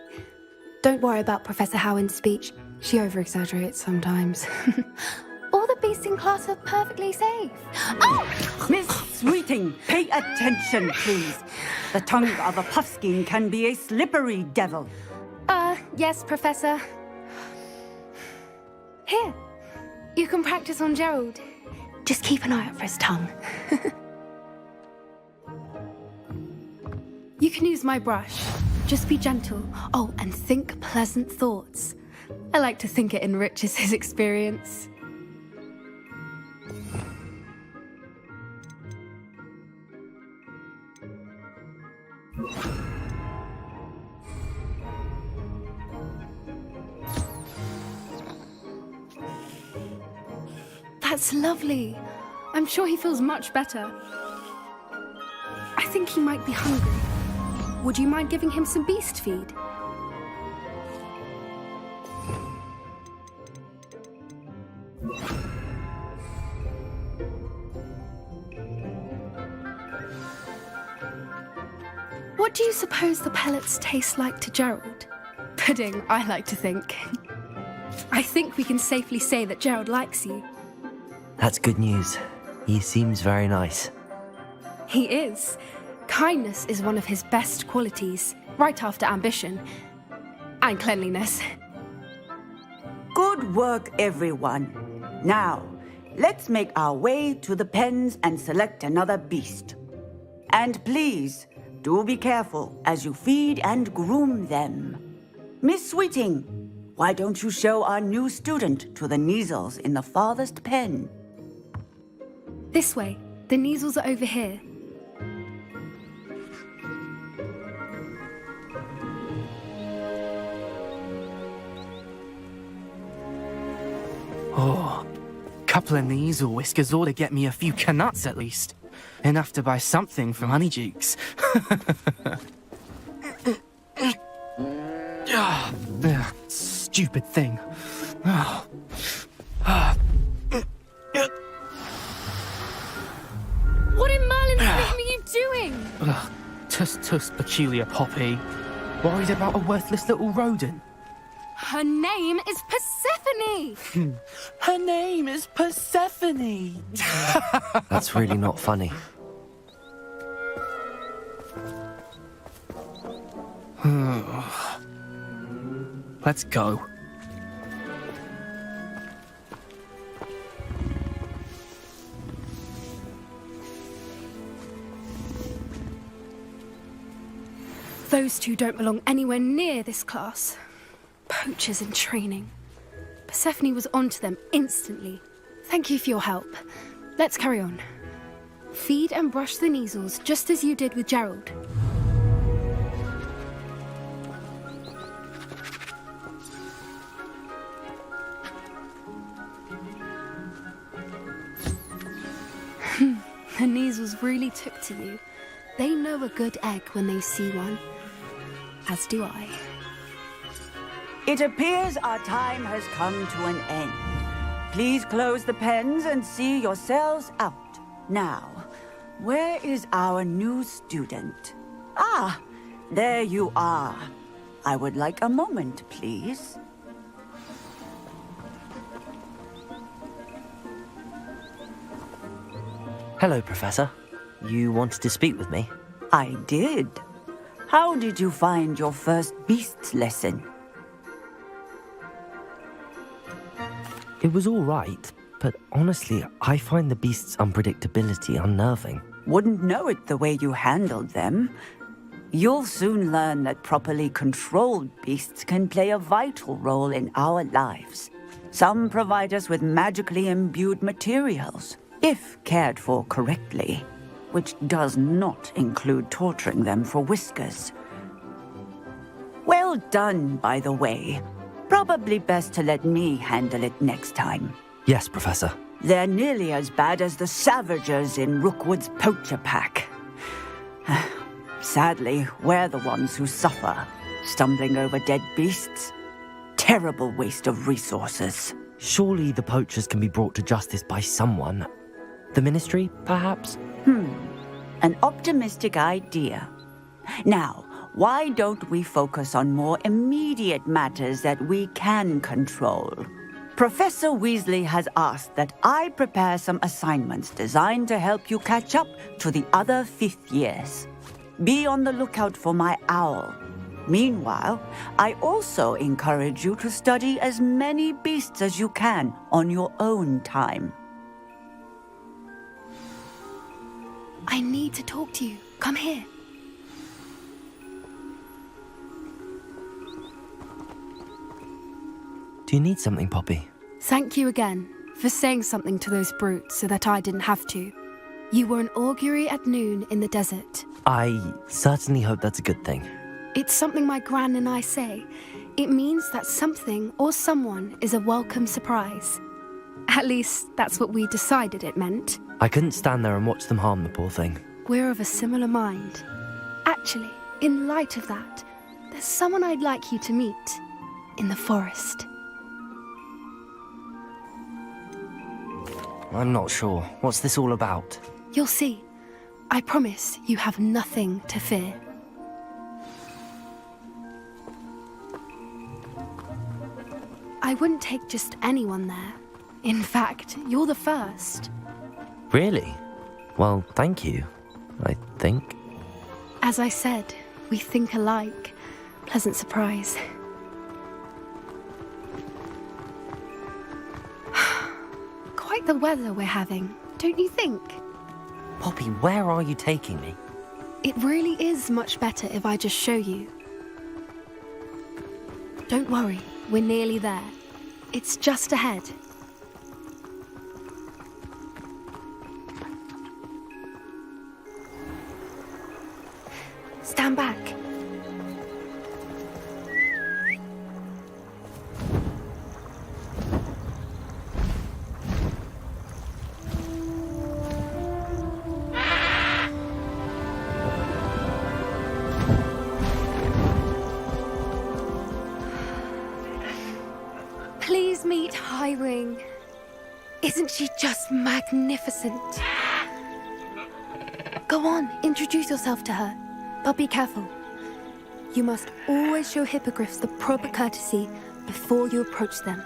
Don't worry about Professor Howen's speech. She over-exaggerates sometimes. All the beasts in class are perfectly safe. Oh! Miss Sweeting, pay attention, please. The tongue of a puffskein can be a slippery devil. Yes, Professor. Here, you can practice on Gerald. Just keep an eye out for his tongue. You can use my brush. Just be gentle. Oh, and think pleasant thoughts. I like to think it enriches his experience. That's That's lovely. I'm sure he feels much better. I think he might be hungry. Would you mind giving him some beast feed? What do you suppose the pellets taste like to Gerald? Pudding, I like to think. I think we can safely say that Gerald likes you. That's good news. He seems very nice. He is. Kindness is one of his best qualities, right after ambition. And cleanliness. Good work, everyone. Now, let's make our way to the pens and select another beast. And please, do be careful as you feed and groom them. Miss Sweeting, why don't you show our new student to the Neasels in the farthest pen? This way. The Neasels are over here. Oh, couple of Neasel whiskers ought to get me a few canuts at least. Enough to buy something from Honeydukes. Stupid thing. What in Merlin's name are you doing? Tuss peculiar Poppy. Worried about a worthless little rodent. Her name is Persephone! Her name is Persephone! That's really not funny. Let's go. Those two don't belong anywhere near this class. Poachers in training. Persephone was onto them instantly. Thank you for your help. Let's carry on. Feed and brush the Neasels just as you did with Gerald. The Neasels really took to you. They know a good egg when they see one. As do I. It appears our time has come to an end. Please close the pens and see yourselves out. Now, where is our new student? Ah, there you are. I would like a moment, please. Hello, Professor. You wanted to speak with me? I did. How did you find your first beasts lesson? It was all right, but honestly, I find the beast's unpredictability unnerving. Wouldn't know it the way you handled them. You'll soon learn that properly controlled beasts can play a vital role in our lives. Some provide us with magically imbued materials, if cared for correctly, which does not include torturing them for whiskers. Well done, by the way. Probably best to let me handle it next time. Yes, Professor. They're nearly as bad as the Savagers in Rookwood's poacher pack. Sadly, we're the ones who suffer, stumbling over dead beasts. Terrible waste of resources. Surely the poachers can be brought to justice by someone. The Ministry, perhaps? An optimistic idea. Now, why don't we focus on more immediate matters that we can control? Professor Weasley has asked that I prepare some assignments designed to help you catch up to the other fifth years. Be on the lookout for my owl. Meanwhile, I also encourage you to study as many beasts as you can on your own time. I need to talk to you. Come here. Do you need something, Poppy? Thank you again for saying something to those brutes so that I didn't have to. You were an augury at noon in the desert. I certainly hope that's a good thing. It's something my gran and I say. It means that something or someone is a welcome surprise. At least, that's what we decided it meant. I couldn't stand there and watch them harm the poor thing. We're of a similar mind. Actually, in light of that, there's someone I'd like you to meet. In the forest. I'm not sure. What's this all about? You'll see. I promise you have nothing to fear. I wouldn't take just anyone there. In fact, you're the first. Really? Well, thank you, I think. As I said, we think alike. Pleasant surprise. Quite the weather we're having, don't you think? Poppy, where are you taking me? It really is much better if I just show you. Don't worry, we're nearly there. It's just ahead. Stand back. Please meet Highwing. Isn't she just magnificent? Go on, introduce yourself to her. But be careful. You must always show hippogriffs the proper courtesy before you approach them.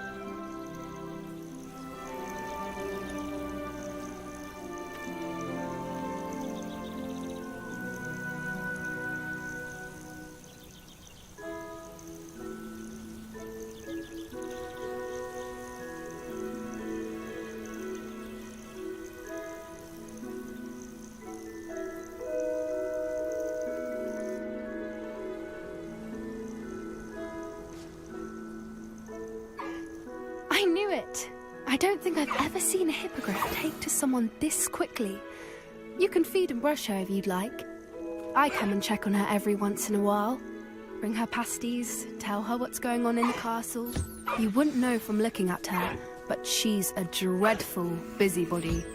I knew it! I don't think I've ever seen a hippogriff take to someone this quickly. You can feed and brush her if you'd like. I come and check on her every once in a while. Bring her pasties, tell her what's going on in the castle. You wouldn't know from looking at her, but she's a dreadful busybody.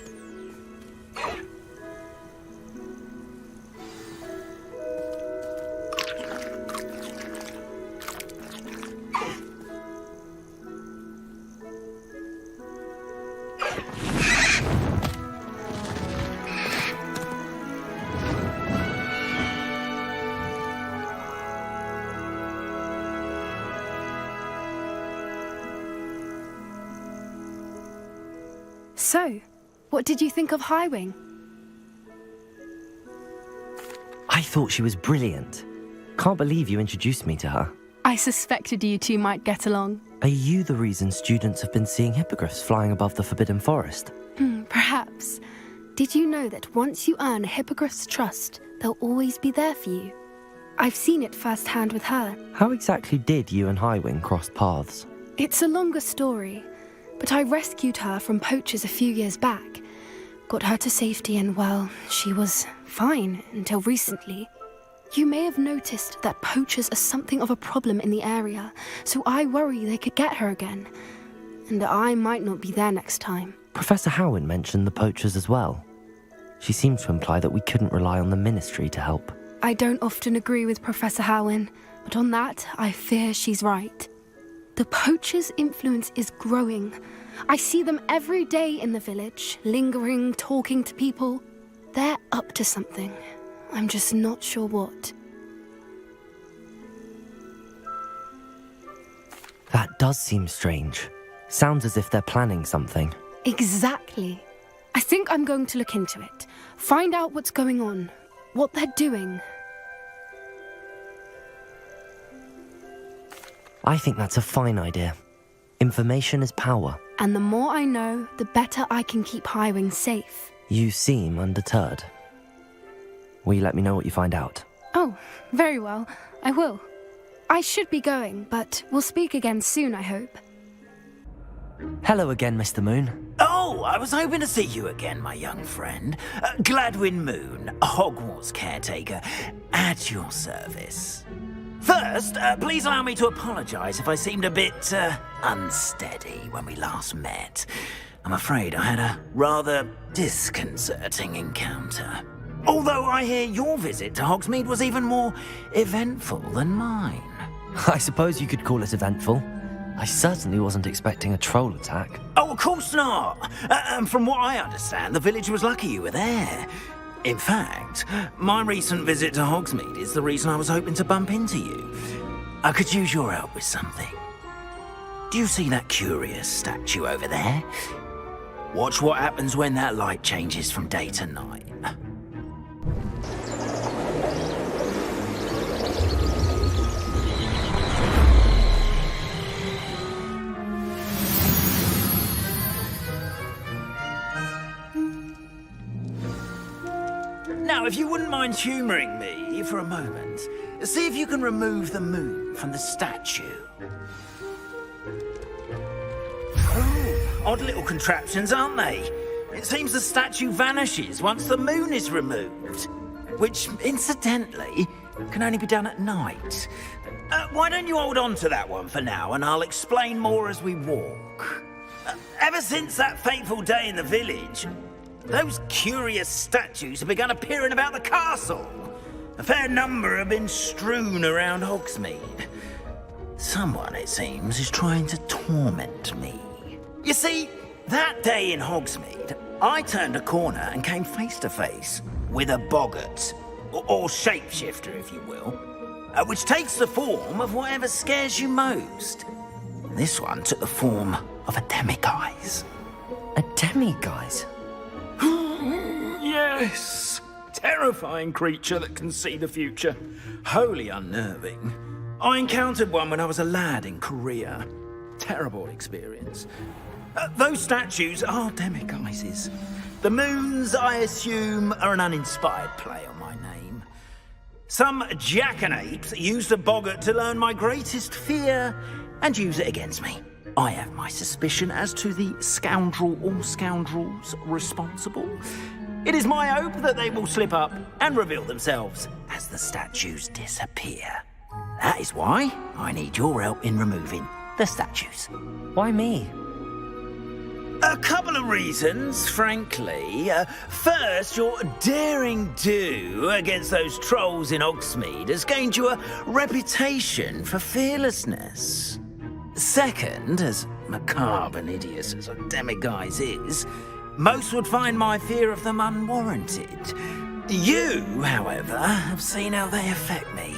So, what did you think of Highwing? I thought she was brilliant. Can't believe you introduced me to her. I suspected you two might get along. Are you the reason students have been seeing hippogriffs flying above the Forbidden Forest? Perhaps. Did you know that once you earn a hippogriff's trust, they'll always be there for you? I've seen it firsthand with her. How exactly did you and Highwing cross paths? It's a longer story, but I rescued her from poachers a few years back. Got her to safety and, well, she was fine until recently. You may have noticed that poachers are something of a problem in the area, so I worry they could get her again. And I might not be there next time. Professor Howin mentioned the poachers as well. She seemed to imply that we couldn't rely on the Ministry to help. I don't often agree with Professor Howin, but on that, I fear she's right. The poachers' influence is growing. I see them every day in the village, lingering, talking to people. They're up to something. I'm just not sure what. That does seem strange. Sounds as if they're planning something. Exactly. I think I'm going to look into it. Find out what's going on, what they're doing. I think that's a fine idea. Information is power. And the more I know, the better I can keep Highwing safe. You seem undeterred. Will you let me know what you find out? Oh, very well. I will. I should be going, but we'll speak again soon, I hope. Hello again, Mr. Moon. Oh, I was hoping to see you again, my young friend. Gladwin Moon, Hogwarts caretaker, at your service. First, please allow me to apologize if I seemed a bit, unsteady when we last met. I'm afraid I had a rather disconcerting encounter. Although I hear your visit to Hogsmeade was even more eventful than mine. I suppose you could call it eventful. I certainly wasn't expecting a troll attack. Oh, of course not. And from what I understand, the village was lucky you were there. In fact, my recent visit to Hogsmeade is the reason I was hoping to bump into you. I could use your help with something. Do you see that curious statue over there? Watch what happens when that light changes from day to night. Now, if you wouldn't mind humouring me for a moment, see if you can remove the moon from the statue. Oh, odd little contraptions, aren't they? It seems the statue vanishes once the moon is removed, which, incidentally, can only be done at night. Why don't you hold on to that one for now, and I'll explain more as we walk. Ever since that fateful day in the village, those curious statues have begun appearing about the castle. A fair number have been strewn around Hogsmeade. Someone, it seems, is trying to torment me. You see, that day in Hogsmeade, I turned a corner and came face to face with a boggart, or shapeshifter, if you will, which takes the form of whatever scares you most. This one took the form of a demiguise. A demiguise? Yes! Terrifying creature that can see the future. Wholly unnerving. I encountered one when I was a lad in Korea. Terrible experience. Those statues are demiguises. The moons, I assume, are an uninspired play on my name. Some jackanapes used a boggart to learn my greatest fear and use it against me. I have my suspicion as to the scoundrel or scoundrels responsible. It is my hope that they will slip up and reveal themselves as the statues disappear. That is why I need your help in removing the statues. Why me? A couple of reasons, frankly. First, your daring do against those trolls in Hogsmeade has gained you a reputation for fearlessness. Second, as macabre and hideous as a demiguise is, most would find my fear of them unwarranted. You, however, have seen how they affect me.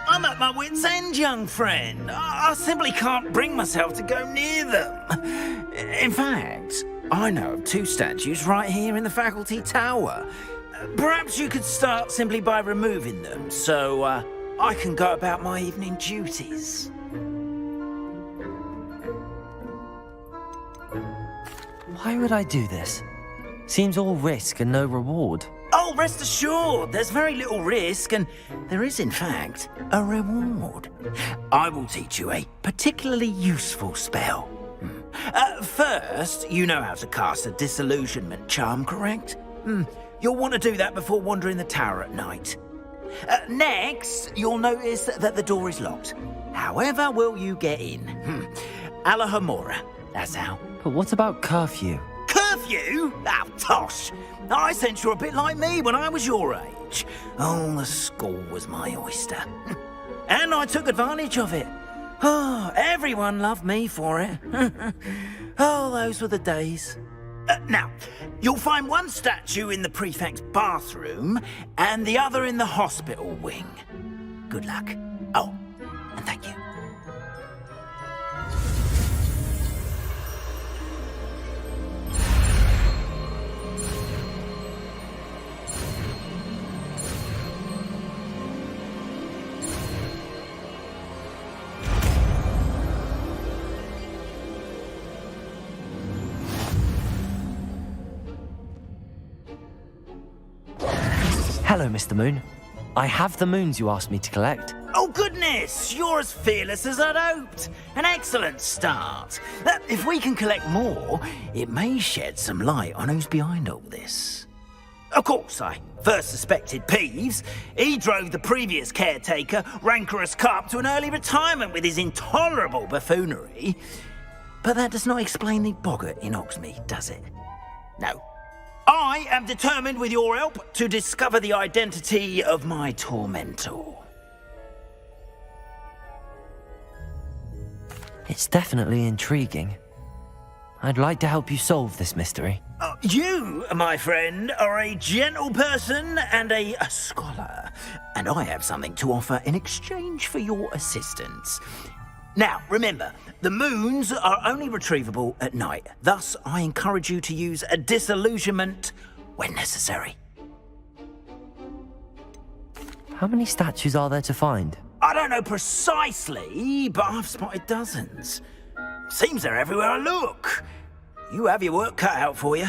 I'm at my wit's end, young friend. I simply can't bring myself to go near them. In fact, I know of 2 statues right here in the faculty tower. Perhaps you could start simply by removing them, so I can go about my evening duties. Why would I do this? Seems all risk and no reward. Oh, rest assured, there's very little risk, and there is, in fact, a reward. I will teach you a particularly useful spell. First, you know how to cast a disillusionment charm, correct? You'll want to do that before wandering the tower at night. Next, you'll notice that the door is locked. However will you get in? Alahamora, that's how. But what about curfew? Curfew? Oh, tosh. I sense you're a bit like me when I was your age. Oh, the school was my oyster. And I took advantage of it. Oh, everyone loved me for it. Oh, those were the days. Now, you'll find one statue in the prefect's bathroom and the other in the hospital wing. Good luck. Oh, and thank you. Hello, Mr. Moon. I have the moons you asked me to collect. Oh, goodness! You're as fearless as I'd hoped. An excellent start. If we can collect more, it may shed some light on who's behind all this. Of course, I first suspected Peeves. He drove the previous caretaker, Rancorous Carp, to an early retirement with his intolerable buffoonery. But that does not explain the boggart in Hogsmeade, does it? No. I am determined with your help to discover the identity of my tormentor. It's definitely intriguing. I'd like to help you solve this mystery. You, my friend, are a gentle person and a scholar, and I have something to offer in exchange for your assistance. Now, remember, the moons are only retrievable at night. Thus, I encourage you to use a disillusionment when necessary. How many statues are there to find? I don't know precisely, but I've spotted dozens. Seems they're everywhere I look. You have your work cut out for you,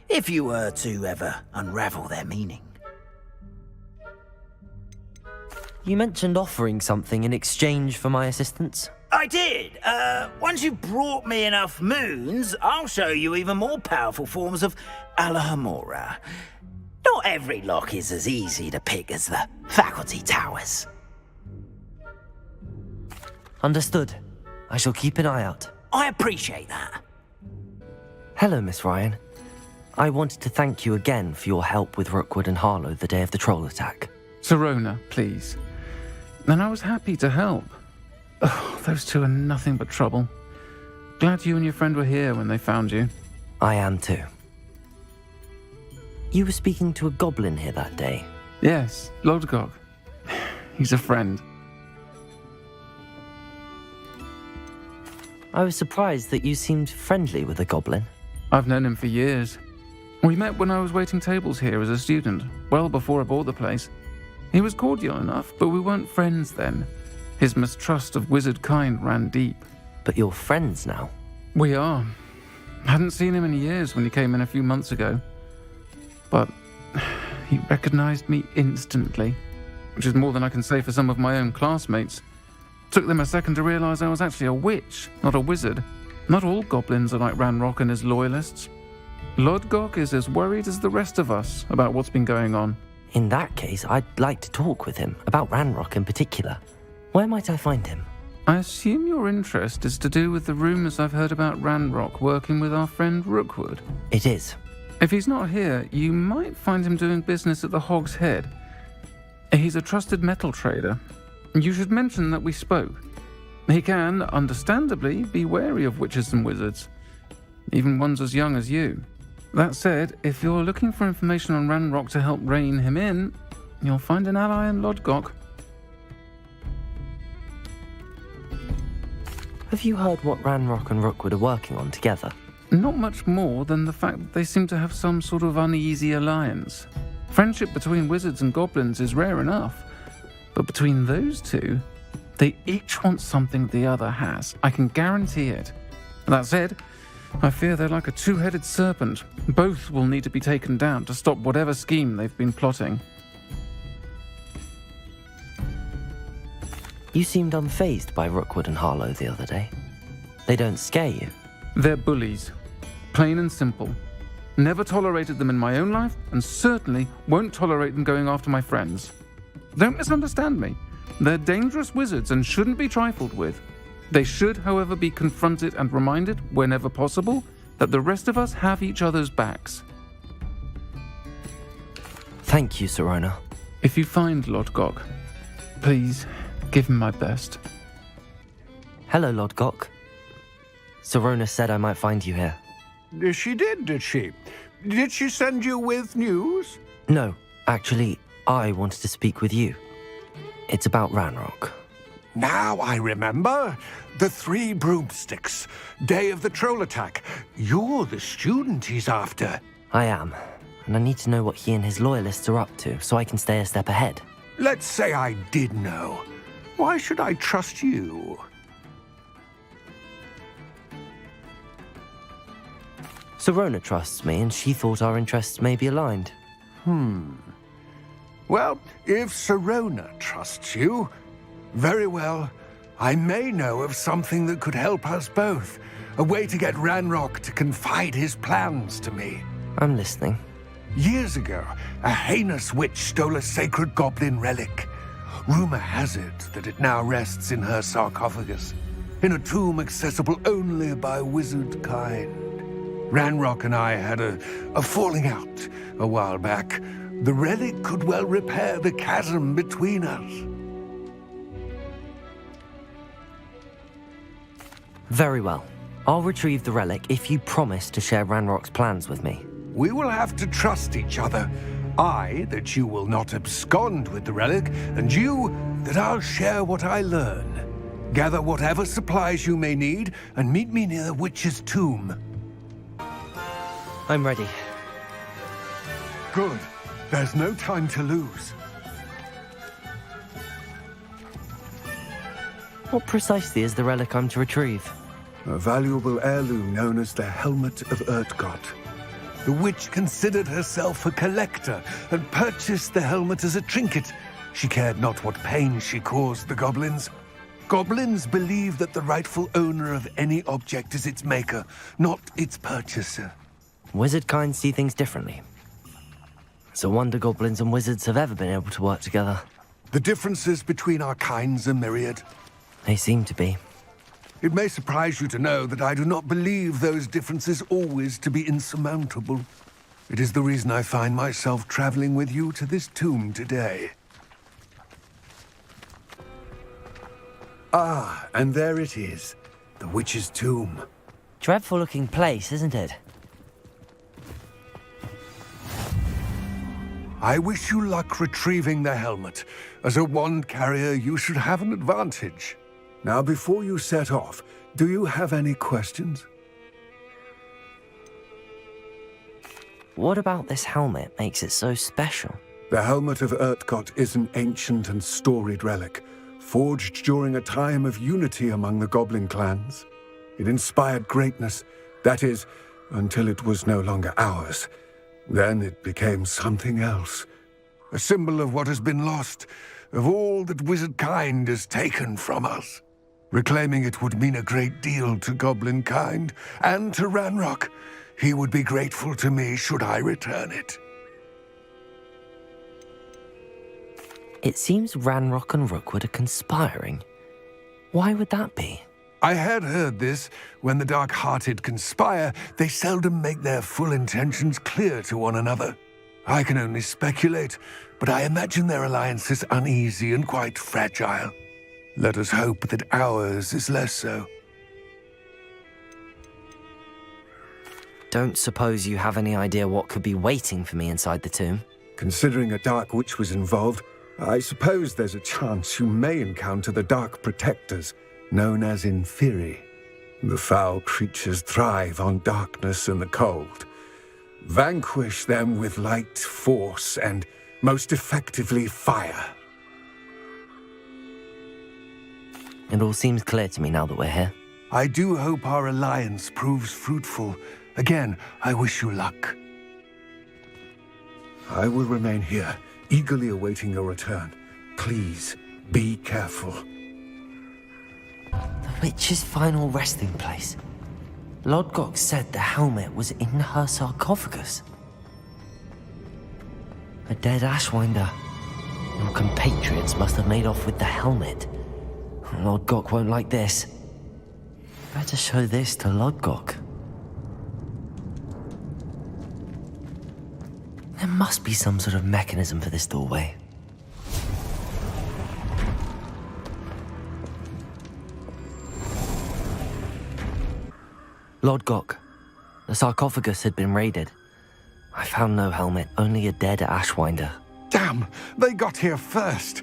if you were to ever unravel their meaning. You mentioned offering something in exchange for my assistance? I did. Once you've brought me enough moons, I'll show you even more powerful forms of Alohomora. Not every lock is as easy to pick as the faculty towers. Understood. I shall keep an eye out. I appreciate that. Hello, Miss Ryan. I wanted to thank you again for your help with Rookwood and Harlow the day of the troll attack. Sirona, please. And I was happy to help. Oh, those two are nothing but trouble. Glad you and your friend were here when they found you. I am too. You were speaking to a goblin here that day? Yes, Lodgok. He's a friend. I was surprised that you seemed friendly with a goblin. I've known him for years. We met when I was waiting tables here as a student, well before I bought the place. He was cordial enough, but we weren't friends then. His mistrust of wizard kind ran deep. But you're friends now? We are. Hadn't seen him in years when he came in a few months ago. But he recognized me instantly, which is more than I can say for some of my own classmates. Took them a second to realize I was actually a witch, not a wizard. Not all goblins are like Ranrock and his loyalists. Lodgok is as worried as the rest of us about what's been going on. In that case, I'd like to talk with him, about Ranrock in particular. Where might I find him? I assume your interest is to do with the rumors I've heard about Ranrock working with our friend Rookwood. It is. If he's not here, you might find him doing business at the Hog's Head. He's a trusted metal trader. You should mention that we spoke. He can, understandably, be wary of witches and wizards, even ones as young as you. That said, if you're looking for information on Ranrock to help rein him in, you'll find an ally in Lodgok. Have you heard what Ranrock and Rookwood are working on together? Not much more than the fact that they seem to have some sort of uneasy alliance. Friendship between wizards and goblins is rare enough. But between those two, they each want something the other has. I can guarantee it. That said, I fear they're like a two-headed serpent. Both will need to be taken down to stop whatever scheme they've been plotting. You seemed unfazed by Rookwood and Harlow the other day. They don't scare you. They're bullies. Plain and simple. Never tolerated them in my own life, and certainly won't tolerate them going after my friends. Don't misunderstand me. They're dangerous wizards and shouldn't be trifled with. They should, however, be confronted and reminded, whenever possible, that the rest of us have each other's backs. Thank you, Sirona. If you find Lodgok, please give him my best. Hello, Lodgok. Sirona said I might find you here. She did she? Did she send you with news? No, actually, I wanted to speak with you. It's about Ranrock. Now I remember. The 3 broomsticks. Day of the troll attack. You're the student he's after. I am, and I need to know what he and his loyalists are up to so I can stay a step ahead. Let's say I did know. Why should I trust you? Sirona trusts me, and she thought our interests may be aligned. Well, if Sirona trusts you, very well. I may know of something that could help us both. A way to get Ranrock to confide his plans to me. I'm listening. Years ago, a heinous witch stole a sacred goblin relic. Rumor has it that it now rests in her sarcophagus. in a tomb accessible only by wizard kind. Ranrock and I had a falling out a while back. The relic could well repair the chasm between us. Very well. I'll retrieve the relic if you promise to share Ranrock's plans with me. We will have to trust each other. I, that you will not abscond with the relic, and you, that I'll share what I learn. Gather whatever supplies you may need, and meet me near the witch's tomb. I'm ready. Good. There's no time to lose. What precisely is the relic I'm to retrieve? A valuable heirloom known as the Helmet of Urtkot. The witch considered herself a collector and purchased the helmet as a trinket. She cared not what pain she caused the goblins. Goblins believe that the rightful owner of any object is its maker, not its purchaser. Wizard kind see things differently. It's a wonder goblins and wizards have ever been able to work together. The differences between our kinds are myriad. They seem to be. It may surprise you to know that I do not believe those differences always to be insurmountable. It is the reason I find myself traveling with you to this tomb today. Ah, and there it is. The witch's tomb. Dreadful looking place, isn't it? I wish you luck retrieving the helmet. As a wand carrier, you should have an advantage. Now, before you set off, do you have any questions? What about this helmet makes it so special? The Helmet of Urtkot is an ancient and storied relic, forged during a time of unity among the goblin clans. It inspired greatness, that is, until it was no longer ours. Then it became something else. A symbol of what has been lost, of all that wizard kind has taken from us. Reclaiming it would mean a great deal to goblin kind, and to Ranrock. He would be grateful to me should I return it. It seems Ranrock and Rookwood are conspiring. Why would that be? I had heard this. When the dark-hearted conspire, they seldom make their full intentions clear to one another. I can only speculate, but I imagine their alliance is uneasy and quite fragile. Let us hope that ours is less so. Don't suppose you have any idea what could be waiting for me inside the tomb? Considering a dark witch was involved, I suppose there's a chance you may encounter the Dark Protectors, known as Inferi. The foul creatures thrive on darkness and the cold. Vanquish them with light, force, and, most effectively, fire. It all seems clear to me now that we're here. I do hope our alliance proves fruitful. Again, I wish you luck. I will remain here, eagerly awaiting your return. Please, be careful. The witch's final resting place. Lodgok said the helmet was in her sarcophagus. A dead Ashwinder. Your compatriots must have made off with the helmet. Lodgok won't like this. Better show this to Lodgok. There must be some sort of mechanism for this doorway. Lodgok, the sarcophagus had been raided. I found no helmet, only a dead Ashwinder. Damn! They got here first!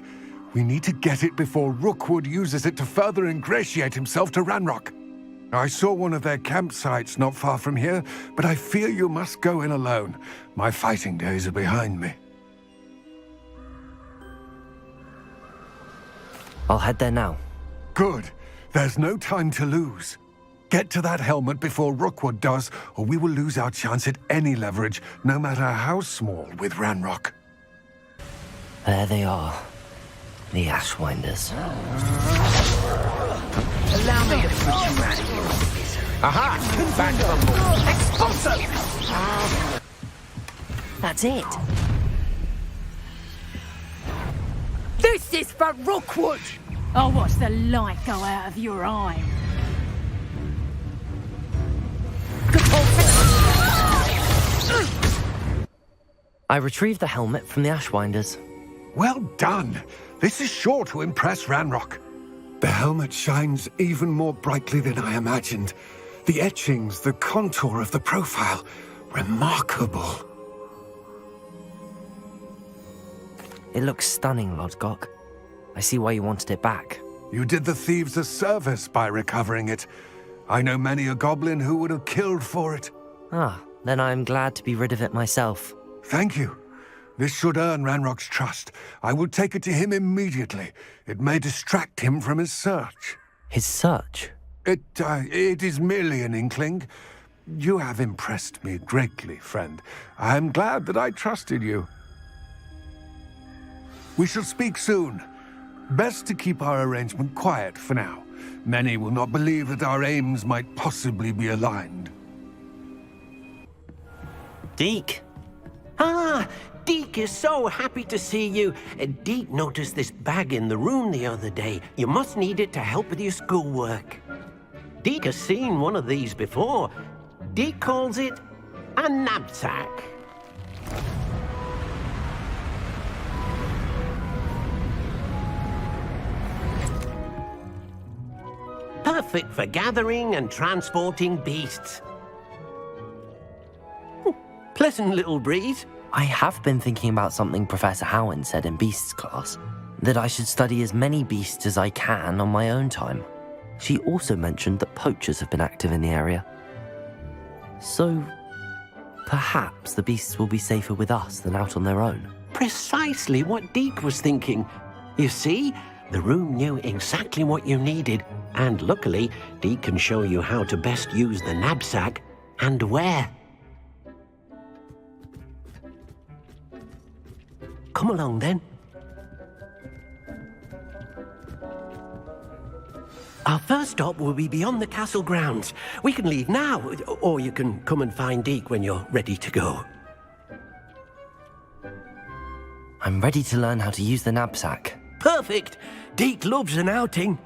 We need to get it before Rookwood uses it to further ingratiate himself to Ranrock. I saw one of their campsites not far from here, but I fear you must go in alone. My fighting days are behind me. I'll head there now. Good. There's no time to lose. Get to that helmet before Rookwood does, or we will lose our chance at any leverage, no matter how small, with Ranrock. There they are. The Ashwinders. Allow me to put you out of your misery. Aha! Back from Expulso! That's it. This is for Rookwood! I'll watch the light go out of your eye. I retrieved the helmet from the Ashwinders. Well done. This is sure to impress Ranrock. The helmet shines even more brightly than I imagined. The etchings, the contour of the profile, remarkable. It looks stunning, Lodgok. I see why you wanted it back. You did the thieves a service by recovering it. I know many a goblin who would have killed for it. Ah, then I am glad to be rid of it myself. Thank you. This should earn Ranrock's trust. I will take it to him immediately. It may distract him from his search. His search? It is merely an inkling. You have impressed me greatly, friend. I am glad that I trusted you. We shall speak soon. Best to keep our arrangement quiet for now. Many will not believe that our aims might possibly be aligned. Deke. Ah, Deke is so happy to see you. Deke noticed this bag in the room the other day. You must need it to help with your schoolwork. Deke has seen one of these before. Deke calls it a knapsack. Perfect for gathering and transporting beasts. Pleasant little breeze. I have been thinking about something Professor Howin said in Beasts class, that I should study as many beasts as I can on my own time. She also mentioned that poachers have been active in the area. So, perhaps the beasts will be safer with us than out on their own. Precisely what Deke was thinking. You see, the room knew exactly what you needed, and luckily, Deke can show you how to best use the knapsack and where. Come along, then. Our first stop will be beyond the castle grounds. We can leave now, or you can come and find Deke when you're ready to go. I'm ready to learn how to use the knapsack. Perfect! Deke loves an outing.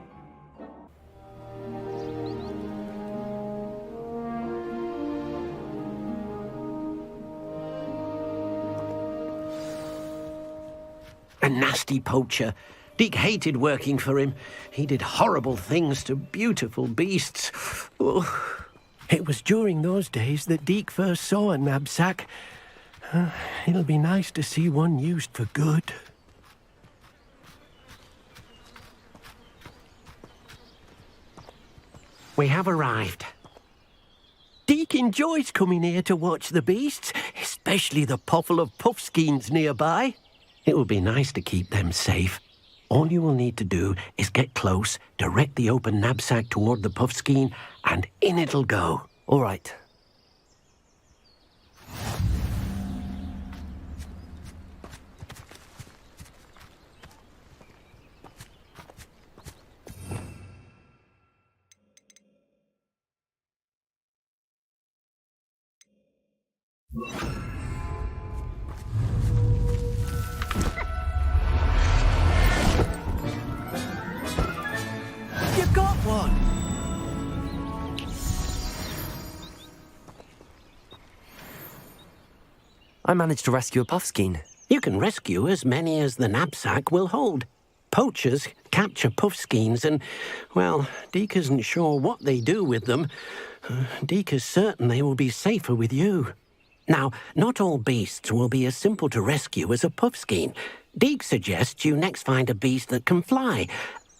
A nasty poacher. Deke hated working for him. He did horrible things to beautiful beasts. Oh. It was during those days that Deke first saw a knapsack. It'll be nice to see one used for good. We have arrived. Deke enjoys coming here to watch the beasts, especially the potful of puffskeins nearby. It will be nice to keep them safe. All you will need to do is get close, direct the open knapsack toward the puffskein, and in it'll go. All right. You got one! I managed to rescue a puffskein. You can rescue as many as the knapsack will hold. Poachers capture puffskeins and, well, Deke isn't sure what they do with them. Deke is certain they will be safer with you. Now, not all beasts will be as simple to rescue as a puffskein. Deke suggests you next find a beast that can fly.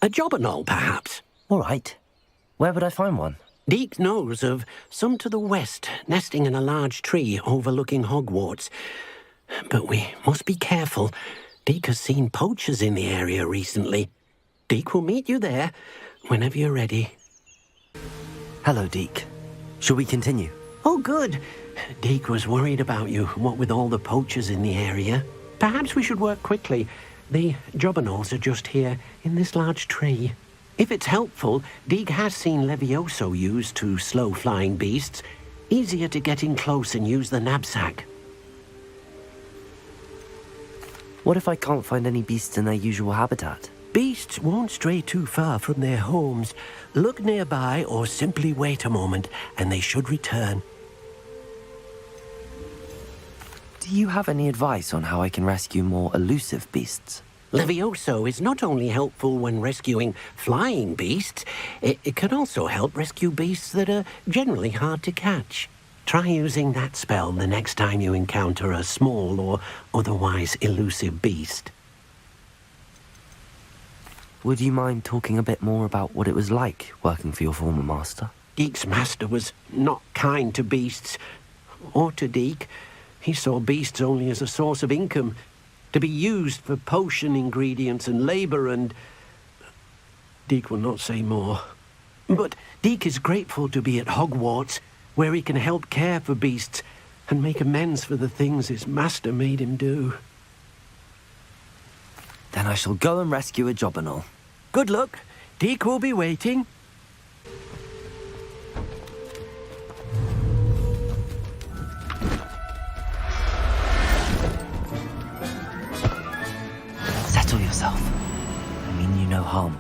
A jobberknoll, perhaps. All right. Where would I find one? Deke knows of some to the west, nesting in a large tree overlooking Hogwarts. But we must be careful. Deke has seen poachers in the area recently. Deke will meet you there whenever you're ready. Hello, Deke. Shall we continue? Oh, good. Deke was worried about you, what with all the poachers in the area. Perhaps we should work quickly. The jobberknolls are just here, in this large tree. If it's helpful, Deke has seen Levioso used to slow flying beasts. Easier to get in close and use the knapsack. What if I can't find any beasts in their usual habitat? Beasts won't stray too far from their homes. Look nearby or simply wait a moment, and they should return. Do you have any advice on how I can rescue more elusive beasts? Levioso is not only helpful when rescuing flying beasts, it can also help rescue beasts that are generally hard to catch. Try using that spell the next time you encounter a small or otherwise elusive beast. Would you mind talking a bit more about what it was like working for your former master? Deek's master was not kind to beasts, or to Deek. He saw beasts only as a source of income, to be used for potion ingredients and labor, and Deek will not say more. But Deek is grateful to be at Hogwarts, where he can help care for beasts and make amends for the things his master made him do. Then I shall go and rescue a Jobberknoll. Good luck. Deek will be waiting. Settle yourself. I mean you no harm.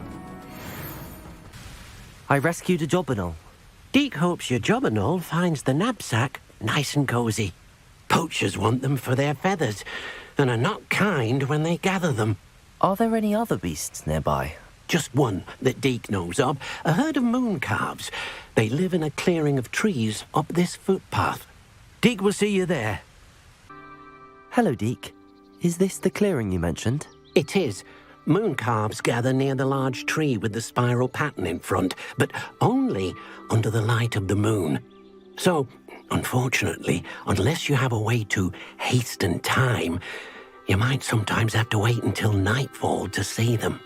I rescued a Jobberknoll. Deek hopes your Jobberknoll finds the knapsack nice and cozy. Poachers want them for their feathers, and are not kind when they gather them. Are there any other beasts nearby? Just one that Deek knows of, a herd of moon calves. They live in a clearing of trees up this footpath. Deek will see you there. Hello, Deek. Is this the clearing you mentioned? It is. Moon calves gather near the large tree with the spiral pattern in front, but only under the light of the moon. So, unfortunately, unless you have a way to hasten time, you might sometimes have to wait until nightfall to see them.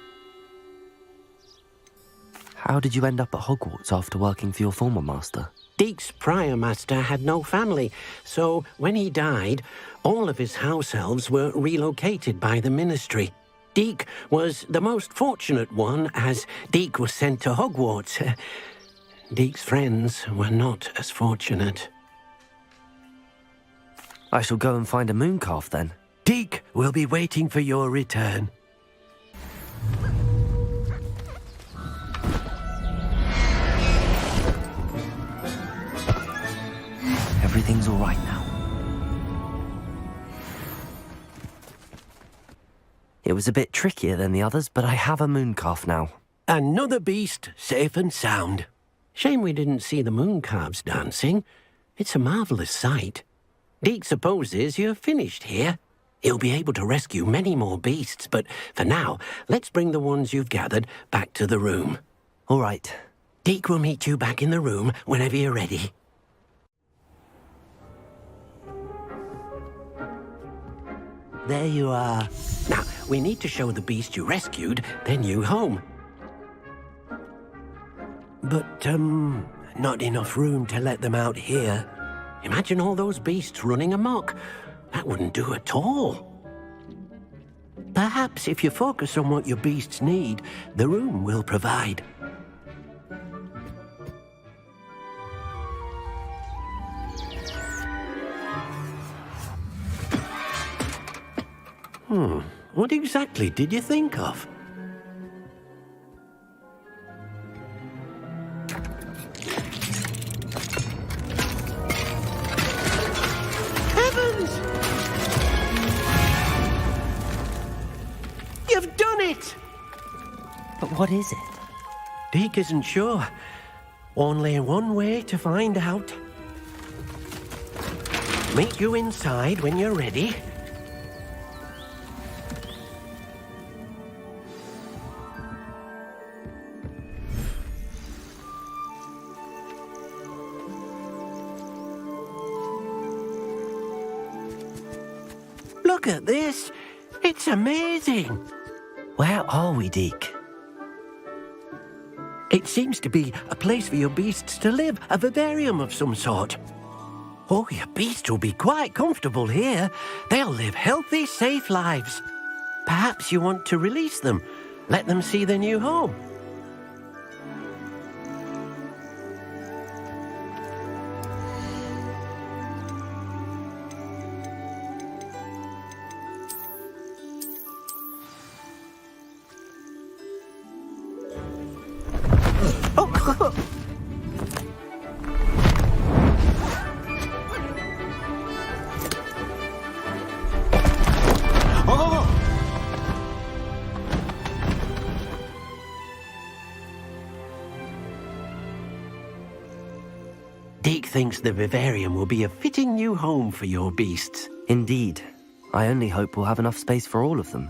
How did you end up at Hogwarts after working for your former master? Deek's prior master had no family, so when he died, all of his house elves were relocated by the ministry. Deek was the most fortunate one, as Deek was sent to Hogwarts. Deek's friends were not as fortunate. I shall go and find a mooncalf then. Deek will be waiting for your return. Everything's all right now. It was a bit trickier than the others, but I have a mooncalf now. Another beast safe and sound. Shame we didn't see the mooncalves dancing. It's a marvelous sight. Deek supposes you're finished here. He'll be able to rescue many more beasts, but for now, let's bring the ones you've gathered back to the room. All right. Deek will meet you back in the room whenever you're ready. There you are. Now, we need to show the beast you rescued their new home. But, not enough room to let them out here. Imagine all those beasts running amok. That wouldn't do at all. Perhaps if you focus on what your beasts need, the room will provide. What exactly did you think of? Heavens! You've done it! But what is it? Deek isn't sure. Only one way to find out. Meet you inside when you're ready. Look at this. It's amazing. Where are we, Deek? It seems to be a place for your beasts to live, a vivarium of some sort. Oh, your beasts will be quite comfortable here. They'll live healthy, safe lives. Perhaps you want to release them, let them see their new home. Deke thinks the vivarium will be a fitting new home for your beasts. Indeed. I only hope we'll have enough space for all of them.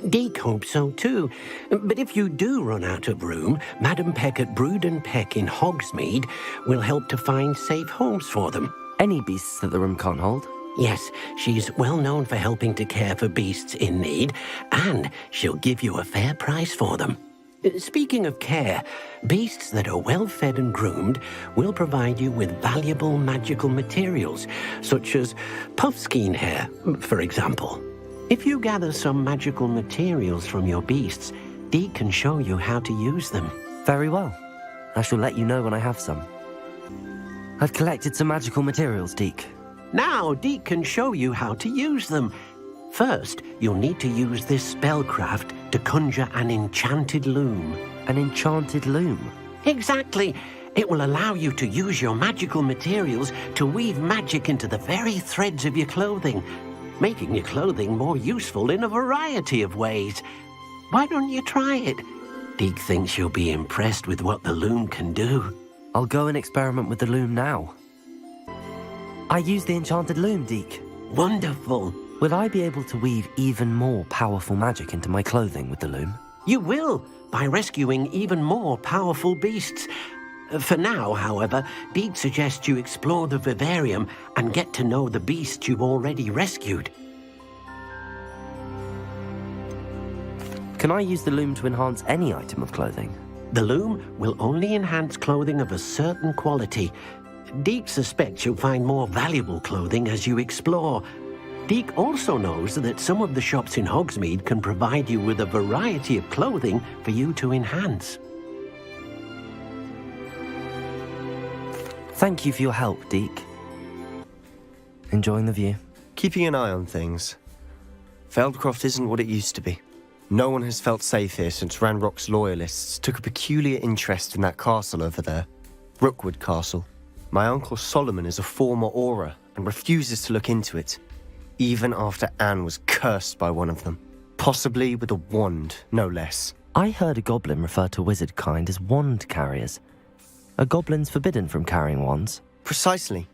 Deke hopes so too. But if you do run out of room, Madam Peck at Brood and Peck in Hogsmeade will help to find safe homes for them. Any beasts that the room can't hold? Yes, she's well known for helping to care for beasts in need, and she'll give you a fair price for them. Speaking of care, beasts that are well fed and groomed will provide you with valuable magical materials, such as puffskein hair, for example. If you gather some magical materials from your beasts, Deke can show you how to use them. Very well. I shall let you know when I have some. I've collected some magical materials, Deke. Now Deke can show you how to use them. First, you'll need to use this spellcraft to conjure an enchanted loom. An enchanted loom? Exactly. It will allow you to use your magical materials to weave magic into the very threads of your clothing, making your clothing more useful in a variety of ways. Why don't you try it? Deke thinks you'll be impressed with what the loom can do. I'll go and experiment with the loom now. I use the enchanted loom, Deke. Wonderful. Will I be able to weave even more powerful magic into my clothing with the loom? You will, by rescuing even more powerful beasts. For now, however, Deke suggests you explore the vivarium and get to know the beasts you've already rescued. Can I use the loom to enhance any item of clothing? The loom will only enhance clothing of a certain quality. Deke suspects you'll find more valuable clothing as you explore. Deke also knows that some of the shops in Hogsmeade can provide you with a variety of clothing for you to enhance. Thank you for your help, Deke. Enjoying the view? Keeping an eye on things. Feldcroft isn't what it used to be. No one has felt safe here since Ranrock's loyalists took a peculiar interest in that castle over there. Rookwood Castle. My uncle Solomon is a former Auror and refuses to look into it, even after Anne was cursed by one of them. Possibly with a wand, no less. I heard a goblin refer to wizard kind as wand carriers. Are goblins forbidden from carrying wands? Precisely.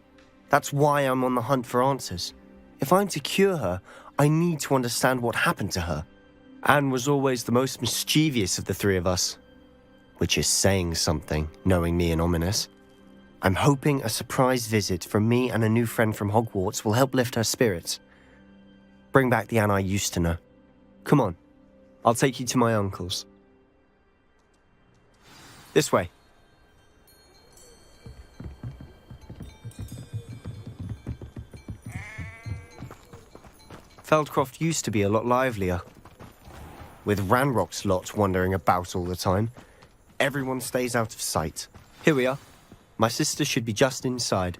That's why I'm on the hunt for answers. If I'm to cure her, I need to understand what happened to her. Anne was always the most mischievous of the three of us. Which is saying something, knowing me and Ominous. I'm hoping a surprise visit from me and a new friend from Hogwarts will help lift her spirits. Bring back the Anne I used to know. Come on, I'll take you to my uncle's. This way. Feldcroft used to be a lot livelier. With Ranrock's lot wandering about all the time, everyone stays out of sight. Here we are. My sister should be just inside.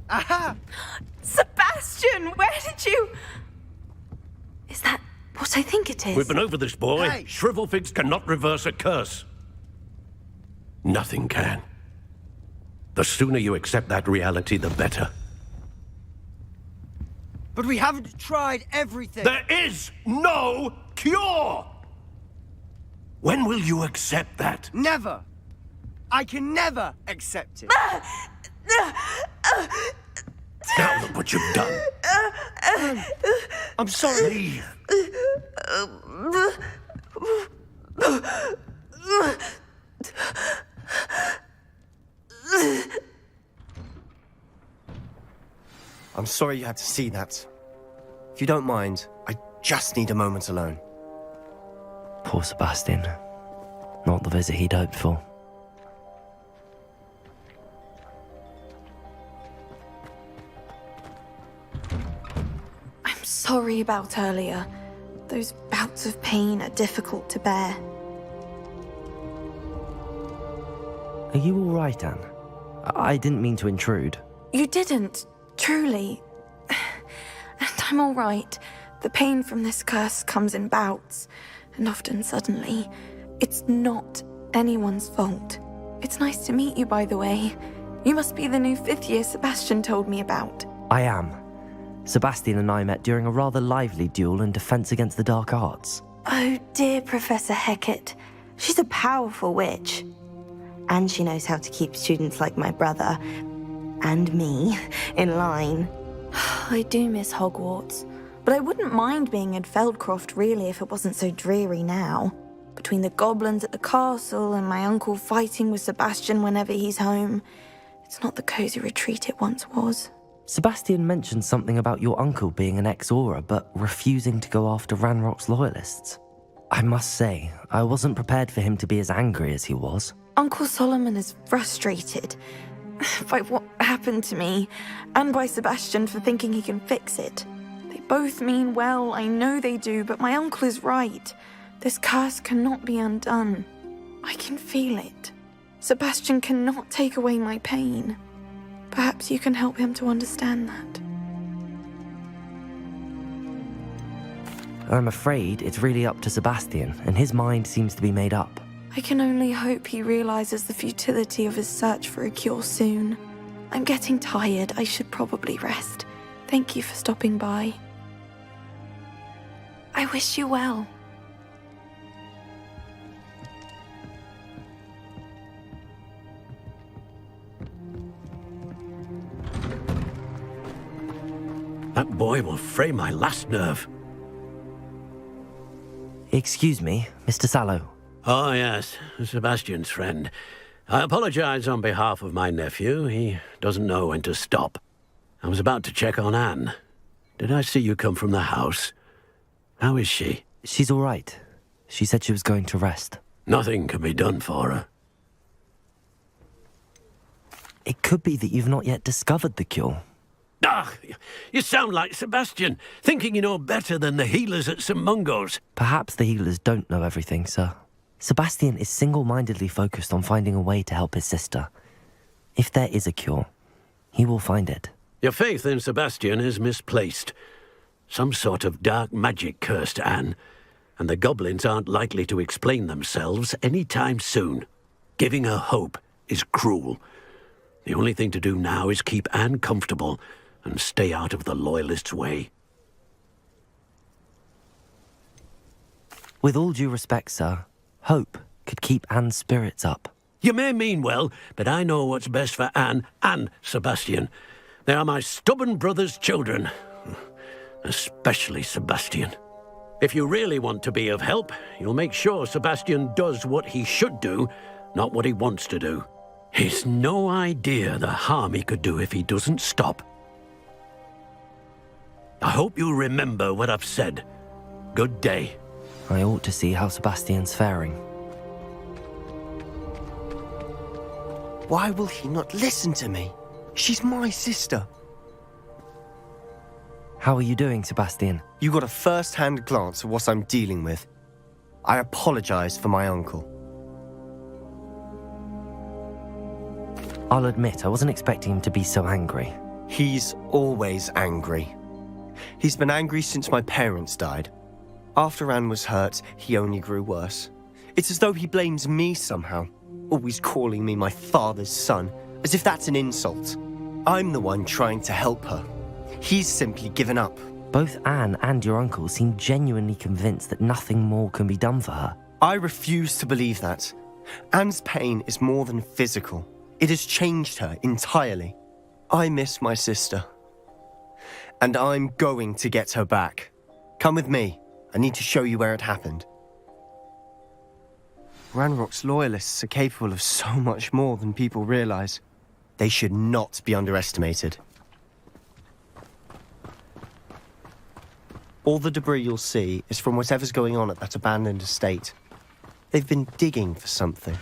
Aha! Sebastian, where did you... Is that what I think it is? We've been over this, boy. Hey. Shrivelfigs cannot reverse a curse. Nothing can. The sooner you accept that reality, the better. But we haven't tried everything. There is no cure! When will you accept that? Never. I can never accept it. Now look what you've done. I'm sorry. Leave. I'm sorry you had to see that. If you don't mind, I just need a moment alone. Poor Sebastian. Not the visit he'd hoped for. I'm sorry about earlier. Those bouts of pain are difficult to bear. Are you all right, Anne? I didn't mean to intrude. You didn't, truly. And I'm all right. The pain from this curse comes in bouts, and often suddenly. It's not anyone's fault. It's nice to meet you, by the way. You must be the new 5th year Sebastian told me about. I am. Sebastian and I met during a rather lively duel in Defense Against the Dark Arts. Oh dear, Professor Hecat. She's a powerful witch. And she knows how to keep students like my brother, and me, in line. I do miss Hogwarts, but I wouldn't mind being in Feldcroft really if it wasn't so dreary now. Between the goblins at the castle and my uncle fighting with Sebastian whenever he's home, it's not the cozy retreat it once was. Sebastian mentioned something about your uncle being an ex-Auror, but refusing to go after Ranrock's loyalists. I must say, I wasn't prepared for him to be as angry as he was. Uncle Solomon is frustrated by what happened to me, and by Sebastian for thinking he can fix it. They both mean well, I know they do, but my uncle is right. This curse cannot be undone. I can feel it. Sebastian cannot take away my pain. Perhaps you can help him to understand that. I'm afraid it's really up to Sebastian, and his mind seems to be made up. I can only hope he realizes the futility of his search for a cure soon. I'm getting tired. I should probably rest. Thank you for stopping by. I wish you well. That boy will fray my last nerve. Excuse me, Mr. Sallow. Oh, yes, Sebastian's friend. I apologize on behalf of my nephew. He doesn't know when to stop. I was about to check on Anne. Did I see you come from the house? How is she? She's all right. She said she was going to rest. Nothing can be done for her. It could be that you've not yet discovered the cure. Ah, you sound like Sebastian, thinking you know better than the healers at St. Mungo's. Perhaps the healers don't know everything, sir. Sebastian is single-mindedly focused on finding a way to help his sister. If there is a cure, he will find it. Your faith in Sebastian is misplaced. Some sort of dark magic cursed Anne, and the goblins aren't likely to explain themselves any time soon. Giving her hope is cruel. The only thing to do now is keep Anne comfortable and stay out of the Loyalists' way. With all due respect, sir, hope could keep Anne's spirits up. You may mean well, but I know what's best for Anne and Sebastian. They are my stubborn brother's children. Especially Sebastian. If you really want to be of help, you'll make sure Sebastian does what he should do, not what he wants to do. He's no idea the harm he could do if he doesn't stop. I hope you remember what I've said. Good day. I ought to see how Sebastian's faring. Why will he not listen to me? She's my sister. How are you doing, Sebastian? You got a first-hand glance at what I'm dealing with. I apologize for my uncle. I'll admit, I wasn't expecting him to be so angry. He's always angry. He's been angry since my parents died. After Anne was hurt, he only grew worse. It's as though he blames me somehow, always calling me my father's son, as if that's an insult. I'm the one trying to help her. He's simply given up. Both Anne and your uncle seem genuinely convinced that nothing more can be done for her. I refuse to believe that. Anne's pain is more than physical. It has changed her entirely. I miss my sister. And I'm going to get her back. Come with me. I need to show you where it happened. Ranrock's loyalists are capable of so much more than people realize. They should not be underestimated. All the debris you'll see is from whatever's going on at that abandoned estate. They've been digging for something.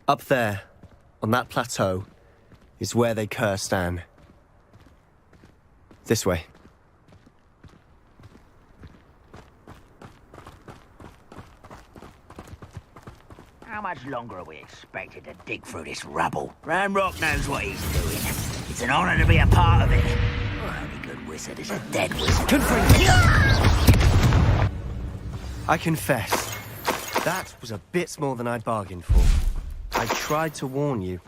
Up there, on that plateau, is where they cursed Anne. This way. How much longer are we expected to dig through this rubble? Ranrock knows what he's doing. It's an honor to be a part of it. Well, any good wizard is a dead wizard. I confess, that was a bit more than I'd bargained for. I tried to warn you.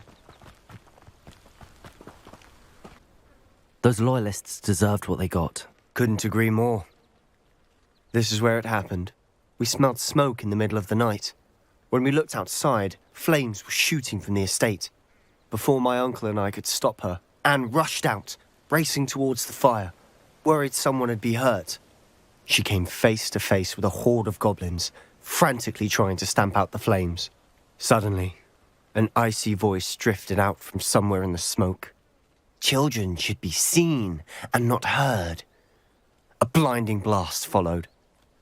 Those loyalists deserved what they got. Couldn't agree more. This is where it happened. We smelled smoke in the middle of the night. When we looked outside, flames were shooting from the estate. Before my uncle and I could stop her, Anne rushed out, racing towards the fire, worried someone had been hurt. She came face to face with a horde of goblins, frantically trying to stamp out the flames. Suddenly, an icy voice drifted out from somewhere in the smoke. Children should be seen and not heard. A blinding blast followed.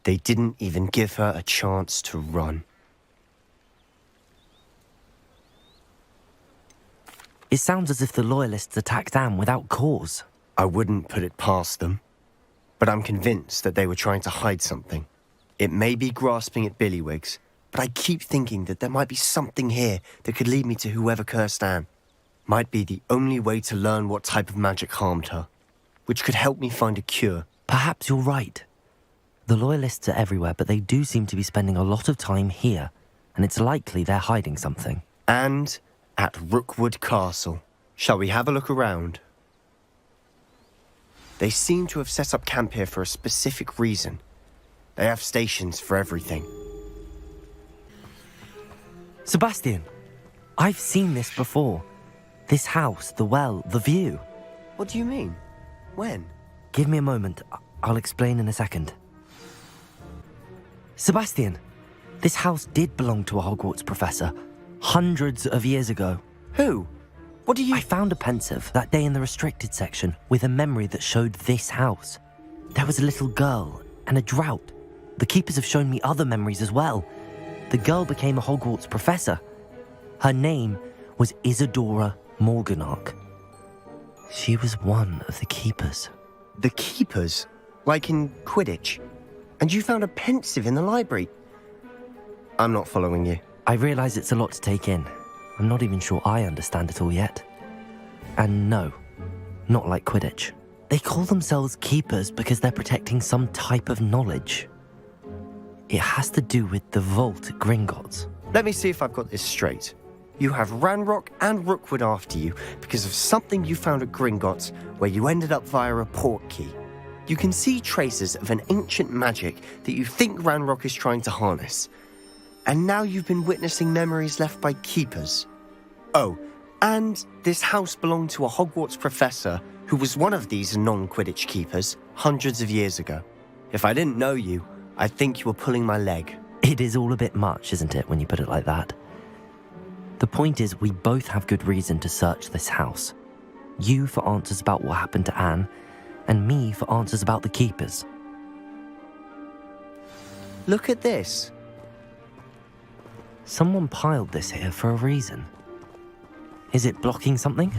They didn't even give her a chance to run. It sounds as if the loyalists attacked Anne without cause. I wouldn't put it past them, but I'm convinced that they were trying to hide something. It may be grasping at Billywigs, but I keep thinking that there might be something here that could lead me to whoever cursed Anne. Might be the only way to learn what type of magic harmed her, which could help me find a cure. Perhaps you're right. The loyalists are everywhere, but they do seem to be spending a lot of time here, and it's likely they're hiding something. And at Rookwood Castle. Shall we have a look around? They seem to have set up camp here for a specific reason. They have stations for everything. Sebastian, I've seen this before. This house, the well, the view. What do you mean? When? Give me a moment. I'll explain in a second. Sebastian, this house did belong to a Hogwarts professor, hundreds of years ago. Who? What do you... I found a pensive that day in the restricted section with a memory that showed this house. There was a little girl and a drought. The keepers have shown me other memories as well. The girl became a Hogwarts professor. Her name was Isadora Morganach. She was one of the keepers. The keepers? Like in Quidditch? And you found a pensive in the library? I'm not following you. I realise it's a lot to take in. I'm not even sure I understand it all yet. And no, not like Quidditch. They call themselves keepers because they're protecting some type of knowledge. It has to do with the vault at Gringotts. Let me see if I've got this straight. You have Ranrock and Rookwood after you because of something you found at Gringotts where you ended up via a portkey. You can see traces of an ancient magic that you think Ranrock is trying to harness. And now you've been witnessing memories left by keepers. Oh, and this house belonged to a Hogwarts professor who was one of these non-Quidditch keepers hundreds of years ago. If I didn't know you, I'd think you were pulling my leg. It is all a bit much, isn't it, when you put it like that? The point is, we both have good reason to search this house. You for answers about what happened to Anne, and me for answers about the keepers. Look at this. Someone piled this here for a reason. Is it blocking something?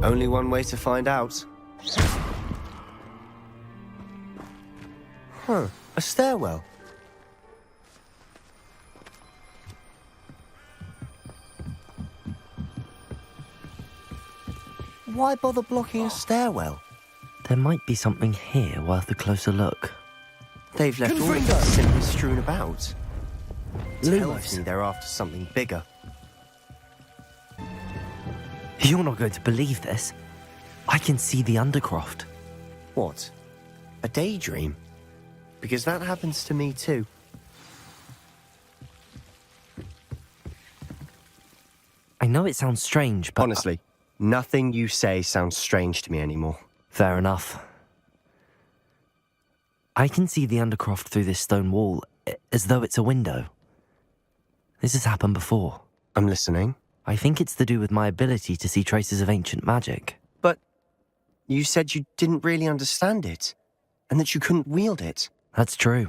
Only one way to find out. A stairwell. Why bother blocking a stairwell? There might be something here worth a closer look. They've left all of this simply strewn about. Tells me they're after something bigger. You're not going to believe this. I can see the Undercroft. What? A daydream? Because that happens to me too. I know it sounds strange, but... Honestly, nothing you say sounds strange to me anymore. Fair enough. I can see the Undercroft through this stone wall, as though it's a window. This has happened before. I'm listening. I think it's to do with my ability to see traces of ancient magic. But you said you didn't really understand it, and that you couldn't wield it. That's true,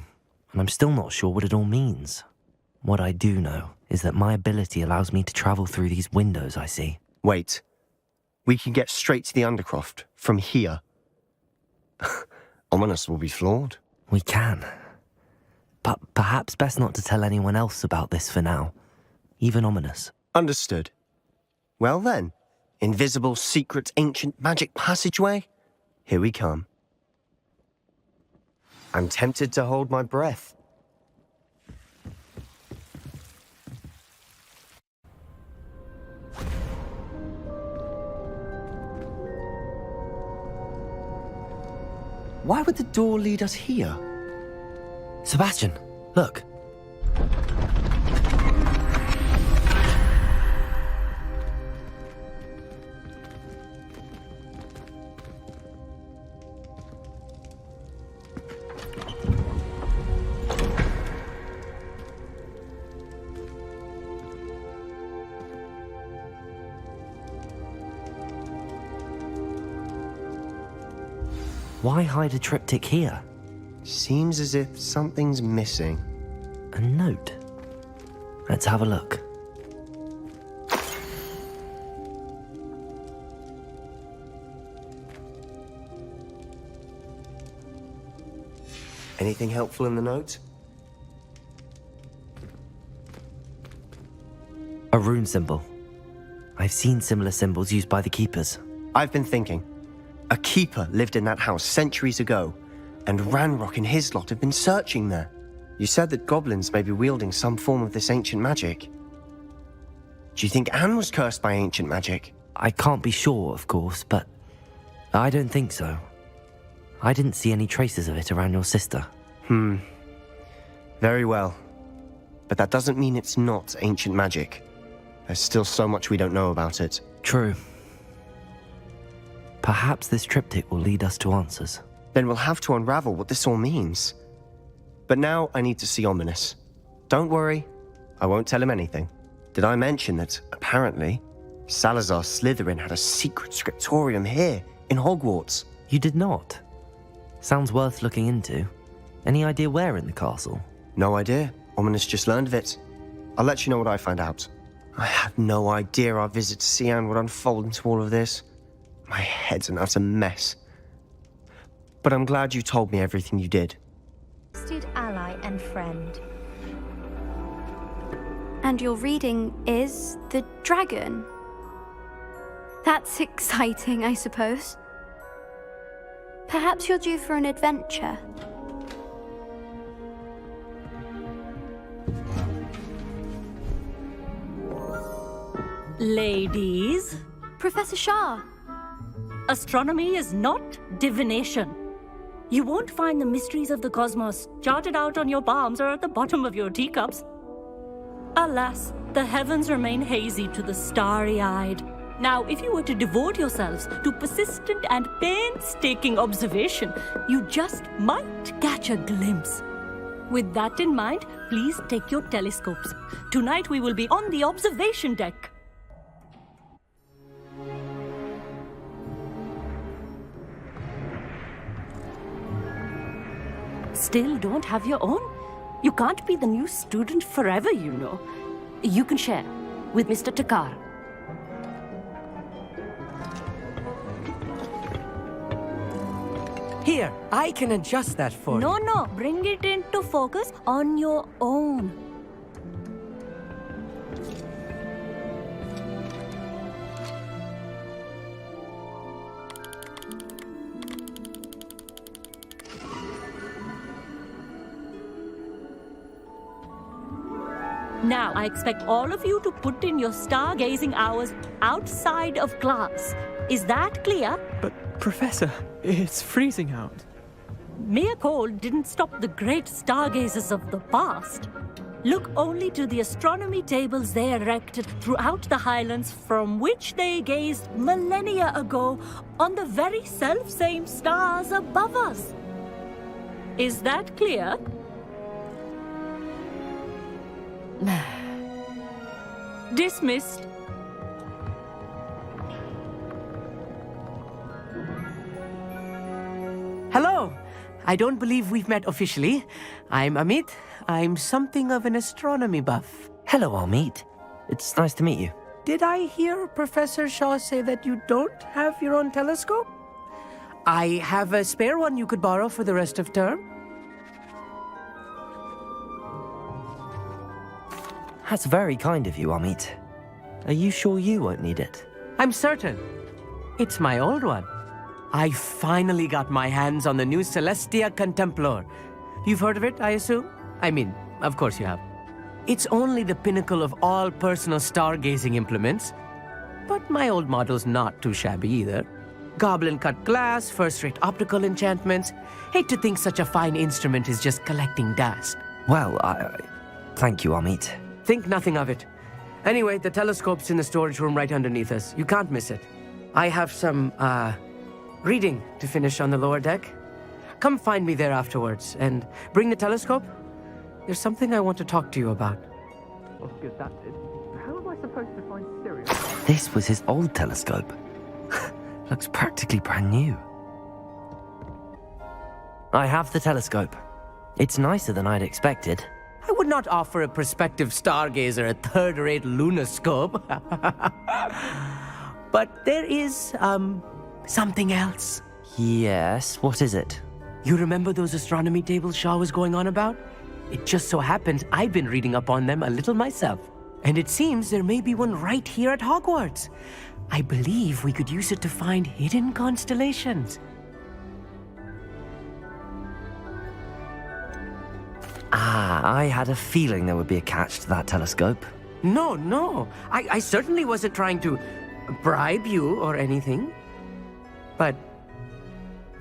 and I'm still not sure what it all means. What I do know is that my ability allows me to travel through these windows I see. Wait. We can get straight to the Undercroft from here. Ominous will be floored. We can. But perhaps best not to tell anyone else about this for now. Even Ominous. Understood. Well then, invisible, secret, ancient magic passageway? Here we come. I'm tempted to hold my breath. Why would the door lead us here? Sebastian, look. Why hide a triptych here? Seems as if something's missing. A note. Let's have a look. Anything helpful in the note? A rune symbol. I've seen similar symbols used by the keepers. I've been thinking. A keeper lived in that house centuries ago, and Ranrock and his lot have been searching there. You said that goblins may be wielding some form of this ancient magic. Do you think Anne was cursed by ancient magic? I can't be sure, of course, but I don't think so. I didn't see any traces of it around your sister. Very well. But that doesn't mean it's not ancient magic. There's still so much we don't know about it. True. Perhaps this triptych will lead us to answers. Then we'll have to unravel what this all means. But now I need to see Ominous. Don't worry, I won't tell him anything. Did I mention that, apparently, Salazar Slytherin had a secret scriptorium here, in Hogwarts? You did not? Sounds worth looking into. Any idea where in the castle? No idea. Ominous just learned of it. I'll let you know what I find out. I had no idea our visit to Cian would unfold into all of this. My head's an utter mess. But I'm glad you told me everything you did. Trusted ally and friend. And your reading is The Dragon. That's exciting, I suppose. Perhaps you're due for an adventure. Ladies. Professor Shah. Astronomy is not divination. You won't find the mysteries of the cosmos charted out on your palms or at the bottom of your teacups. Alas, the heavens remain hazy to the starry-eyed. Now, if you were to devote yourselves to persistent and painstaking observation, you just might catch a glimpse. With that in mind, please take your telescopes. Tonight we will be on the observation deck. Still don't have your own? You can't be the new student forever, you know. You can share with Mr. Takar. Here, I can adjust that for you. No, bring it into focus on your own. Now, I expect all of you to put in your stargazing hours outside of class. Is that clear? But, Professor, it's freezing out. Mere cold didn't stop the great stargazers of the past. Look only to the astronomy tables they erected throughout the Highlands from which they gazed millennia ago on the very self-same stars above us. Is that clear? Dismissed. Hello. I don't believe we've met officially. I'm Amit. I'm something of an astronomy buff. Hello, Amit. It's nice to meet you. Did I hear Professor Shaw say that you don't have your own telescope? I have a spare one you could borrow for the rest of term. That's very kind of you, Amit. Are you sure you won't need it? I'm certain. It's my old one. I finally got my hands on the new Celestia Contemplar. You've heard of it, I assume? I mean, of course you have. It's only the pinnacle of all personal stargazing implements. But my old model's not too shabby either. Goblin-cut glass, first-rate optical enchantments. Hate to think such a fine instrument is just collecting dust. Well, thank you, Amit. Think nothing of it. Anyway, the telescope's in the storage room right underneath us. You can't miss it. I have some, reading to finish on the lower deck. Come find me there afterwards, and bring the telescope. There's something I want to talk to you about. Well, good, that did. How am I supposed to find Sirius? This was his old telescope. Looks practically brand new. I have the telescope. It's nicer than I'd expected. I would not offer a prospective stargazer a third-rate lunoscope. But there is, something else. Yes, what is it? You remember those astronomy tables Shaw was going on about? It just so happens I've been reading up on them a little myself. And it seems there may be one right here at Hogwarts. I believe we could use it to find hidden constellations. I had a feeling there would be a catch to that telescope. No. I certainly wasn't trying to bribe you or anything. But,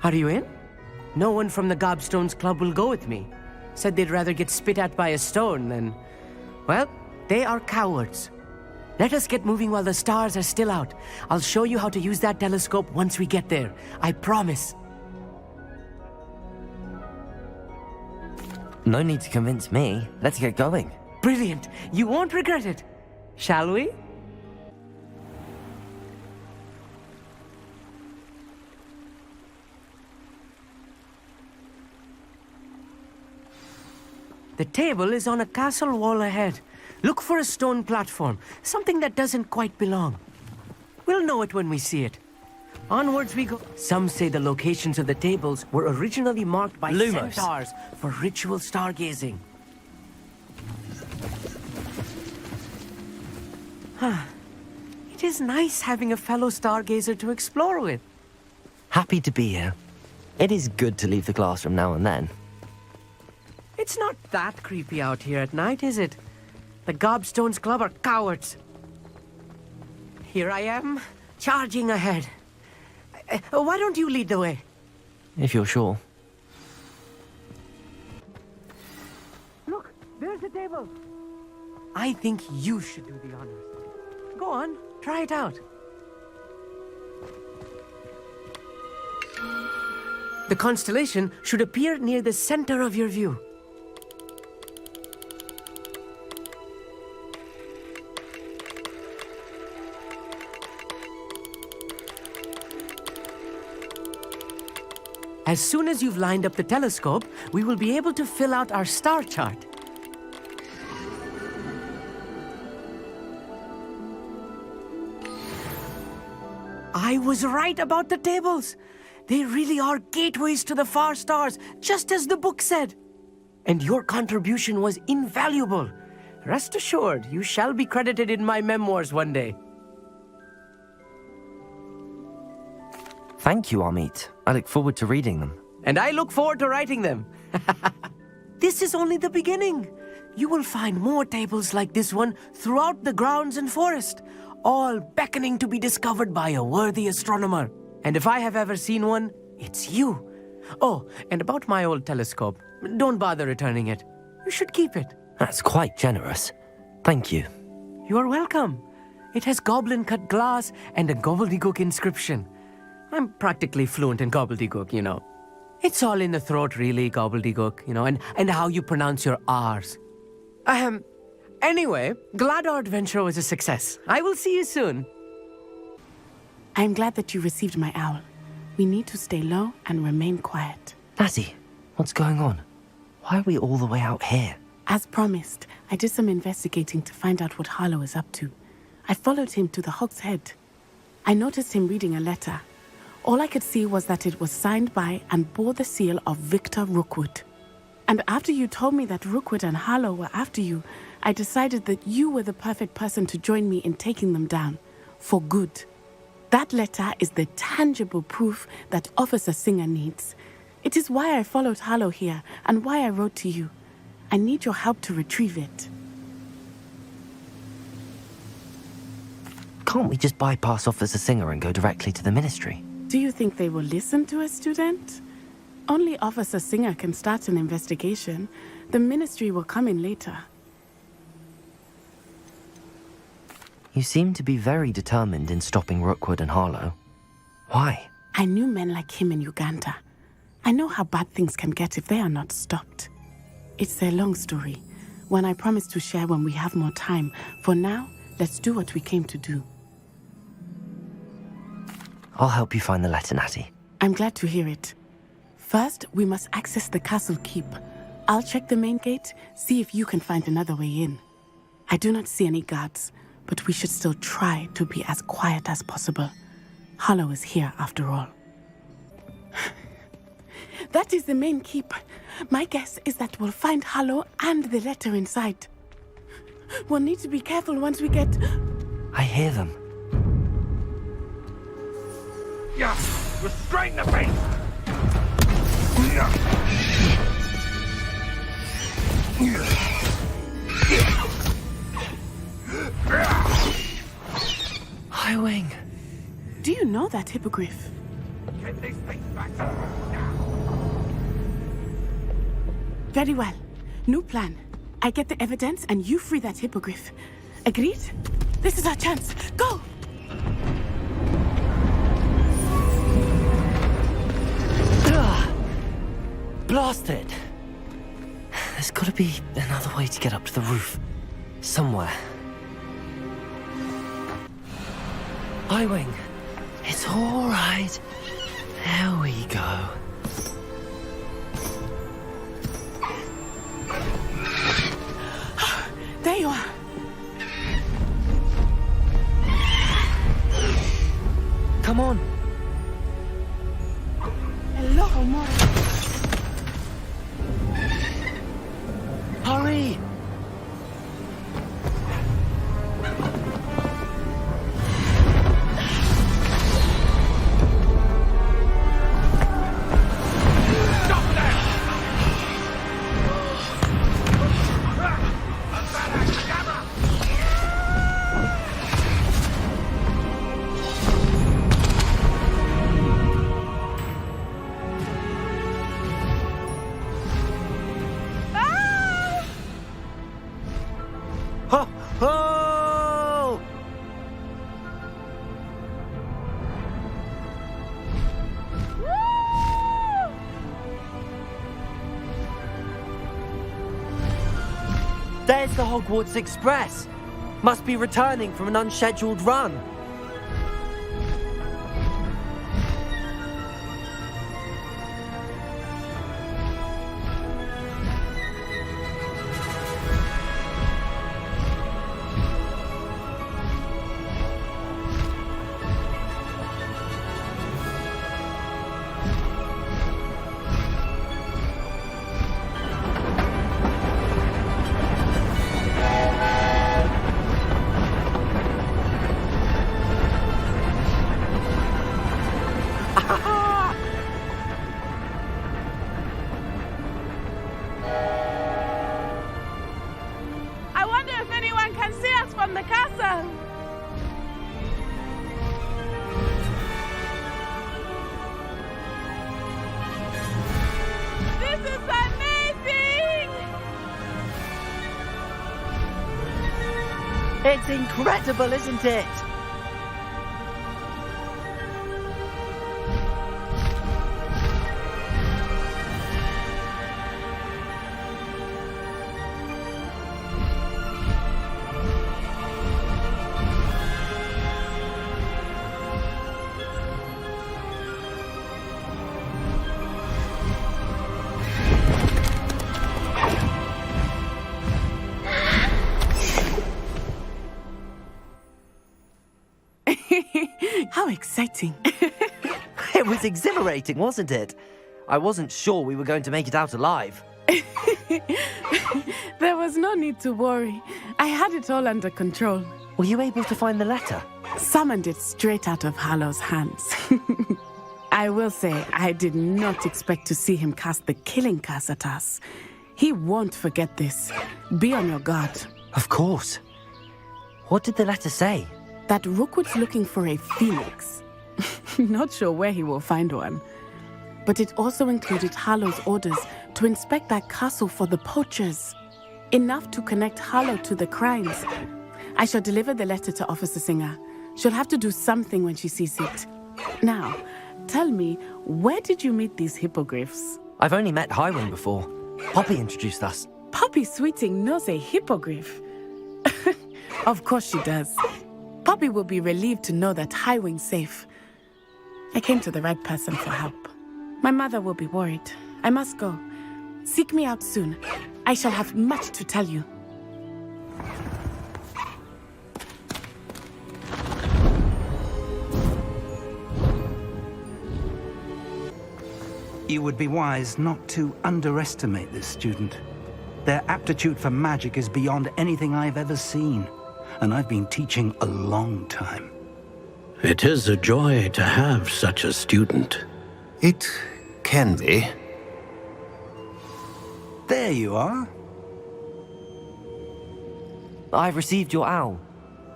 are you in? No one from the Gobstones Club will go with me. Said they'd rather get spit at by a stone than... Well, they are cowards. Let us get moving while the stars are still out. I'll show you how to use that telescope once we get there. I promise. No need to convince me. Let's get going. Brilliant. You won't regret it. Shall we? The table is on a castle wall ahead. Look for a stone platform, something that doesn't quite belong. We'll know it when we see it. Onwards we go. Some say the locations of the tables were originally marked by Lumos. centaurs for ritual stargazing. It is nice having a fellow stargazer to explore with. Happy to be here. It is good to leave the classroom now and then. It's not that creepy out here at night, is it? The Gobstones Club are cowards. Here I am, charging ahead. Why don't you lead the way? If you're sure. Look, there's the table. I think you should do the honors. Go on, try it out. The constellation should appear near the center of your view. As soon as you've lined up the telescope, we will be able to fill out our star chart. I was right about the tables. They really are gateways to the far stars, just as the book said. And your contribution was invaluable. Rest assured, you shall be credited in my memoirs one day. Thank you, Amit. I look forward to reading them. And I look forward to writing them. This is only the beginning. You will find more tables like this one throughout the grounds and forest, all beckoning to be discovered by a worthy astronomer. And if I have ever seen one, it's you. Oh, and about my old telescope, don't bother returning it. You should keep it. That's quite generous. Thank you. You are welcome. It has goblin-cut glass and a gobbledygook inscription. I'm practically fluent in gobbledygook, you know. It's all in the throat, really, gobbledygook, you know, and how you pronounce your R's. Anyway, glad our adventure was a success. I will see you soon. I'm glad that you received my owl. We need to stay low and remain quiet. Lassie, what's going on? Why are we all the way out here? As promised, I did some investigating to find out what Harlow is up to. I followed him to the Hog's Head. I noticed him reading a letter. All I could see was that it was signed by and bore the seal of Victor Rookwood. And after you told me that Rookwood and Harlow were after you, I decided that you were the perfect person to join me in taking them down. For good. That letter is the tangible proof that Officer Singer needs. It is why I followed Harlow here and why I wrote to you. I need your help to retrieve it. Can't we just bypass Officer Singer and go directly to the Ministry? Do you think they will listen to a student? Only Officer Singer can start an investigation. The ministry will come in later. You seem to be very determined in stopping Rookwood and Harlow. Why? I knew men like him in Uganda. I know how bad things can get if they are not stopped. It's a long story, one I promise to share when we have more time. For now, let's do what we came to do. I'll help you find the letter, Natty. I'm glad to hear it. First, we must access the castle keep. I'll check the main gate, see if you can find another way in. I do not see any guards, but we should still try to be as quiet as possible. Harlow is here, after all. That is the main keep. My guess is that we'll find Harlow and the letter inside. We'll need to be careful once we get... I hear them. Yeah, restrain the beast! Highwing! Do you know that hippogriff? Get these things back to Very well. New plan. I get the evidence and you free that hippogriff. Agreed? This is our chance. Go! Blasted! There's gotta be another way to get up to the roof. Somewhere. Highwing! It's all right. There we go. There you are. Come on. Hello, Amor. Hurry! There's the Hogwarts Express. Must be returning from an unscheduled run. I wonder if anyone can see us from the castle. This is amazing! It's incredible, isn't it? How exciting. It was exhilarating, wasn't it? I wasn't sure we were going to make it out alive. There was no need to worry. I had it all under control. Were you able to find the letter? Summoned it straight out of Harlow's hands. I will say, I did not expect to see him cast the killing curse at us. He won't forget this. Be on your guard. Of course. What did the letter say? That Rookwood's looking for a phoenix. Not sure where he will find one. But it also included Harlow's orders to inspect that castle for the poachers. Enough to connect Harlow to the crimes. I shall deliver the letter to Officer Singer. She'll have to do something when she sees it. Now, tell me, where did you meet these hippogriffs? I've only met Highwing before. Poppy introduced us. Poppy Sweeting knows a hippogriff. Of course she does. Poppy will be relieved to know that Highwing's safe. I came to the right person for help. My mother will be worried. I must go. Seek me out soon. I shall have much to tell you. You would be wise not to underestimate this student. Their aptitude for magic is beyond anything I've ever seen, and I've been teaching a long time. It is a joy to have such a student. It can be. There you are. I've received your owl.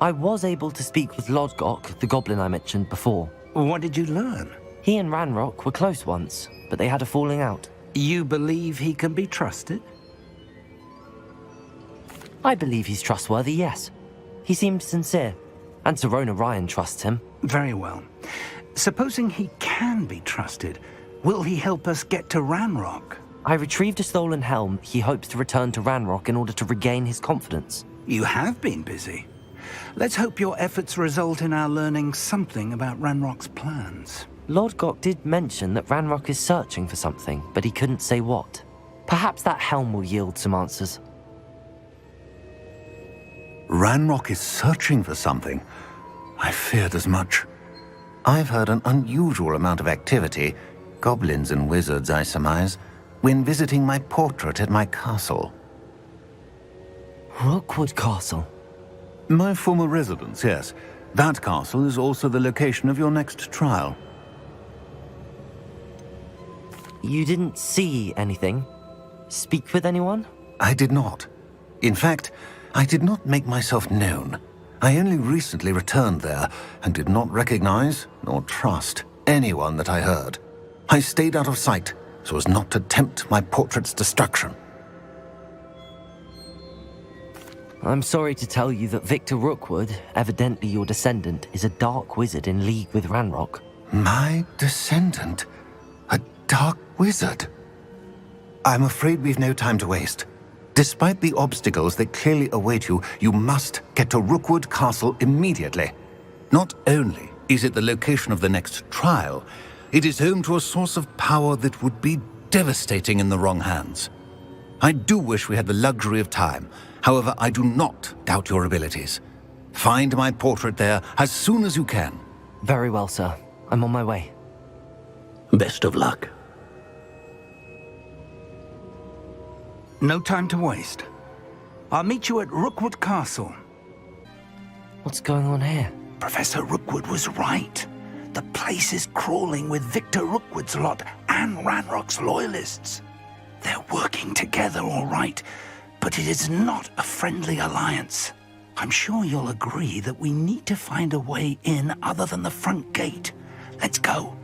I was able to speak with Lodgok, the goblin I mentioned before. What did you learn? He and Ranrock were close once, but they had a falling out. You believe he can be trusted? I believe he's trustworthy, yes. He seemed sincere, and Serona Ryan trusts him. Very well. Supposing he can be trusted, will he help us get to Ranrock? I retrieved a stolen helm he hopes to return to Ranrock in order to regain his confidence. You have been busy. Let's hope your efforts result in our learning something about Ranrock's plans. Lodgok did mention that Ranrock is searching for something, but he couldn't say what. Perhaps that helm will yield some answers. Ranrock is searching for something. I feared as much. I've heard an unusual amount of activity, goblins and wizards, I surmise, when visiting my portrait at my castle. Rookwood Castle? My former residence, yes. That castle is also the location of your next trial. You didn't see anything? Speak with anyone? I did not. In fact, I did not make myself known. I only recently returned there and did not recognize nor trust anyone that I heard. I stayed out of sight so as not to tempt my portrait's destruction. I'm sorry to tell you that Victor Rookwood, evidently your descendant, is a dark wizard in league with Ranrock. My descendant? A dark wizard? I'm afraid we've no time to waste. Despite the obstacles that clearly await you, you must get to Rookwood Castle immediately. Not only is it the location of the next trial, it is home to a source of power that would be devastating in the wrong hands. I do wish we had the luxury of time. However, I do not doubt your abilities. Find my portrait there as soon as you can. Very well, sir. I'm on my way. Best of luck. No time to waste. I'll meet you at Rookwood Castle. What's going on here? Professor Rookwood was right. The place is crawling with Victor Rookwood's lot and Ranrock's loyalists. They're working together, all right, but it is not a friendly alliance. I'm sure you'll agree that we need to find a way in other than the front gate. Let's go.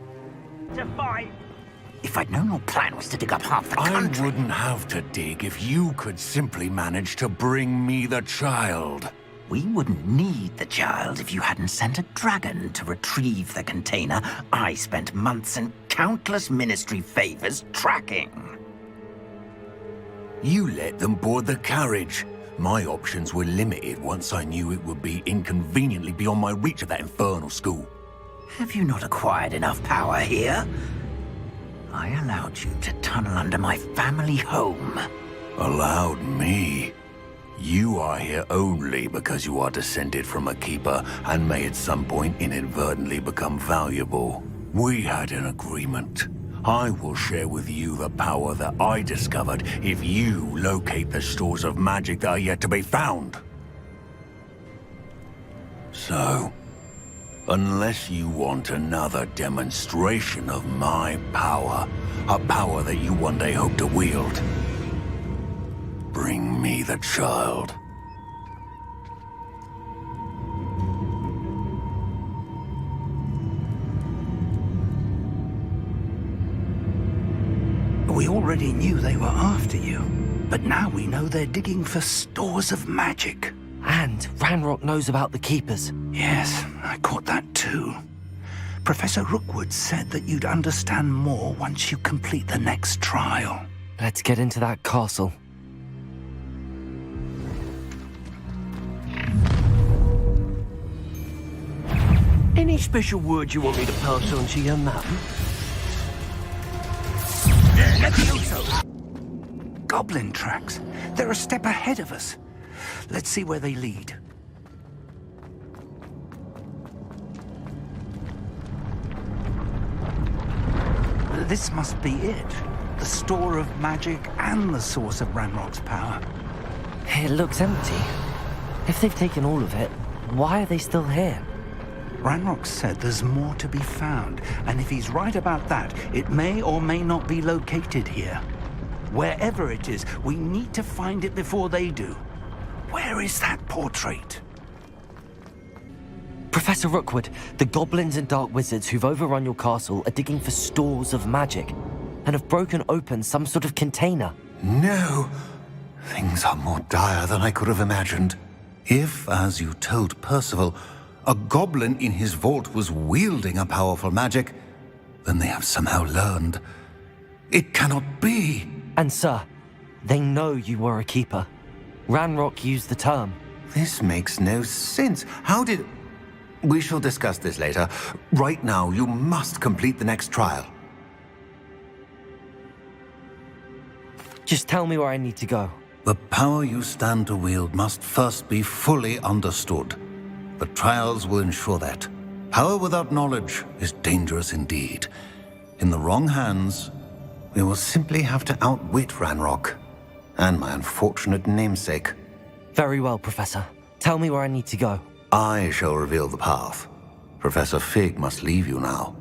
If I'd known your plan was to dig up half the country... I wouldn't have to dig if you could simply manage to bring me the child. We wouldn't need the child if you hadn't sent a dragon to retrieve the container I spent months and countless ministry favors tracking. You let them board the carriage. My options were limited once I knew it would be inconveniently beyond my reach of that infernal school. Have you not acquired enough power here? I allowed you to tunnel under my family home. Allowed me? You are here only because you are descended from a keeper and may at some point inadvertently become valuable. We had an agreement. I will share with you the power that I discovered if you locate the stores of magic that are yet to be found. So, unless you want another demonstration of my power, a power that you one day hope to wield, bring me the child. already knew they were after you, but now we know they're digging for stores of magic. And Ranrock knows about the Keepers. Yes, I caught that too. Professor Rookwood said that you'd understand more once you complete the next trial. Let's get into that castle. Any special words you want me to pass on to your mum? Goblin tracks. They're a step ahead of us. Let's see where they lead. This must be it. The store of magic and the source of Ranrock's power. It looks empty. If they've taken all of it, why are they still here? Ranrock said there's more to be found, and if he's right about that, it may or may not be located here. Wherever it is, we need to find it before they do. Where is that portrait? Professor Rookwood, the goblins and dark wizards who've overrun your castle are digging for stores of magic and have broken open some sort of container. No. Things are more dire than I could have imagined. If, as you told Percival, a goblin in his vault was wielding a powerful magic, then they have somehow learned. It cannot be. And sir, they know you were a keeper. Ranrock used the term. This makes no sense. How did... We shall discuss this later. Right now, you must complete the next trial. Just tell me where I need to go. The power you stand to wield must first be fully understood. The trials will ensure that. Power without knowledge is dangerous indeed. In the wrong hands, we will simply have to outwit Ranrock and my unfortunate namesake. Very well, Professor. Tell me where I need to go. I shall reveal the path. Professor Fig must leave you now.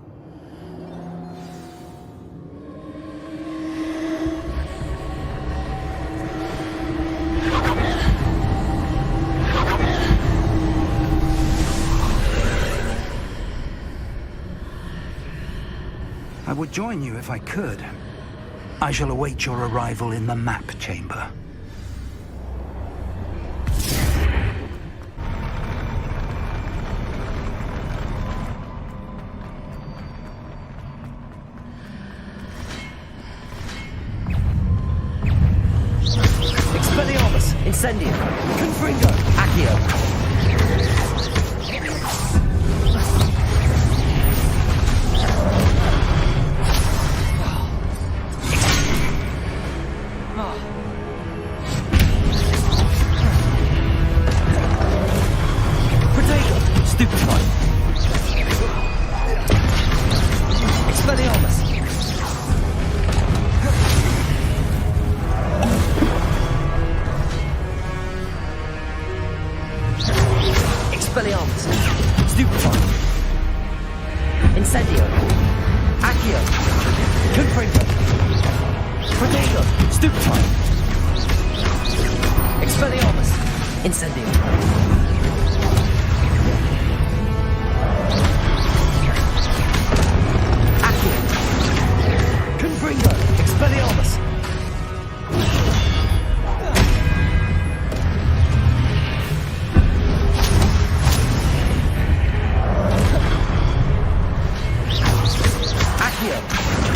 I would join you if I could. I shall await your arrival in the map chamber. Expelliarmus, Incendio, Confringo, Accio. Expelliarmus, Stupefy, Incendio, Accio, Confringo, Protego, Stupefy, Expelliarmus, Incendio. Accio, Confringo, Expelliarmus.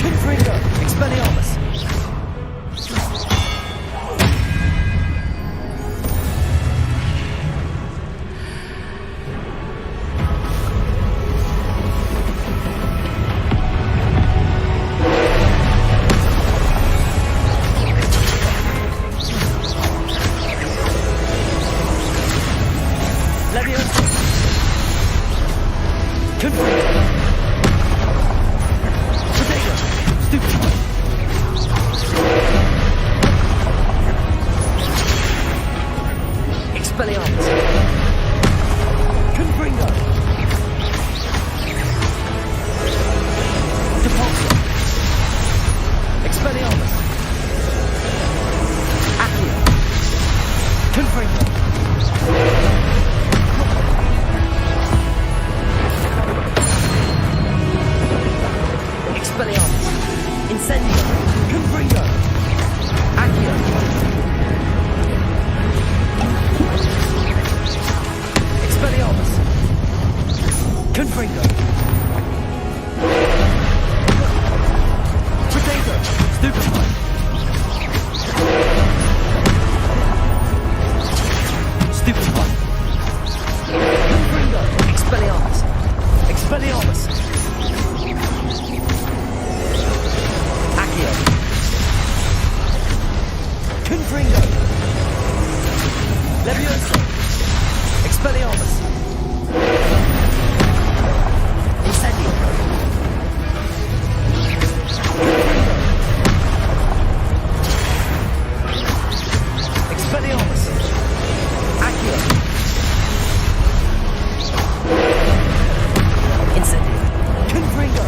Confringo, Expelliarmus. Leviosa. Confringo. Expelliarmus. Confringo. Depulso. Expelliarmus. Accio. Confringo. Expelliarmus. Incendio. Confringo. Levioso! Expelliarmus! Incendio! Expelliarmus! Accio! Incendio! Confringo!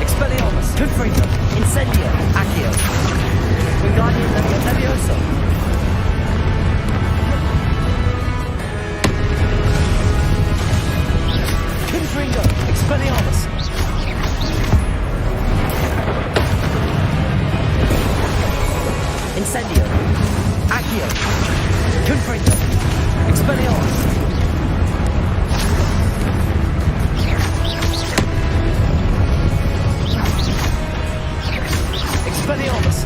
Expelliarmus! Confringo! Incendio! Accio! Wingardium Levioso! Confringo! Expelliarmus! Incendio! Accio! Confringo! Expelliarmus! Expelliarmus!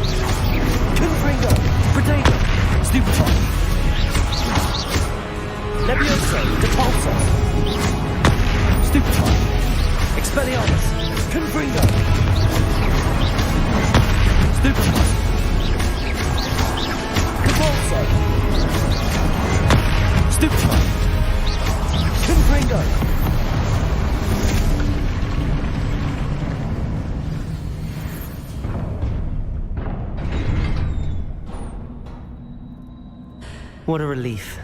Confringo! Predator! Stupefy! Levioso! Depulso! Stupefy! Expelliarmus! Confringo! Stupefy! Depulso! Stupefy! Confringo! What a relief.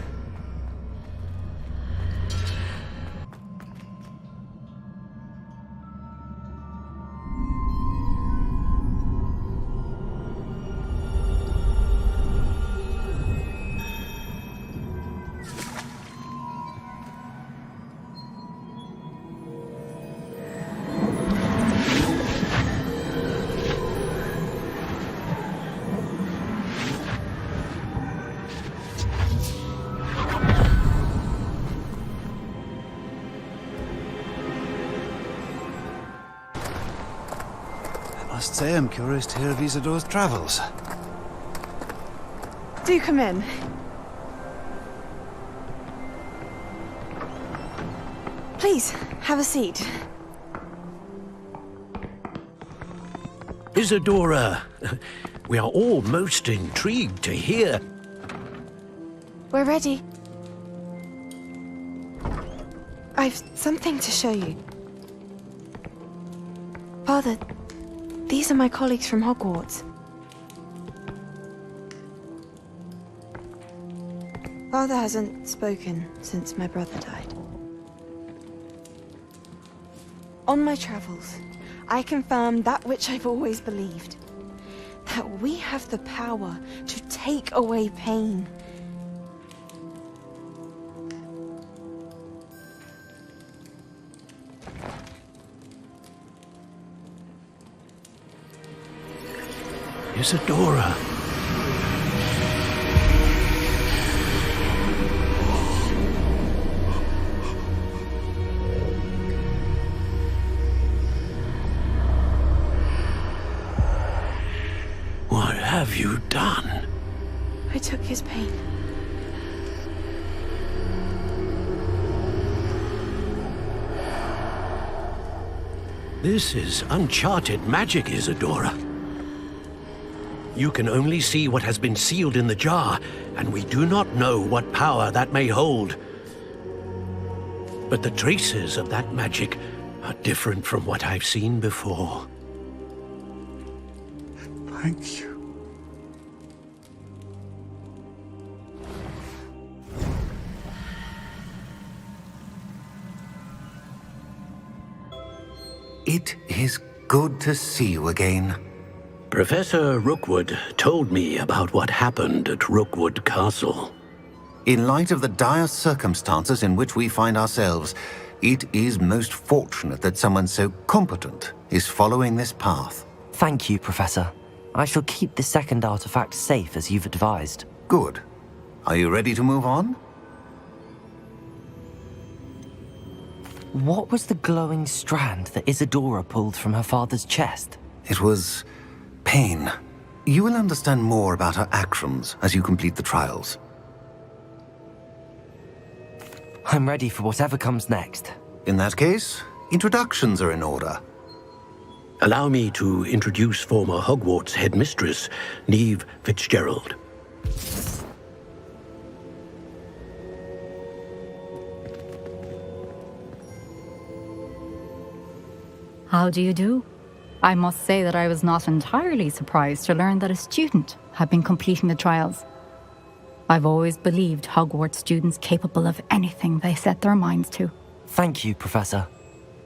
I must say I'm curious to hear of Isadore's travels. Do come in. Please, have a seat. Isadora, we are all most intrigued to hear. We're ready. I've something to show you. Father, these are my colleagues from Hogwarts. Father hasn't spoken since my brother died. On my travels, I confirmed that which I've always believed. That we have the power to take away pain. Isadora. What have you done? I took his pain. This is uncharted magic, Isadora. You can only see what has been sealed in the jar, and we do not know what power that may hold. But the traces of that magic are different from what I've seen before. Thank you. It is good to see you again. Professor Rookwood told me about what happened at Rookwood Castle. In light of the dire circumstances in which we find ourselves, it is most fortunate that someone so competent is following this path. Thank you, Professor. I shall keep the second artifact safe as you've advised. Good. Are you ready to move on? What was the glowing strand that Isadora pulled from her father's chest? It was pain. You will understand more about her actions as you complete the trials. I'm ready for whatever comes next. In that case, introductions are in order. Allow me to introduce former Hogwarts headmistress, Neve Fitzgerald. How do you do? I must say that I was not entirely surprised to learn that a student had been completing the trials. I've always believed Hogwarts students capable of anything they set their minds to. Thank you, Professor.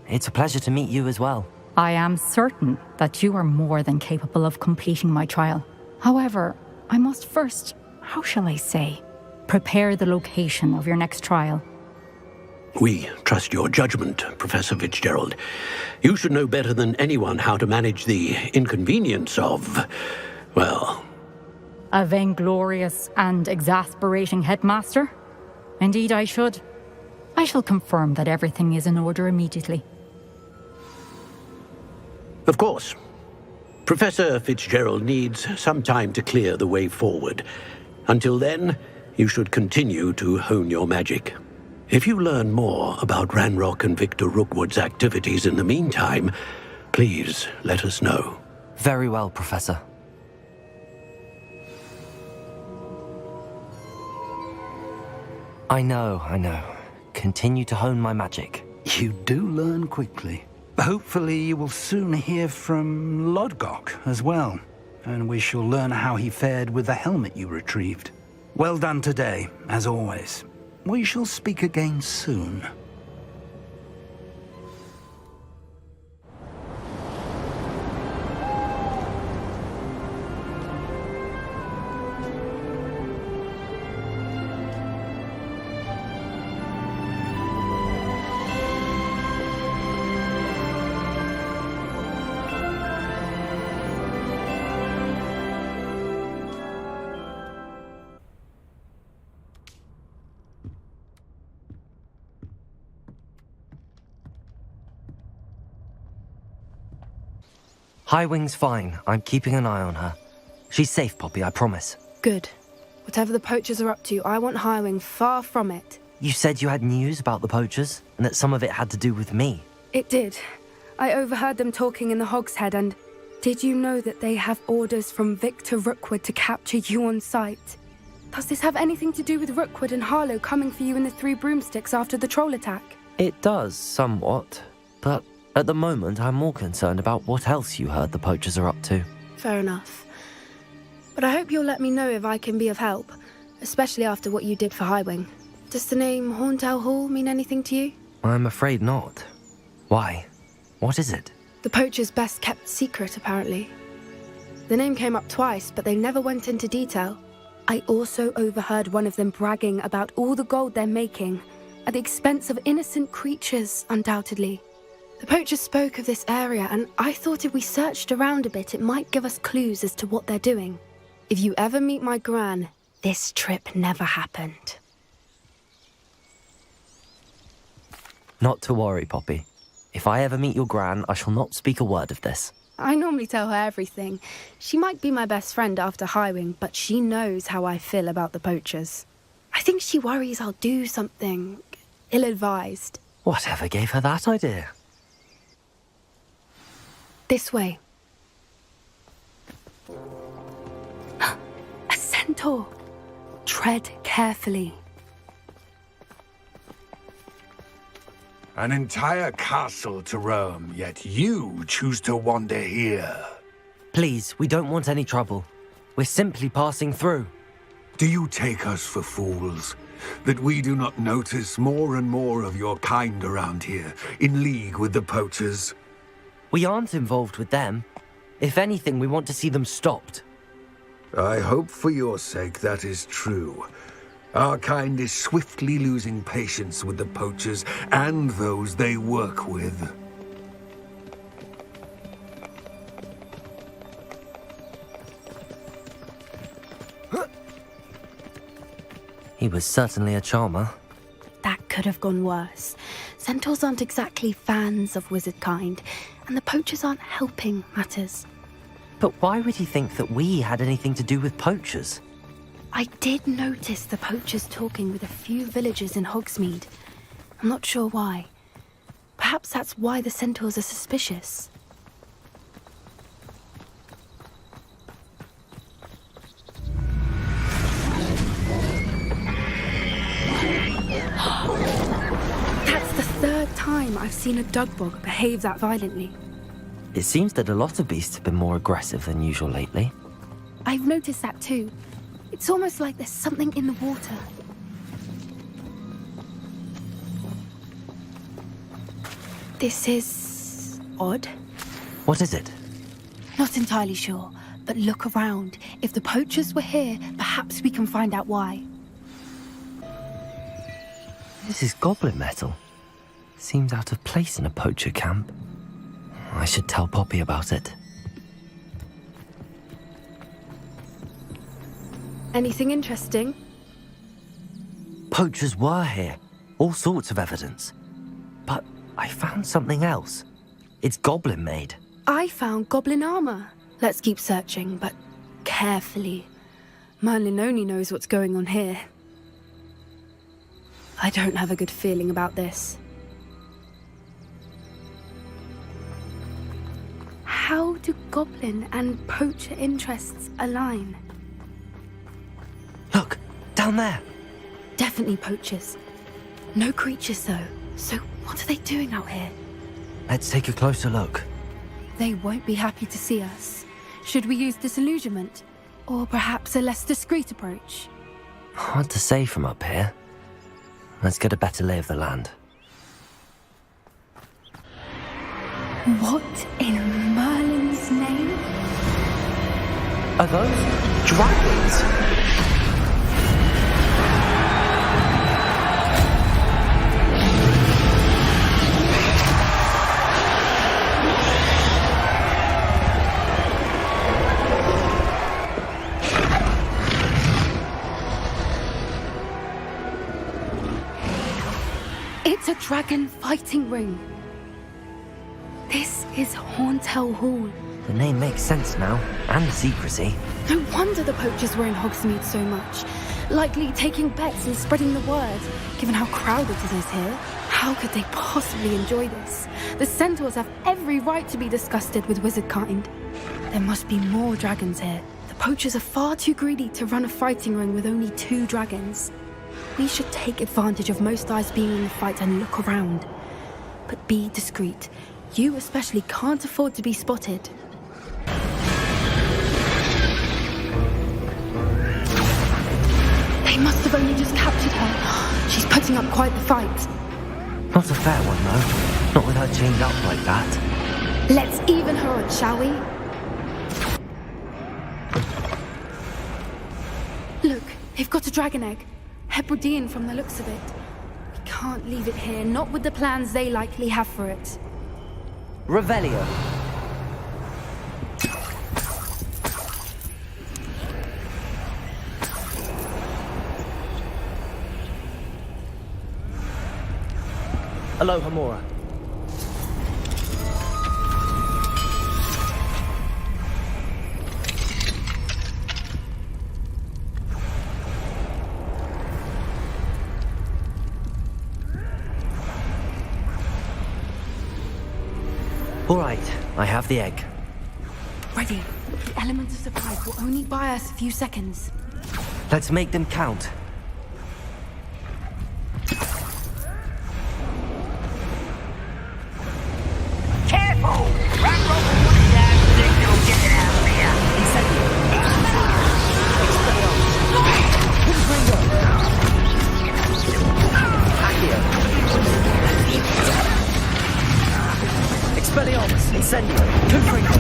It's a pleasure to meet you as well. I am certain that you are more than capable of completing my trial. However, I must first, how shall I say, prepare the location of your next trial. We trust your judgment, Professor Fitzgerald. You should know better than anyone how to manage the inconvenience of, well... A vainglorious and exasperating headmaster? Indeed I should. I shall confirm that everything is in order immediately. Of course. Professor Fitzgerald needs some time to clear the way forward. Until then, you should continue to hone your magic. If you learn more about Ranrock and Victor Rookwood's activities in the meantime, please let us know. Very well, Professor. I know. Continue to hone my magic. You do learn quickly. Hopefully you will soon hear from Lodgok as well, and we shall learn how he fared with the helmet you retrieved. Well done today, as always. We shall speak again soon. Highwing's fine. I'm keeping an eye on her. She's safe, Poppy, I promise. Good. Whatever the poachers are up to, I want Highwing far from it. You said you had news about the poachers, and that some of it had to do with me. It did. I overheard them talking in the Hog's Head, and did you know that they have orders from Victor Rookwood to capture you on sight? Does this have anything to do with Rookwood and Harlow coming for you in the Three Broomsticks after the troll attack? It does, somewhat. But at the moment, I'm more concerned about what else you heard the poachers are up to. Fair enough. But I hope you'll let me know if I can be of help, especially after what you did for Highwing. Does the name Horntail Hall mean anything to you? I'm afraid not. Why? What is it? The poachers' best-kept secret, apparently. The name came up twice, but they never went into detail. I also overheard one of them bragging about all the gold they're making, at the expense of innocent creatures, undoubtedly. The poachers spoke of this area, and I thought if we searched around a bit, it might give us clues as to what they're doing. If you ever meet my Gran, this trip never happened. Not to worry, Poppy. If I ever meet your Gran, I shall not speak a word of this. I normally tell her everything. She might be my best friend after Highwing, but she knows how I feel about the poachers. I think she worries I'll do something ill-advised. Whatever gave her that idea? This way. A centaur. Tread carefully. An entire castle to roam, yet you choose to wander here. Please, we don't want any trouble. We're simply passing through. Do you take us for fools? That we do not notice more and more of your kind around here, in league with the poachers? We aren't involved with them. If anything, we want to see them stopped. I hope for your sake that is true. Our kind is swiftly losing patience with the poachers and those they work with. He was certainly a charmer. That could have gone worse. Centaurs aren't exactly fans of wizard kind, and the poachers aren't helping matters. But why would he think that we had anything to do with poachers? I did notice the poachers talking with a few villagers in Hogsmeade. I'm not sure why. Perhaps that's why the centaurs are suspicious. That's the third time I've seen a dugbog behave that violently. It seems that a lot of beasts have been more aggressive than usual lately. I've noticed that too. It's almost like there's something in the water. This is odd. What is it? Not entirely sure, but look around. If the poachers were here, perhaps we can find out why. This is goblin metal. Seems out of place in a poacher camp. I should tell Poppy about it. Anything interesting? Poachers were here. All sorts of evidence. But I found something else. It's goblin made. I found goblin armor. Let's keep searching, but carefully. Merlin only knows what's going on here. I don't have a good feeling about this. How do goblin and poacher interests align? Look, down there. Definitely poachers. No creatures, though. So what are they doing out here? Let's take a closer look. They won't be happy to see us. Should we use disillusionment? Or perhaps a less discreet approach? Hard to say from up here. Let's get a better lay of the land. What in Merlin's name? Are those dragons? It's a dragon fighting ring. This is Horntail Hall. The name makes sense now, and the secrecy. No wonder the poachers were in Hogsmeade so much. Likely taking bets and spreading the word, given how crowded it is here. How could they possibly enjoy this? The centaurs have every right to be disgusted with wizard kind. There must be more dragons here. The poachers are far too greedy to run a fighting ring with only 2 dragons. We should take advantage of most eyes being in the fight and look around. But be discreet. You especially can't afford to be spotted. They must have only just captured her. She's putting up quite the fight. Not a fair one, though. Not with her chained up like that. Let's even her odds, shall we? Look, they've got a dragon egg. Hebridean from the looks of it. We can't leave it here, not with the plans they likely have for it. Revelio. Aloha, Mora. All right, I have the egg. Ready. The element of surprise will only buy us a few seconds. Let's make them count. Careful! Ranrock will put it down and think you'll get it out of here. Expelliarmus, Incendio, Confringo.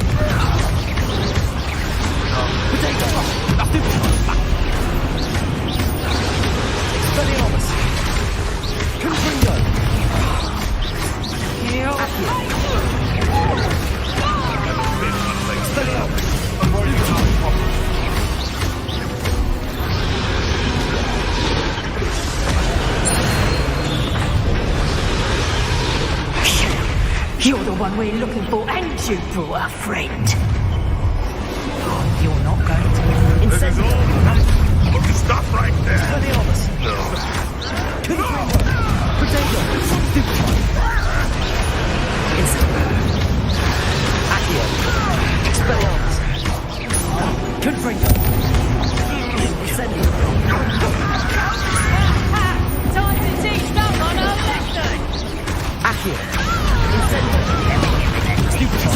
Expelliarmus, Confringo. You're the one we're looking for, and you brought a friend. You're not going to win. This is all. Stop right there. Expelliarmus. No. Potato. Accio. Incendio. Stupefy.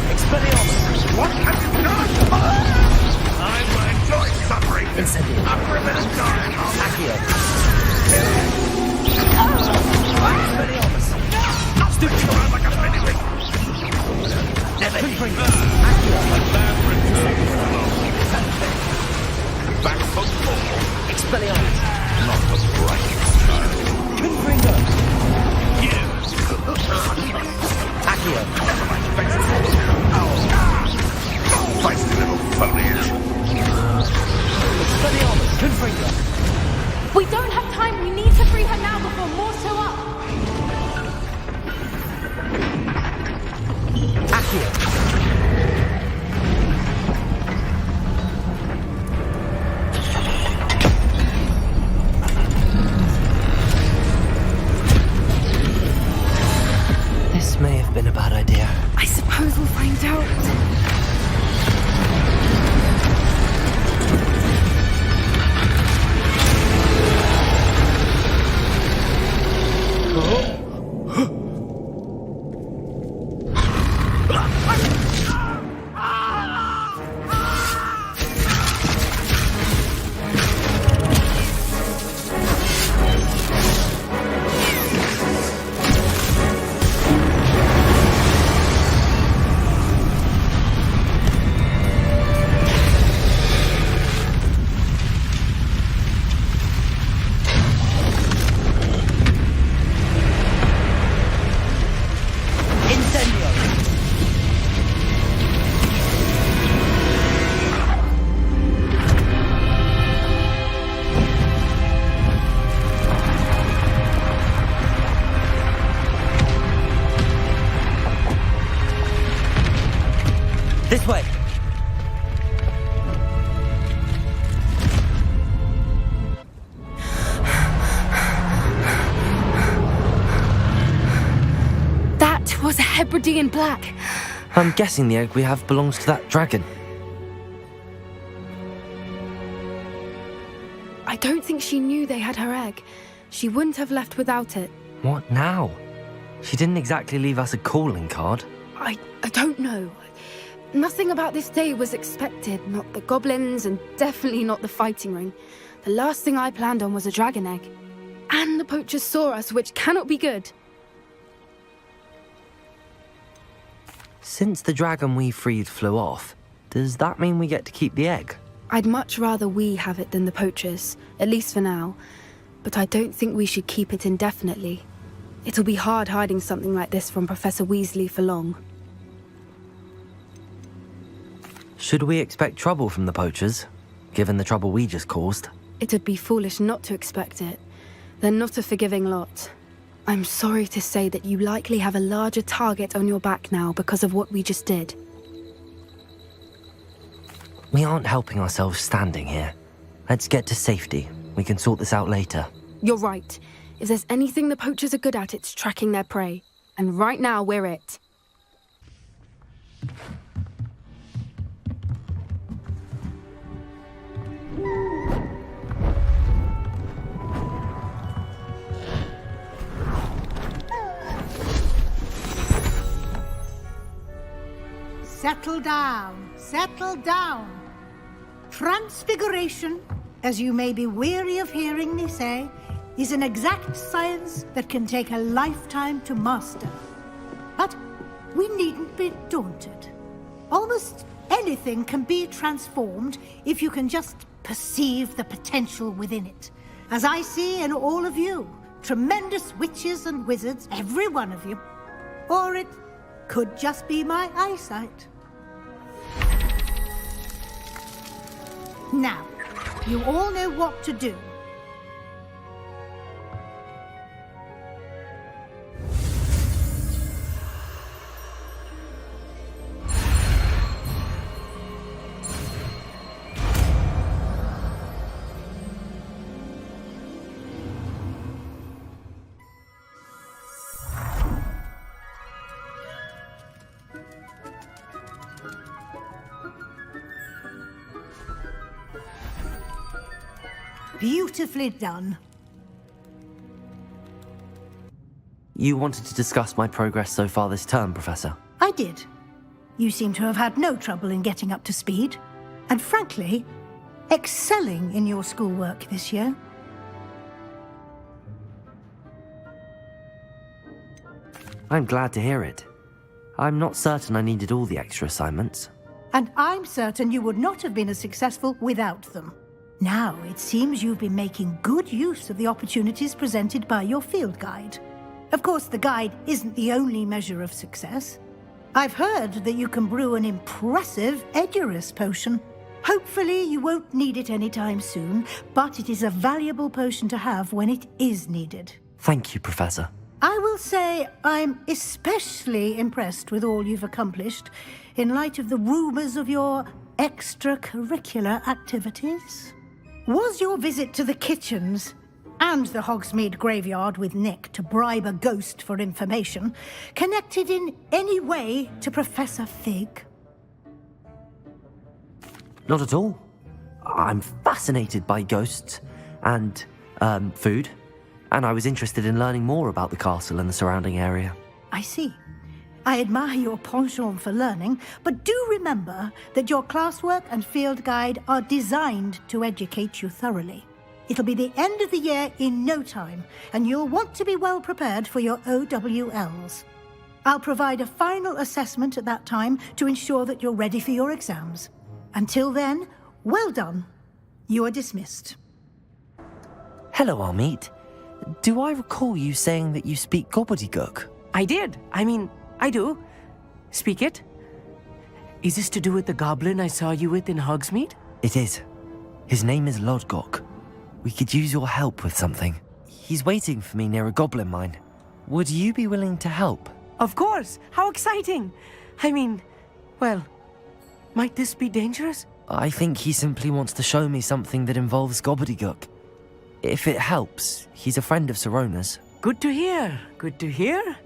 Expelliarmus. What have you done? I will enjoy suffering. Incendio. After a bit of time, Accio. Expelliarmus. Stupefy. Run like a pennywig. Confringo. Back for more. Expelliarmus. Not the brightest child. Confringo. Accio. Feisty little foliage. Expelliarmus. Confringo. We don't have time. We need to free her now before more show up. Accio. This may have been a bad idea. I suppose we'll find out. This way. That was a Hebridean black. I'm guessing the egg we have belongs to that dragon. I don't think she knew they had her egg. She wouldn't have left without it. What now? She didn't exactly leave us a calling card. I don't know. Nothing about this day was expected. Not the goblins, and definitely not the fighting ring. The last thing I planned on was a dragon egg. And the poachers saw us, which cannot be good. Since the dragon we freed flew off, does that mean we get to keep the egg? I'd much rather we have it than the poachers, at least for now. But I don't think we should keep it indefinitely. It'll be hard hiding something like this from Professor Weasley for long. Should we expect trouble from the poachers, given the trouble we just caused? It'd be foolish not to expect it. They're not a forgiving lot. I'm sorry to say that you likely have a larger target on your back now because of what we just did. We aren't helping ourselves standing here. Let's get to safety. We can sort this out later. You're right. If there's anything the poachers are good at, it's tracking their prey. And right now, we're it. Settle down, settle down. Transfiguration, as you may be weary of hearing me say, is an exact science that can take a lifetime to master. But we needn't be daunted. Almost anything can be transformed if you can just perceive the potential within it. As I see in all of you, tremendous witches and wizards, every one of you. Or it could just be my eyesight. Now, you all know what to do. Beautifully done. You wanted to discuss my progress so far this term, Professor? I did. You seem to have had no trouble in getting up to speed, and frankly, excelling in your schoolwork this year. I'm glad to hear it. I'm not certain I needed all the extra assignments. And I'm certain you would not have been as successful without them. Now, it seems you've been making good use of the opportunities presented by your field guide. Of course, the guide isn't the only measure of success. I've heard that you can brew an impressive Edurus potion. Hopefully, you won't need it anytime soon, but it is a valuable potion to have when it is needed. Thank you, Professor. I will say I'm especially impressed with all you've accomplished in light of the rumors of your extracurricular activities. Was your visit to the kitchens and the Hogsmeade graveyard with Nick to bribe a ghost for information connected in any way to Professor Fig? Not at all. I'm fascinated by ghosts and, food, and I was interested in learning more about the castle and the surrounding area. I see. I admire your penchant for learning, but do remember that your classwork and field guide are designed to educate you thoroughly. It'll be the end of the year in no time, and you'll want to be well prepared for your OWLs. I'll provide a final assessment at that time to ensure that you're ready for your exams. Until then, well done. You are dismissed. Hello, Armeet. Do I recall you saying that you speak gobbledygook? I did. I do. Speak it. Is this to do with the goblin I saw you with in Hogsmeade? It is. His name is Lodgok. We could use your help with something. He's waiting for me near a goblin mine. Would you be willing to help? Of course! How exciting! Well, might this be dangerous? I think he simply wants to show me something that involves gobbledygook. If it helps, he's a friend of Sirona's. Good to hear. Good to hear.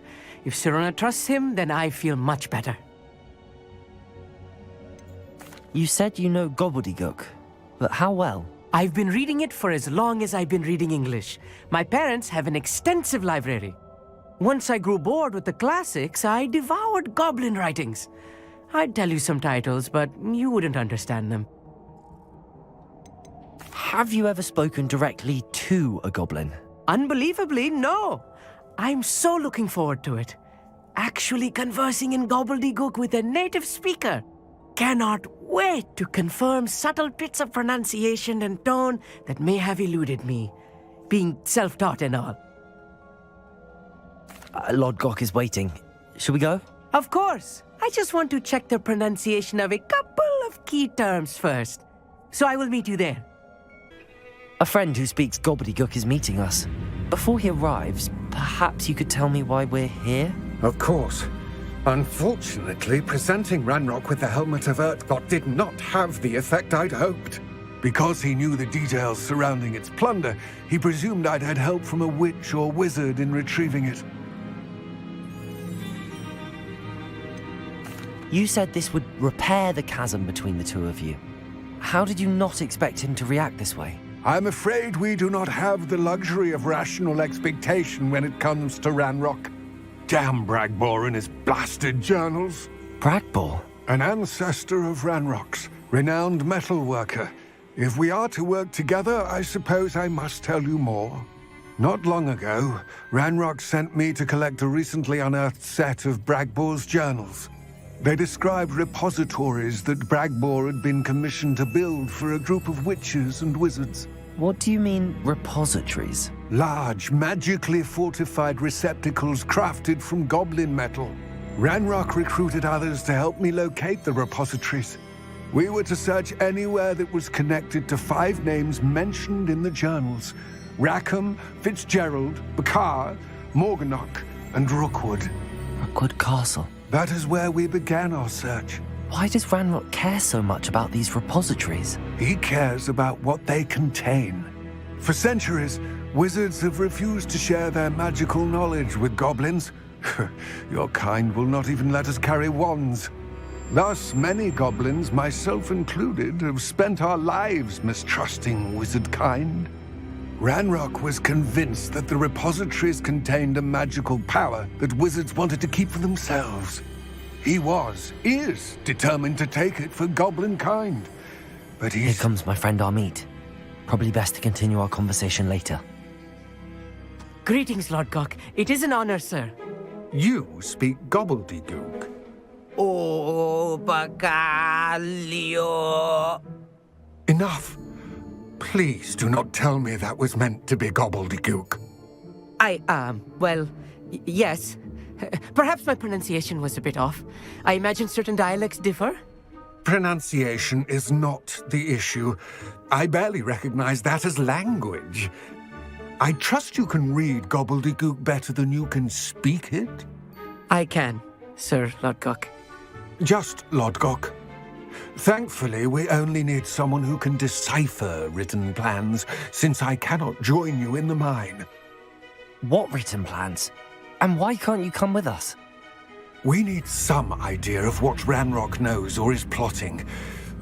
If Sirona trusts him, then I feel much better. You said you know gobbledygook, but how well? I've been reading it for as long as I've been reading English. My parents have an extensive library. Once I grew bored with the classics, I devoured goblin writings. I'd tell you some titles, but you wouldn't understand them. Have you ever spoken directly to a goblin? Unbelievably, no. I'm so looking forward to it. Actually conversing in gobbledygook with a native speaker. Cannot wait to confirm subtle bits of pronunciation and tone that may have eluded me, being self-taught and all. Lodgok is waiting. Shall we go? Of course. I just want to check the pronunciation of a couple of key terms first. So I will meet you there. A friend who speaks gobbledygook is meeting us. Before he arrives, perhaps you could tell me why we're here? Of course. Unfortunately, presenting Ranrock with the helmet of Urtkot did not have the effect I'd hoped. Because he knew the details surrounding its plunder, he presumed I'd had help from a witch or wizard in retrieving it. You said this would repair the chasm between the two of you. How did you not expect him to react this way? I'm afraid we do not have the luxury of rational expectation when it comes to Ranrock. Damn Bragbor and his blasted journals. Bragbor? An ancestor of Ranrock's, renowned metalworker. If we are to work together, I suppose I must tell you more. Not long ago, Ranrock sent me to collect a recently unearthed set of Bragbor's journals. They described repositories that Bragbor had been commissioned to build for a group of witches and wizards. What do you mean, repositories? Large, magically fortified receptacles crafted from goblin metal. Ranrock recruited others to help me locate the repositories. We were to search anywhere that was connected to 5 names mentioned in the journals: Rackham, Fitzgerald, Bakar, Morganach, and Rookwood. Rookwood Castle. That is where we began our search. Why does Ranrock care so much about these repositories? He cares about what they contain. For centuries, wizards have refused to share their magical knowledge with goblins. Your kind will not even let us carry wands. Thus, many goblins, myself included, have spent our lives mistrusting wizard kind. Ranrock was convinced that the repositories contained a magical power that wizards wanted to keep for themselves. He is determined to take it for goblin kind. But Here comes my friend Amit. Probably best to continue our conversation later. Greetings, Lord Cock. It is an honor, sir. You speak gobbledygook. Oh, Bacalio. Enough. Please do not tell me that was meant to be gobbledygook. Yes. Perhaps my pronunciation was a bit off. I imagine certain dialects differ. Pronunciation is not the issue. I barely recognize that as language. I trust you can read gobbledygook better than you can speak it? I can, Sir Lodgok. Just Lodgok. Thankfully, we only need someone who can decipher written plans, since I cannot join you in the mine. What written plans? And why can't you come with us? We need some idea of what Ranrock knows or is plotting.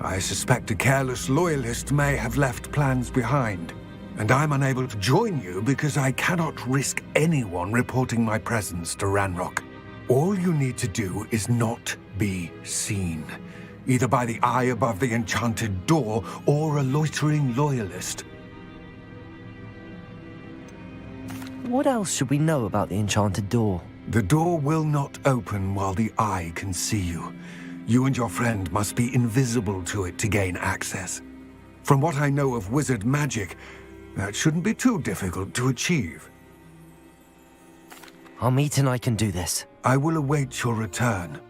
I suspect a careless loyalist may have left plans behind. And I'm unable to join you because I cannot risk anyone reporting my presence to Ranrock. All you need to do is not be seen, either by the eye above the enchanted door or a loitering loyalist. What else should we know about the enchanted door? The door will not open while the eye can see you. You and your friend must be invisible to it to gain access. From what I know of wizard magic, that shouldn't be too difficult to achieve. Amit and I can do this. I will await your return.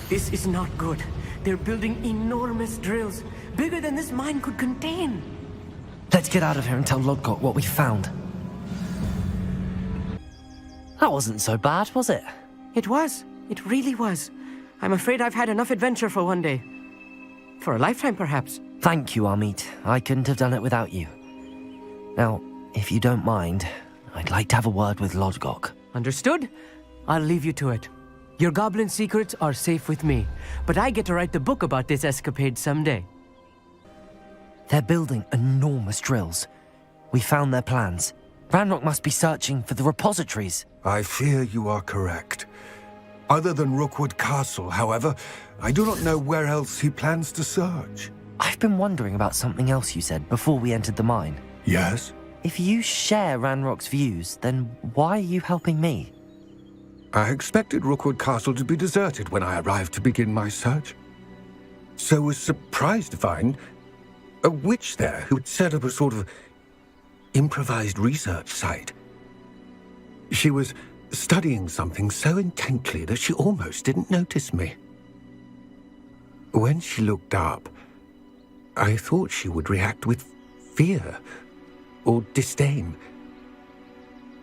This is not good. They're building enormous drills, bigger than this mine could contain. Let's get out of here and tell Lodgok what we found. That wasn't so bad, was it? It was. It really was. I'm afraid I've had enough adventure for one day. For a lifetime, perhaps. Thank you, Amit. I couldn't have done it without you. Now, if you don't mind, I'd like to have a word with Lodgok. Understood? I'll leave you to it. Your goblin secrets are safe with me, but I get to write the book about this escapade someday. They're building enormous drills. We found their plans. Ranrock must be searching for the repositories. I fear you are correct. Other than Rookwood Castle, however, I do not know where else he plans to search. I've been wondering about something else you said before we entered the mine. Yes? If you share Ranrock's views, then why are you helping me? I expected Rookwood Castle to be deserted when I arrived to begin my search. So was surprised to find a witch there who had set up a sort of improvised research site. She was studying something so intently that she almost didn't notice me. When she looked up, I thought she would react with fear or disdain.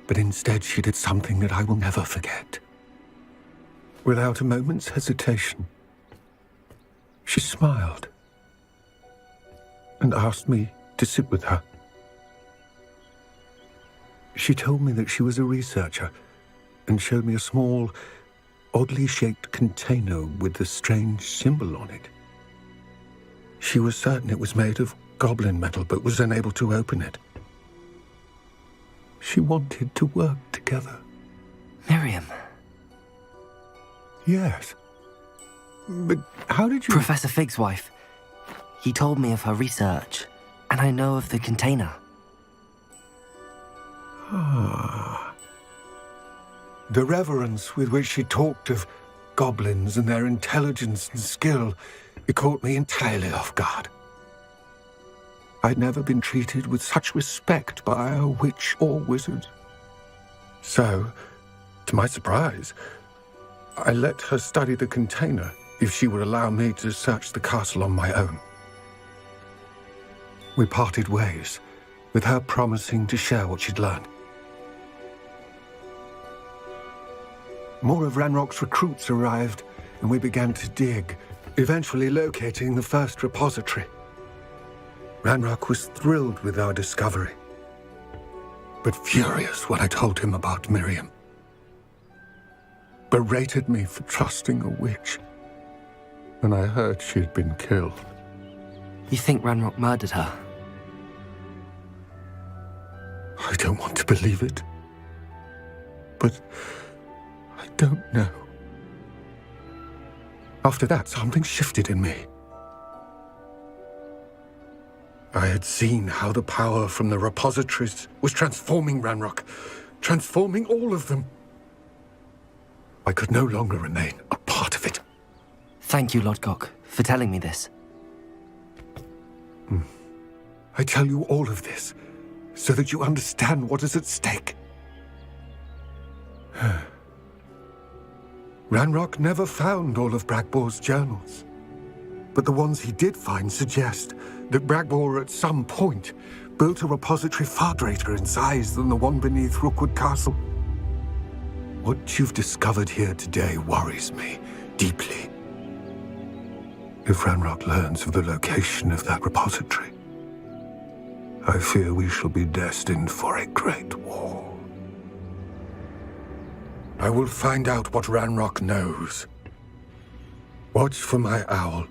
But instead she did something that I will never forget. Without a moment's hesitation, she smiled and asked me to sit with her. She told me that she was a researcher and showed me a small, oddly shaped container with a strange symbol on it. She was certain it was made of goblin metal, but was unable to open it. She wanted to work together. Miriam. Yes. But how did you... Professor Fig's wife. He told me of her research, and I know of the container. Ah. The reverence with which she talked of goblins and their intelligence and skill, it caught me entirely off guard. I'd never been treated with such respect by a witch or wizard. So, to my surprise, I let her study the container if she would allow me to search the castle on my own. We parted ways, with her promising to share what she'd learned. More of Ranrock's recruits arrived, and we began to dig, eventually locating the first repository. Ranrock was thrilled with our discovery, but furious when I told him about Miriam. Berated me for trusting a witch, and I heard she'd been killed. You think Ranrock murdered her? I don't want to believe it. But I don't know. After that, something shifted in me. I had seen how the power from the repositories was transforming Ranrock, transforming all of them. I could no longer remain a part of it. Thank you, Lodgok, for telling me this. I tell you all of this so that you understand what is at stake. Ranrock never found all of Bragbor's journals, but the ones he did find suggest that Bragbor at some point built a repository far greater in size than the one beneath Rookwood Castle. What you've discovered here today worries me deeply. If Ranrock learns of the location of that repository, I fear we shall be destined for a great war. I will find out what Ranrock knows. Watch for my owl.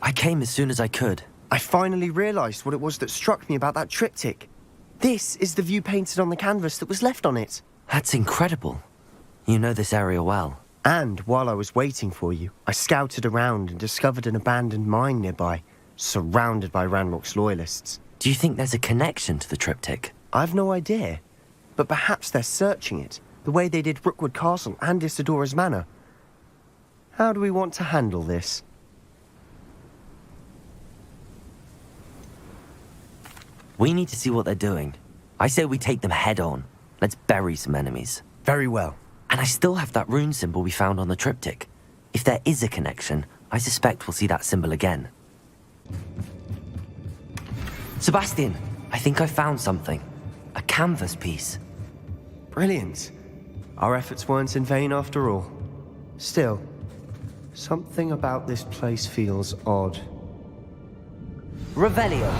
I came as soon as I could. I finally realized what it was that struck me about that triptych. This is the view painted on the canvas that was left on it. That's incredible. You know this area well. And while I was waiting for you, I scouted around and discovered an abandoned mine nearby, surrounded by Ranrock's loyalists. Do you think there's a connection to the triptych? I've no idea, but perhaps they're searching it, the way they did Rookwood Castle and Isidora's Manor. How do we want to handle this? We need to see what they're doing. I say we take them head on. Let's bury some enemies. Very well. And I still have that rune symbol we found on the triptych. If there is a connection, I suspect we'll see that symbol again. Sebastian, I think I found something. A canvas piece. Brilliant. Our efforts weren't in vain after all. Still, something about this place feels odd. Revelio.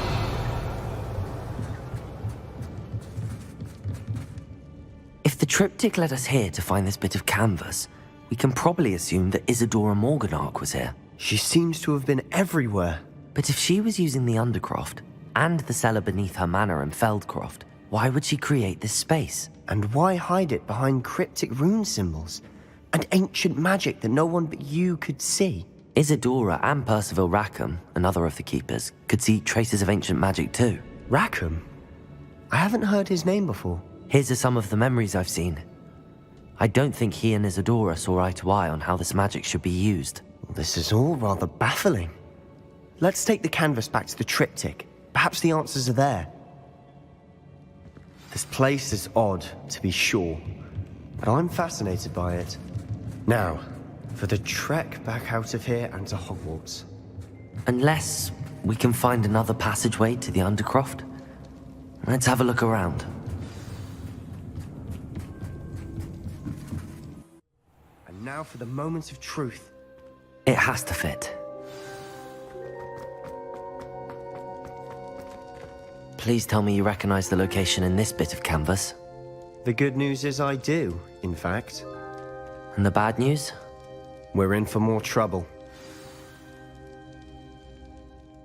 If the triptych led us here to find this bit of canvas, we can probably assume that Isidora Morganark was here. She seems to have been everywhere. But if she was using the Undercroft, and the cellar beneath her manor in Feldcroft, why would she create this space? And why hide it behind cryptic rune symbols? And ancient magic that no one but you could see? Isidora and Percival Rackham, another of the Keepers, could see traces of ancient magic too. Rackham? I haven't heard his name before. Here are some of the memories I've seen. I don't think he and Isidora saw eye to eye on how this magic should be used. This is all rather baffling. Let's take the canvas back to the triptych. Perhaps the answers are there. This place is odd, to be sure, but I'm fascinated by it. Now, for the trek back out of here and to Hogwarts. Unless we can find another passageway to the Undercroft. Let's have a look around. And now for the moment of truth. It has to fit. Please tell me you recognize the location in this bit of canvas. The good news is I do, in fact. And the bad news? We're in for more trouble.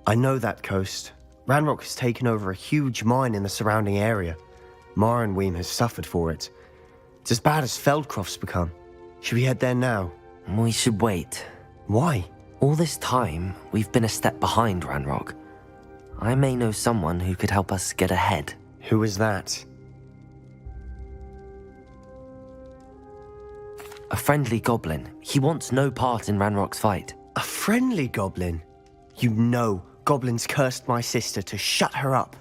I know that coast. Ranrock has taken over a huge mine in the surrounding area. Marrenweem has suffered for it. It's as bad as Feldcroft's become. Should we head there now? We should wait. Why? All this time, we've been a step behind Ranrock. I may know someone who could help us get ahead. Who is that? A friendly goblin. He wants no part in Ranrock's fight. A friendly goblin? You know goblins cursed my sister to shut her up.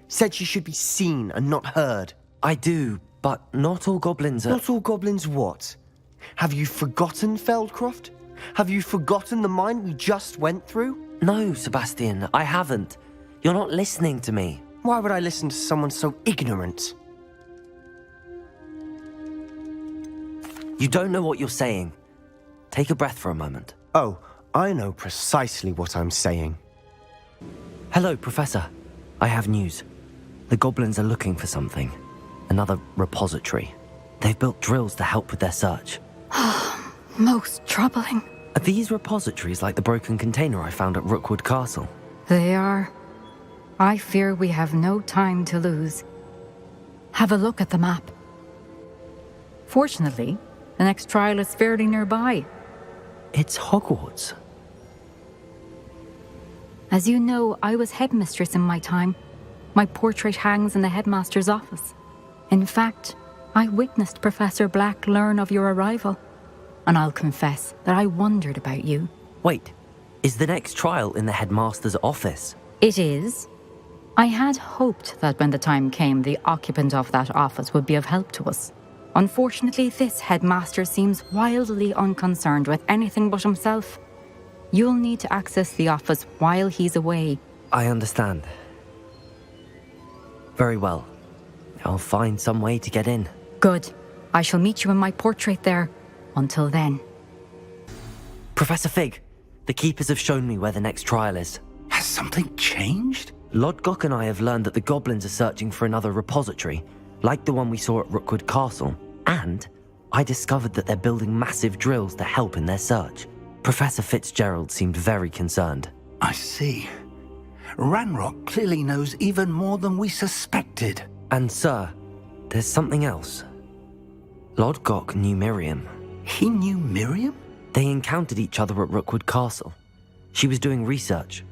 Said she should be seen and not heard. I do, but not all goblins are... Not all goblins what? Have you forgotten Feldcroft? Have you forgotten the mine we just went through? No, Sebastian, I haven't. You're not listening to me. Why would I listen to someone so ignorant? You don't know what you're saying. Take a breath for a moment. Oh, I know precisely what I'm saying. Hello, Professor. I have news. The goblins are looking for something. Another repository. They've built drills to help with their search. Most troubling. Are these repositories like the broken container I found at Rookwood Castle? They are. I fear we have no time to lose. Have a look at the map. Fortunately, the next trial is fairly nearby. It's Hogwarts. As you know, I was headmistress in my time. My portrait hangs in the headmaster's office. In fact, I witnessed Professor Black learn of your arrival. And I'll confess that I wondered about you. Wait, is the next trial in the headmaster's office? It is. I had hoped that when the time came, the occupant of that office would be of help to us. Unfortunately, this headmaster seems wildly unconcerned with anything but himself. You'll need to access the office while he's away. I understand. Very well. I'll find some way to get in. Good. I shall meet you in my portrait there. Until then. Professor Fig, the Keepers have shown me where the next trial is. Has something changed? Lodgok and I have learned that the goblins are searching for another repository, like the one we saw at Rookwood Castle. And I discovered that they're building massive drills to help in their search. Professor Fitzgerald seemed very concerned. I see. Ranrock clearly knows even more than we suspected. And sir, there's something else. Lodgok knew Miriam. He knew Miriam? They encountered each other at Rookwood Castle. She was doing research.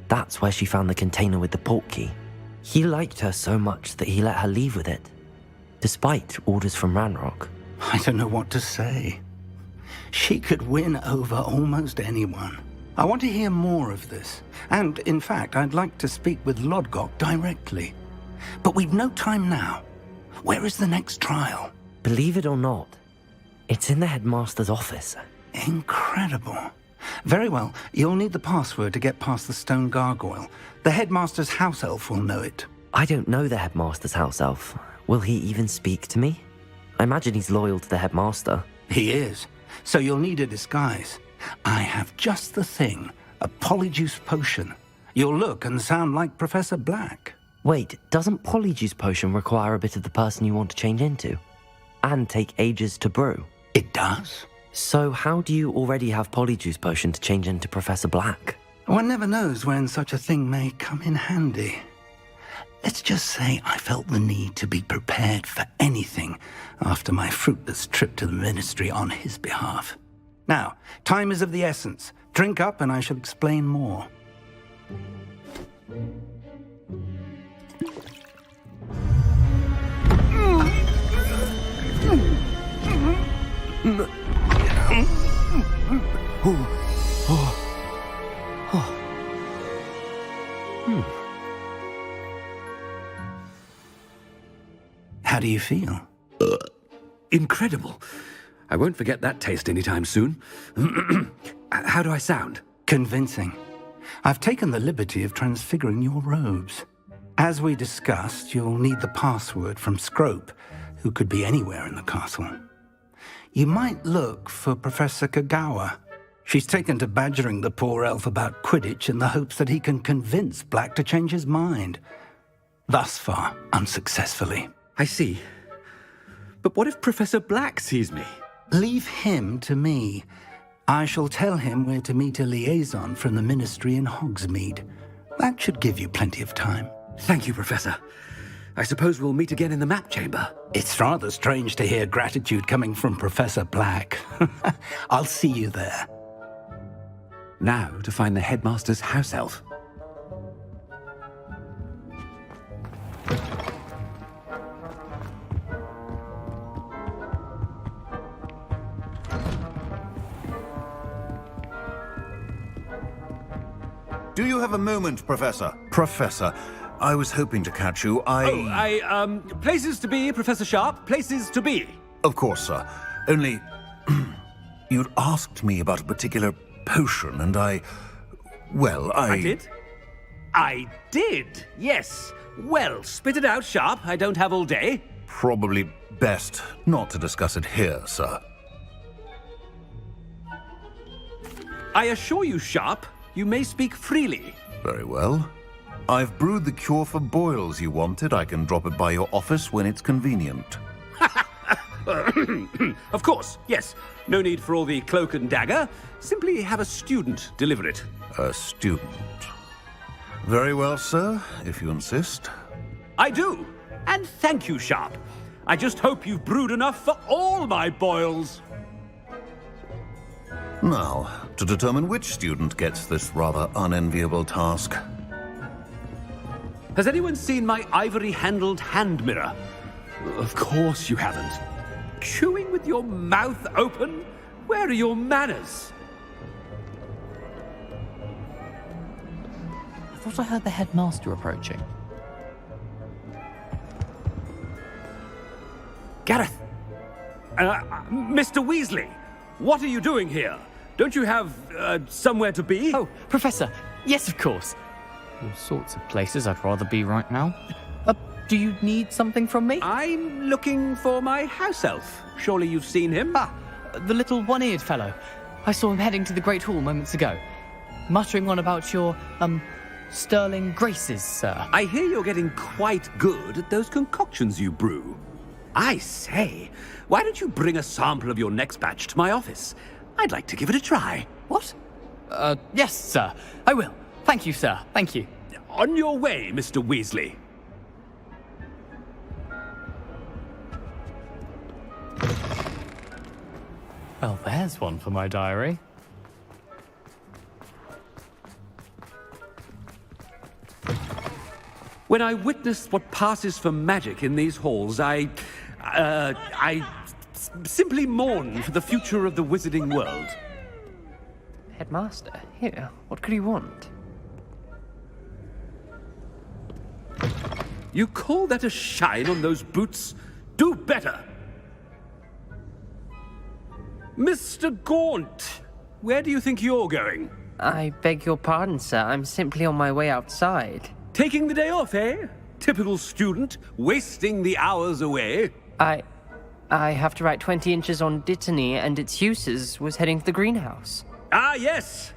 That's where she found the container with the portkey. He liked her so much that he let her leave with it, despite orders from Ranrock. I don't know what to say. She could win over almost anyone. I want to hear more of this. And, in fact, I'd like to speak with Lodgok directly. But we've no time now. Where is the next trial? Believe it or not, it's in the headmaster's office. Incredible. Very well. You'll need the password to get past the stone gargoyle. The headmaster's house elf will know it. I don't know the headmaster's house elf. Will he even speak to me? I imagine he's loyal to the headmaster. He is. So you'll need a disguise. I have just the thing. A polyjuice potion. You'll look and sound like Professor Black. Wait, doesn't polyjuice potion require a bit of the person you want to change into? And take ages to brew? It does. So how do you already have polyjuice potion to change into Professor Black? One never knows when such a thing may come in handy. Let's just say I felt the need to be prepared for anything after my fruitless trip to the ministry on his behalf. Now, time is of the essence. Drink up and I shall explain more. How do you feel? Incredible. I won't forget that taste anytime soon. How do I sound? Convincing. I've taken the liberty of transfiguring your robes. As we discussed, you'll need the password from Scrope, who could be anywhere in the castle. You might look for Professor Kagawa. She's taken to badgering the poor elf about Quidditch in the hopes that he can convince Black to change his mind. Thus far, unsuccessfully. I see. But what if Professor Black sees me? Leave him to me. I shall tell him where to meet a liaison from the ministry in Hogsmeade. That should give you plenty of time. Thank you, Professor. I suppose we'll meet again in the map chamber. It's rather strange to hear gratitude coming from Professor Black. I'll see you there. Now to find the headmaster's house elf. Do you have a moment, Professor? Professor, I was hoping to catch you. Places to be, Professor Sharp. Places to be. Of course, sir. Only, you'd asked me about a particular potion, and I did? I did, yes. Well, spit it out, Sharp. I don't have all day. Probably best not to discuss it here, sir. I assure you, Sharp, you may speak freely. Very well. I've brewed the cure for boils you wanted. I can drop it by your office when it's convenient. Of course, yes. No need for all the cloak and dagger. Simply have a student deliver it. A student. Very well, sir, if you insist. I do. And thank you, Sharp. I just hope you've brewed enough for all my boils. Now, to determine which student gets this rather unenviable task. Has anyone seen my ivory-handled hand mirror? Of course you haven't. Chewing with your mouth open? Where are your manners? I thought I heard the headmaster approaching. Gareth! Mr. Weasley! What are you doing here? Don't you have, somewhere to be? Oh, Professor! Yes, of course! All sorts of places I'd rather be right now. Do you need something from me? I'm looking for my house elf. Surely you've seen him? Ah, the little one-eared fellow. I saw him heading to the Great Hall moments ago. Muttering on about your, sterling graces, sir. I hear you're getting quite good at those concoctions you brew. I say, why don't you bring a sample of your next batch to my office? I'd like to give it a try. What? Yes, sir. I will. Thank you, sir. Thank you. On your way, Mr. Weasley. Well, there's one for my diary. When I witness what passes for magic in these halls, I simply mourn for the future of the wizarding world. Headmaster, here, what could you want? You call that a shine on those boots? Do better! Mr. Gaunt, where do you think you're going? I beg your pardon, sir. I'm simply on my way outside. Taking the day off, eh? Typical student, wasting the hours away. I have to write 20 inches on Dittany and its uses. Was heading to the greenhouse. Ah, yes!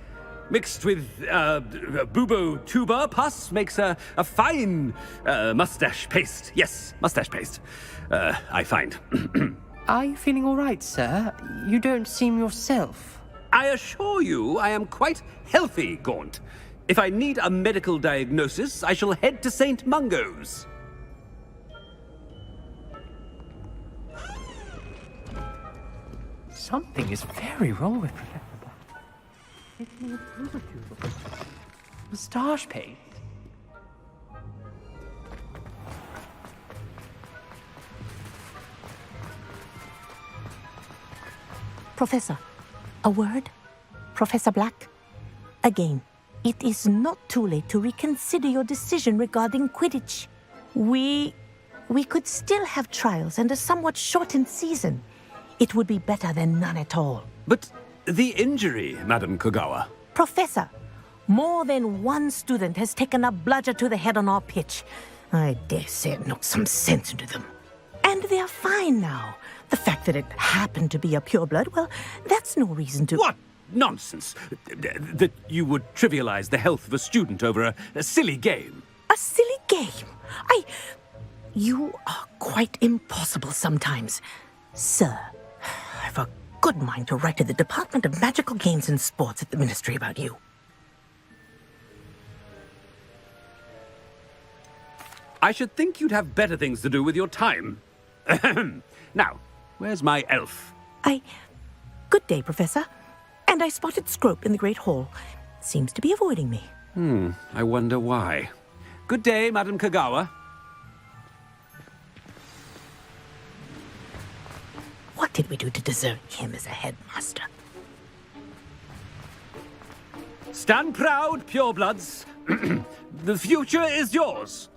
Mixed with, bubo tuber pus makes a fine, mustache paste. Yes, mustache paste. I find. Are you feeling all right, sir? You don't seem yourself. I assure you I am quite healthy, Gaunt. If I need a medical diagnosis, I shall head to St. Mungo's. Something is very wrong with Professor Black. Moustache paste. Professor, a word? Professor Black? Again, it is not too late to reconsider your decision regarding Quidditch. We could still have trials and a somewhat shortened season. It would be better than none at all. But the injury, Madam Kogawa. Professor, more than one student has taken a bludger to the head on our pitch. I dare say it knocked some sense into them. And they are fine now. The fact that it happened to be a pureblood, well, that's no reason to... What nonsense! That you would trivialize the health of a student over a silly game. A silly game? You are quite impossible sometimes. Sir, I've a good mind to write to the Department of Magical Games and Sports at the Ministry about you. I should think you'd have better things to do with your time. Now, where's my elf? Good day, Professor. And I spotted Scrope in the Great Hall. Seems to be avoiding me. I wonder why. Good day, Madam Kogawa. What did we do to deserve him as a headmaster? Stand proud, purebloods. The future is yours.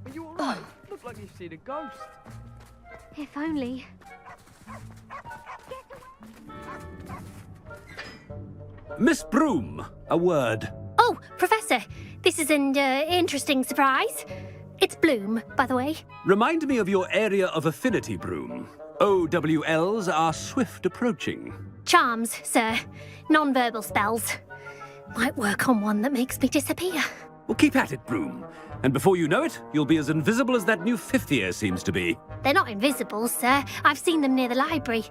Are you alright? Look like you've seen a ghost. If only. Miss Broom, a word. Oh, Professor, This is an interesting surprise. It's Bloom, by the way. Remind me of your area of affinity, Broom. OWLs are swift approaching. Charms, sir. Non-verbal spells. Might work on one that makes me disappear. Well, keep at it, Broom. And before you know it, you'll be as invisible as that new fifth year seems to be. They're not invisible, sir. I've seen them near the library.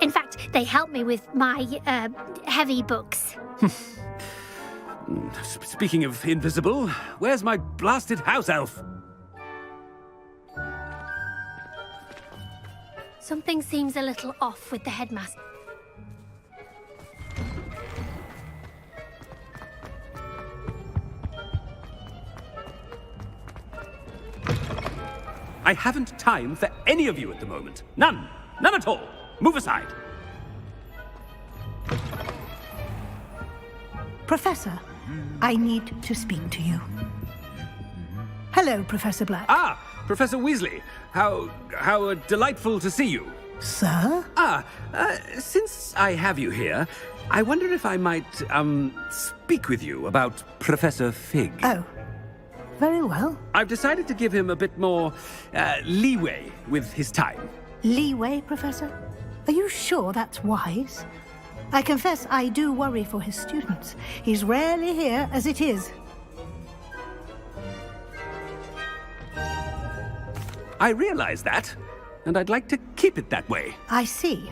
In fact, they help me with my, heavy books. Speaking of invisible, where's my blasted house elf? Something seems a little off with the headmaster. I haven't time for any of you at the moment. None. None at all. Move aside. Professor, I need to speak to you. Hello, Professor Black. Ah, Professor Weasley. How delightful to see you. Sir? Since I have you here, I wonder if I might, speak with you about Professor Fig. Oh, very well. I've decided to give him a bit more, leeway with his time. Leeway, Professor? Are you sure that's wise? I confess I do worry for his students. He's rarely here as it is. I realize that, and I'd like to keep it that way. I see.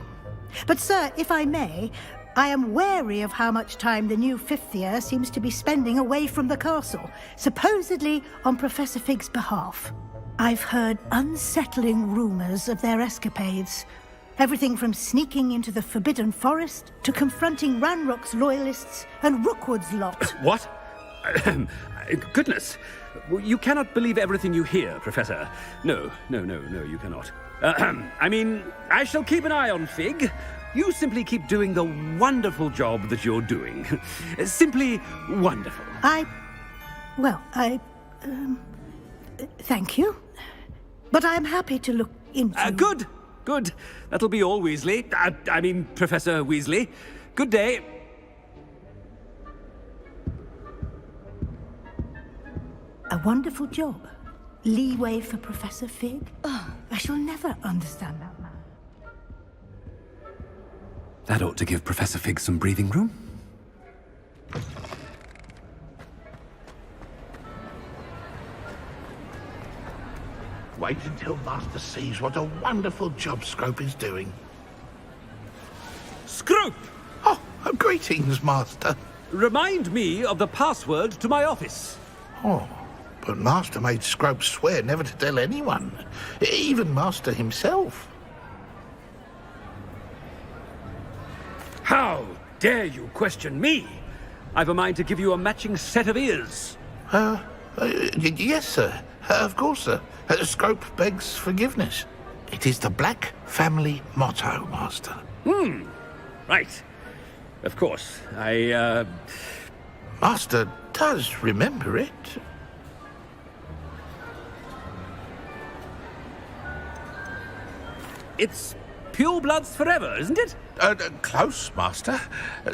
But, sir, if I may, I am wary of how much time the new fifth year seems to be spending away from the castle, supposedly on Professor Fig's behalf. I've heard unsettling rumors of their escapades. Everything from sneaking into the Forbidden Forest to confronting Ranrock's loyalists and Rookwood's lot. What? Goodness. You cannot believe everything you hear, Professor. No, you cannot. I mean, I shall keep an eye on Fig. You simply keep doing the wonderful job that you're doing. Simply wonderful. Thank you. But I'm happy to look into... Good. That'll be all, Weasley. I mean, Professor Weasley. Good day. A wonderful job. Leeway for Professor Fig? Oh, I shall never understand that man. That ought to give Professor Fig some breathing room. Wait until Master sees what a wonderful job Scrope is doing. Scrope! Oh, greetings, Master. Remind me of the password to my office. Oh, but Master made Scrope swear never to tell anyone, even Master himself. How dare you question me? I've a mind to give you a matching set of ears. Yes, sir. Of course, sir. Scrope begs forgiveness. It is the Black family motto, Master. Right. Of course. Master does remember it. It's pure bloods forever, isn't it? Close, Master.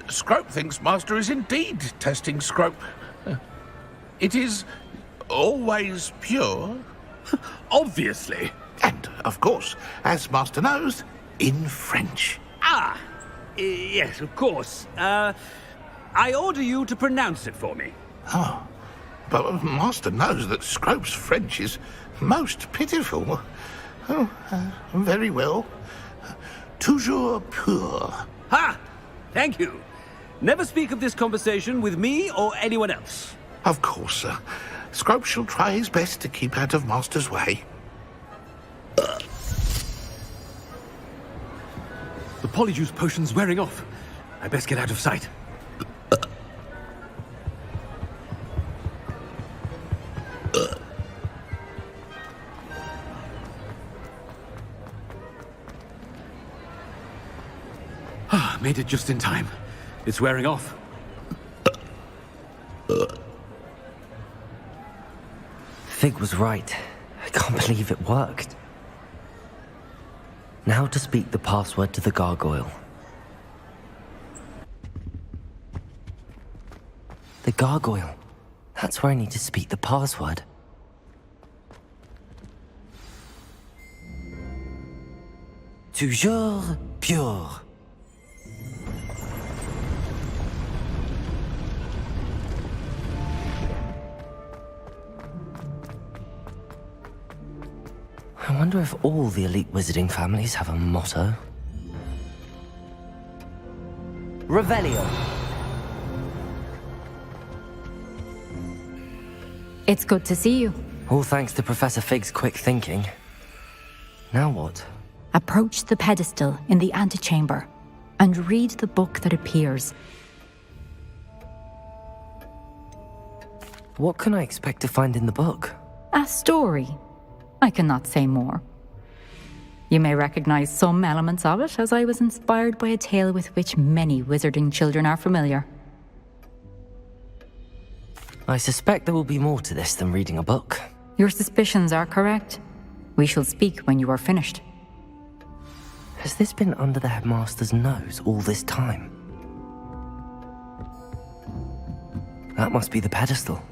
Scrope thinks Master is indeed testing Scrope. It is always pure. Obviously. And, of course, as Master knows, in French. Yes, of course. I order you to pronounce it for me. Oh, but Master knows that Scrope's French is most pitiful. Oh, very well. Toujours pur. Ha! Thank you. Never speak of this conversation with me or anyone else. Of course, sir. Scrope shall try his best to keep out of Master's way. The polyjuice potion's wearing off. I best get out of sight. Made it just in time. It's wearing off. Fig was right. I can't believe it worked. Now to speak the password to the gargoyle. The gargoyle. That's where I need to speak the password. Toujours pure. I wonder if all the elite wizarding families have a motto. Revelio. It's good to see you. All thanks to Professor Fig's quick thinking. Now what? Approach the pedestal in the antechamber and read the book that appears. What can I expect to find in the book? A story. I cannot say more. You may recognize some elements of it, as I was inspired by a tale with which many wizarding children are familiar. I suspect there will be more to this than reading a book. Your suspicions are correct. We shall speak when you are finished. Has this been under the headmaster's nose all this time? That must be the pedestal.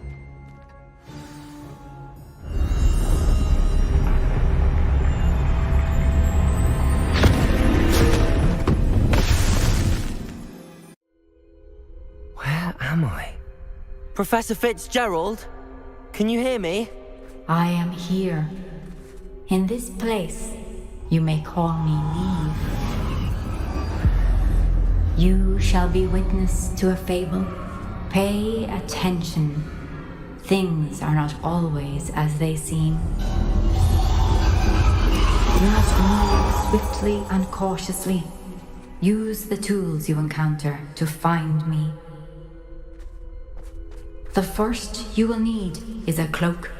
Where am I? Professor Fitzgerald? Can you hear me? I am here. In this place, you may call me Neve. You shall be witness to a fable. Pay attention. Things are not always as they seem. You must move swiftly and cautiously. Use the tools you encounter to find me. The first you will need is a cloak.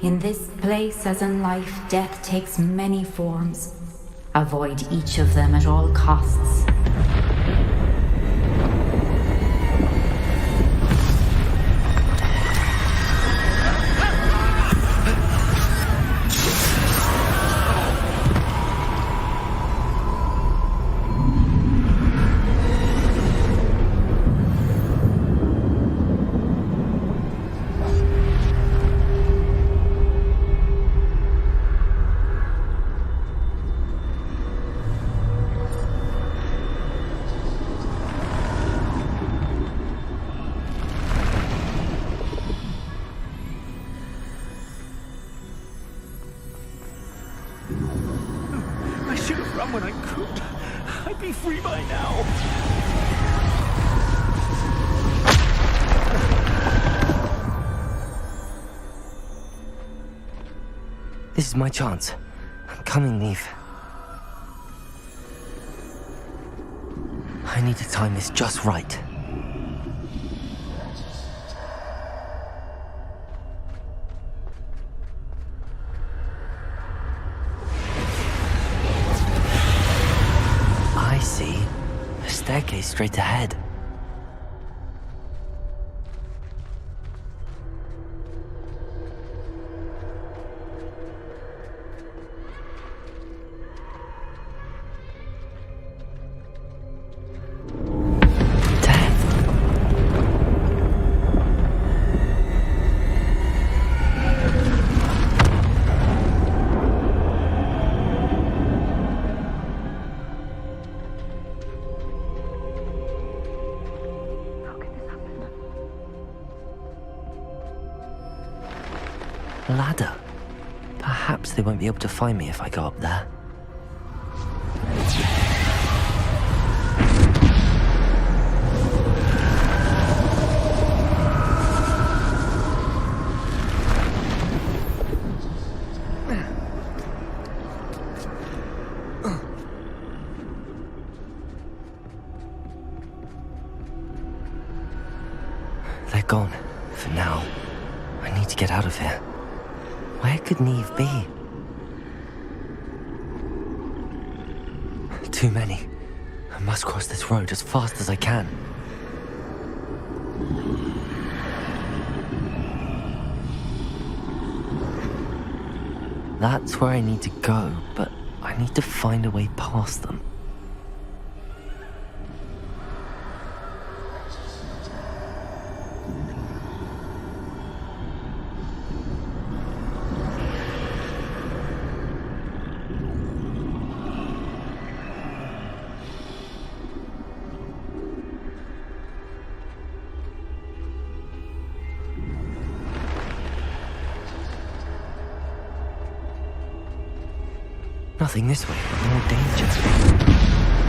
In this place, as in life, death takes many forms. Avoid each of them at all costs. I should have run when I could. I'd be free by now. This is my chance. I'm coming, Neve. I need to time this just right. I see. A staircase straight ahead. Ladder. Perhaps they won't be able to find me if I go up there. They're gone, for now. I need to get out of here. Where could Neve be? Too many. I must cross this road as fast as I can. That's where I need to go, but I need to find a way past them. Nothing this way, but more danger.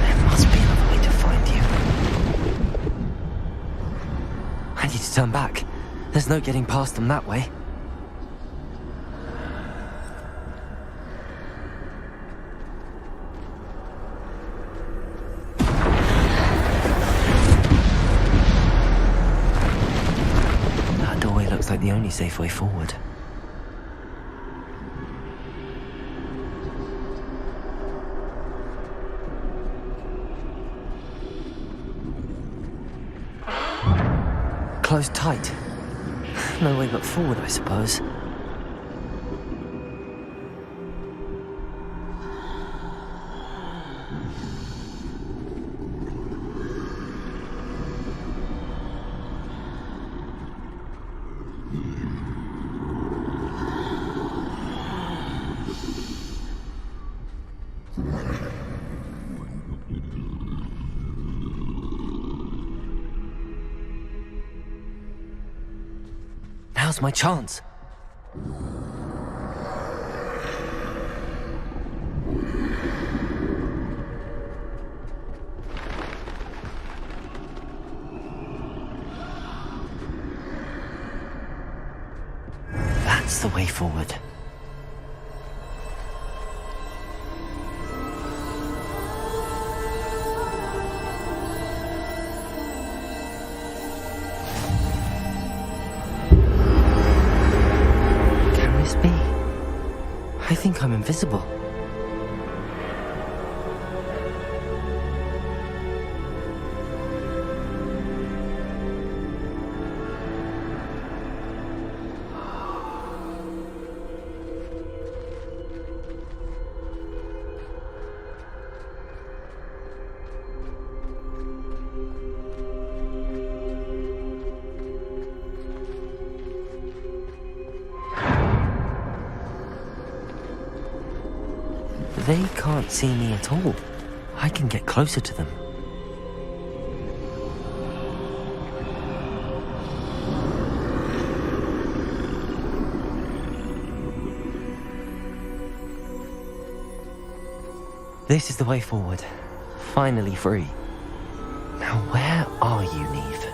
There must be another way to find you. I need to turn back. There's no getting past them that way. That doorway looks like the only safe way forward. Closed tight. No way but forward, I suppose. Now's my chance. That's the way forward. I think I'm invisible. They can't see me at all. I can get closer to them. This is the way forward. Finally free. Now where are you, Neve?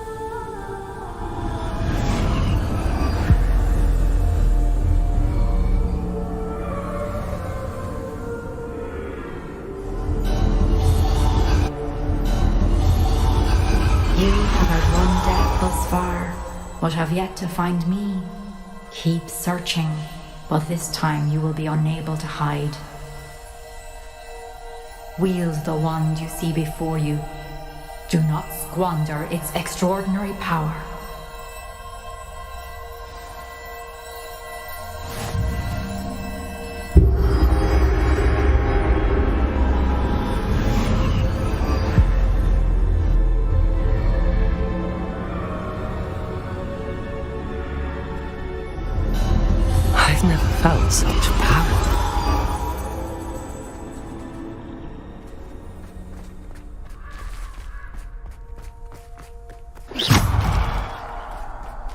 You have had one death thus far, but have yet to find me. Keep searching, but this time you will be unable to hide. Wield the wand you see before you. Do not squander its extraordinary power. I've never felt such power.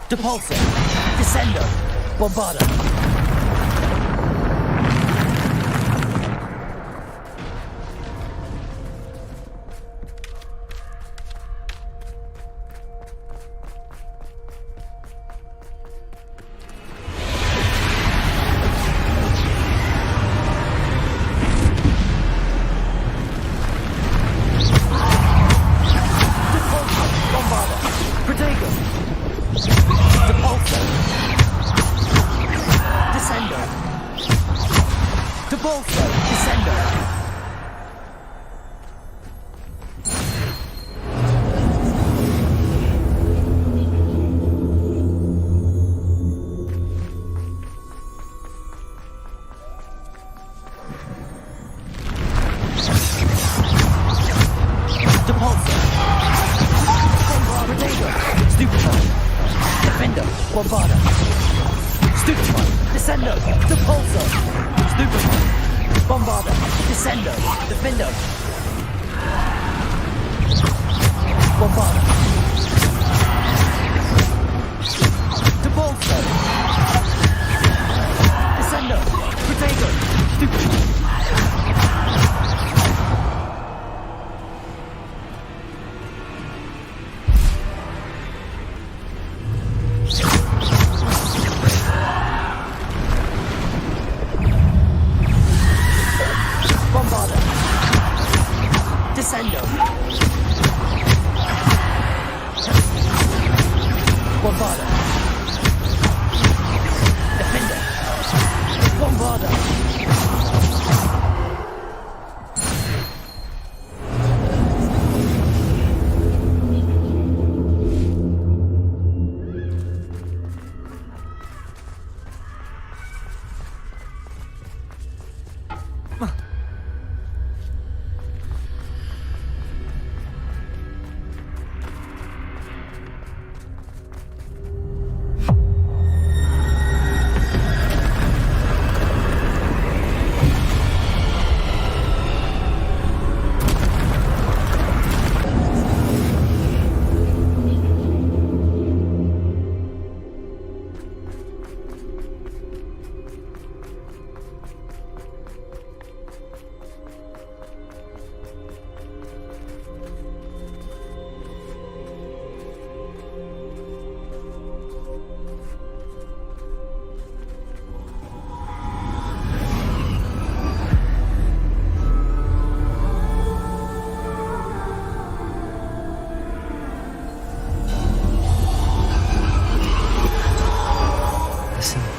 Depulso, Descendo, Bombarda.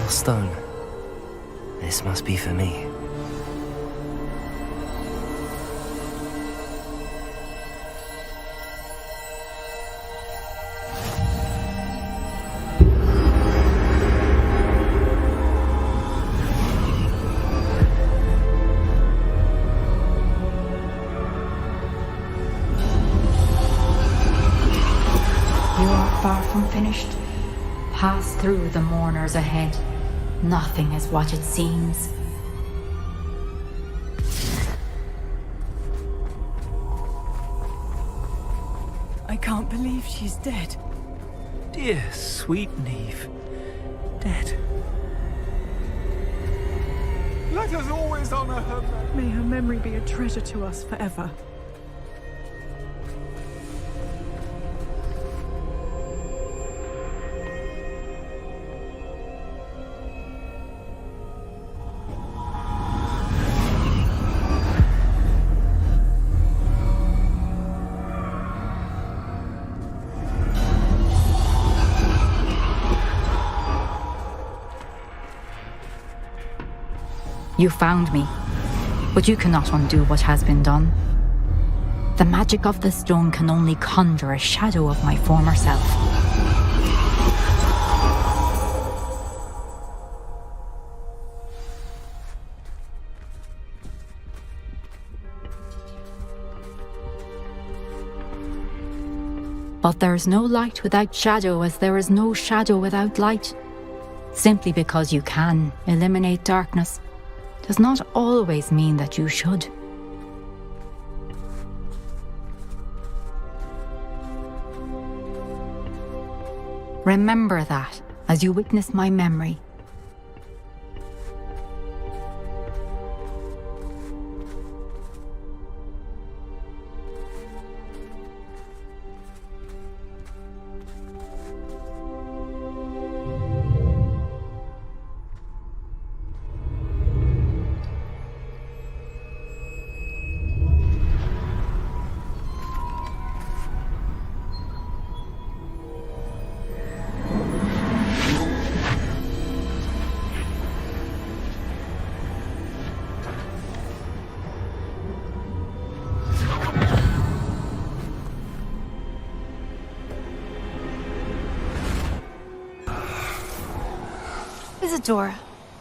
stone. This must be for me. You are far from finished. Pass through the mourners ahead. Nothing is what it seems. I can't believe she's dead. Dear, sweet Neve. Dead. Let us always honor her. May her memory be a treasure to us forever. You found me, but you cannot undo what has been done. The magic of the stone can only conjure a shadow of my former self. But there is no light without shadow, as there is no shadow without light. Simply because you can eliminate darkness does not always mean that you should. Remember that as you witness my memory. Isadora,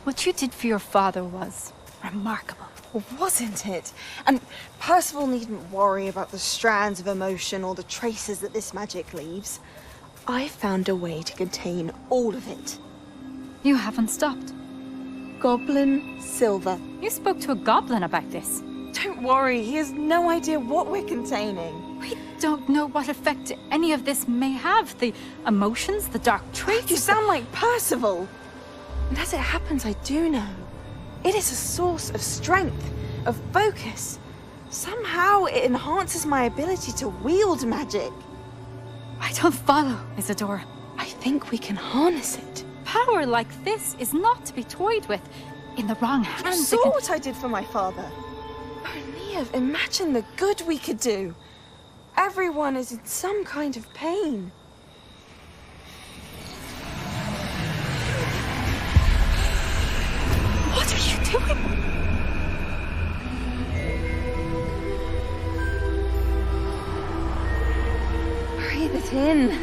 what you did for your father was remarkable. Well, wasn't it? And Percival needn't worry about the strands of emotion or the traces that this magic leaves. I found a way to contain all of it. You haven't stopped. Goblin silver. You spoke to a goblin about this. Don't worry, he has no idea what we're containing. We don't know what effect any of this may have. The emotions, the dark traits. You sound like Percival. And as it happens, I do know. It is a source of strength, of focus. Somehow it enhances my ability to wield magic. I don't follow, Isadora. I think we can harness it. Power like this is not to be toyed with. In the wrong hands, You saw what I did for my father. Oh, Neve, imagine the good we could do. Everyone is in some kind of pain. What are you doing? Breathe it in.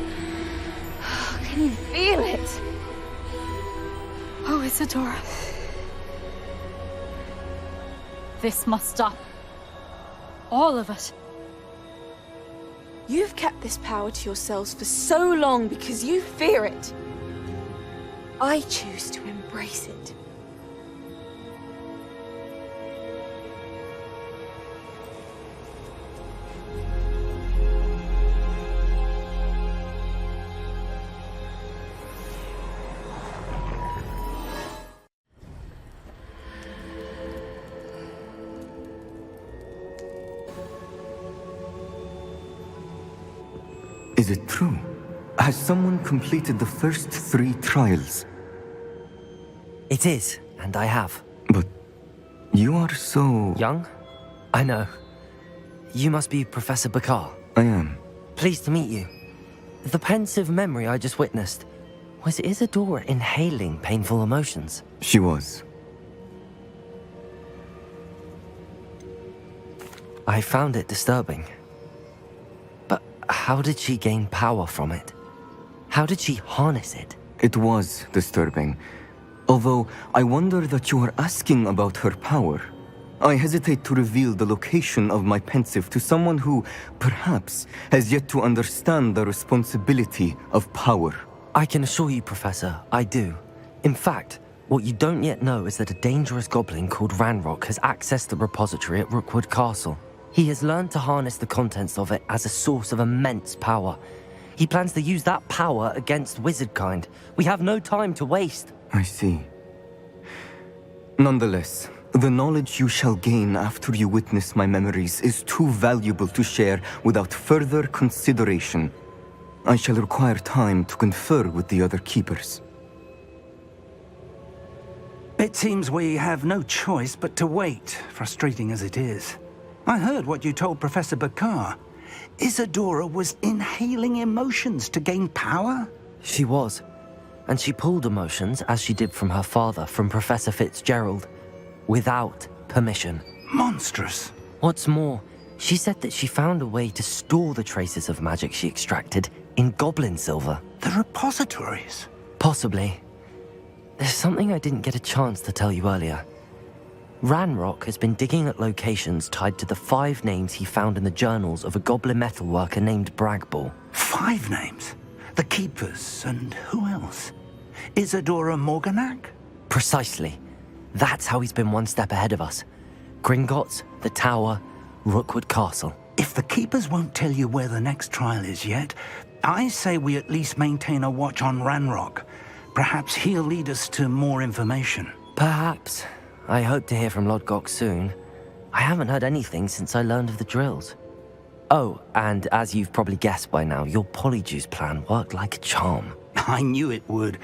Can you feel it? Oh, Isadora. This must stop. All of it. You've kept this power to yourselves for so long because you fear it. I choose to embrace it. Is it true? Has someone completed the first 3 trials? It is, and I have. But you are so... Young? I know. You must be Professor Bakar. I am. Pleased to meet you. The pensive memory I just witnessed. Was Isadora inhaling painful emotions? She was. I found it disturbing. But how did she gain power from it? How did she harness it? It was disturbing. Although I wonder that you are asking about her power. I hesitate to reveal the location of my pensive to someone who, perhaps, has yet to understand the responsibility of power. I can assure you, Professor, I do. In fact, what you don't yet know is that a dangerous goblin called Ranrock has accessed the repository at Rookwood Castle. He has learned to harness the contents of it as a source of immense power. He plans to use that power against wizardkind. We have no time to waste. I see. Nonetheless, the knowledge you shall gain after you witness my memories is too valuable to share without further consideration. I shall require time to confer with the other keepers. It seems we have no choice but to wait, frustrating as it is. I heard what you told Professor Bakar. Isadora was inhaling emotions to gain power? She was. And she pulled emotions, as she did from her father, from Professor Fitzgerald, without permission. Monstrous. What's more, she said that she found a way to store the traces of magic she extracted in goblin silver. The repositories? Possibly. There's something I didn't get a chance to tell you earlier. Ranrock has been digging at locations tied to the 5 names he found in the journals of a goblin metalworker named Bragball. 5 names? The Keepers, and who else? Isadora Morganac? Precisely. That's how he's been one step ahead of us. Gringotts, the Tower, Rookwood Castle. If the Keepers won't tell you where the next trial is yet, I say we at least maintain a watch on Ranrock. Perhaps he'll lead us to more information. Perhaps. I hope to hear from Lodgok soon. I haven't heard anything since I learned of the drills. Oh, and as you've probably guessed by now, your Polyjuice plan worked like a charm. I knew it would.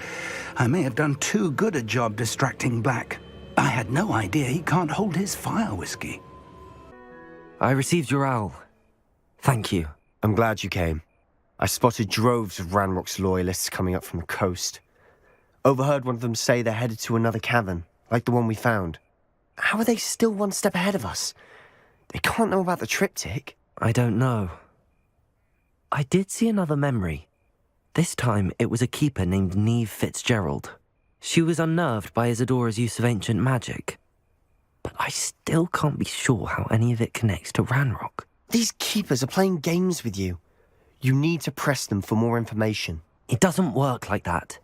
I may have done too good a job distracting Black. I had no idea he can't hold his fire whiskey. I received your owl. Thank you. I'm glad you came. I spotted droves of Ranrock's loyalists coming up from the coast. Overheard one of them say they're headed to another cavern, like the one we found. How are they still one step ahead of us? They can't know about the triptych. I don't know. I did see another memory. This time, it was a keeper named Neve Fitzgerald. She was unnerved by Isadora's use of ancient magic. But I still can't be sure how any of it connects to Ranrock. These keepers are playing games with you. You need to press them for more information. It doesn't work like that.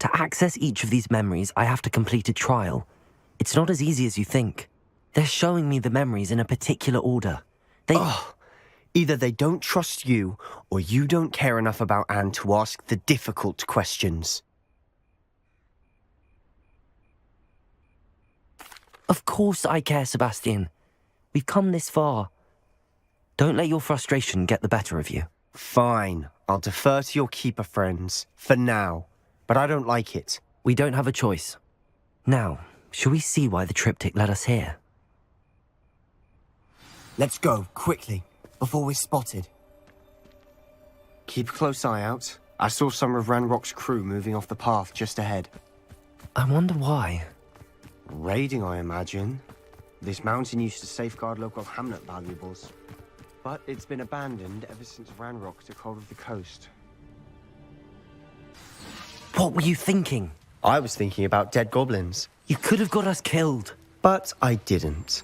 To access each of these memories, I have to complete a trial. It's not as easy as you think. They're showing me the memories in a particular order. Either they don't trust you, or you don't care enough about Anne to ask the difficult questions. Of course I care, Sebastian. We've come this far. Don't let your frustration get the better of you. Fine. I'll defer to your keeper friends, for now. But I don't like it. We don't have a choice. Now, shall we see why the triptych led us here? Let's go, quickly, before we're spotted. Keep a close eye out. I saw some of Ranrock's crew moving off the path just ahead. I wonder why. Raiding, I imagine. This mountain used to safeguard local hamlet valuables. But it's been abandoned ever since Ranrock took hold of the coast. What were you thinking? I was thinking about dead goblins. You could have got us killed. But I didn't.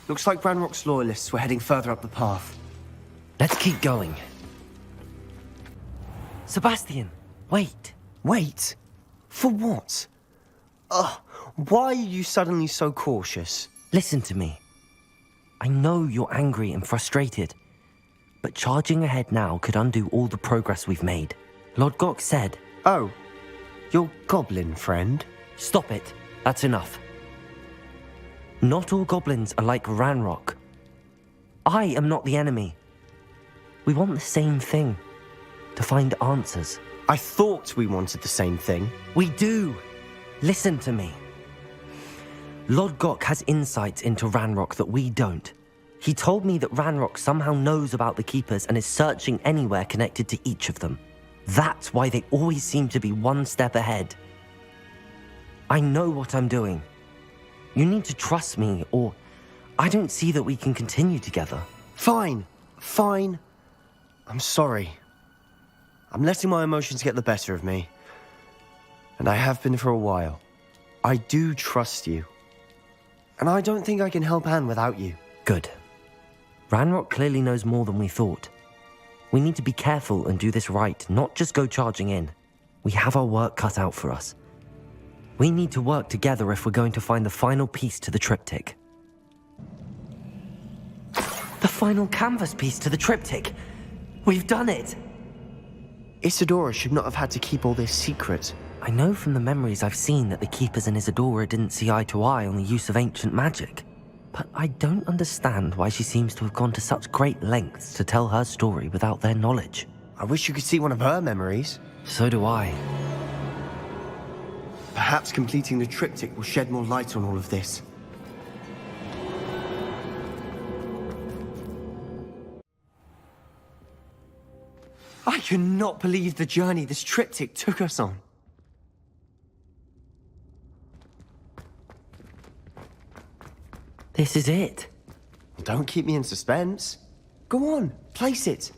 Looks like Ranrock's loyalists were heading further up the path. Let's keep going. Sebastian, wait. Wait? For what? Why are you suddenly so cautious? Listen to me. I know you're angry and frustrated, but charging ahead now could undo all the progress we've made. Lodgok said... Oh, your goblin friend? Stop it. That's enough. Not all goblins are like Ranrock. I am not the enemy. We want the same thing. To find answers. I thought we wanted the same thing. We do. Listen to me. Lodgok has insights into Ranrock that we don't. He told me that Ranrock somehow knows about the Keepers and is searching anywhere connected to each of them. That's why they always seem to be one step ahead. I know what I'm doing. You need to trust me, or I don't see that we can continue together. Fine. I'm sorry. I'm letting my emotions get the better of me. And I have been for a while. I do trust you. And I don't think I can help Anne without you. Good. Ranrock clearly knows more than we thought. We need to be careful and do this right, not just go charging in. We have our work cut out for us. We need to work together if we're going to find the final piece to the triptych. The final canvas piece to the triptych! We've done it! Isadora should not have had to keep all this secret. I know from the memories I've seen that the Keepers and Isadora didn't see eye to eye on the use of ancient magic. But I don't understand why she seems to have gone to such great lengths to tell her story without their knowledge. I wish you could see one of her memories. So do I. Perhaps completing the triptych will shed more light on all of this. I cannot believe the journey this triptych took us on. This is it. Don't keep me in suspense. Go on, place it.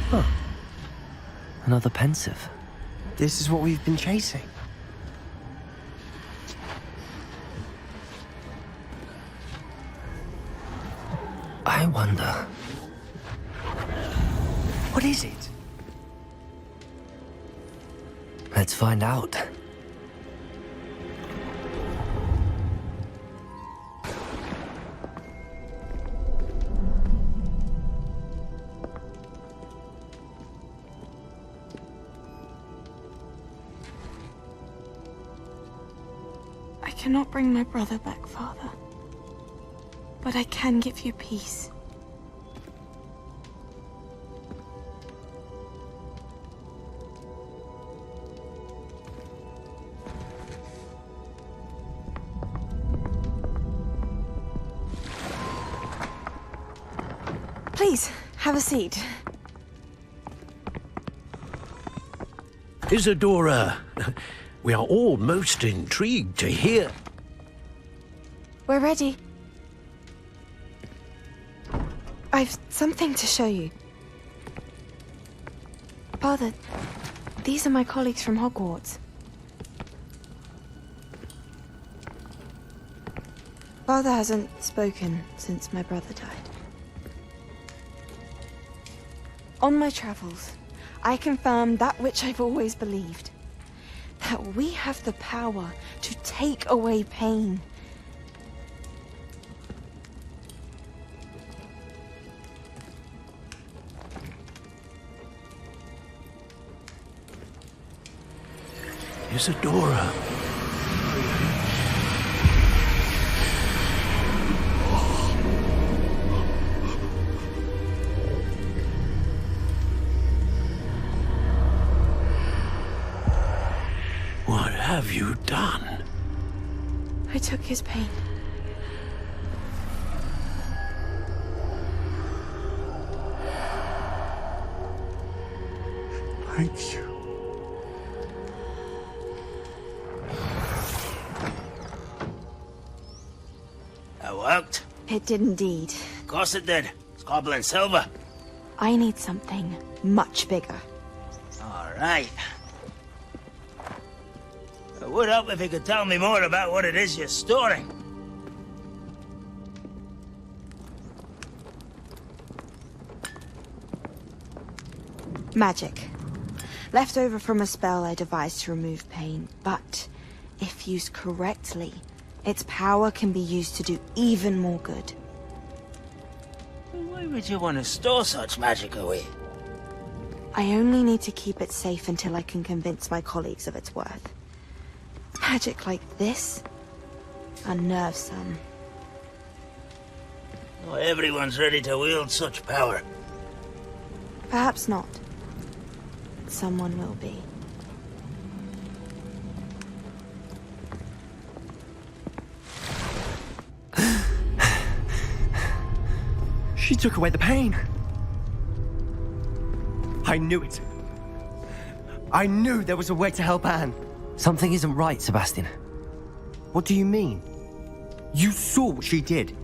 Huh. Another pensive. This is what we've been chasing. I wonder... What is it? Let's find out. I cannot bring my brother back, Father. But I can give you peace. Please, have a seat. Isadora, we are all most intrigued to hear. We're ready. I've something to show you. Father, these are my colleagues from Hogwarts. Father hasn't spoken since my brother died. On my travels, I confirmed that which I've always believed. That we have the power to take away pain. Isadora. What have you done? I took his pain. Thank you. That worked. It did indeed. Of course it did. It's goblin silver. I need something much bigger. All right. It would help if you could tell me more about what it is you're storing. Magic. Left over from a spell I devised to remove pain, but if used correctly, its power can be used to do even more good. Why would you want to store such magic away? I only need to keep it safe until I can convince my colleagues of its worth. Magic like this unnerves some. Not everyone's ready to wield such power. Perhaps not. Someone will be. She took away the pain. I knew it. I knew there was a way to help Anne. Something isn't right, Sebastian. What do you mean? You saw what she did.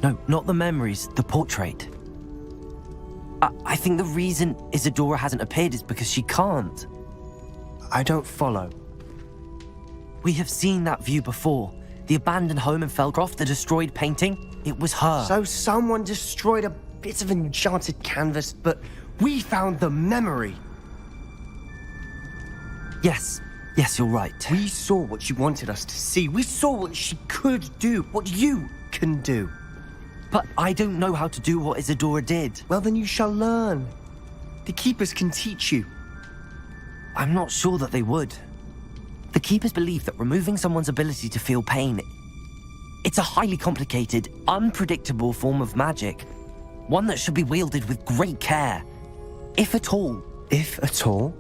No, not the memories, the portrait. I think the reason Isadora hasn't appeared is because she can't. I don't follow. We have seen that view before. The abandoned home in Felcroft, the destroyed painting. It was her. So someone destroyed a bit of enchanted canvas, but we found the memory. Yes, you're right. We saw what she wanted us to see. We saw what she could do, what you can do. But I don't know how to do what Isadora did. Well, then you shall learn. The Keepers can teach you. I'm not sure that they would. The Keepers believe that removing someone's ability to feel pain, it's a highly complicated, unpredictable form of magic. One that should be wielded with great care. If at all. If at all?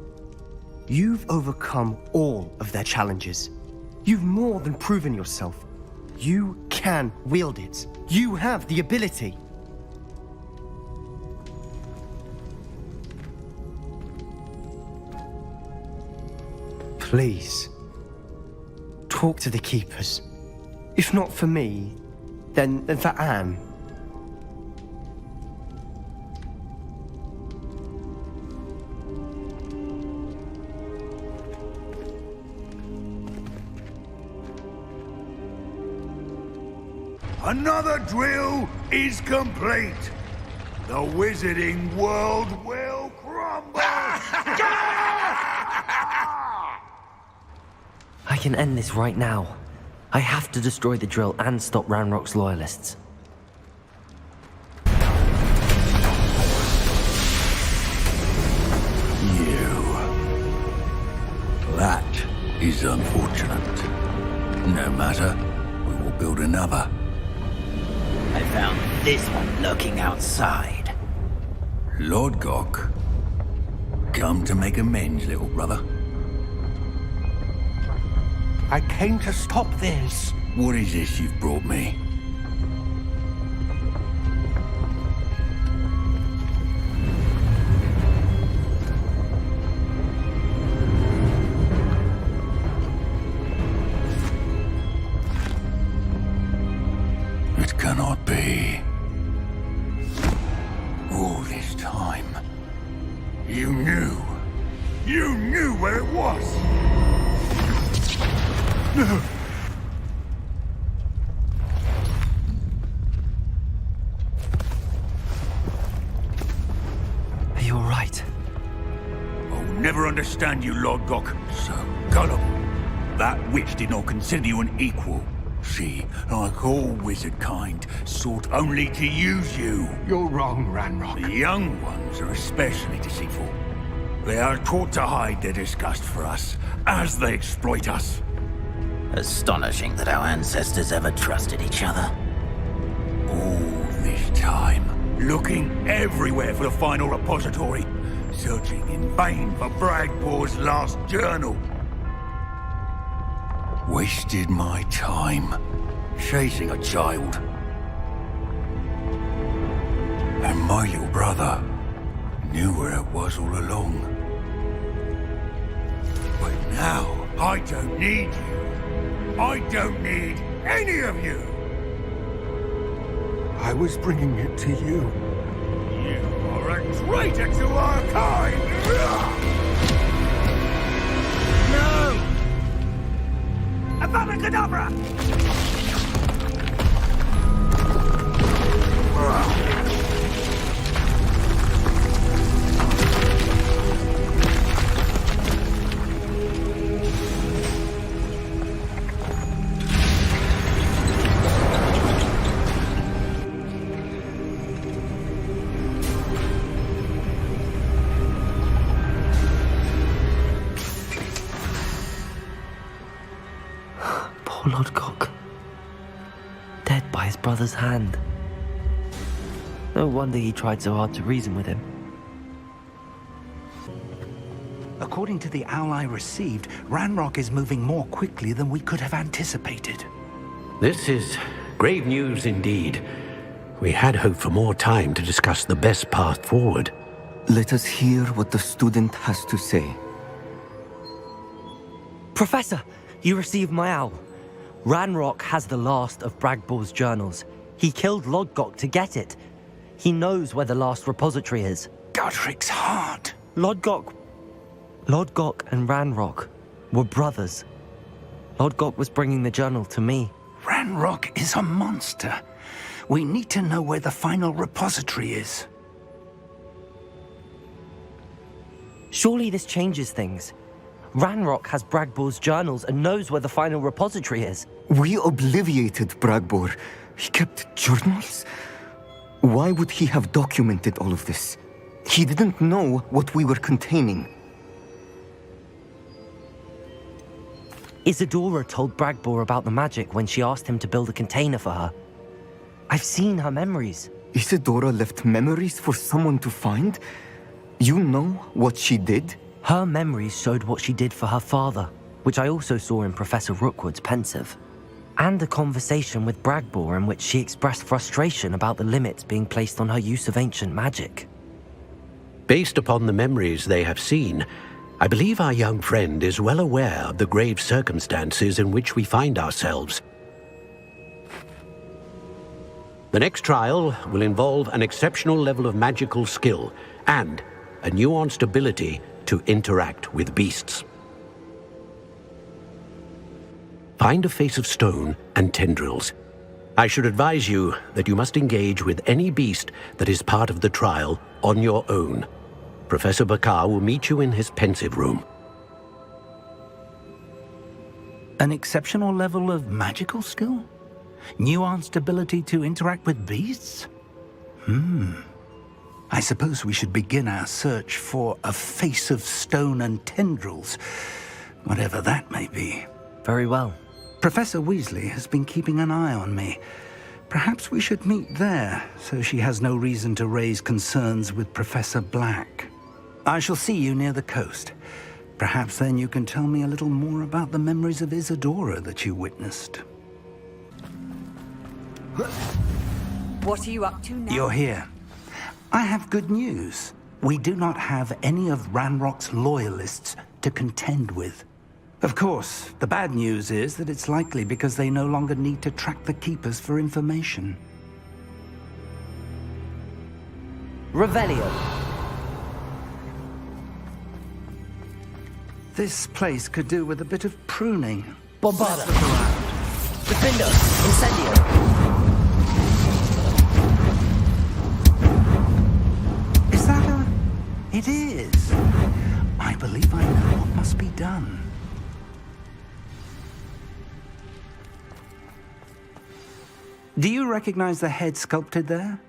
You've overcome all of their challenges. You've more than proven yourself. You can wield it. You have the ability. Please, talk to the Keepers. If not for me, then for Anne. Another drill is complete. The wizarding world will crumble. I can end this right now. I have to destroy the drill and stop Ranrock's loyalists. That is unfortunate. No matter, we will build another. I found this one lurking outside. Lord Gok, come to make amends, little brother. I came to stop this. What is this you've brought me? It cannot be. All this time, you knew where it was. No. Are you all right? I'll never understand you, Lord Gok. So gullible. That witch did not consider you an equal. She, like all wizard kind, sought only to use you. You're wrong, Ranrock. The young ones are especially deceitful. They are taught to hide their disgust for us, as they exploit us. Astonishing that our ancestors ever trusted each other. All this time, looking everywhere for the final repository, searching in vain for Bragpor's last journal. Wasted my time, chasing a child. And my little brother knew where it was all along. But now, I don't need you. I don't need any of you. I was bringing it to you. You are a traitor to our kind! No! Avada Kedavra! Poor Lord Gok. Dead by his brother's hand. No wonder he tried so hard to reason with him. According to the owl I received, Ranrock is moving more quickly than we could have anticipated. This is grave news indeed. We had hoped for more time to discuss the best path forward. Let us hear what the student has to say. Professor, you received my owl. Ranrock has the last of Bragbor's journals. He killed Lodgok to get it. He knows where the last repository is. Godric's heart. Lodgok and Ranrock were brothers. Lodgok was bringing the journal to me. Ranrock is a monster. We need to know where the final repository is. Surely this changes things. Ranrock has Bragbor's journals and knows where the final repository is. We obliviated Bragbor. He kept journals? Why would he have documented all of this? He didn't know what we were containing. Isadora told Bragbor about the magic when she asked him to build a container for her. I've seen her memories. Isadora left memories for someone to find? You know what she did? Her memories showed what she did for her father, which I also saw in Professor Rookwood's pensive. And a conversation with Bragbor in which she expressed frustration about the limits being placed on her use of ancient magic. Based upon the memories they have seen, I believe our young friend is well aware of the grave circumstances in which we find ourselves. The next trial will involve an exceptional level of magical skill and a nuanced ability to interact with beasts. Find a face of stone and tendrils. I should advise you that you must engage with any beast that is part of the trial on your own. Professor Bakar will meet you in his pensive room. An exceptional level of magical skill? Nuanced ability to interact with beasts? I suppose we should begin our search for a face of stone and tendrils, whatever that may be. Very well. Professor Weasley has been keeping an eye on me. Perhaps we should meet there, so she has no reason to raise concerns with Professor Black. I shall see you near the coast. Perhaps then you can tell me a little more about the memories of Isadora that you witnessed. What are you up to now? You're here. I have good news. We do not have any of Ranrock's loyalists to contend with. Of course, the bad news is that it's likely because they no longer need to track the Keepers for information. Revelio. This place could do with a bit of pruning. Bombarda. Defender. Incendio. Is that a... It is. I believe I know what must be done. Do you recognize the head sculpted there?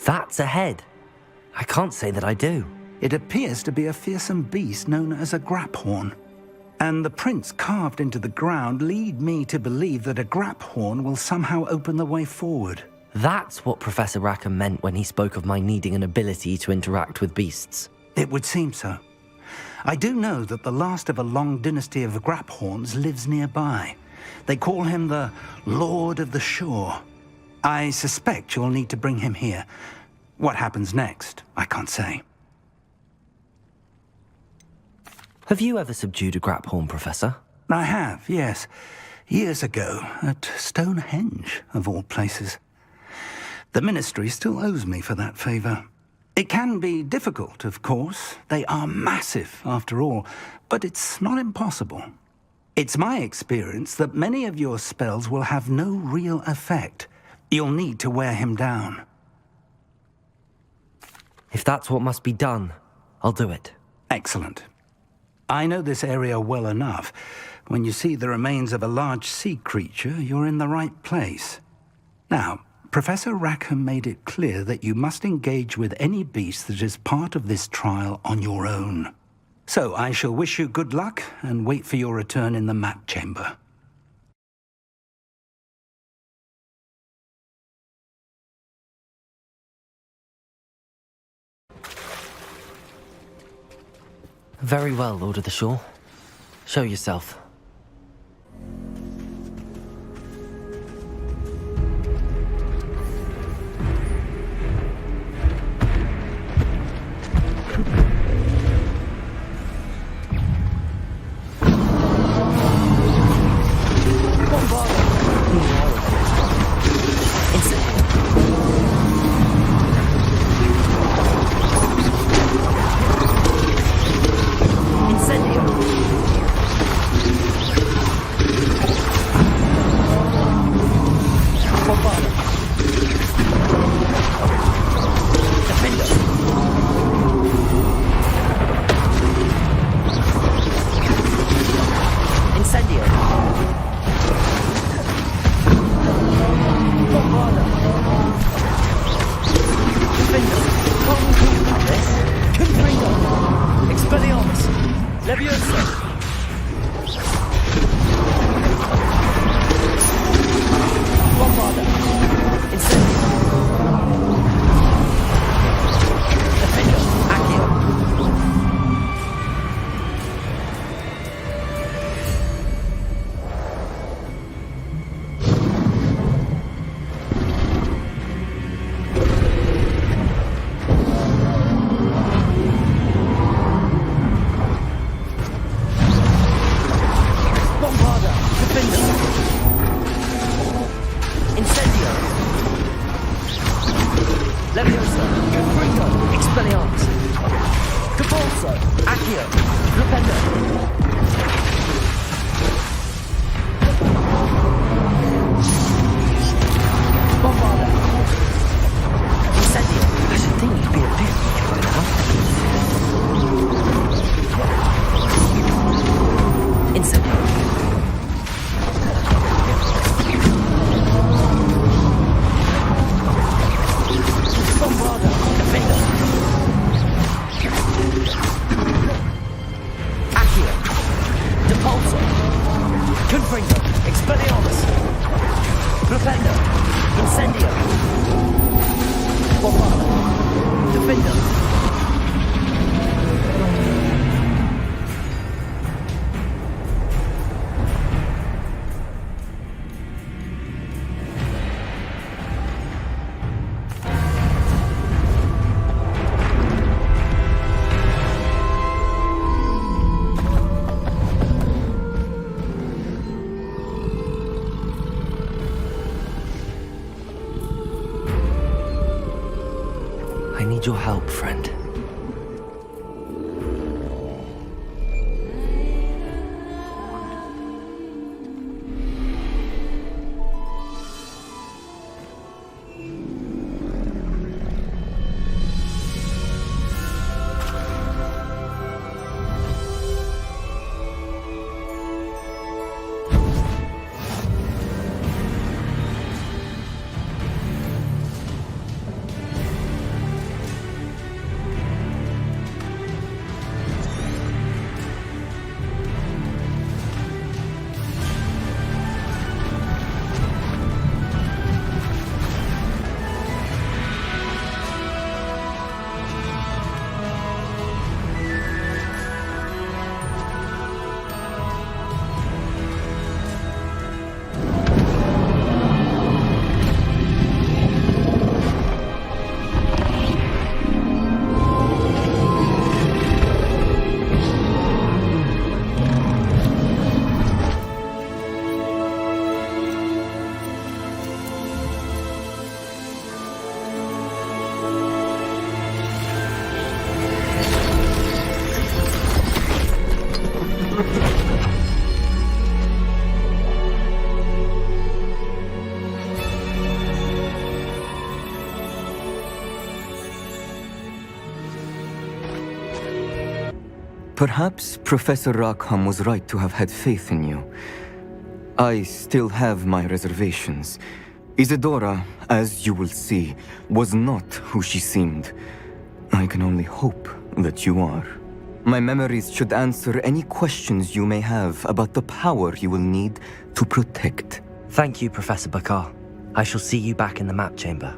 That's a head. I can't say that I do. It appears to be a fearsome beast known as a graphorn. And the prints carved into the ground lead me to believe that a graphorn will somehow open the way forward. That's what Professor Rackham meant when he spoke of my needing an ability to interact with beasts. It would seem so. I do know that the last of a long dynasty of graphorns lives nearby. They call him the Lord of the Shore. I suspect you'll need to bring him here. What happens next, I can't say. Have you ever subdued a graphorn, Professor? I have, yes. Years ago, at Stonehenge, of all places. The Ministry still owes me for that favor. It can be difficult, of course. They are massive, after all, but it's not impossible. It's my experience that many of your spells will have no real effect. You'll need to wear him down. If that's what must be done, I'll do it. Excellent. I know this area well enough. When you see the remains of a large sea creature, you're in the right place. Now, Professor Rackham made it clear that you must engage with any beast that is part of this trial on your own. So I shall wish you good luck and wait for your return in the map chamber. Very well, Lord of the Shore. Show yourself. Leviosa, Confringo, Expelliarmus, Capulso, Accio, Flipendo. Bombarda. Incendio. I should think you'd be a bit by now. Incendio. Bombarda. Defender. Accio. Depulso. Confringo. Expelliarmus. Flipendo. Incendio. Bombarda. Defender. I need your help, friend. Perhaps Professor Rackham was right to have had faith in you. I still have my reservations. Isadora, as you will see, was not who she seemed. I can only hope that you are. My memories should answer any questions you may have about the power you will need to protect. Thank you, Professor Bakar. I shall see you back in the map chamber.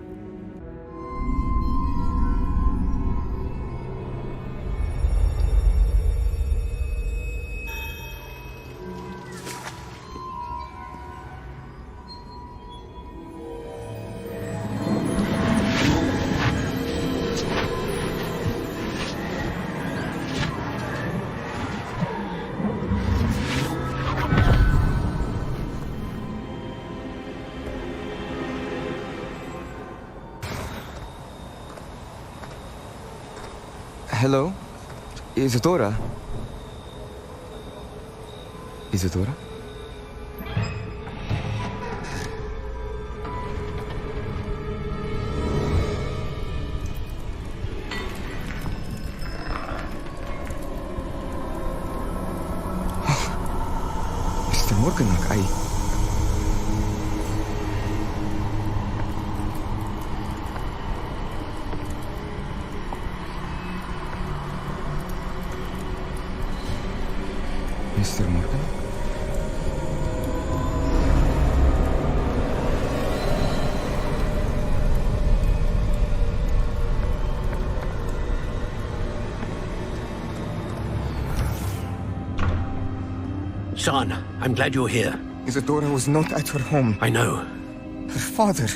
Hello? Isadora? Isadora? Mr. Morganach, Mr. Morgan? Son, I'm glad you're here. Isadora was not at her home. I know. Her father...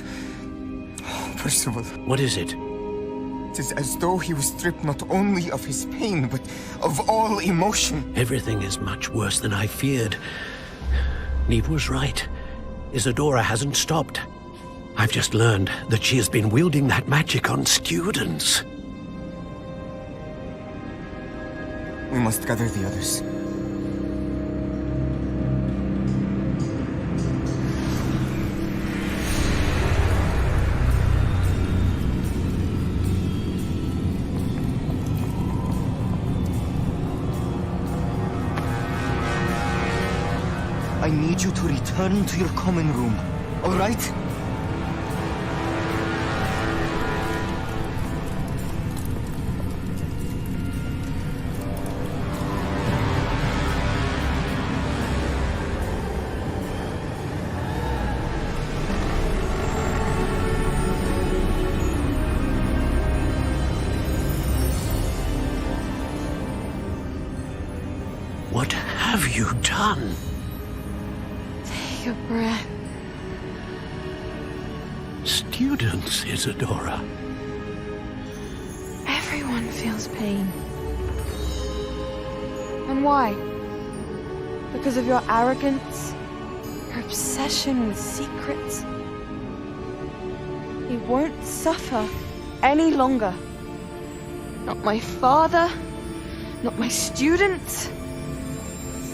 Percival. What is it? It is as though he was stripped not only of his pain, but of all emotion. Everything is much worse than I feared. Neve was right. Isadora hasn't stopped. I've just learned that she has been wielding that magic on students. We must gather the others. I need you to return to your common room, all right? What have you done? Take a breath. Students, Isadora. Everyone feels pain. And why? Because of your arrogance? Your obsession with secrets? He won't suffer any longer. Not my father, not my students.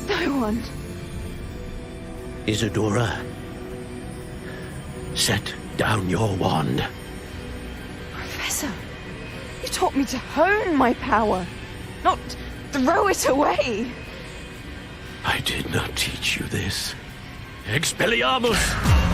No one. Isadora, set down your wand. Professor, you taught me to hone my power, not throw it away. I did not teach you this. Expelliarmus!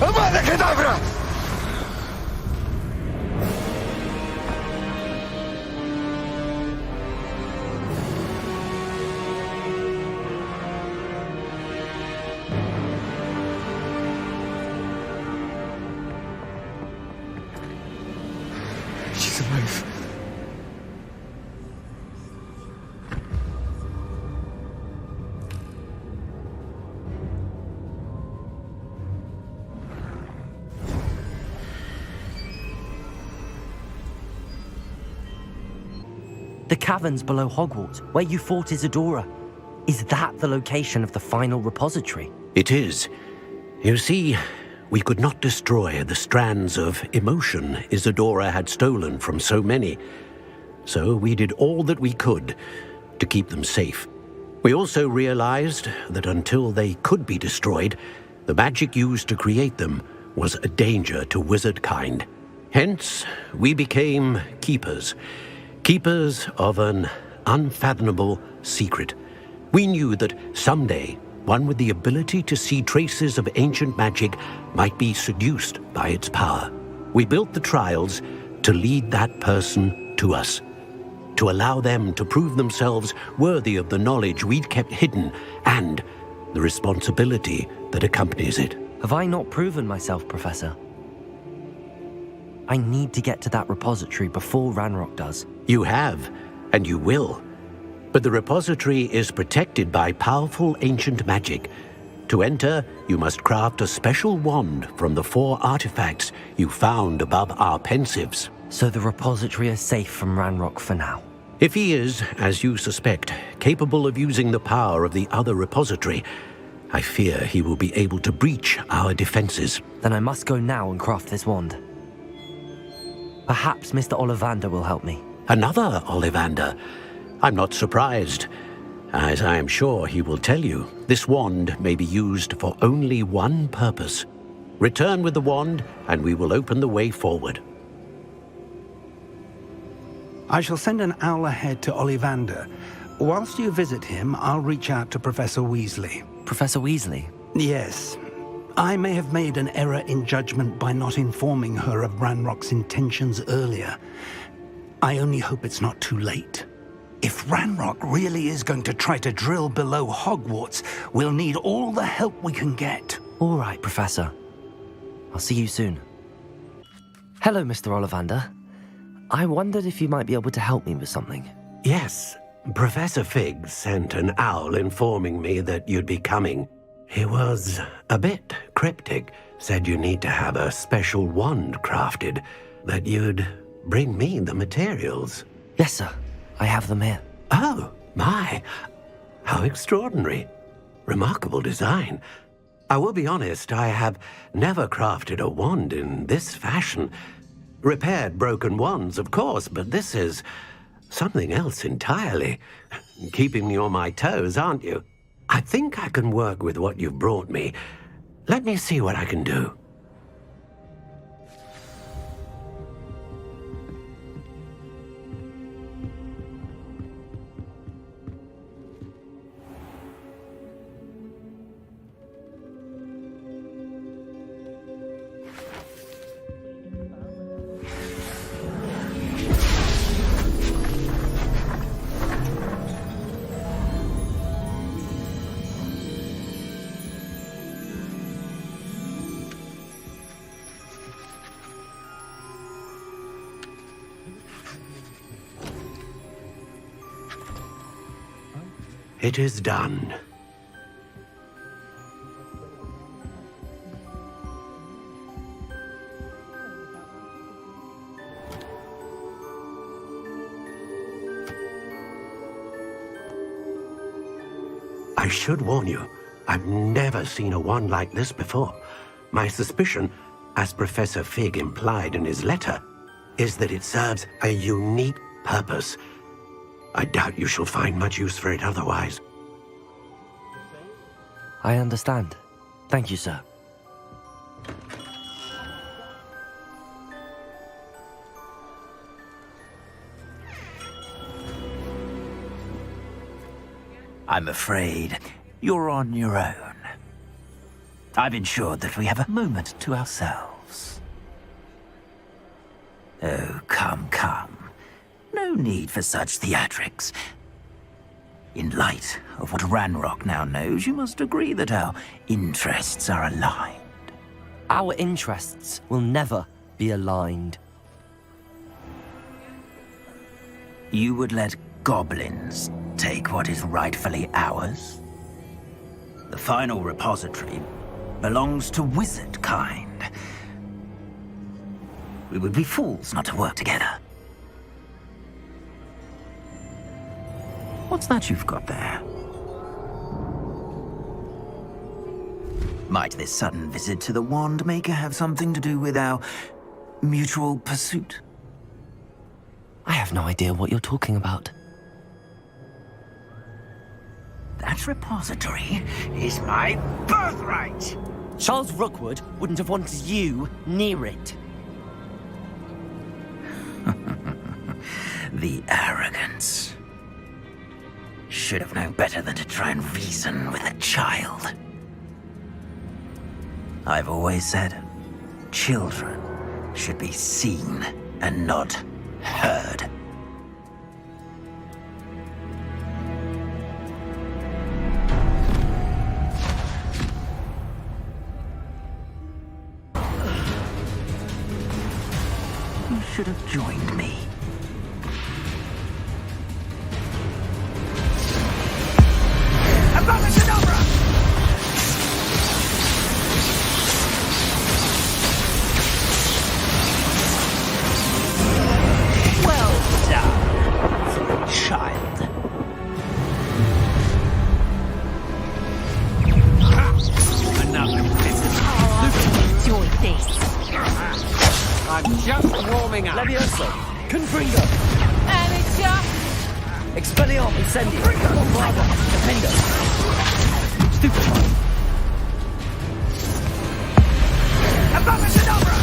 Avada Kedavra! She's alive. The caverns below Hogwarts, where you fought Isadora. Is that the location of the final repository? It is. You see, we could not destroy the strands of emotion Isadora had stolen from so many. So we did all that we could to keep them safe. We also realized that until they could be destroyed, the magic used to create them was a danger to wizard kind. Hence, we became keepers. Keepers of an unfathomable secret. We knew that someday, one with the ability to see traces of ancient magic might be seduced by its power. We built the trials to lead that person to us, to allow them to prove themselves worthy of the knowledge we'd kept hidden and the responsibility that accompanies it. Have I not proven myself, Professor? I need to get to that repository before Ranrock does. You have, and you will. But the repository is protected by powerful ancient magic. To enter, you must craft a special wand from the 4 artifacts you found above our pensives. So the repository is safe from Ranrock for now? If he is, as you suspect, capable of using the power of the other repository, I fear he will be able to breach our defenses. Then I must go now and craft this wand. Perhaps Mr. Ollivander will help me. Another Ollivander? I'm not surprised. As I am sure he will tell you, this wand may be used for only one purpose. Return with the wand, and we will open the way forward. I shall send an owl ahead to Ollivander. Whilst you visit him, I'll reach out to Professor Weasley. Professor Weasley? Yes. I may have made an error in judgment by not informing her of Ranrock's intentions earlier. I only hope it's not too late. If Ranrock really is going to try to drill below Hogwarts, we'll need all the help we can get. All right, Professor. I'll see you soon. Hello, Mr. Ollivander. I wondered if you might be able to help me with something. Yes, Professor Fig sent an owl informing me that you'd be coming. He was a bit cryptic, said you need to have a special wand crafted, that you'd bring me the materials. Yes, sir. I have them here. Oh, my. How extraordinary. Remarkable design. I will be honest, I have never crafted a wand in this fashion. Repaired broken wands, of course, but this is something else entirely. Keeping me on my toes, aren't you? I think I can work with what you've brought me. Let me see what I can do. It is done. I should warn you, I've never seen a wand like this before. My suspicion, as Professor Fig implied in his letter, is that it serves a unique purpose. I doubt you shall find much use for it otherwise. I understand. Thank you, sir. I'm afraid you're on your own. I've ensured that we have a moment to ourselves. Oh, come, come. No need for such theatrics. In light of what Ranrock now knows, you must agree that our interests are aligned. Our interests will never be aligned. You would let goblins take what is rightfully ours? The final repository belongs to wizard kind. We would be fools not to work together. What's that you've got there? Might this sudden visit to the Wand Maker have something to do with our mutual pursuit? I have no idea what you're talking about. That repository is my birthright! Charles Rookwood wouldn't have wanted you near it. The arrogance. Should have known better than to try and reason with a child. I've always said, children should be seen and not heard. You should have joined me. Levioso! Confringo! Amateur! Expelliarm! Incendio! Bombarda! Defender! Stupid! Abracadabra!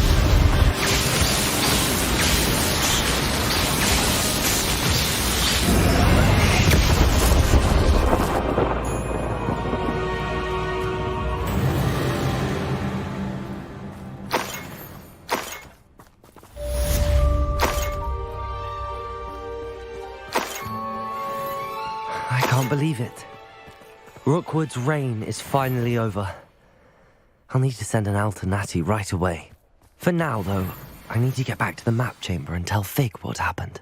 believe it. Rookwood's reign is finally over. I'll need to send an owl to Natty right away. For now, though, I need to get back to the map chamber and tell Fig what happened.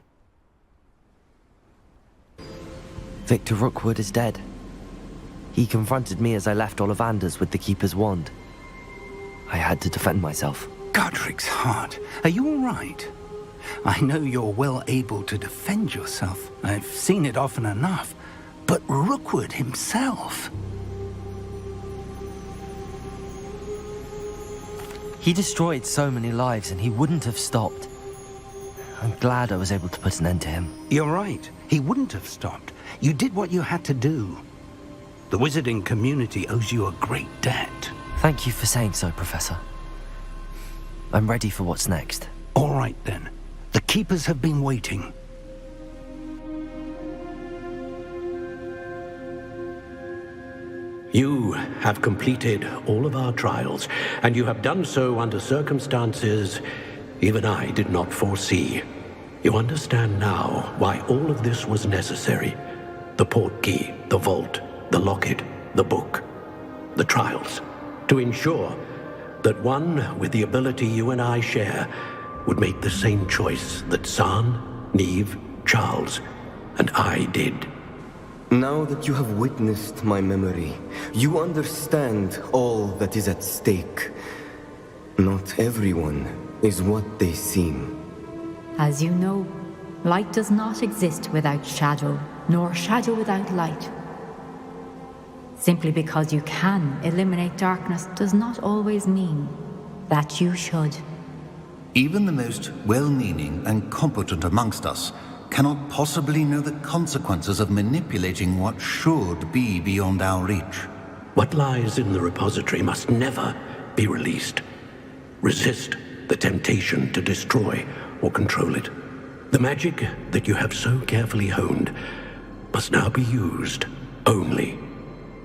Victor Rookwood is dead. He confronted me as I left Ollivander's with the Keeper's wand. I had to defend myself. Godric's heart, are you all right? I know you're well able to defend yourself. I've seen it often enough. But Rookwood himself... He destroyed so many lives and he wouldn't have stopped. I'm glad I was able to put an end to him. You're right. He wouldn't have stopped. You did what you had to do. The wizarding community owes you a great debt. Thank you for saying so, Professor. I'm ready for what's next. All right, then. The Keepers have been waiting. You have completed all of our trials, and you have done so under circumstances even I did not foresee. You understand now why all of this was necessary. The portkey, the vault, the locket, the book, the trials. To ensure that one with the ability you and I share would make the same choice that San, Neve, Charles, and I did. Now that you have witnessed my memory, you understand all that is at stake. Not everyone is what they seem. As you know, light does not exist without shadow, nor shadow without light. Simply because you can eliminate darkness does not always mean that you should. Even the most well-meaning and competent amongst us cannot possibly know the consequences of manipulating what should be beyond our reach. What lies in the repository must never be released. Resist the temptation to destroy or control it. The magic that you have so carefully honed must now be used only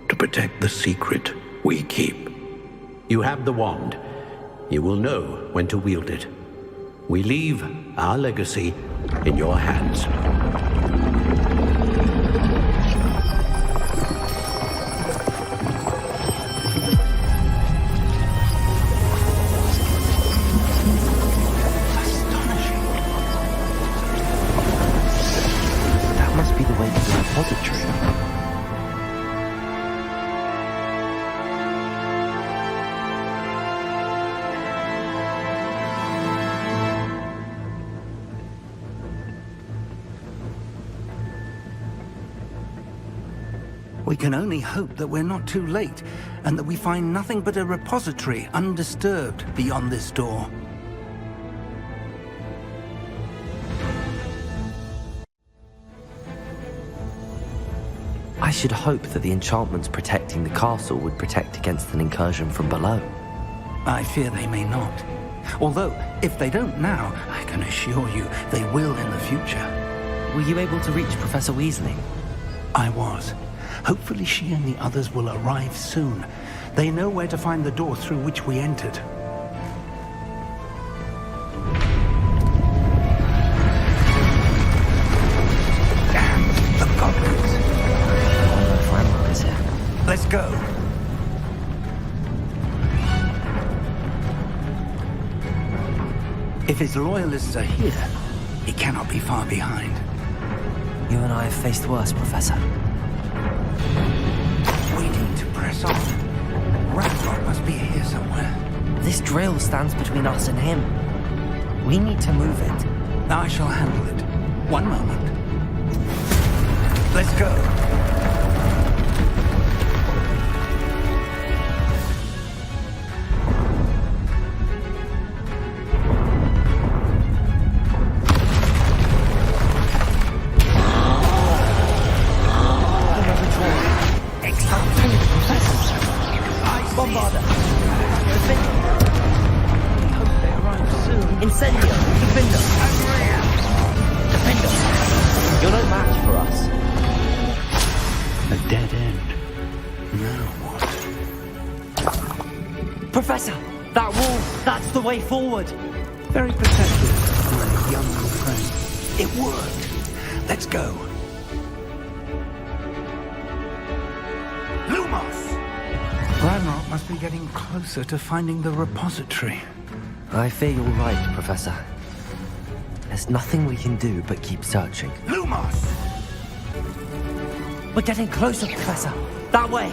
to protect the secret we keep. You have the wand. You will know when to wield it. We leave our legacy in your hands. That must be the way to the repository. We can only hope that we're not too late, and that we find nothing but a repository undisturbed beyond this door. I should hope that the enchantments protecting the castle would protect against an incursion from below. I fear they may not. Although, if they don't now, I can assure you they will in the future. Were you able to reach Professor Weasley? I was. Hopefully she and the others will arrive soon. They know where to find the door through which we entered. The goblins. I wonder if Ranrock is here. Let's go. If his loyalists are here, he cannot be far behind. You and I have faced worse, Professor. We need to press on. Ranrock must be here somewhere. This drill stands between us and him. We need to move it. I shall handle it. One moment. Let's go. Bombarder! Defender! We hope they arrive soon. Incendio! Defender! Defender! You're no match for us. A dead end. Now what? Professor! That wall! That's the way forward! Very protective, my young friend. It worked. Let's go. Ranrock must be getting closer to finding the repository. I fear you're right, Professor. There's nothing we can do but keep searching. Lumos! We're getting closer, Professor. That way!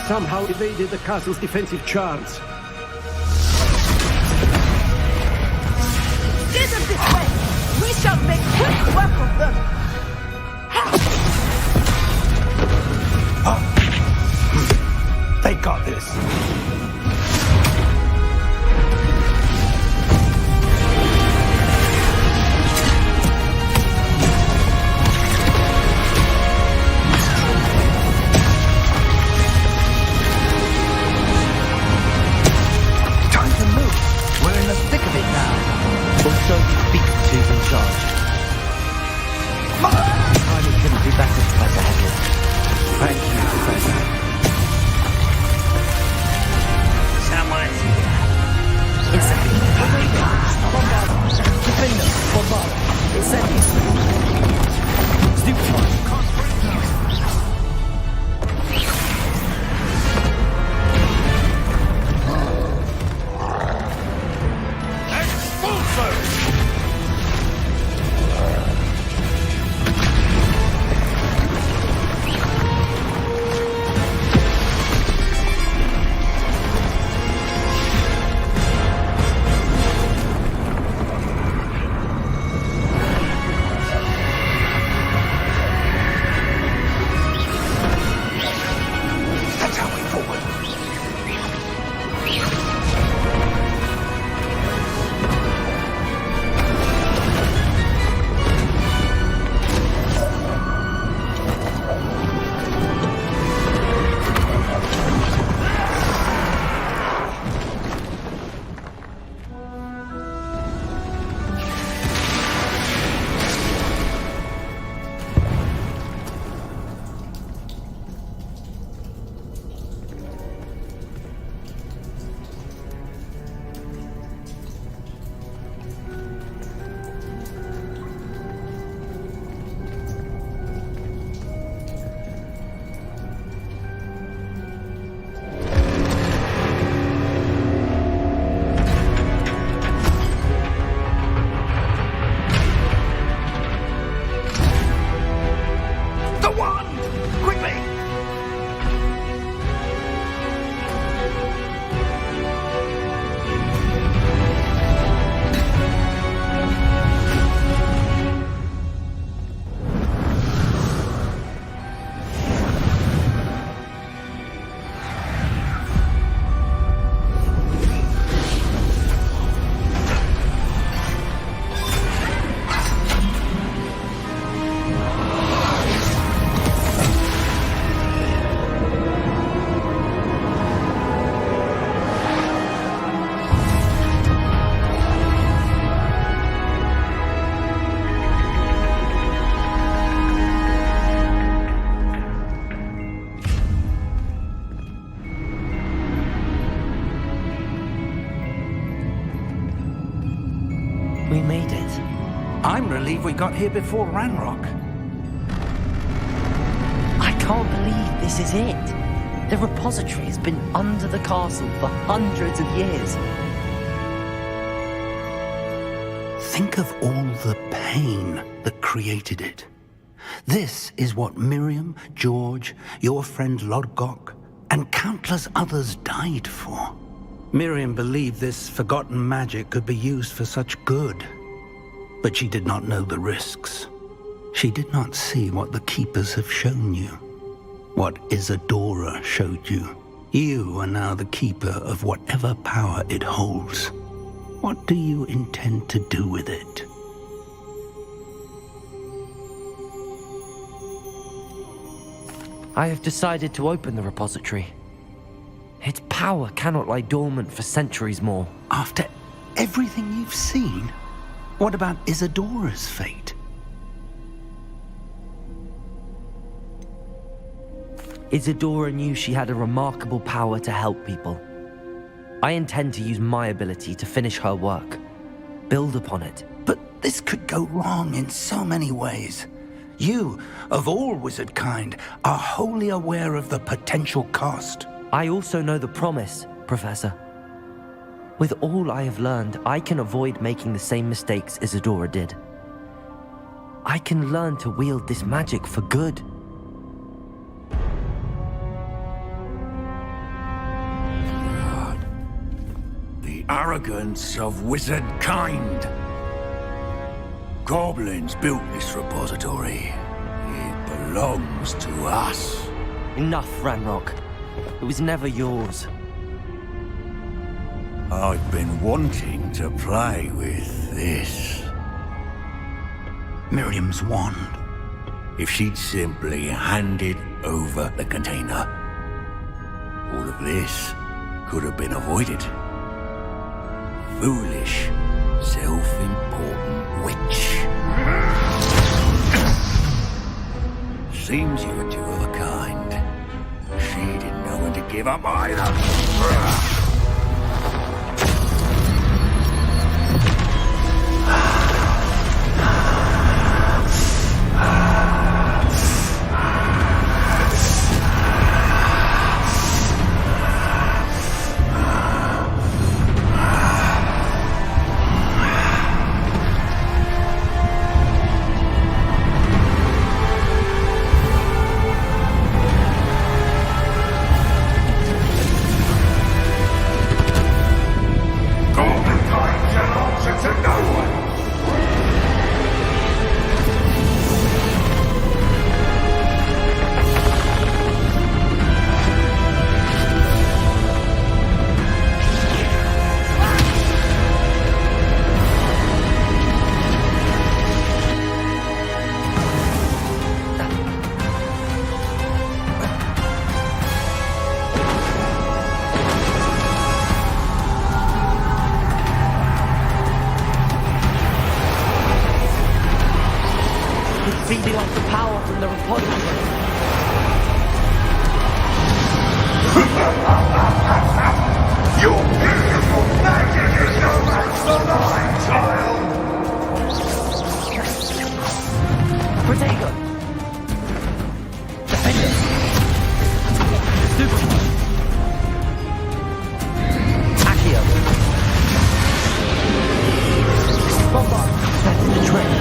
Somehow evaded the castle's defensive charms. Get them this way! We shall make quick work of them! They got this. We made it. I'm relieved we got here before Ranrock. I can't believe this is it. The repository has been under the castle for hundreds of years. Think of all the pain that created it. This is what Miriam, George, your friend Lodgok, and countless others died for. Miriam believed this forgotten magic could be used for such good. But she did not know the risks. She did not see what the Keepers have shown you. What Isadora showed you. You are now the keeper of whatever power it holds. What do you intend to do with it? I have decided to open the repository. Its power cannot lie dormant for centuries more. After everything you've seen? What about Isadora's fate? Isadora knew she had a remarkable power to help people. I intend to use my ability to finish her work. Build upon it. But this could go wrong in so many ways. You, of all wizard kind, are wholly aware of the potential cost. I also know the promise, Professor. With all I have learned, I can avoid making the same mistakes Isadora did. I can learn to wield this magic for good. The arrogance of wizard kind. Goblins built this repository. It belongs to us. Enough, Ranrock. It was never yours. I've been wanting to play with this. Miriam's wand. If she'd simply handed over the container, all of this could have been avoided. Foolish, self-important witch. Seems you were two of a kind. She didn't know when to give up either. Feeding off the power from the repository. Your beautiful magic is no match for mine, child! Protego! Defender! Super! Accio! Bombard! That's the train!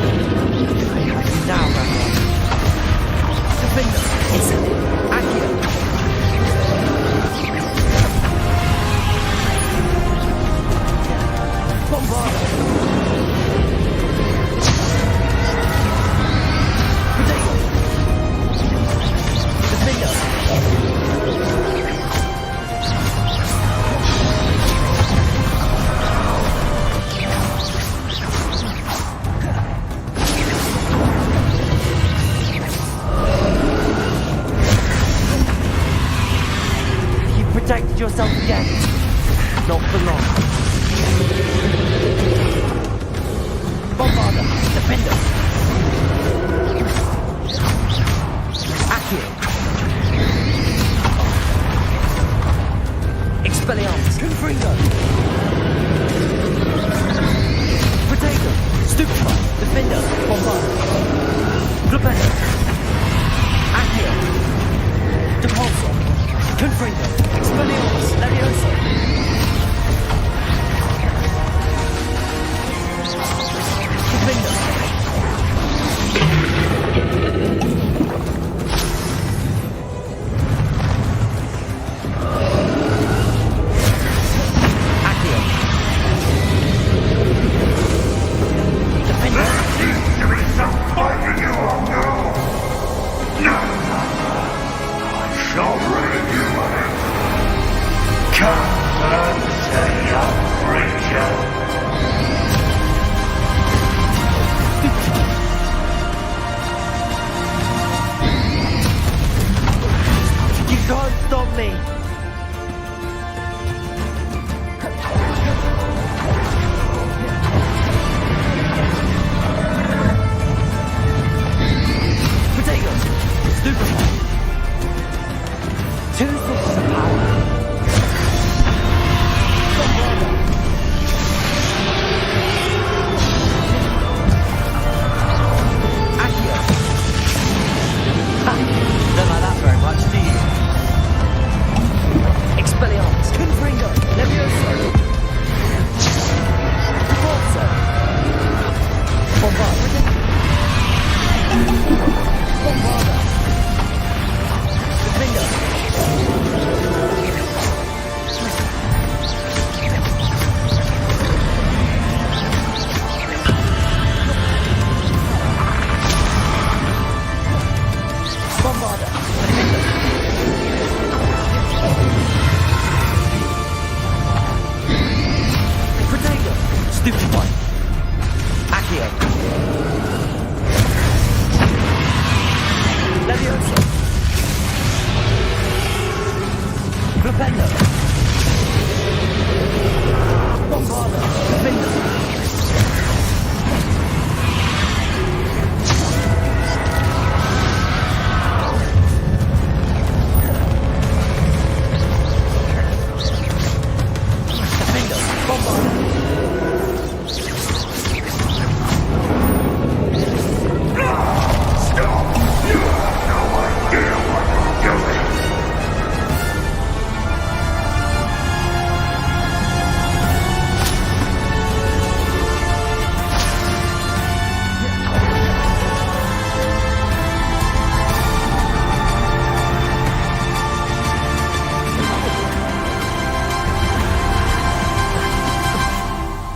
Now, Ranrock. Defender! It's Accio! Bombard! Protego! Defender! Protected yourself again. Not for long. Bombarder, Defender. Accio. Expelliarmus, Confringo. Protego, Stupefy, Defender, Bombarder. Flipendo. Accio. Depulsor. Confringo, Expelliarmus, Leviosa. Defender. Accio. Defender. You can't stop me! Potatoes! Stupefy! Two sources of power. Accio! Ha! Don't like that very much, do you? Expelliarmus! Confringo! Levioso! Forza! Bombarda! Bombarda! Confringo! Bombarda! Protego! Stupefy! Accio! Levioso! Flipendo! Bombarda! Flipendo!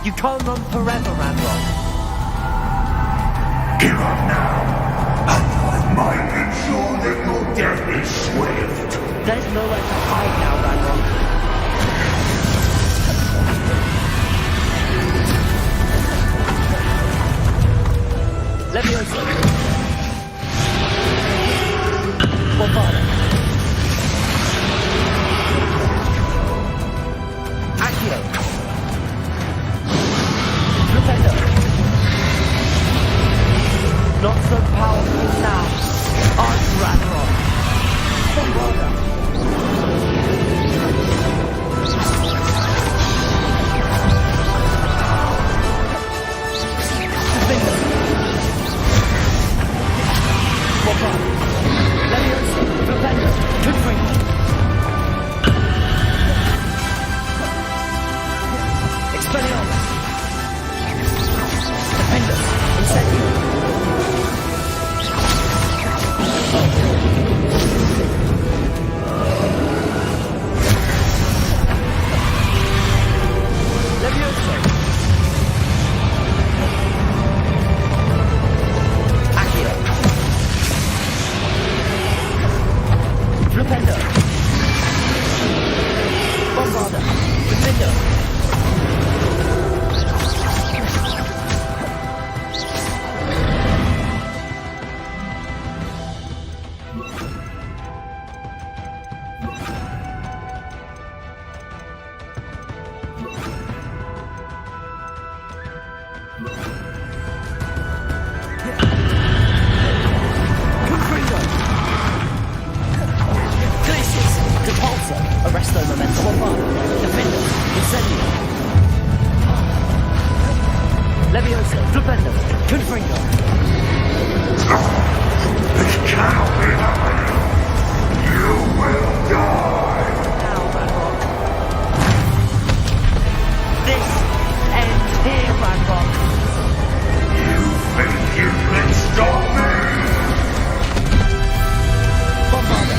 You can't run forever, Ranrock. Give up now, and I might ensure that your death is swift. There's nowhere to hide now, Ranrock. Levioso. Bombarda. Accio. Flipendo. Not so powerful now. Arch Ranrock. Bombarda. Flipendo. Bombarda. Levioso. Flipendo. Confringo. Expelliarmus. Defender. Incendio. Levioso. Accio. Flipendo. Bombarda. Defender. Arresto Memento Bombarda. Defender. Incendio. Levioso. Flipendo. Confringo. This cannot be happening. You will die. Now, Ranrock. This ends here, Ranrock. You think you can stop me? Bombarda.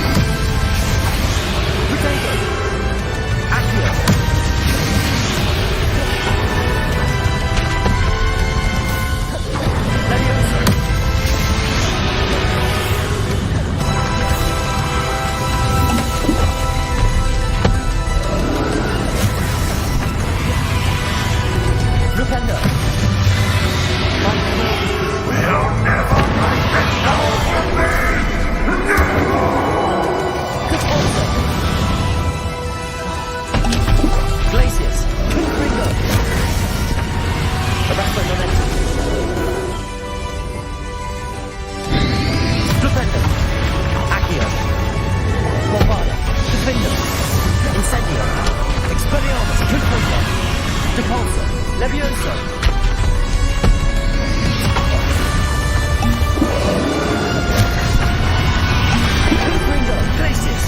Potato. Accio. Levioso. Depulso. Levioso. Confringo. Glacius.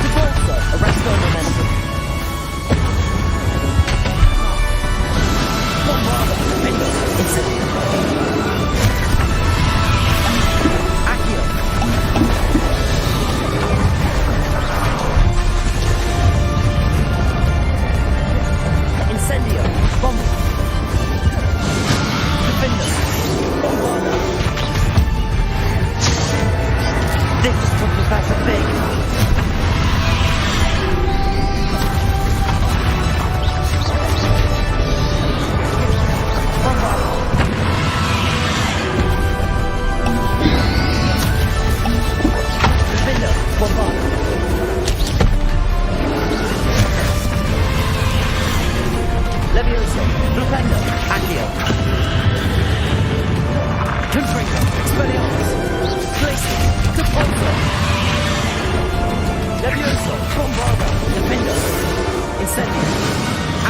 Depulso. Arresto momentum. Bombarda. Bingo. Incendio. Accio. Incendio. Bomba. Defender. Bombarda. This is for Professor Big. Bombarda. Defender. Bombarda. Levioso, Flipendo, Accio. Confringo, Expelliarmus, Glacius, Depulso. Levioso, Bombarda, Defender, Incendio,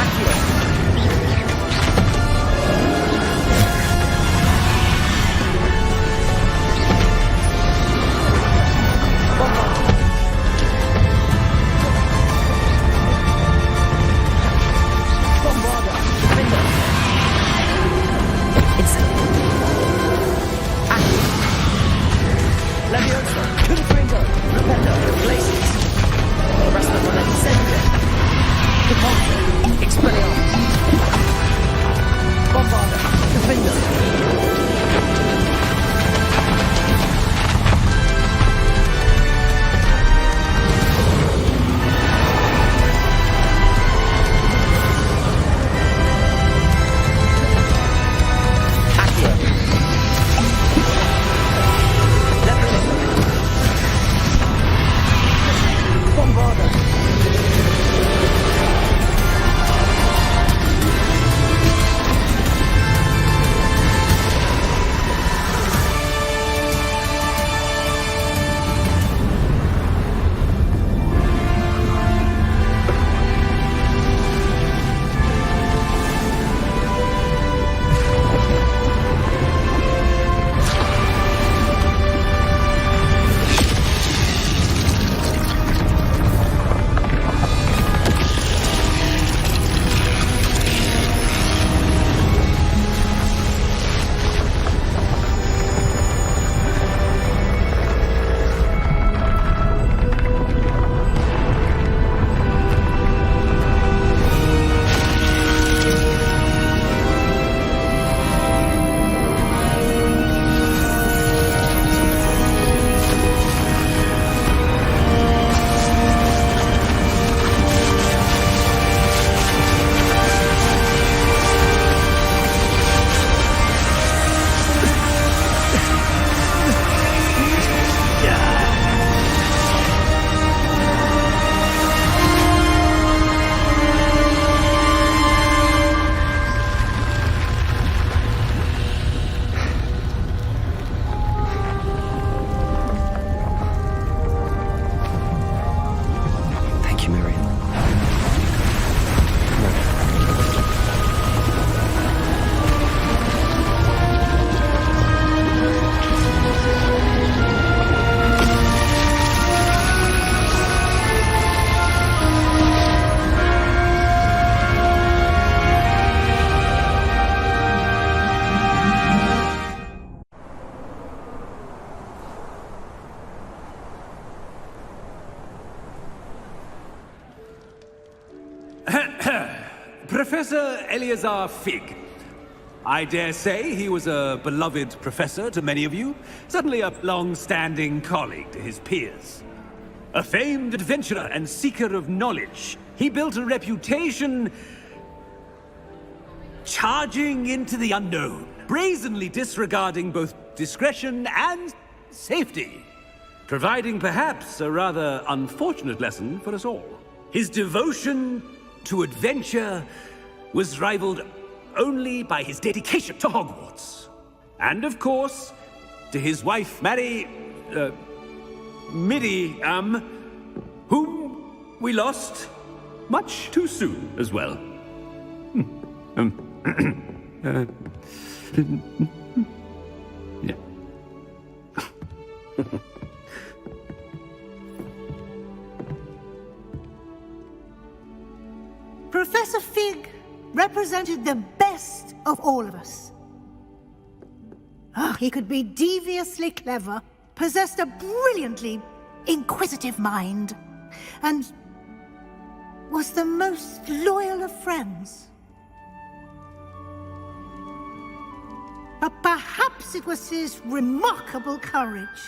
Accio. Bombarda. Bombarda, Defender. Incendio. Accio. Levioso, Confringo, Flipendo, Glacius. Arresto con Incendio. Depulso, Expelliarmus. Bombarda, Defender. Professor Eleazar Fig. I dare say he was a beloved professor to many of you, certainly a long-standing colleague to his peers. A famed adventurer and seeker of knowledge, he built a reputation charging into the unknown, brazenly disregarding both discretion and safety, providing perhaps a rather unfortunate lesson for us all. His devotion to adventure was rivaled only by his dedication to Hogwarts. And of course, to his wife, Midi, whom we lost much too soon as well. Yeah. Professor Fig represented the best of all of us. He could be deviously clever, possessed a brilliantly inquisitive mind, and was the most loyal of friends. But perhaps it was his remarkable courage,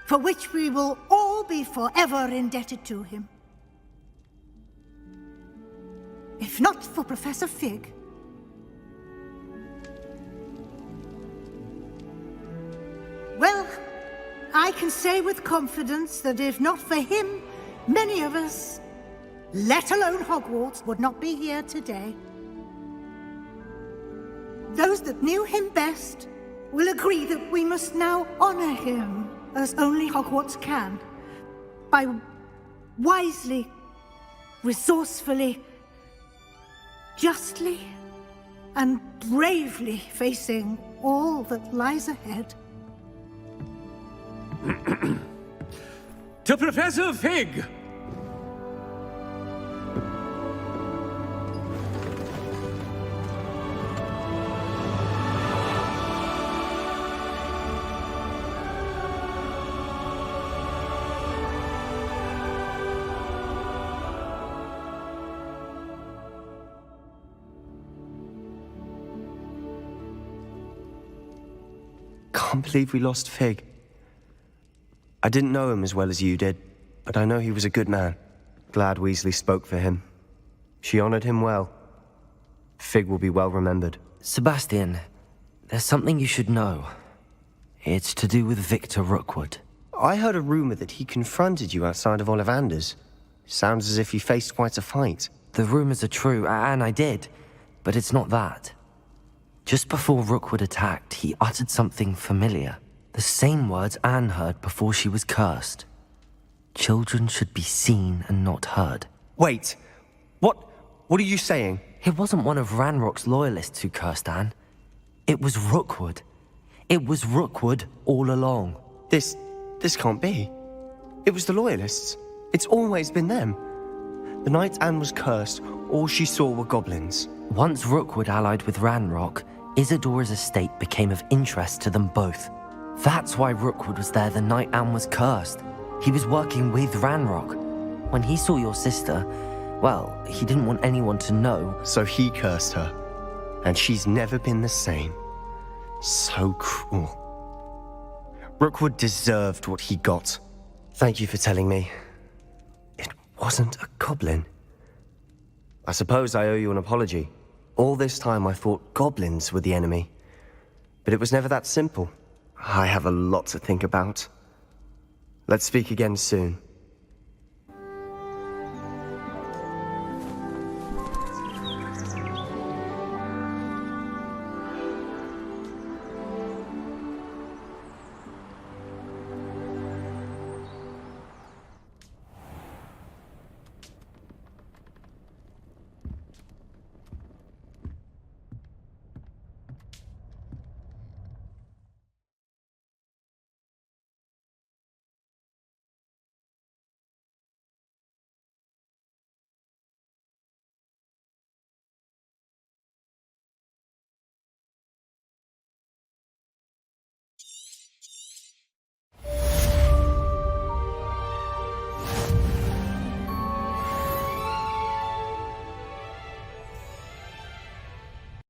for which we will all be forever indebted to him. If not for Professor Fig, well, I can say with confidence that if not for him, many of us, let alone Hogwarts, would not be here today. Those that knew him best will agree that we must now honor him as only Hogwarts can, by wisely, resourcefully, justly, and bravely facing all that lies ahead. To Professor Fig! Can't believe we lost Fig. I didn't know him as well as you did, but I know he was a good man. Glad Weasley spoke for him. She honored him well. Fig will be well remembered. Sebastian, there's something you should know. It's to do with Victor Rookwood. I heard a rumor that he confronted you outside of Ollivander's. Sounds as if you faced quite a fight. The rumors are true, and I did, but it's not that. Just before Rookwood attacked, he uttered something familiar. The same words Anne heard before she was cursed. Children should be seen and not heard. Wait, what are you saying? It wasn't one of Ranrock's loyalists who cursed Anne. It was Rookwood. It was Rookwood all along. This can't be. It was the loyalists. It's always been them. The night Anne was cursed, all she saw were goblins. Once Rookwood allied with Ranrock, Isadora's estate became of interest to them both. That's why Rookwood was there the night Anne was cursed. He was working with Ranrock. When he saw your sister, well, he didn't want anyone to know. So he cursed her. And she's never been the same. So cruel. Rookwood deserved what he got. Thank you for telling me. It wasn't a goblin. I suppose I owe you an apology. All this time I thought goblins were the enemy. But it was never that simple. I have a lot to think about. Let's speak again soon.